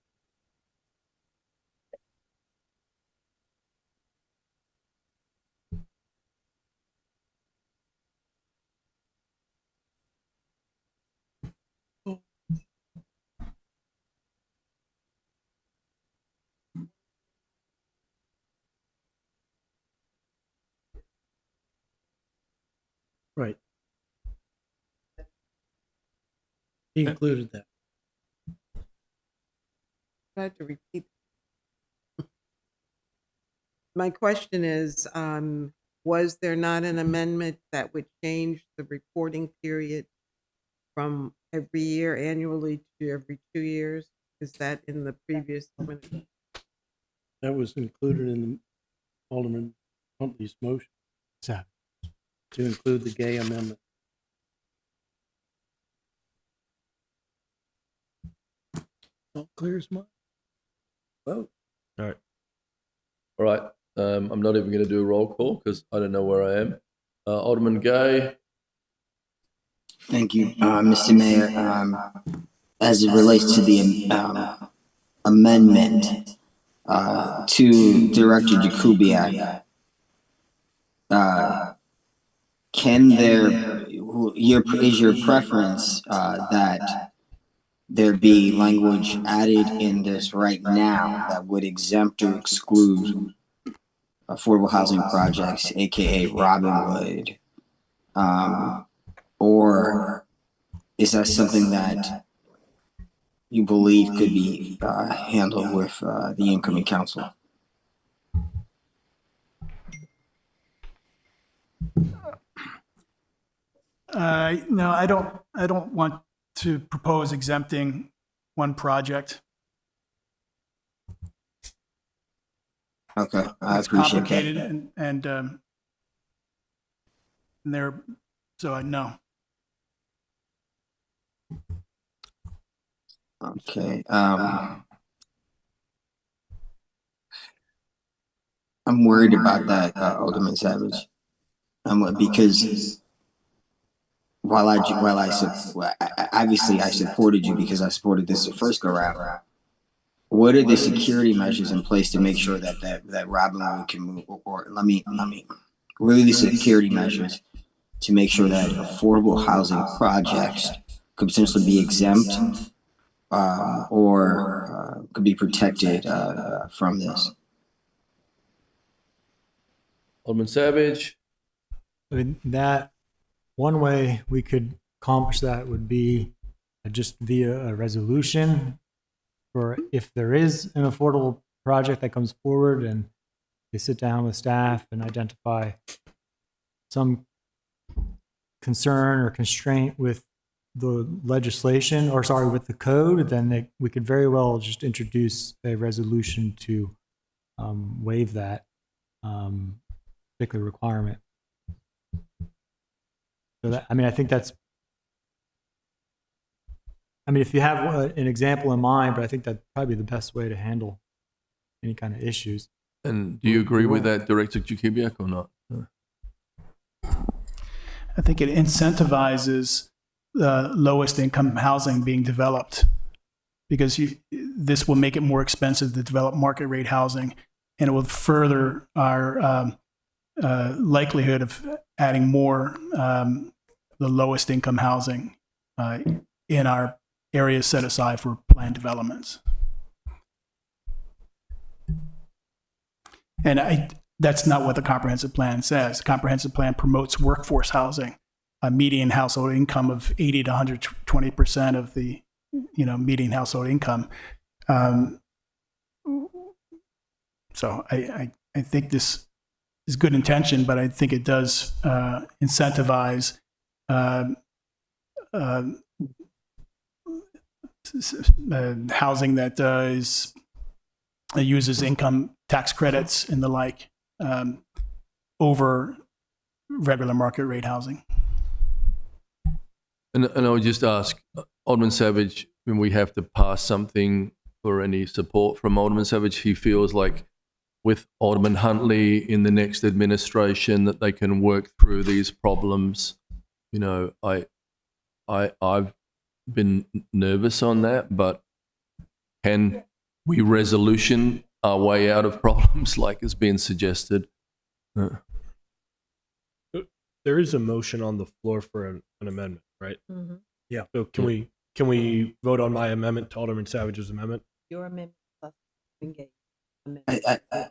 S20: Right. He included that.
S6: I have to repeat. My question is, was there not an amendment that would change the reporting period from every year annually to every 2 years? Is that in the previous one?
S20: That was included in Alderman Huntley's motion
S7: So,
S20: to include the Gay amendment. All clear as mud. Vote.
S16: All right.
S1: All right. I'm not even going to do a roll call because I don't know where I am. Alderman Gay.
S15: Thank you, Mr. Mayor. As it relates to the amendment to Director Jakubiak, can there, is your preference that there be language added in this right now that would exempt or exclude affordable housing projects, aka Robinwood, or is that something that you believe could be handled with the incoming council?
S9: No, I don't want to propose exempting one project.
S15: Okay, I
S9: It's
S15: appreciate
S9: complicated
S15: that.
S9: and there, so I know.
S15: Okay. I'm worried about that, Alderman Savage, because obviously I supported you because I supported this the first go round. What are the security measures in place to make sure that Robinwood can move? Or let me. What are the security measures to make sure that affordable housing projects could potentially be exempt or could be protected from this?
S1: Alderman Savage.
S7: I mean, that one way we could accomplish that would be just via a resolution, or if there is an affordable project that comes forward and they sit down with staff and identify some concern or constraint with the legislation, or sorry, with the code, then we could very well just introduce a resolution to waive that particular requirement. So that, I mean, I think that's, I mean, if you have an example in mind, but I think that's probably the best way to handle any kind of issues.
S1: And do you agree with that, Director Jakubiak, or not?
S9: I think it incentivizes the lowest income housing being developed because this will make it more expensive to develop market rate housing, and it will further our likelihood of adding more the lowest income housing in our areas set aside for planned developments. And that's not what the comprehensive plan says. The comprehensive plan promotes workforce housing, a median household income of 80 to 120% of the median household income. So I think this is good intention, but I think it does incentivize housing that uses income tax credits and the like over regular market rate housing.
S1: And I would just ask, Alderman Savage, when we have to pass something for any support from Alderman Savage, he feels like with Alderman Huntley in the next administration that they can work through these problems. You know, I've been nervous on that, but can we resolution our way out of problems like is being suggested?
S16: There is a motion on the floor for an amendment, right?
S18: Mm-hmm.
S16: Yeah. So can we vote on my amendment to Alderman Savage's amendment?
S18: Your amendment plus engage.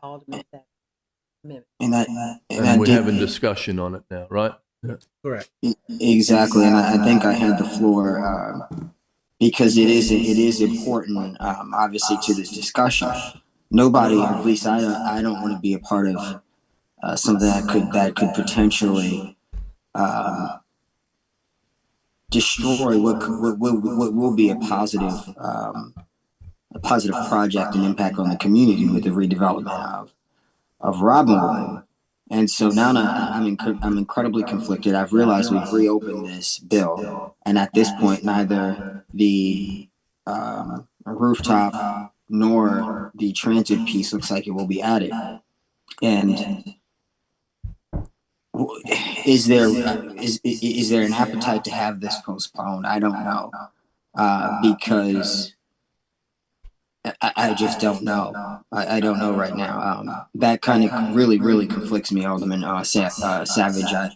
S18: Alderman Savage amendment.
S1: And we're having discussion on it now, right? Yeah.
S16: Correct.
S15: Exactly, and I think I had the floor because it is important, obviously, to this discussion. Nobody, at least I don't want to be a part of something that could potentially destroy what will be a positive project and impact on the community with the redevelopment of Robinwood. And so now I'm incredibly conflicted. I've realized we've reopened this bill, and at this point, neither the rooftop nor the transit piece looks like it will be added. And is there an appetite to have this postponed? I don't know, because I just don't know. I don't know right now. That kind of really conflicts me, Alderman Savage. I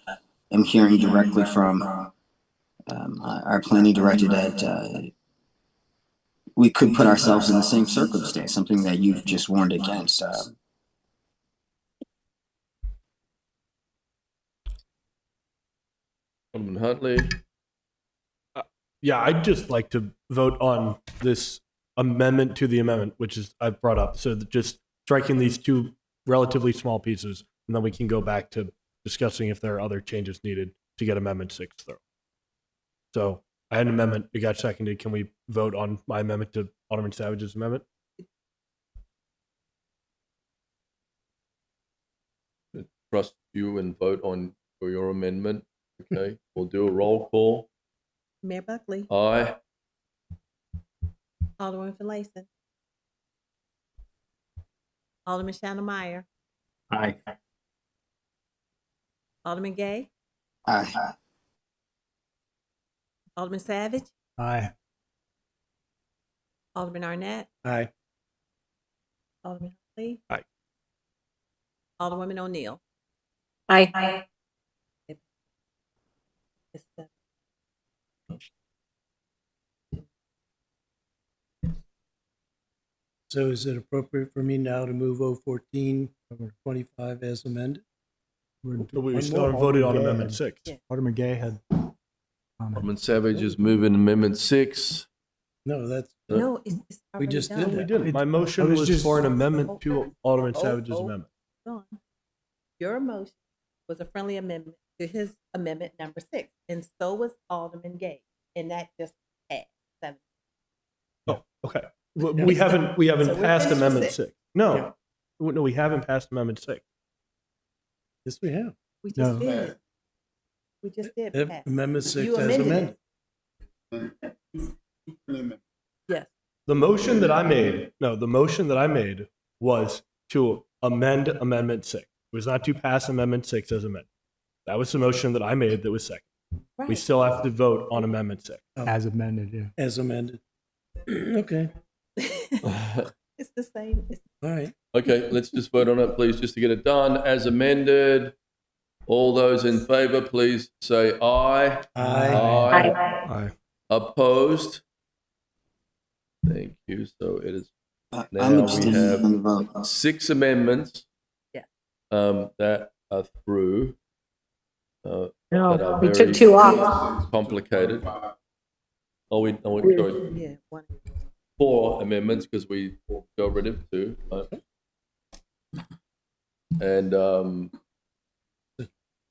S15: am hearing directly from our planning director that we could put ourselves in the same circumstance, something that you've just warned against.
S1: Alderman Huntley.
S16: Yeah, I'd just like to vote on this amendment to the amendment, which is I've brought up. So just striking these two relatively small pieces, and then we can go back to discussing if there are other changes needed to get Amendment 6 through. So I had an amendment. It got seconded. Can we vote on my amendment to Alderman Savage's amendment?
S1: Trust you and vote on for your amendment. Okay, we'll do a roll call.
S18: Mayor Buckley,
S1: Aye.
S18: Alderman Finlayson, Alderman Shannon Meyer,
S5: Aye.
S18: Alderman Gay,
S15: Aye.
S18: Alderman Savage,
S7: Aye.
S18: Alderman Arnett,
S20: Aye.
S18: Alderman Huntley,
S16: Aye.
S18: Alderwoman O'Neill.
S4: Aye.
S20: So is it appropriate for me now to move 014-25 as amended?
S16: We still haven't voted on Amendment 6.
S7: Alderman Gay had.
S1: Alderman Savage is moving Amendment 6.
S20: No, that's.
S18: No, it's
S20: We
S18: already
S20: just
S18: done.
S20: did
S16: We
S20: that.
S16: didn't. My motion was
S7: just-
S16: for an amendment to Alderman
S18: Oh,
S16: Savage's
S18: oh.
S16: amendment.
S18: Hold on. Your motion was a friendly amendment to his amendment number 6, and so was Alderman Gay, and that just passed. 7.
S16: Oh, okay. We haven't
S18: So we're
S16: passed
S18: finished with
S16: Amendment
S18: 6.
S16: 6. No, no, we haven't passed Amendment 6.
S20: Yes, we have.
S18: We
S7: No.
S18: just did. We just did. pass.
S20: Amendment 6
S18: You
S20: as
S18: amended
S20: amended.
S18: it. Yes.
S16: The motion that I made was to amend Amendment 6. It was not to pass Amendment 6 as amended. That was the motion that I made that was second. We
S18: Right.
S16: still have to vote on Amendment 6.
S7: As amended, yeah.
S20: As amended. Okay,
S18: It's the same. It's
S20: all right.
S1: Okay, let's just vote on it, please, just to get it done. As amended, all those in favor, please say aye.
S20: Aye.
S16: Aye.
S1: Opposed? Thank you. So it is
S15: I'm
S1: now we
S15: abstaining from the
S1: have
S15: vote.
S1: 6 amendments
S18: Yeah.
S1: that are through. That
S4: No,
S1: are
S4: we
S1: very
S4: took 2 off.
S1: complicated. Sorry,
S18: yeah, one.
S1: 4 amendments because we got rid of 2. And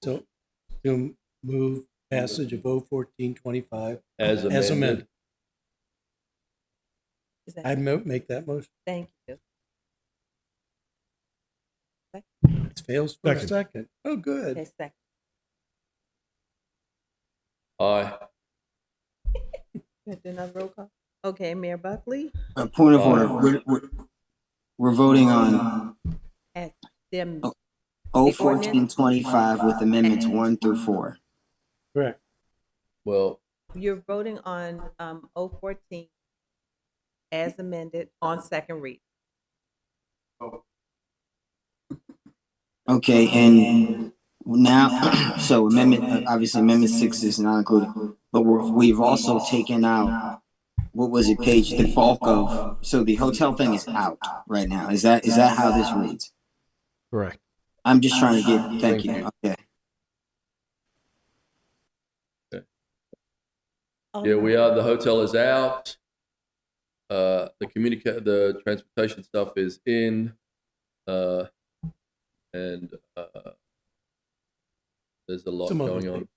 S20: So to move passage of 014-25
S1: as
S20: as amended.
S1: amended,
S18: Is that-
S20: I make that motion.
S18: Thank you.
S20: It fails for a
S16: Second.
S20: second. Oh, good.
S18: Okay, second.
S1: aye.
S18: You have to do another roll call? Okay, Mayor Buckley,
S15: A point of order. We're voting on
S18: at them,
S15: 014-25 with amendments 1 through 4.
S20: Correct.
S1: Well,
S18: you're voting on 014 as amended on second read.
S15: Okay, and now, so amendment, obviously amendment 6 is not included, but we've also taken out, what was it, Paige, the bulk of, so the hotel thing is out right now. Is that how this reads?
S16: Correct.
S15: I'm just trying to get, thank you, okay.
S1: yeah, we are. The hotel is out. The transportation stuff is in. And there's a lot
S20: Some other
S1: going on.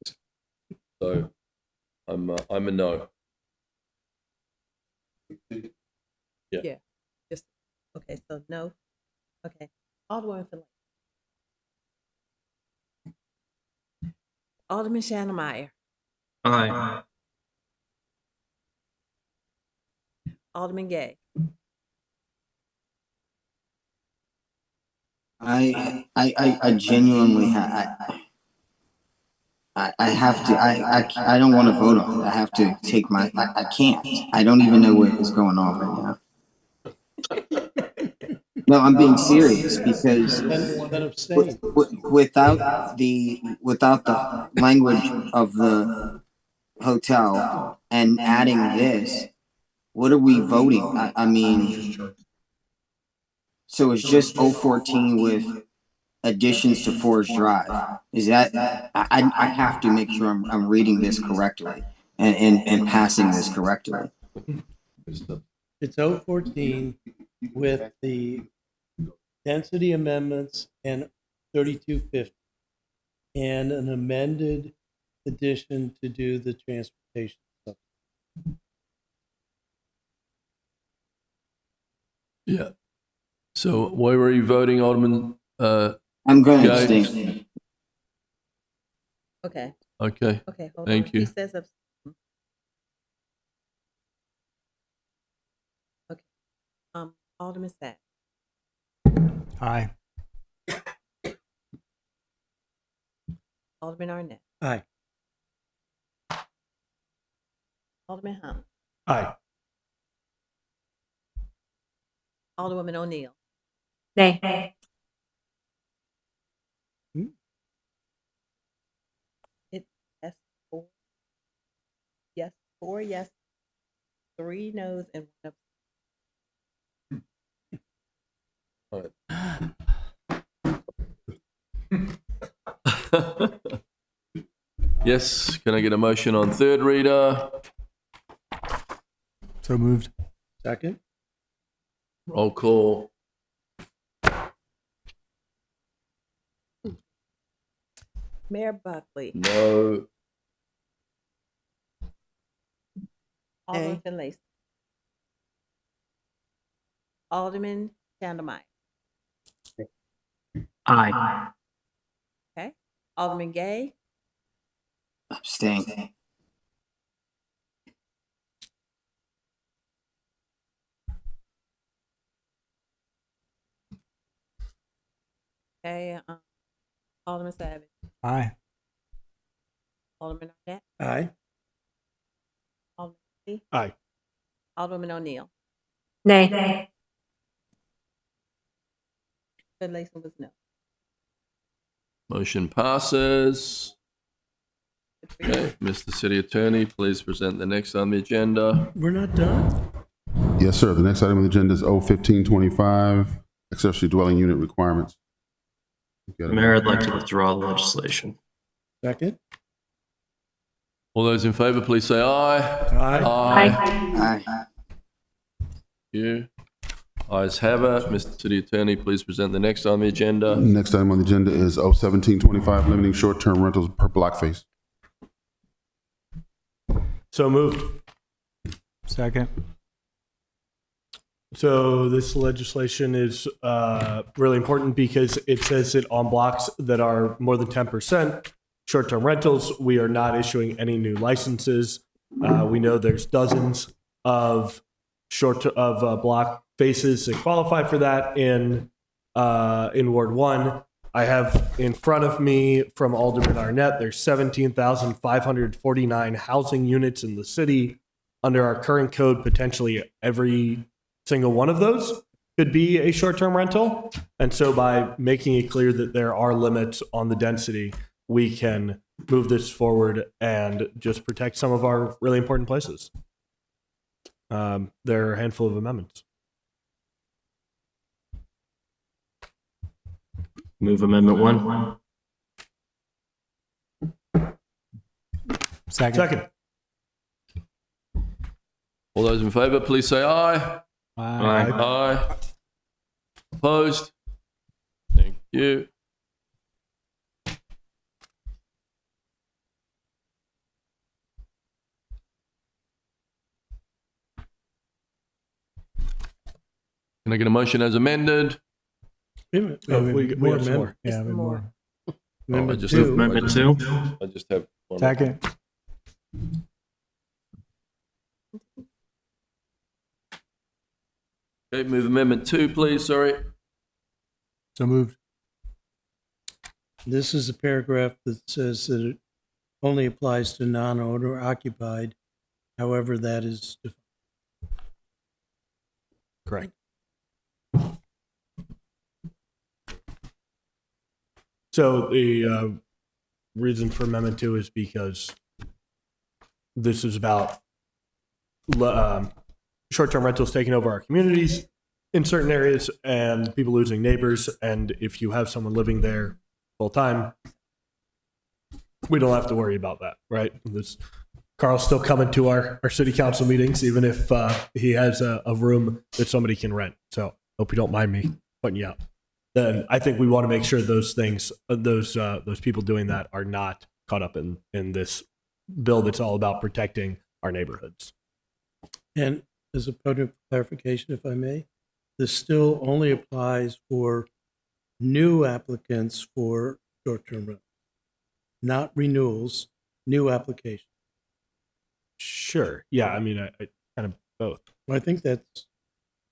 S1: So I'm a no.
S18: Yeah. Just, okay, so no. Okay. Alderman Finlay. Alderman Shannon Meyer.
S5: Aye.
S18: Alderman Gay.
S15: I genuinely I have to, I don't want to vote on it. I have to take I can't. I don't even know what is going on right now. No, I'm being serious because
S20: Then abstain.
S15: without the language of the hotel and adding this, what are we voting? I mean, so it's just 014 with additions to Forest Drive. Is that, I have to make sure I'm reading this correctly and passing this correctly.
S20: It's 014 with the density amendments and 3250 and an amended addition to do the transportation stuff.
S1: Yeah. So why were you voting, Alderman?
S15: I'm going to
S1: Gay?
S15: abstain.
S18: Okay.
S1: Okay.
S18: Okay, hold
S1: Thank
S18: on.
S1: you.
S18: He says abstain. Okay. Alderman Sack.
S7: Aye.
S18: Alderman Arnett.
S20: Aye.
S18: Alderman Hunt.
S16: Aye.
S18: Alderwoman O'Neill.
S4: Nay.
S18: It's yes, 4. Yes, 4 yes, 3 noes, and 1
S1: Yes. Can I get a motion on third reader?
S7: So moved.
S20: Second?
S1: Roll call.
S18: Mayor Buckley.
S1: No.
S18: Alderman Finlayson. Alderman Chandlermeyer.
S5: Aye.
S18: Okay. Alderman Gay.
S15: Abstain.
S18: Okay. Alderman Savage.
S7: Aye.
S18: Alderman Arnett.
S20: Aye.
S18: Alderman Lee.
S16: Aye.
S18: Alderwoman O'Neill.
S4: Nay.
S18: Finlayson was no.
S1: Motion passes. Okay, Mr. City Attorney, please present the next on the agenda.
S20: We're not done?
S17: Yes, sir. The next item on the agenda is 01525, accessory dwelling unit requirements.
S5: Mayor, I'd like to withdraw the legislation.
S20: Second?
S1: All those in favor, please say aye.
S15: Aye.
S1: Thank you. Ayes have it. Mr. City Attorney, please present the next on the agenda.
S17: Next item on the agenda is 01725, limiting short-term rentals per block face.
S16: So moved.
S7: Second.
S16: So this legislation is really important because it says it on blocks that are more than 10% short-term rentals. We are not issuing any new licenses. We know there's dozens of block faces that qualify for that in Ward 1. I have in front of me from Alderman Arnett, there's 17,549 housing units in the city. Under our current code, potentially every single one of those could be a short-term rental. And so by making it clear that there are limits on the density, we can move this forward and just protect some of our really important places. There are a handful of amendments.
S5: Move Amendment 1.
S7: Second.
S1: All those in favor, please say aye.
S7: Aye.
S1: Aye. Opposed? Thank you. Can I get a motion as amended?
S20: Wait a minute.
S16: We have some more.
S7: Yeah, we have more.
S20: Amendment
S1: just
S20: two.
S5: Amendment 2.
S1: I just have one.
S7: Second.
S1: Okay, move Amendment 2, please. Sorry.
S7: So moved.
S20: This is a paragraph that says that it only applies to non-owner occupied, however that is defined.
S16: Correct. So the reason for Amendment 2 is because this is about short-term rentals taking over our communities in certain areas and people losing neighbors. And if you have someone living there full time, we don't have to worry about that, right? Carl's still coming to our city council meetings, even if he has a room that somebody can rent. So hope you don't mind me pointing you out. Then I think we want to make sure those things, those people doing that are not caught up in this bill that's all about protecting our neighborhoods.
S20: And as a point of clarification, if I may, this still only applies for new applicants for short-term rentals, not renewals, new applications.
S16: Sure. Yeah. I mean, I kind of both.
S20: Well, I think that's,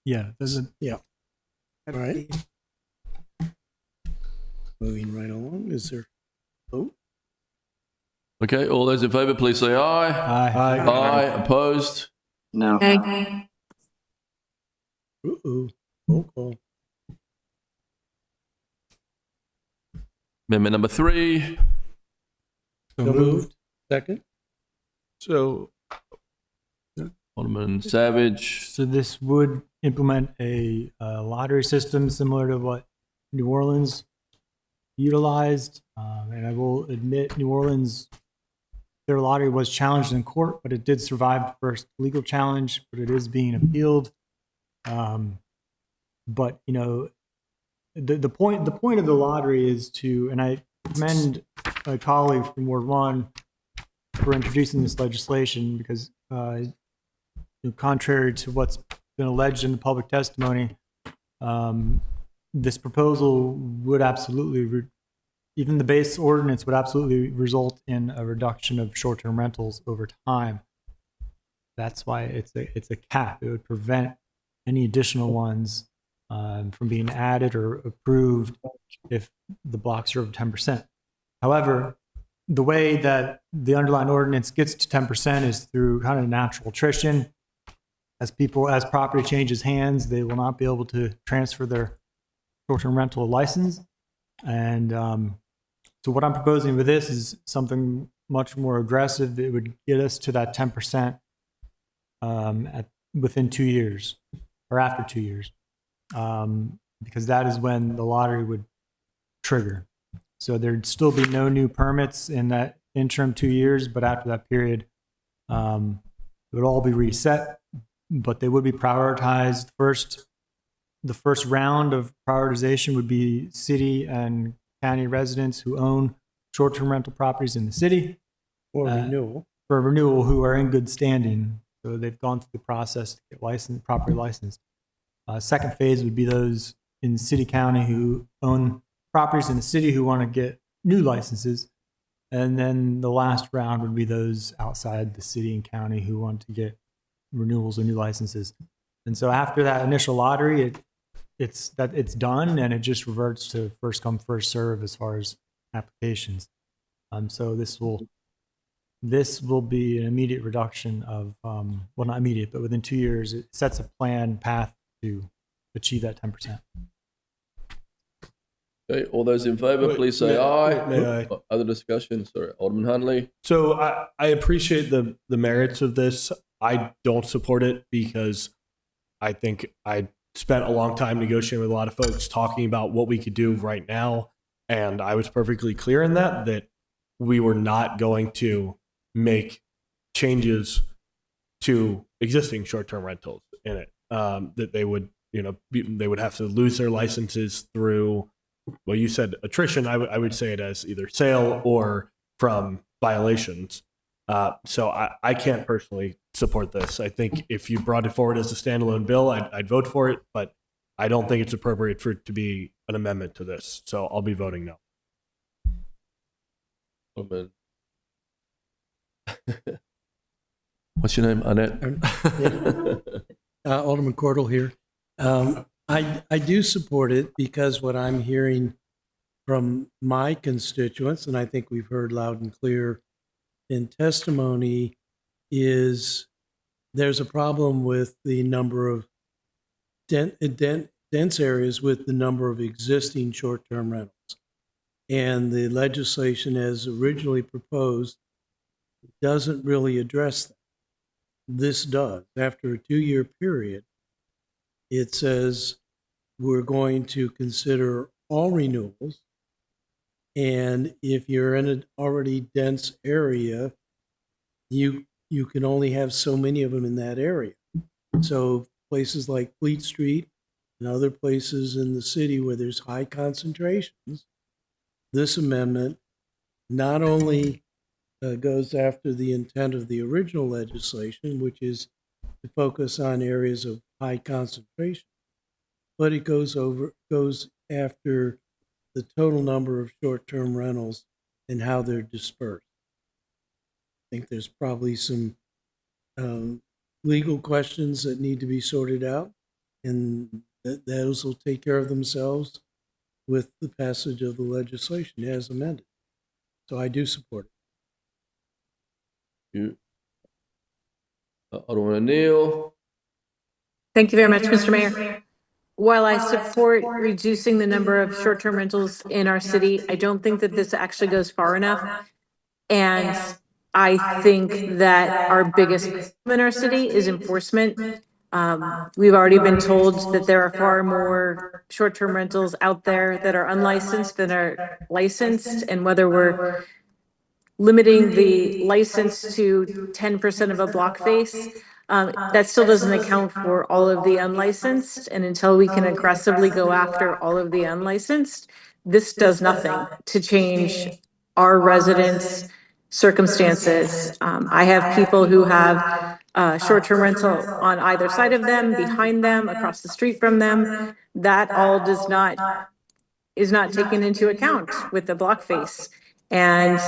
S7: Yeah, doesn't.
S20: yeah. All right. Moving right along, is there vote?
S1: Okay, all those in favor, please say aye.
S7: Aye.
S1: Aye. Opposed?
S15: No.
S20: Ooh, roll call.
S1: Amendment number 3.
S20: So moved. Second?
S16: So,
S1: Alderman Savage.
S7: So this would implement a lottery system similar to what New Orleans utilized. And I will admit, New Orleans, their lottery was challenged in court, but it did survive the first legal challenge, but it is being appealed. But you know, the point of the lottery is to, and I commend my colleague from Ward 1 for introducing this legislation, because contrary to what's been alleged in the public testimony, this proposal would absolutely, even the base ordinance would absolutely result in a reduction of short-term rentals over time. That's why it's a cap. It would prevent any additional ones from being added or approved if the blocks are over 10%. However, the way that the underlying ordinance gets to 10% is through kind of natural attrition. As property changes hands, they will not be able to transfer their short-term rental license. And so what I'm proposing with this is something much more aggressive. It would get us to that 10% within 2 years or after 2 years, because that is when the lottery would trigger. So there'd still be no new permits in that interim 2 years, but after that period, it would all be reset, but they would be prioritized first. The first round of prioritization would be city and county residents who own short-term rental properties in the city.
S20: For renewal.
S7: For renewal, who are in good standing. So they've gone through the process to get licensed, properly licensed. Second phase would be those in city, county who own properties in the city who want to get new licenses. And then the last round would be those outside the city and county who want to get renewals or new licenses. And so after that initial lottery, it's done, and it just reverts to first come, first serve as far as applications. So this will be an immediate reduction of, well, not immediate, but within 2 years, it sets a plan path to achieve that 10%.
S1: Okay, all those in favor, please say aye.
S16: May I?
S1: Other discussion? Sorry, Alderman Huntley.
S16: So I appreciate the merits of this. I don't support it because I think I spent a long time negotiating with a lot of folks talking about what we could do right now. And I was perfectly clear in that we were not going to make changes to existing short-term rentals in it. That they would, they would have to lose their licenses through, well, you said attrition. I would say it as either sale or from violations. So I can't personally support this. I think if you brought it forward as a standalone bill, I'd vote for it, but I don't think it's appropriate for it to be an amendment to this. So I'll be voting no.
S1: Alderman. What's your name, Annette?
S20: Alderman Cordell here. I do support it because what I'm hearing from my constituents, and I think we've heard loud and clear in testimony, is there's a problem with the number of dense areas with the number of existing short-term rentals. And the legislation as originally proposed doesn't really address that. this does. After a 2-year period, it says we're going to consider all renewals. And if you're in an already dense area, you can only have so many of them in that area. So places like Fleet Street and other places in the city where there's high concentrations, this amendment not only goes after the intent of the original legislation, which is to focus on areas of high concentration, but it goes after the total number of short-term rentals and how they're dispersed. I think there's probably some legal questions that need to be sorted out, and those will take care of themselves with the passage of the legislation as amended. So I do support it.
S1: Alderman O'Neill.
S4: Thank you very much, Mr. Mayor. While I support reducing the number of short-term rentals in our city, I don't think that this actually goes far enough. And I think that our biggest problem in our city is enforcement. We've already been told that there are far more short-term rentals out there that are unlicensed than are licensed, and whether we're limiting the license to 10% of a block face, that still doesn't account for all of the unlicensed. And until we can aggressively go after all of the unlicensed, this does nothing to change our residents' circumstances. I have people who have short-term rental on either side of them, behind them, across the street from them. That all is not taken into account with the block face. And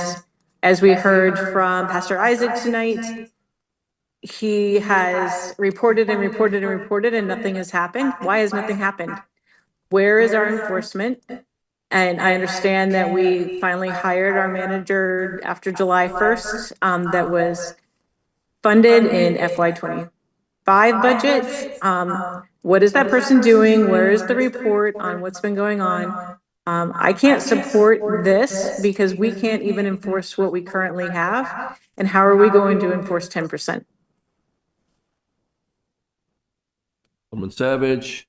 S4: as we heard from Pastor Isaac tonight, he has reported and reported and reported, and nothing has happened. Why has nothing happened? Where is our enforcement? And I understand that we finally hired our manager after July 1st, that was funded in FY25 budget. What is that person doing? Where is the report on what's been going on? I can't support this because we can't even enforce what we currently have. And how are we going to enforce 10%?
S1: Alderman Savage.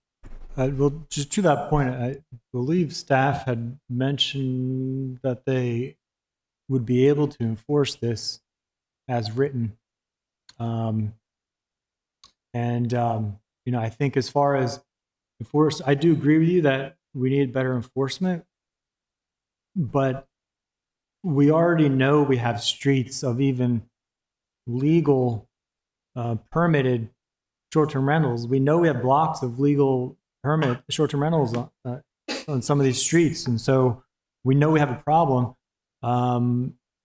S7: Well, just to that point, I believe staff had mentioned that they would be able to enforce this as written. I think as far as enforce, I do agree with you that we need better enforcement, but we already know we have streets of even legal, permitted short-term rentals. We know we have blocks of legal permit short-term rentals on some of these streets, and so we know we have a problem.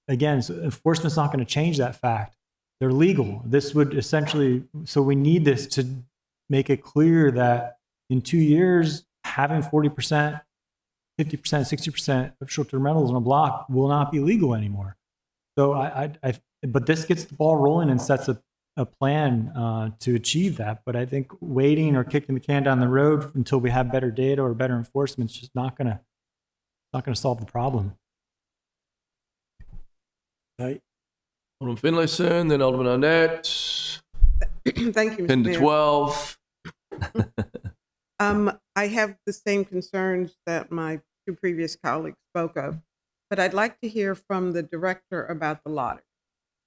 S7: Again, so enforcement's not going to change that fact. They're legal. This would essentially, so we need this to make it clear that in 2 years, having 40%, 50%, 60% of short-term rentals on a block will not be legal anymore. So but this gets the ball rolling and sets a plan to achieve that. But I think waiting or kicking the can down the road until we have better data or better enforcement is just not going to solve the problem.
S1: Right. Alderman Finlayson, then Alderman Arnett.
S6: Thank you, Mr.
S1: 10 to
S6: Mayor.
S1: 12.
S6: I have the same concerns that my two previous colleagues spoke of, but I'd like to hear from the director about the lottery.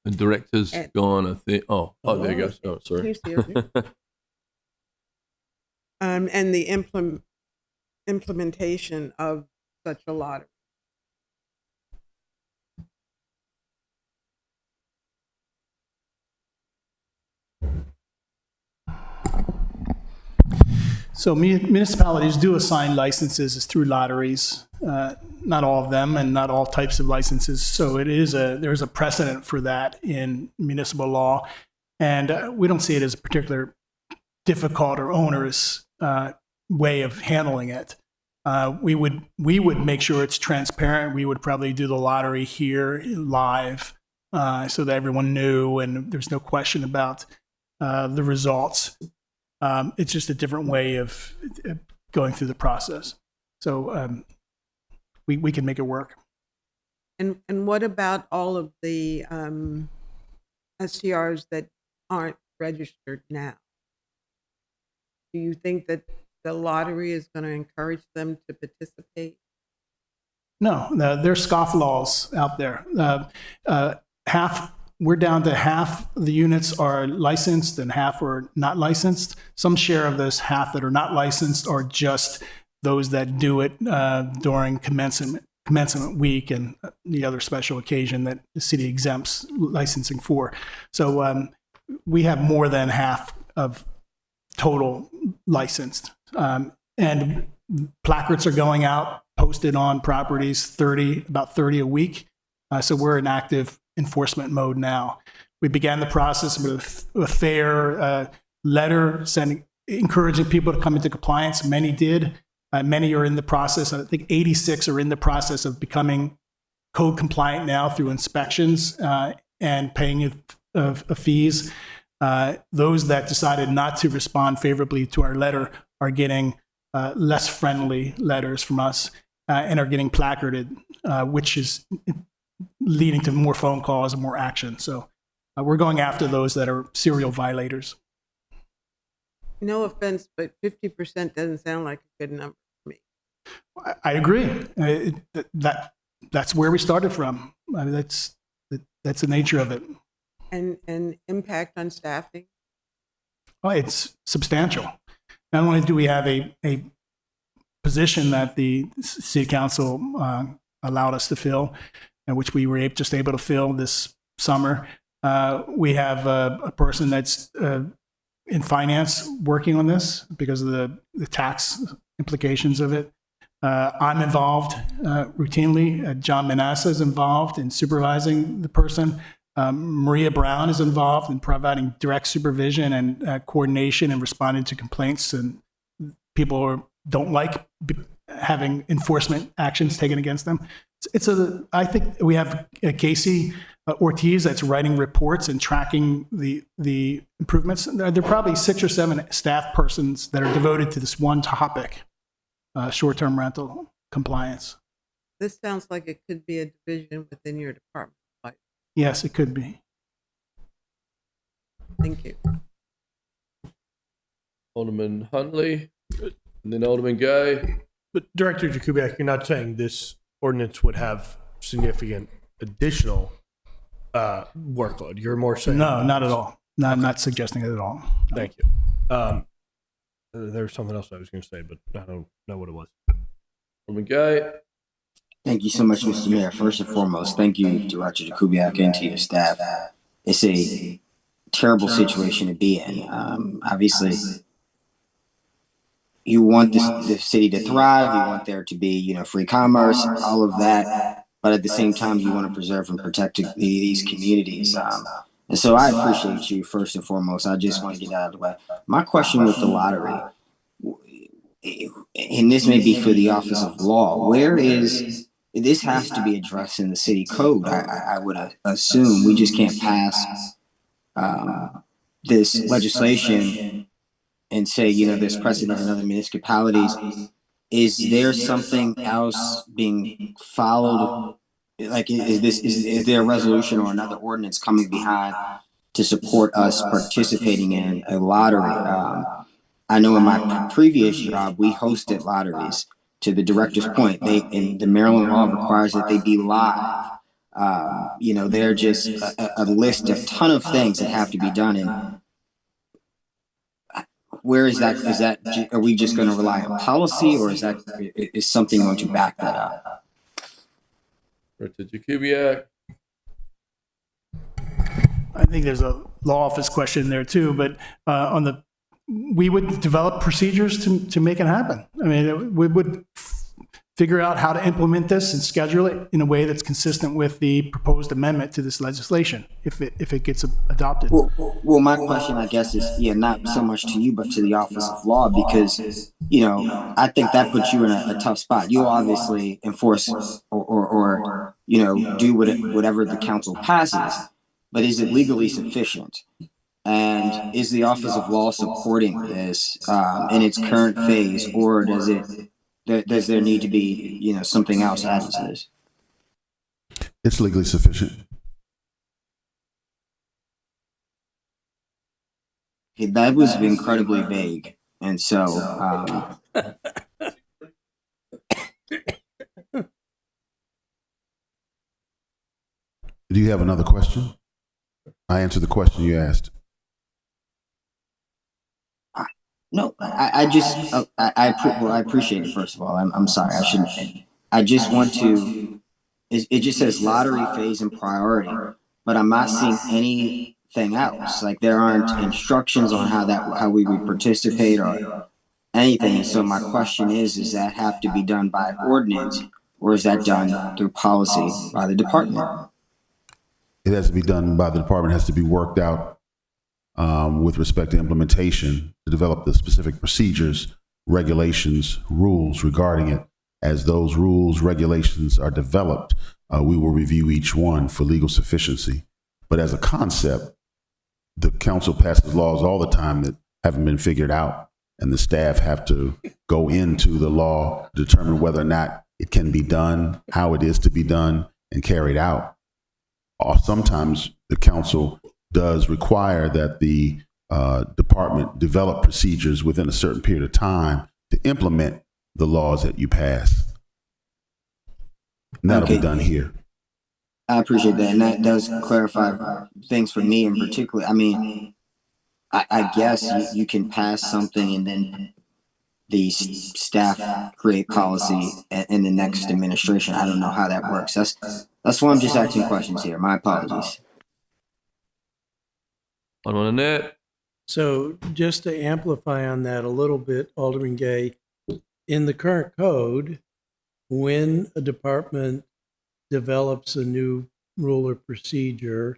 S1: The director's gone, I think. Oh, there you go. Oh, sorry.
S6: He's here. And the implementation of such a lottery.
S9: So municipalities do assign licenses through lotteries, not all of them and not all types of licenses. So there's a precedent for that in municipal law. And we don't see it as a particular difficult or onerous way of handling it. We would make sure it's transparent. We would probably do the lottery here live so that everyone knew and there's no question about the results. It's just a different way of going through the process. So we can make it work.
S6: And what about all of the STRs that aren't registered now. Do you think that the lottery is going to encourage them to participate?
S9: No, there's scofflaws out there. We're down to half the units are licensed and half are not licensed. Some share of those half that are not licensed are just those that do it during commencement week and the other special occasion that the city exempts licensing for. So we have more than half of total licensed. And placards are going out, posted on properties, about 30 a week. So we're in active enforcement mode now. We began the process with a fair letter encouraging people to come into compliance. Many did. Many are in the process. I think 86 are in the process of becoming code compliant now through inspections and paying of fees. Those that decided not to respond favorably to our letter are getting less friendly letters from us and are getting placarded, which is leading to more phone calls and more action. So we're going after those that are serial violators.
S6: No offense, but 50% doesn't sound like a good number to me.
S9: I agree. That's where we started from. I mean, that's the nature of it.
S6: And impact on staffing?
S9: Oh, it's substantial. Not only do we have a position that the city council allowed us to fill, and which we were just able to fill this summer, we have a person that's in finance working on this because of the tax implications of it. I'm involved routinely. John Manasseh is involved in supervising the person. Maria Brown is involved in providing direct supervision and coordination and responding to complaints. And people don't like having enforcement actions taken against them. I think we have Casey Ortiz that's writing reports and tracking the improvements. There are probably 6 or 7 staff persons that are devoted to this one topic, short-term rental compliance.
S6: This sounds like it could be a division within your department.
S9: Yes, it could be.
S6: Thank you.
S1: Alderman Huntley, and then Alderman Gay.
S16: But Director Jakubiak, you're not saying this ordinance would have significant additional workload. You're more saying
S9: No, not at all. No, I'm not suggesting it at all.
S16: Thank you. There was something else I was going to say, but I don't know what it was.
S1: Alderman Gay.
S15: Thank you so much, Mr. Mayor. First and foremost, thank you, Director Jakubiak, and to your staff. It's a terrible situation to be in. Obviously, you want the city to thrive. You want there to be, free commerce, all of that. But at the same time, you want to preserve and protect these communities. And so I appreciate you, first and foremost. I just want to get out of the way. My question with the lottery, and this may be for the Office of Law, this has to be addressed in the city code. I would assume we just can't pass this legislation and say, there's precedent in other municipalities. Is there something else being followed? Like, is there a resolution or another ordinance coming behind to support us participating in a lottery? I know in my previous job, we hosted lotteries. To the director's point, the Maryland law requires that they be live. They're just a list of ton of things that have to be done. And where is that? Are we just going to rely on policy, or is something going to back that up?
S1: Director Jakubiak.
S9: I think there's a law office question there too, but we would develop procedures to make it happen. I mean, we would figure out how to implement this and schedule it in a way that's consistent with the proposed amendment to this legislation, if it gets adopted.
S15: Well, my question, I guess, is not so much to you, but to the Office of Law, because I think that puts you in a tough spot. You'll obviously enforce or do whatever the council passes, but is it legally sufficient? And is the Office of Law supporting this in its current phase, or does there need to be something else added to this?
S17: It's legally sufficient.
S15: That was incredibly vague. And so,
S17: Do you have another question? I answered the question you asked.
S15: no, I just, I appreciate it, first of all. I'm sorry. I shouldn't. I just want to, it just says lottery phase and priority, but I'm not seeing anything else. Like there aren't instructions on how we would participate or anything. And so my question is, does that have to be done by ordinance or is that done through policy by the department?
S17: It has to be done by the department, has to be worked out with respect to implementation to develop the specific procedures, regulations, rules regarding it. As those rules, regulations are developed, we will review each one for legal sufficiency. But as a concept, the council passes laws all the time that haven't been figured out, and the staff have to go into the law, determine whether or not it can be done, how it is to be done, and carried out. Or sometimes the council does require that the department develop procedures within a certain period of time to implement the laws that you pass. And that'll be done here.
S15: I appreciate that. And that does clarify things for me in particular. I mean, I guess you can pass something and then the staff create policy in the next administration. I don't know how that works. That's why I'm just asking questions here. My apologies.
S1: Alderman Annette.
S20: So just to amplify on that a little bit, Alderman Gay, in the current code, when a department develops a new rule or procedure,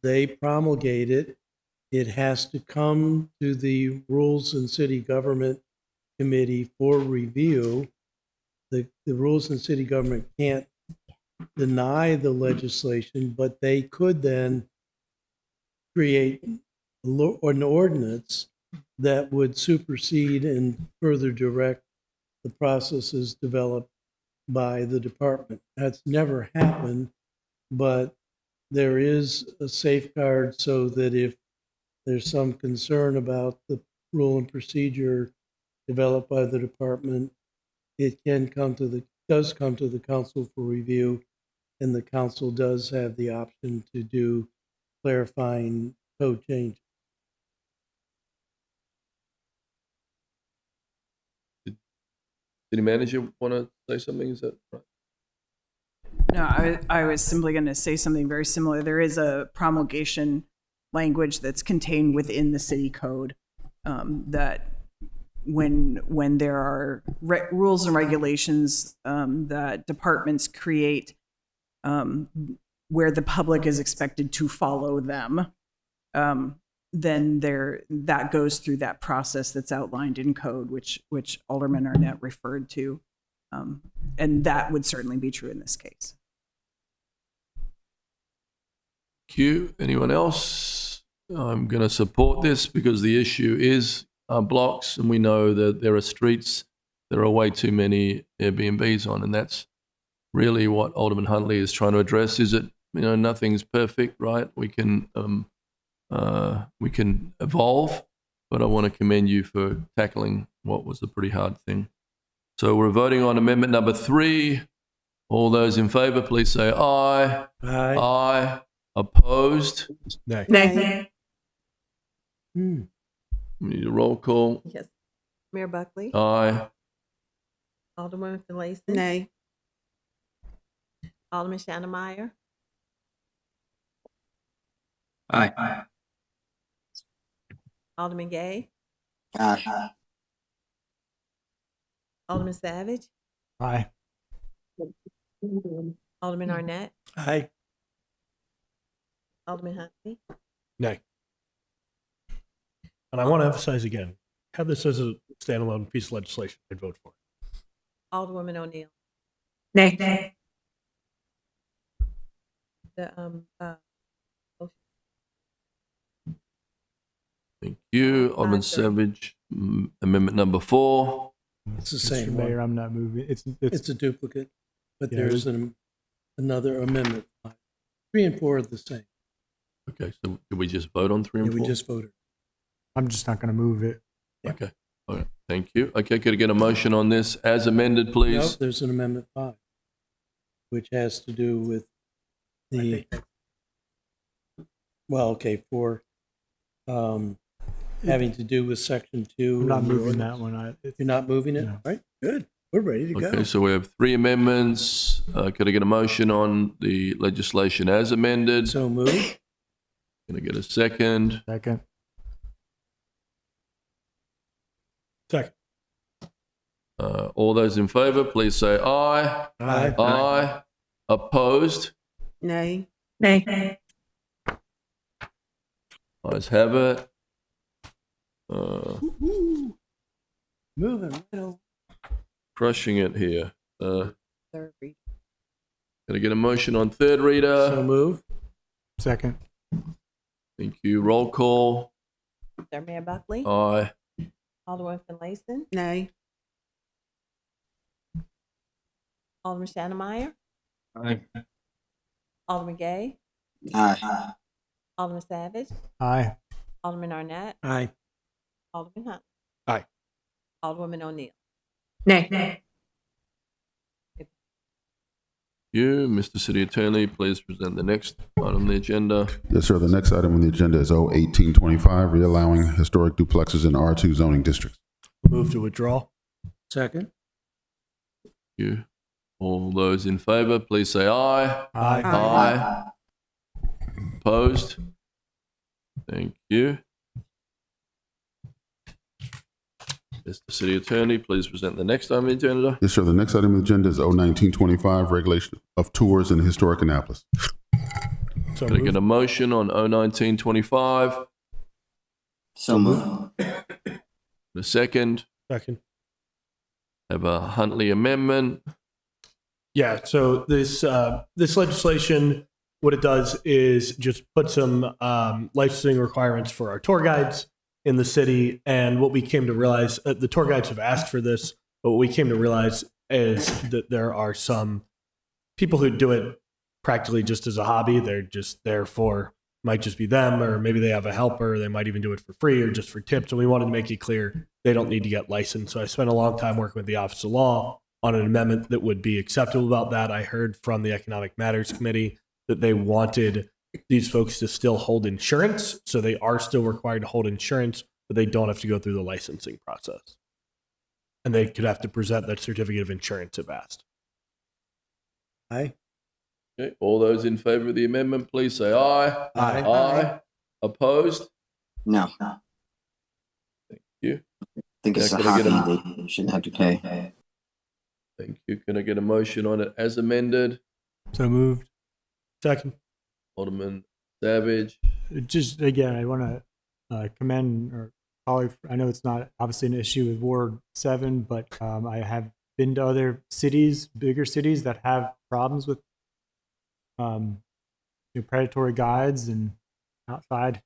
S20: they promulgate it. It has to come to the Rules and City Government Committee for review. The Rules and City Government can't deny the legislation, but they could then create an ordinance that would supersede and further direct the processes developed by the department. That's never happened, but there is a safeguard so that if there's some concern about the rule and procedure developed by the department, it does come to the council for review, and the council does have the option to do clarifying code changes.
S1: City manager want to say something? Is that right?
S19: No, I was simply going to say something very similar. There is a promulgation language that's contained within the city code that when there are rules and regulations that departments create where the public is expected to follow them, then that goes through that process that's outlined in code, which Alderman Arnett referred to, and that would certainly be true in this case.
S1: Q. Anyone else? I'm going to support this because the issue is blocks, and we know that there are streets there are way too many Airbnbs on, and that's really what Alderman Huntley is trying to address. Is it, nothing's perfect, right? We can evolve, but I want to commend you for tackling what was a pretty hard thing. So we're voting on amendment number 3. All those in favor, please say aye.
S20: Aye.
S1: Aye. Opposed?
S16: Nay.
S4: Nay.
S1: We need a roll call.
S18: Yes. Mayor Buckley?
S1: Aye.
S18: Alderwoman Finlayson?
S6: Nay.
S18: Alderman Shannon Meyer?
S5: Aye.
S18: Alderman Gay?
S15: Aye.
S18: Alderman Savage?
S7: Aye.
S18: Alderman Arnett?
S20: Aye.
S18: Alderman Huntley?
S16: Nay. And I want to emphasize again, have this as a standalone piece of legislation, I'd vote for it.
S18: Alderwoman O'Neill?
S4: Nay.
S1: Thank you. Alderman
S18: 5-3.
S1: Savage, amendment number 4.
S20: It's the
S7: Mr.
S20: same
S7: Mayor,
S20: one.
S7: I'm not moving.
S20: It's a duplicate, but
S7: Yeah,
S20: there's another amendment. 3 and 4 are the same.
S1: Okay, so did we just vote on 3 and
S20: Yeah,
S1: 4?
S20: we just voted.
S7: I'm just not going to move it.
S1: Okay. All right. Thank you. Okay, could I get a motion on this as amended,
S20: No,
S1: please?
S20: there's an Amendment 5, which has to do with the, well, okay, for having to do with Section 2.
S7: I'm not
S20: of the
S7: moving
S20: ordinance.
S7: that one.
S20: You're not moving it?
S7: No.
S20: Right, good. We're ready to go.
S1: Okay, so we have 3 amendments. Could I get a motion on the legislation as amended?
S20: So moved.
S1: Can I get a second?
S7: Second.
S16: Second.
S1: All those in favor, please say aye.
S20: Aye.
S1: Aye. Opposed?
S6: Nay.
S4: Nay.
S1: Ayes have it.
S20: Moving right along.
S1: Crushing it here.
S18: Third reading.
S1: Can I get a motion on third reader?
S20: So move.
S7: Second.
S1: Thank you. Roll call.
S18: Sir Mayor Buckley?
S1: Aye.
S18: Alderman Finlayson?
S6: Nay.
S18: Alderman Shannemeyer?
S5: Aye.
S18: Alderman Gay?
S15: Aye.
S18: Alderman Savage?
S7: Aye.
S18: Alderman Arnett?
S20: Aye.
S18: Alderman Hunt?
S16: Aye.
S18: Alderwoman O'Neill?
S4: Nay.
S1: You, Mr. City Attorney, please present the next item on the agenda.
S17: Yes, sir. The next item on the agenda is O1825, reallowing historic duplexes in R2 zoning districts.
S16: Move to withdraw.
S20: Second.
S1: Thank you. All those in favor, please say aye.
S7: Aye.
S1: Aye. Opposed? Thank you. Mr. City Attorney, please present the next item on the agenda.
S17: Yes, sir. The next item on the agenda is O1925, regulation of tours in historic Annapolis.
S16: So
S1: Can I get
S16: moved.
S1: a motion on O1925?
S15: So moved.
S1: The second,
S16: Second.
S1: have a Huntley amendment.
S16: Yeah, so this legislation, what it does is just put some licensing requirements for our tour guides in the city. And what we came to realize, the tour guides have asked for this, but what we came to realize is that there are some people who do it practically just as a hobby. They're just there for, might just be them, or maybe they have a helper. They might even do it for free or just for tips. And we wanted to make it clear they don't need to get licensed. So I spent a long time working with the Office of Law on an amendment that would be acceptable about that. I heard from the Economic Matters Committee that they wanted these folks to still hold insurance. So they are still required to hold insurance, but they don't have to go through the licensing process. And they could have to present that certificate of insurance if asked.
S20: Aye.
S1: Okay, all those in favor of the amendment, please say aye.
S16: Aye.
S1: Aye. Opposed?
S15: No.
S1: Thank you.
S15: I think it's
S1: Yeah,
S15: a
S1: can I get
S15: hobby. They shouldn't have to pay.
S1: Thank you. Can I get a motion on it as amended?
S7: So moved.
S16: Second.
S1: Alderman Savage.
S7: Just again, I want to commend our colleague. I know it's not obviously an issue with Ward 7, but I have been to other cities, bigger cities that have problems with predatory guides and outside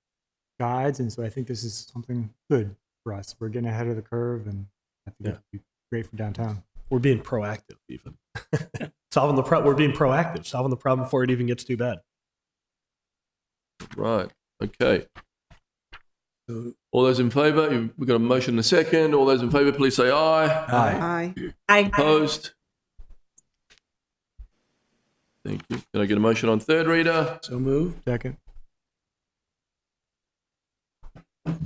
S7: guides, and so I think this is something good for us. We're getting ahead of the curve, and I think it'd be great for downtown.
S16: We're being proactive, even. We're being proactive, solving the problem before it even gets too bad.
S1: Right. Okay. All those in favor? We've got a motion and a second. All those in favor, please say aye.
S6: Aye.
S4: Aye.
S1: Opposed? Thank you. Can I get a motion on third reader?
S20: So moved.
S7: Second.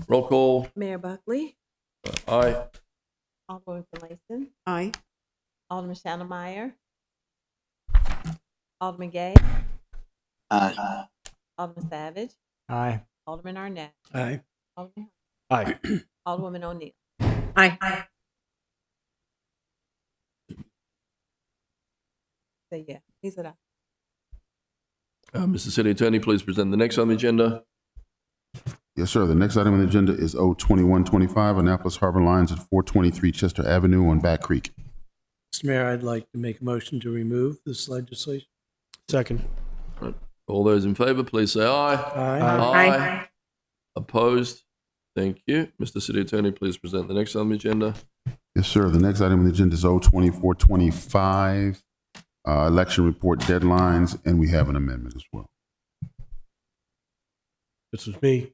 S1: Roll call.
S18: Mayor Buckley?
S1: Aye.
S18: Alderman Finlayson?
S6: Aye.
S18: Alderman Shannemeyer? Alderman Gay?
S15: Aye.
S18: Alderman Savage?
S7: Aye.
S18: Alderman Arnett?
S20: Aye.
S18: Alderman
S16: Aye.
S18: Hunt? Alderwoman O'Neill?
S4: Aye.
S18: Say yeah. He said aye.
S1: Mr. City Attorney, please present the next on the agenda.
S17: Yes, sir. The next item on the agenda is O2125, Annapolis Harbor Lines at 423 Chester Avenue on Back Creek.
S20: Mr. Mayor, I'd like to make a motion to remove this legislation.
S16: Second.
S1: All those in favor, please say aye.
S20: Aye.
S1: Aye. Opposed? Thank you. Mr. City Attorney, please present the next on the agenda.
S17: Yes, sir. The next item on the agenda is O2425, election report deadlines, and we have an amendment as well.
S16: This was me.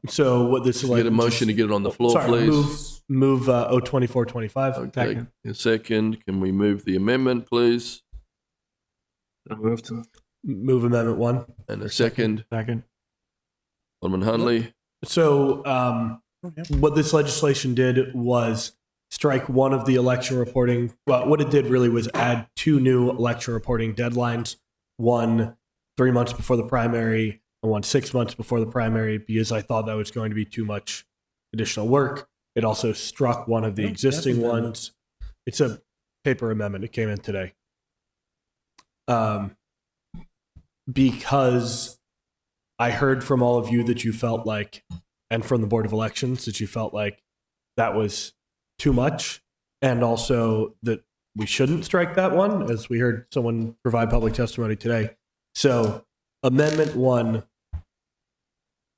S16: So what this
S1: Get a motion to get it on the floor,
S16: Sorry,
S1: please.
S16: Move 02425.
S1: Okay. A second. Can we move the amendment, please?
S5: Moved.
S16: Move amendment 1.
S1: And a second.
S7: Second.
S1: Alderman Huntley.
S16: So what this legislation did was strike one of the election reporting. Well, what it did really was add 2 new election reporting deadlines, one 3 months before the primary and one 6 months before the primary, because I thought that was going to be too much additional work. It also struck one of the existing ones. It's a paper amendment. It came in today. Because I heard from all of you that you felt like, and from the Board of Elections, that you felt like that was too much, and also that we shouldn't strike that one, as we heard someone provide public testimony today. So Amendment 1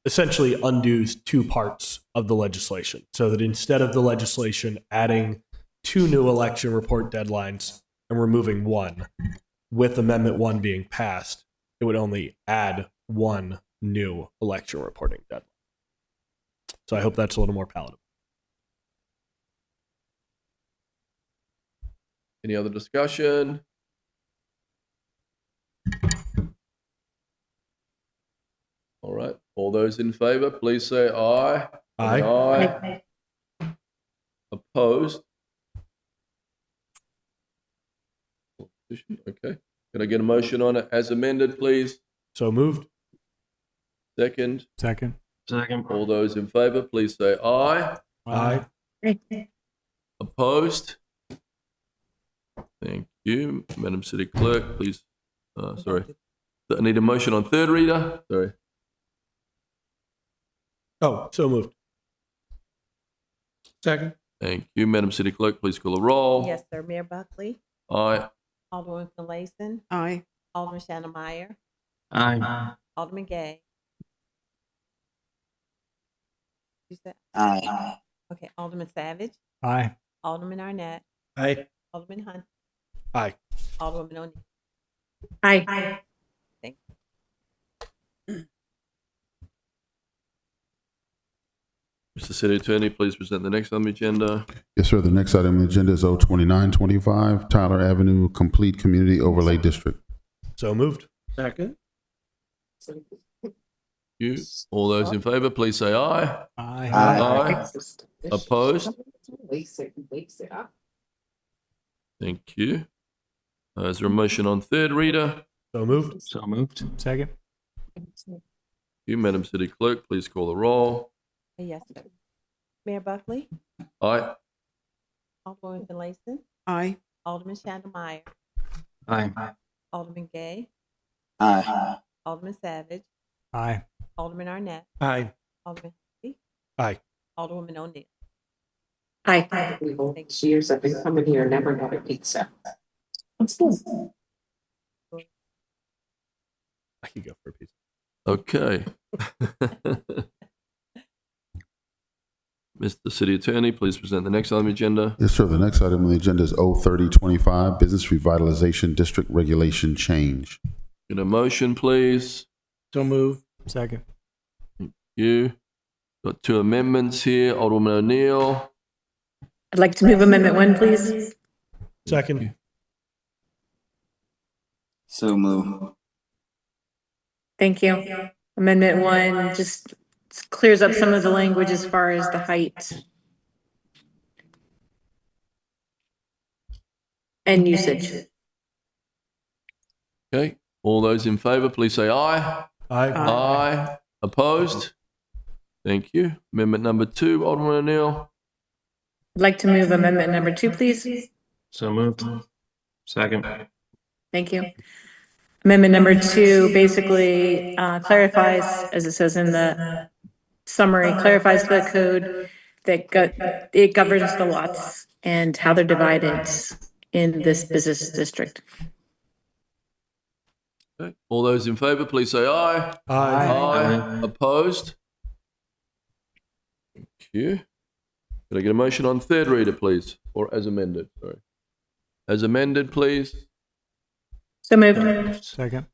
S16: essentially undoes 2 parts of the legislation, so that instead of the legislation adding 2 new election report deadlines and removing 1, with Amendment 1 being passed, it would only add 1 new election reporting deadline. So I hope that's a little more palatable.
S1: Any other discussion? All right. All those in favor, please say aye.
S16: Aye.
S1: Aye. Opposed? Okay. Can I get a motion on it as amended, please?
S16: So moved.
S1: Second.
S7: Second.
S5: Second.
S1: All those in favor, please say aye.
S16: Aye.
S1: Opposed? Thank you. Madam City Clerk, please. Sorry. I need a motion on third reader. Sorry.
S16: Oh, so moved. Second.
S1: Thank you. Madam City Clerk, please call a roll.
S18: Yes, sir. Mayor Buckley,
S1: Aye.
S18: Alderman Finlayson,
S6: Aye.
S18: Alderman Shannon Meyer,
S5: Aye.
S18: Alderman Gay. You said?
S15: Aye.
S18: Okay, Alderman Savage,
S7: Aye.
S18: Alderman Arnett,
S16: Aye.
S18: Alderman Hunt,
S16: Aye.
S18: Alderwoman O'Neill.
S4: Aye.
S18: Thank
S1: Mr. City Attorney, please present the next on the agenda.
S17: Yes, sir. The next item on the agenda is 02925, Tyler Avenue Complete Community Overlay District.
S16: So moved.
S20: Second.
S1: Thank you. All those in favor, please say aye.
S7: Aye.
S1: Aye. Opposed? Thank you. Is there a motion on third reader?
S16: So moved.
S5: So moved.
S7: Second.
S1: Thank you. Madam City Clerk, please call the roll.
S18: you. Yes, sir. Mayor Buckley,
S1: Aye.
S18: Alderman Finlayson,
S6: Aye.
S18: Alderman Shannon Meyer,
S5: Aye.
S18: Alderman Gay,
S15: Aye.
S18: Alderman Savage,
S7: Aye.
S18: Alderman Arnett,
S16: Aye.
S18: Alderman Hunt,
S16: Aye.
S18: Alderwoman O'Neill.
S4: Aye.
S3: Years I've been coming here, never got a pizza. What's this?
S16: I could go for a pizza.
S1: Okay. Mr. City Attorney, please present the next item on the agenda.
S17: Yes, sir. The next item on the agenda is 03025, Business Revitalization District Regulation Change.
S1: Get a motion, please.
S20: So move.
S7: Second.
S1: You. Got 2 amendments here. Alderwoman O'Neill.
S4: I'd like to move Amendment 1, please.
S16: Second.
S15: So moved.
S4: Thank you. Amendment 1 just clears up some of the language as far as the height and usage.
S1: Okay. All those in favor, please say aye.
S16: Aye.
S1: Aye. Opposed? Thank you. Amendment number 2, Alderman O'Neill.
S4: I'd like to move Amendment number 2, please.
S5: So moved. Second.
S4: Thank you. Amendment number 2 basically clarifies, as it says in the summary, clarifies the code that it governs the lots and how they're divided in this business district.
S1: Okay. All those in favor, please say aye.
S16: Aye.
S1: Aye. Opposed? Thank you. Could I get a motion on third reader, please? Or as amended, sorry. As amended, please.
S4: So moved.
S7: Second.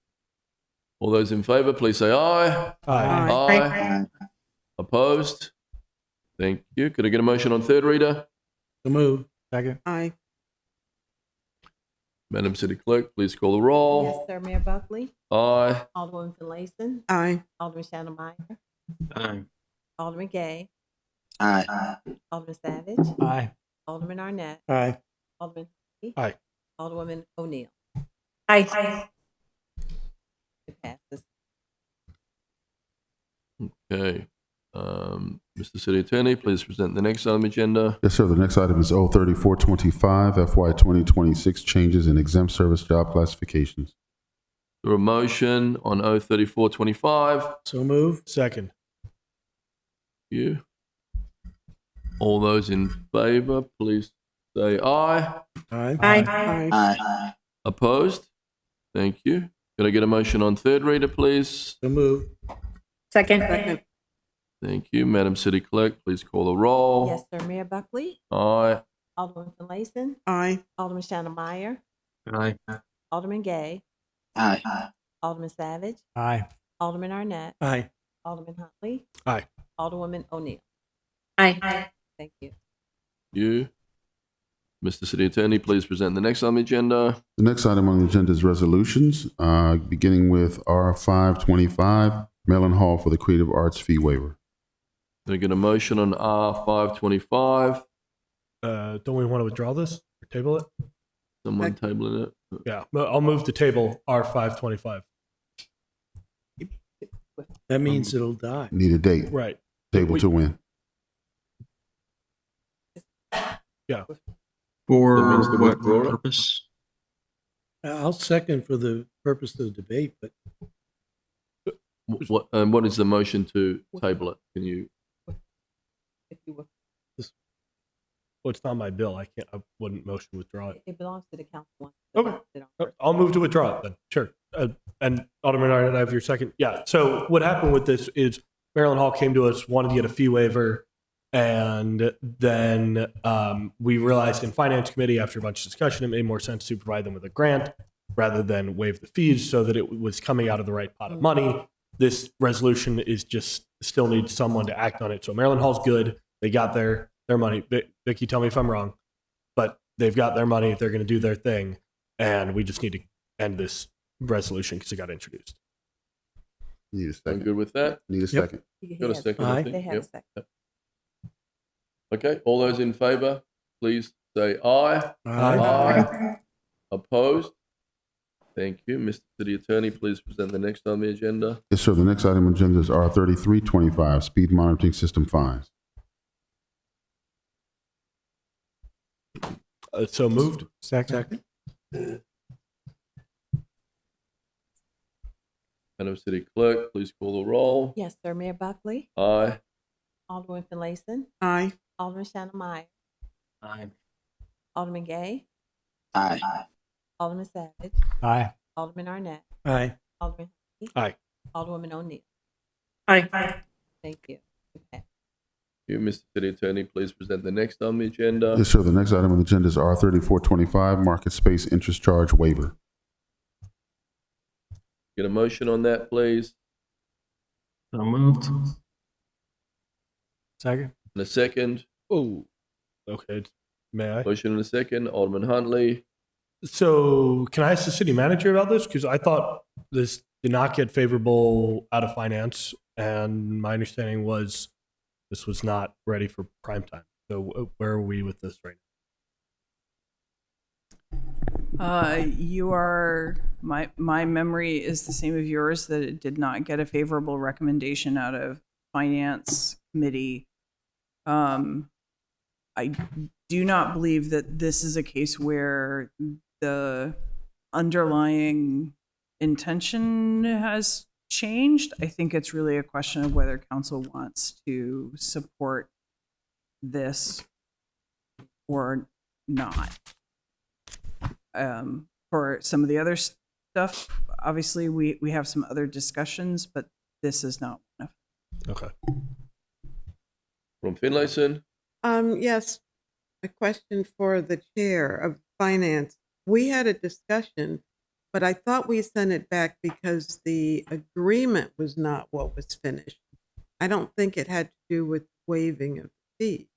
S1: All those in favor, please say aye.
S16: Aye.
S1: Opposed? Thank you. Could I get a motion on third reader?
S20: So move.
S7: Second.
S6: Aye.
S1: Madam City Clerk, please call the roll.
S18: Yes, sir. Mayor Buckley,
S1: Aye.
S18: Alderwoman Finlayson,
S6: Aye.
S18: Alderman Shannon Meyer,
S5: Aye.
S18: Alderman Gay,
S15: Aye.
S18: Alderman Savage,
S7: Aye.
S18: Alderman Arnett,
S20: Aye.
S18: Alderman Humphrey,
S16: Aye.
S18: Alderwoman O'Neill.
S4: Aye.
S18: It passes.
S1: Okay. Mr. City Attorney, please present the next item agenda.
S17: Yes, sir. The next item is O3425, FY 2026 changes in exempt service job classifications.
S1: There a motion on O3425?
S20: So move.
S16: Second.
S1: You. All those in favor, please say aye.
S20: Aye.
S4: Aye.
S15: Aye.
S1: Opposed? Thank you. Could I get a motion on third reader, please?
S20: So move.
S4: Second.
S1: Thank you. Madam City Clerk, please call the roll.
S18: Yes, sir. Mayor Buckley,
S1: Aye.
S18: Alderwoman Finlayson,
S6: Aye.
S18: Alderman Shannon Meyer,
S5: Aye.
S18: Alderman Gay,
S15: Aye.
S18: Alderman Savage,
S7: Aye.
S18: Alderman Arnett,
S20: Aye.
S18: Alderman Huntley,
S16: Aye.
S18: Alderwoman O'Neill.
S4: Aye.
S18: Thank you.
S1: You. Mr. City Attorney, please present the next item agenda.
S17: The next item on the agenda is resolutions, beginning with R525, Maryland Hall for the Creative Arts fee waiver.
S1: Can I get a motion on R525?
S16: Don't we want to withdraw this or table it?
S1: Someone tabling it?
S16: Yeah, I'll move to table R525.
S20: That means it'll die.
S17: Need a date.
S16: Right.
S17: Table to win.
S16: Yeah.
S1: That
S5: For
S1: means to
S5: what
S1: withdraw it?
S5: purpose?
S20: I'll second for the purpose of the debate, but
S1: What is the motion to table it? Can you?
S16: Well, it's not my bill. I wouldn't motion to withdraw it.
S18: It belongs to the council.
S16: Okay. I'll move to withdraw it then. Sure. And Alderman Arnett, I have your second. Yeah. So what happened with this is Maryland Hall came to us, wanted to get a fee waiver. And then we realized in Finance Committee, after a bunch of discussion, it made more sense to provide them with a grant rather than waive the fees so that it was coming out of the right pot of money. This resolution is just still needs someone to act on it. So Maryland Hall's good. They got their money. Vicky, tell me if I'm wrong, but they've got their money. They're going to do their thing. And we just need to end this resolution because it got introduced.
S17: Need a
S1: I'm
S17: second.
S1: good with that.
S17: Need a second.
S1: Got a second? I
S20: Aye.
S1: think?
S18: They have a second.
S1: Yep. Okay. All those in favor, please say aye.
S20: Aye.
S1: Opposed? Thank you. Mr. City Attorney, please present the next on the agenda.
S17: Yes, sir. The next item on the agenda is R3325, speed monitoring system fines.
S16: So moved.
S7: Second.
S1: Madam City Clerk, please call the roll.
S18: Yes, sir. Mayor Buckley,
S1: Aye.
S18: Alderwoman Finlayson,
S6: Aye.
S18: Alderman Shannon Meyer,
S5: Aye.
S18: Alderman Gay,
S15: Aye.
S18: Alderman Savage,
S7: Aye.
S18: Alderman Arnett,
S20: Aye.
S18: Alderman Humphrey,
S16: Aye.
S18: Alderwoman O'Neill.
S4: Aye.
S18: Thank you. Okay.
S1: You, Mr. City Attorney, please present the next on the agenda.
S17: Yes, sir. The next item on the agenda is R3425, market space interest charge waiver.
S1: Get a motion on that, please.
S5: So moved.
S7: Second.
S1: And a second.
S16: Oh, okay. May I?
S1: Motion and a second. Alderman Huntley.
S16: So can I ask the city manager about this? Because I thought this did not get favorable out of finance. And my understanding was this was not ready for prime time. So where are we with this right
S19: You are, my memory is the same of yours, that it did not get a favorable recommendation out of Finance Committee. I do not believe that this is a case where the underlying intention has changed. I think it's really a question of whether council wants to support this or not. For some of the other stuff, obviously we have some other discussions, but this is not one of them.
S16: Okay.
S1: From Finlayson.
S6: Yes, a question for the chair of finance. We had a discussion But I thought we sent it back because the agreement was not what was finished. I don't think it had to do with waiving of fee.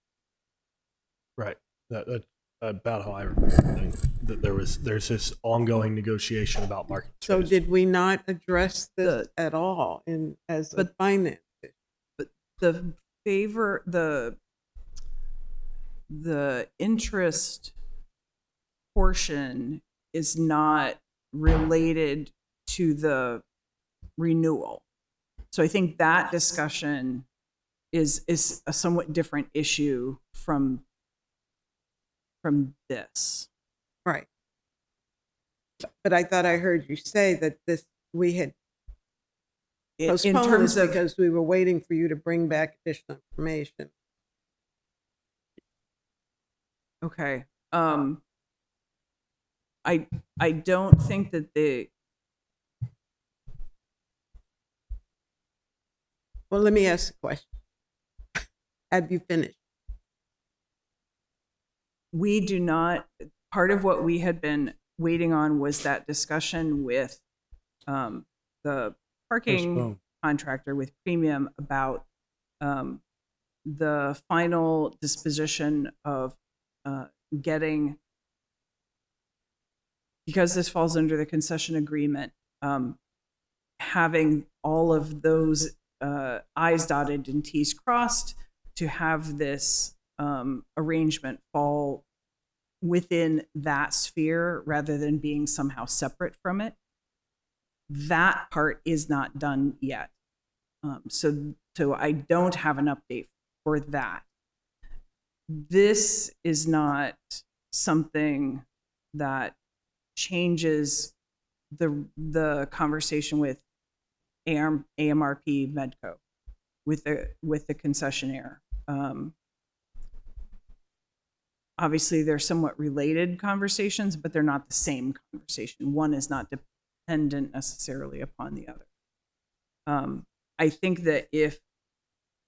S16: Right. That's about how I remember things. That there's this ongoing negotiation about market space.
S6: So did we not address this at all as a finance?
S19: But the favor, the interest portion is not related to the renewal. So I think that discussion is a somewhat different issue from this.
S6: Right. But I thought I heard you say that we had postponed
S19: in terms
S6: this
S19: of
S6: because we were waiting for you to bring back additional information.
S19: okay, I don't think that
S6: Well, let me ask a question. Have you finished?
S19: we do not. Part of what we had been waiting on was that discussion with the parking
S20: Postpone.
S19: contractor with Premium about the final disposition of getting, because this falls under the concession agreement, having all of those I's dotted and T's crossed to have this arrangement fall within that sphere rather than being somehow separate from it. That part is not done yet. So I don't have an update for that. This is not something that changes the conversation with AMRP Medco, with the concessionaire. Obviously, they're somewhat related conversations, but they're not the same conversation. One is not dependent necessarily upon the other. I think that if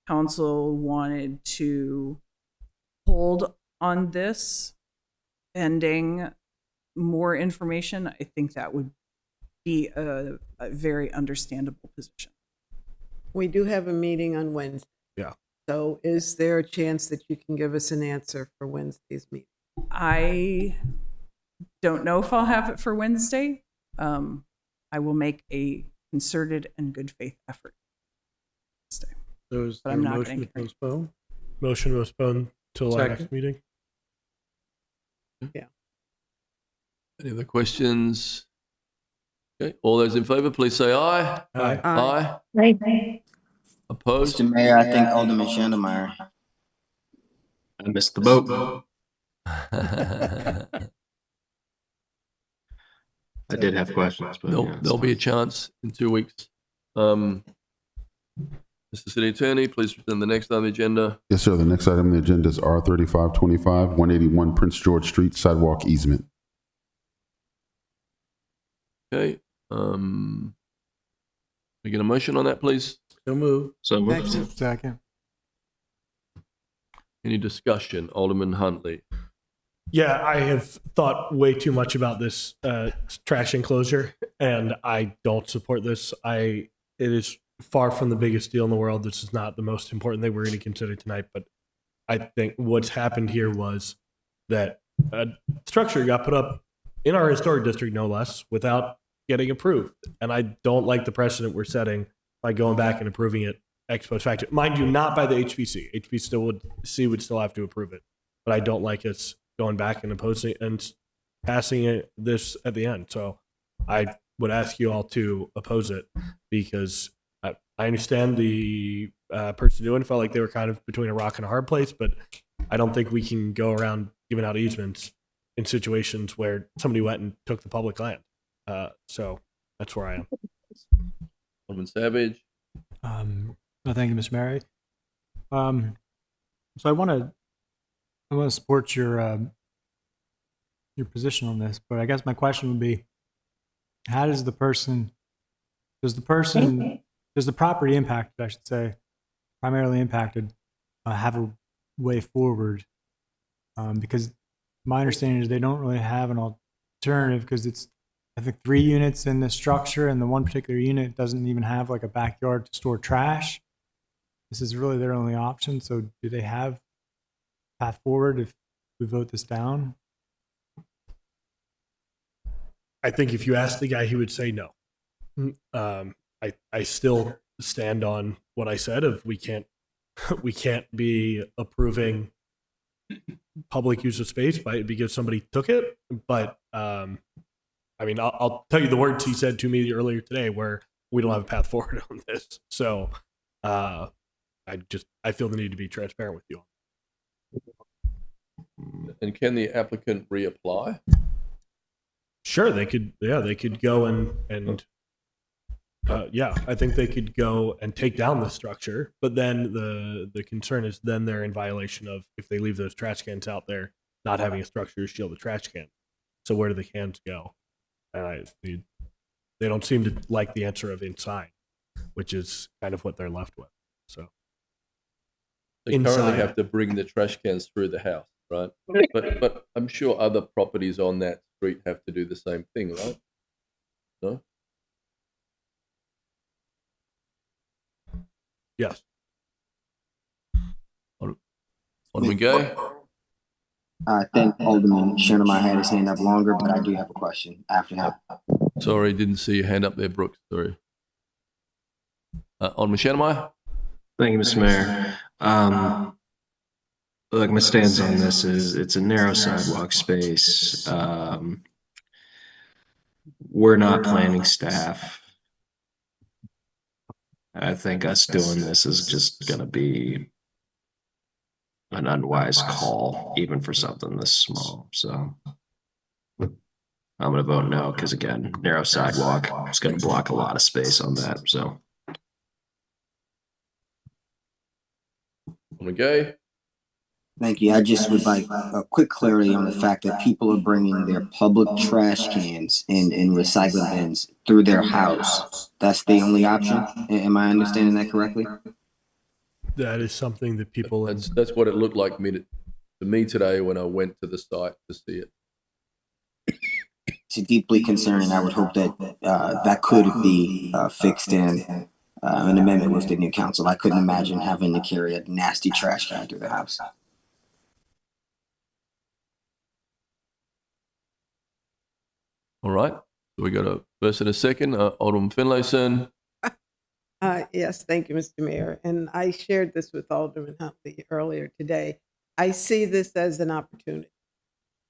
S19: council wanted to hold on this pending more information, I think that would be a very understandable position.
S6: We do have a meeting on Wednesday.
S16: Yeah.
S6: So is there a chance that you can give us an answer for Wednesday's meeting?
S19: I don't know if I'll have it for Wednesday. I will make a concerted and good faith effort.
S20: So is
S19: But
S20: there
S19: I'm
S20: a
S19: not
S20: motion
S19: gonna
S20: to postpone?
S16: Motion to postpone till our
S20: Second.
S16: next meeting.
S6: Yeah.
S1: Any other questions? Okay, all those in favor, please say aye.
S16: Aye.
S1: Aye. Opposed?
S15: Mr. Mayor, I think Alderman Schandelmeyer.
S5: I missed the boat. I did have questions, but yeah,
S1: There'll be a chance in 2 weeks. Mr. City Attorney, please present the next on the agenda.
S17: Yes, sir. The next item on the agenda is R3525, 181 Prince George Street, sidewalk easement.
S1: Okay. We get a motion on that, please?
S20: So move.
S5: So moved.
S7: Second.
S1: Any discussion? Alderman Huntley.
S16: Yeah, I have thought way too much about this trash enclosure, and I don't support this. It is far from the biggest deal in the world. This is not the most important thing we're going to consider tonight, but I think what's happened here was that a structure got put up in our historic district, no less, without getting approved. And I don't like the precedent we're setting by going back and approving it ex post facto. Mind you, not by the HPC. HPC would still have to approve it, but I don't like us going back and opposing and passing this at the end. So I would ask you all to oppose it, because I understand the person doing it felt like they were kind of between a rock and a hard place, but I don't think we can go around giving out easements in situations where somebody went and took the public land. So that's where I am.
S1: Alderman Savage.
S7: Thank you, Mr. Mary. So I want to support your position on this, but I guess my question would be, how does the property impacted, I should say, primarily impacted, have a way forward? Because my understanding is they don't really have an alternative, because it's I think 3 units in the structure, and the one particular unit doesn't even have like a backyard to store trash. This is really their only option. So do they have path forward if we vote this down?
S16: I think if you asked the guy, he would say no. I still stand on what I said of we can't be approving public use of space because somebody took it. But I mean, I'll tell you the words he said to me earlier today, where we don't have a path forward on this. So I feel the need to be transparent with you.
S1: And can the applicant reapply?
S16: Sure, they could. Yeah, they could go and I think they could go and take down the structure. But then the concern is then they're in violation of, if they leave those trash cans out there, not having a structure to shield the trash can. So where do the cans go? And they don't seem to like the answer of inside, which is kind of what they're left with. So
S1: They currently have to bring the trash cans through the house, right? But I'm sure other properties on that street have to do the same thing, right? No?
S16: Yes.
S1: On we go.
S15: I think Alderman Schoenemeyer had his hand up longer, but I do have a question after him.
S1: Sorry, didn't see your hand up there, Brooks. Sorry. Alderman Schoenemeyer?
S5: Thank you, Mr. Mayor. Look, my stance on this is it's a narrow sidewalk space. We're not planning staff. I think us doing this is just going to be an unwise call, even for something this small. So I'm going to vote no because, again, narrow sidewalk is going to block a lot of space on that. So
S1: on we go.
S15: Thank you. I just would like a quick clarity on the fact that people are bringing their public trash cans and recycling bins through their house. That's the only option? Am I understanding that correctly?
S16: That is something that people...
S1: That's what it looked like to me today when I went to the site to see it.
S15: It's deeply concerning. I would hope that that could be fixed in an amendment with the new council. I couldn't imagine having to carry a nasty trash can through the house.
S1: All right. So we got a first and a second. Alderman Finlayson.
S6: Yes, thank you, Mr. Mayor. And I shared this with Alderman Huntley earlier today. I see this as an opportunity.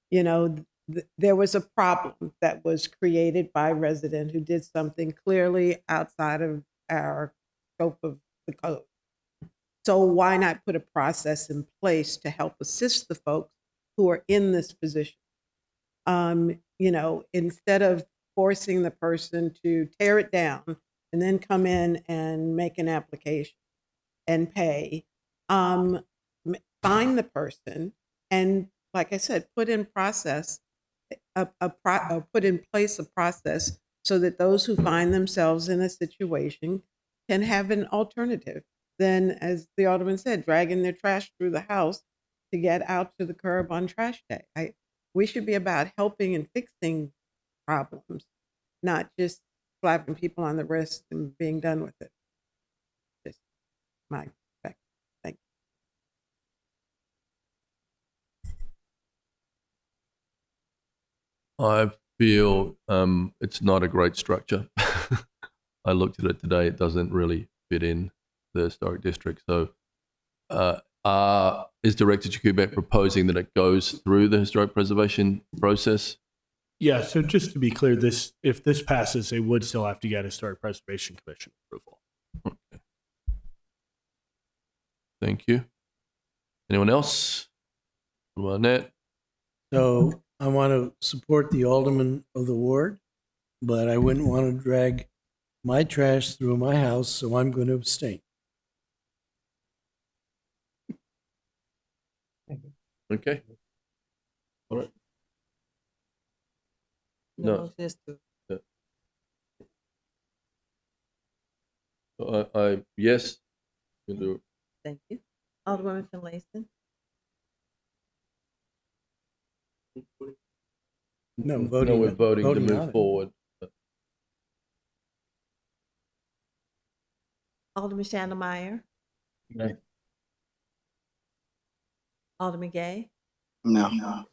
S6: You know, there was a problem that was created by a resident who did something clearly outside of our scope of the code. So why not put a process in place to help assist the folks who are in this position? You know, instead of forcing the person to tear it down and then come in and make an application and pay, find the person and, like I said, put in place a process so that those who find themselves in a situation can have an alternative than, as the Alderman said, dragging their trash through the house to get out to the curb on trash day. We should be about helping and fixing problems, not just slapping people on the wrist and being done with it. Just my perspective. Thank
S1: you. I feel it's not a great structure. I looked at it today. It doesn't really fit in the historic district. So is Director Jakubek proposing that it goes through the historic preservation process?
S16: Yeah, so just to be clear, if this passes, they would still have to get Historic Preservation Commission approval.
S1: Okay. Thank you. Anyone else? Annette?
S20: So I want to support the alderman of the ward, but I wouldn't want to drag my trash through my house, so I'm going to abstain.
S1: Okay. All right. No. Yeah. So yes. You can do it.
S18: Thank you. Alderwoman Finlayson.
S20: No,
S1: No,
S20: voting.
S1: we're voting to
S20: on
S1: move
S20: it.
S1: forward.
S18: Alderman Chandler
S1: Okay.
S18: Alderman Gay,
S15: No.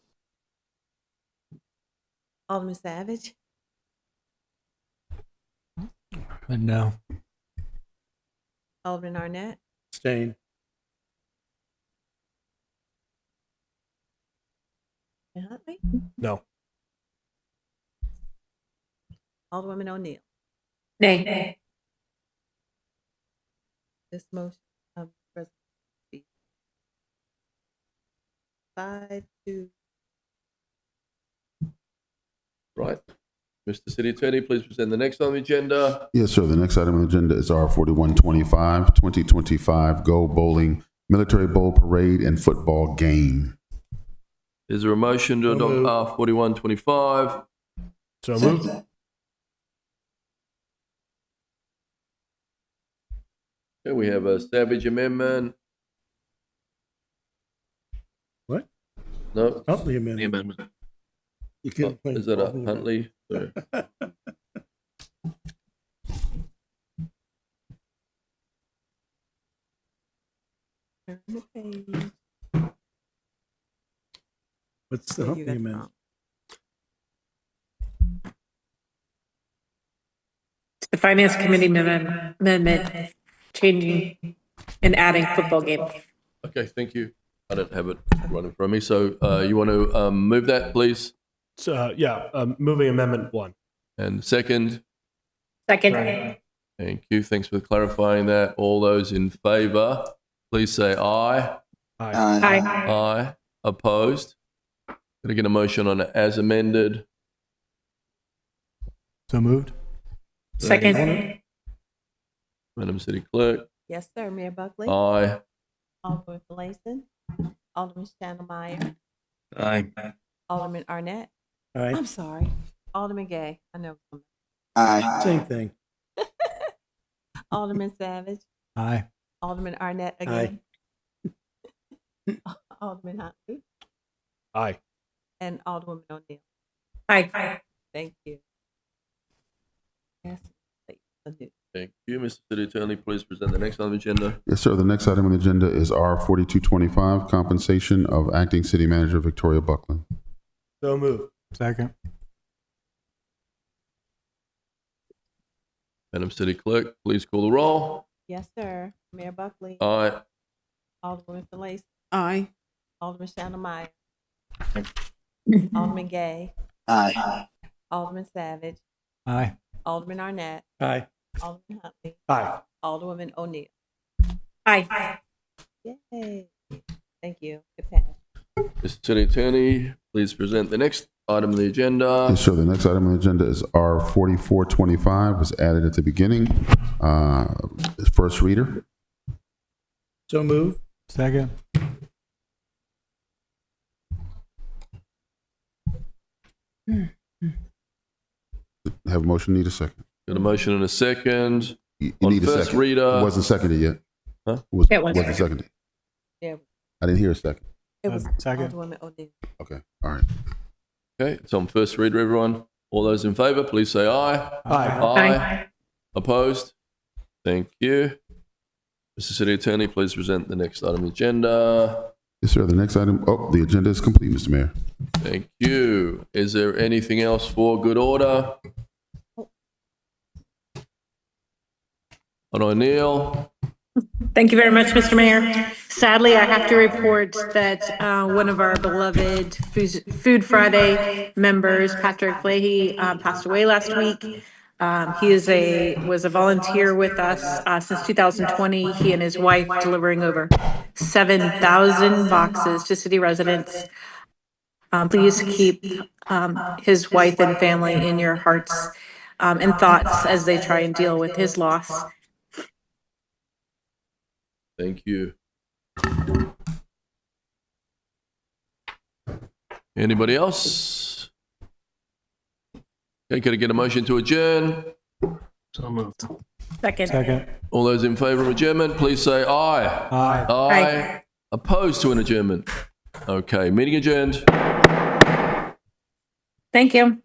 S18: Alderman Savage,
S7: No.
S18: Alderman Arnett,
S20: Abstain.
S18: and Huntley,
S16: No.
S18: Alderwoman O'Neill.
S4: Nay.
S18: This motion, resolution 5-2.
S1: Right. Mr. City Attorney, please present the next on the agenda.
S17: Yes, sir. The next item on the agenda is R4125, 2025 Go Bowling Military Bowl Parade and Football Game.
S1: Is there a motion to
S20: So
S1: adopt R4125?
S16: So moved.
S1: Okay, we have a Savage amendment.
S20: What?
S1: No?
S20: Huntley
S5: The
S20: amendment.
S5: amendment.
S20: You can't play
S1: Is that a
S20: bowling.
S1: Huntley? Sorry.
S18: Turn the page.
S20: What's the
S18: You
S20: Huntley
S18: got the
S20: amendment?
S4: The Finance Committee amendment, changing and adding football game.
S1: Okay, thank you. I don't have it running from me. So you want to move that, please?
S16: So, moving amendment 1.
S1: And second?
S4: Second.
S1: Thank you. Thanks for clarifying that. All those in favor, please say aye.
S4: Aye.
S1: Aye. Opposed? Can I get a motion on it as amended?
S7: So moved.
S4: Second.
S1: Madam City Clerk?
S18: Yes, sir. Mayor Buckley,
S1: Aye.
S18: Alderman Finlayson, Alderman Chandler,
S5: Aye.
S18: Alderman Arnett.
S20: Aye.
S18: I'm sorry, Alderman Gay. I know.
S15: Aye.
S20: Same thing.
S18: Alderman Savage,
S7: Aye.
S18: Alderman Arnett again. Alderman Huntley
S16: Aye.
S18: and Alderwoman O'Neill.
S4: Aye.
S18: Thank you. Yes. please.
S1: Thank you. Mr. City Attorney, please present the next on the agenda.
S17: Yes, sir. The next item on the agenda is R4225, compensation of acting city manager Victoria Buckland.
S16: So moved.
S7: Second.
S1: Madam City Clerk, please call the roll.
S18: Yes, sir. Mayor Buckley,
S1: Aye.
S18: Alderwoman Finlayson,
S6: Aye.
S18: Alderman Chandler, Alderman Gay,
S15: Aye.
S18: Alderman Savage,
S7: Aye.
S18: Alderman Arnett,
S20: Aye.
S18: Alderman Huntley,
S16: Aye.
S18: Alderwoman O'Neill.
S4: Aye.
S18: Yay. Thank you. It passed.
S1: Mr. City Attorney, please present the next item on the agenda.
S17: Yes, sir. The next item on the agenda is R4425, was added at the beginning. First reader.
S20: So moved.
S7: Second.
S17: Have a motion, need a second.
S1: Got a motion and a second.
S17: You
S1: On
S17: need a
S1: first
S17: second.
S1: reader.
S17: It wasn't seconded yet.
S1: Huh?
S4: It was.
S17: Wasn't seconded.
S18: Yeah,
S17: I didn't hear a second.
S18: it was
S7: Second.
S18: Alderwoman O'Neill.
S17: Okay, all right.
S1: Okay, it's on first reader, everyone. All those in favor, please say aye.
S16: Aye.
S1: Aye. Opposed? Thank you. Mr. City Attorney, please present the next item on the agenda.
S17: Yes, sir. The next item, the agenda is complete, Mr. Mayor.
S1: Thank you. Is there anything else for good order? On O'Neill?
S4: Thank you very much, Mr. Mayor. Sadly, I have to report that one of our beloved Food Friday members, Patrick Fleahy, passed away last week. He was a volunteer with us since 2020. He and his wife delivering over 7,000 boxes to city residents. Please keep his wife and family in your hearts and thoughts as they try and deal with his loss.
S1: Thank you. Anybody else? Okay, could I get a motion to adjourn?
S5: So moved.
S4: Second.
S7: Second.
S1: All those in favor of adjournment, please say aye.
S7: Aye.
S1: Aye. Opposed to an adjournment? Okay, meeting adjourned.
S4: Thank you.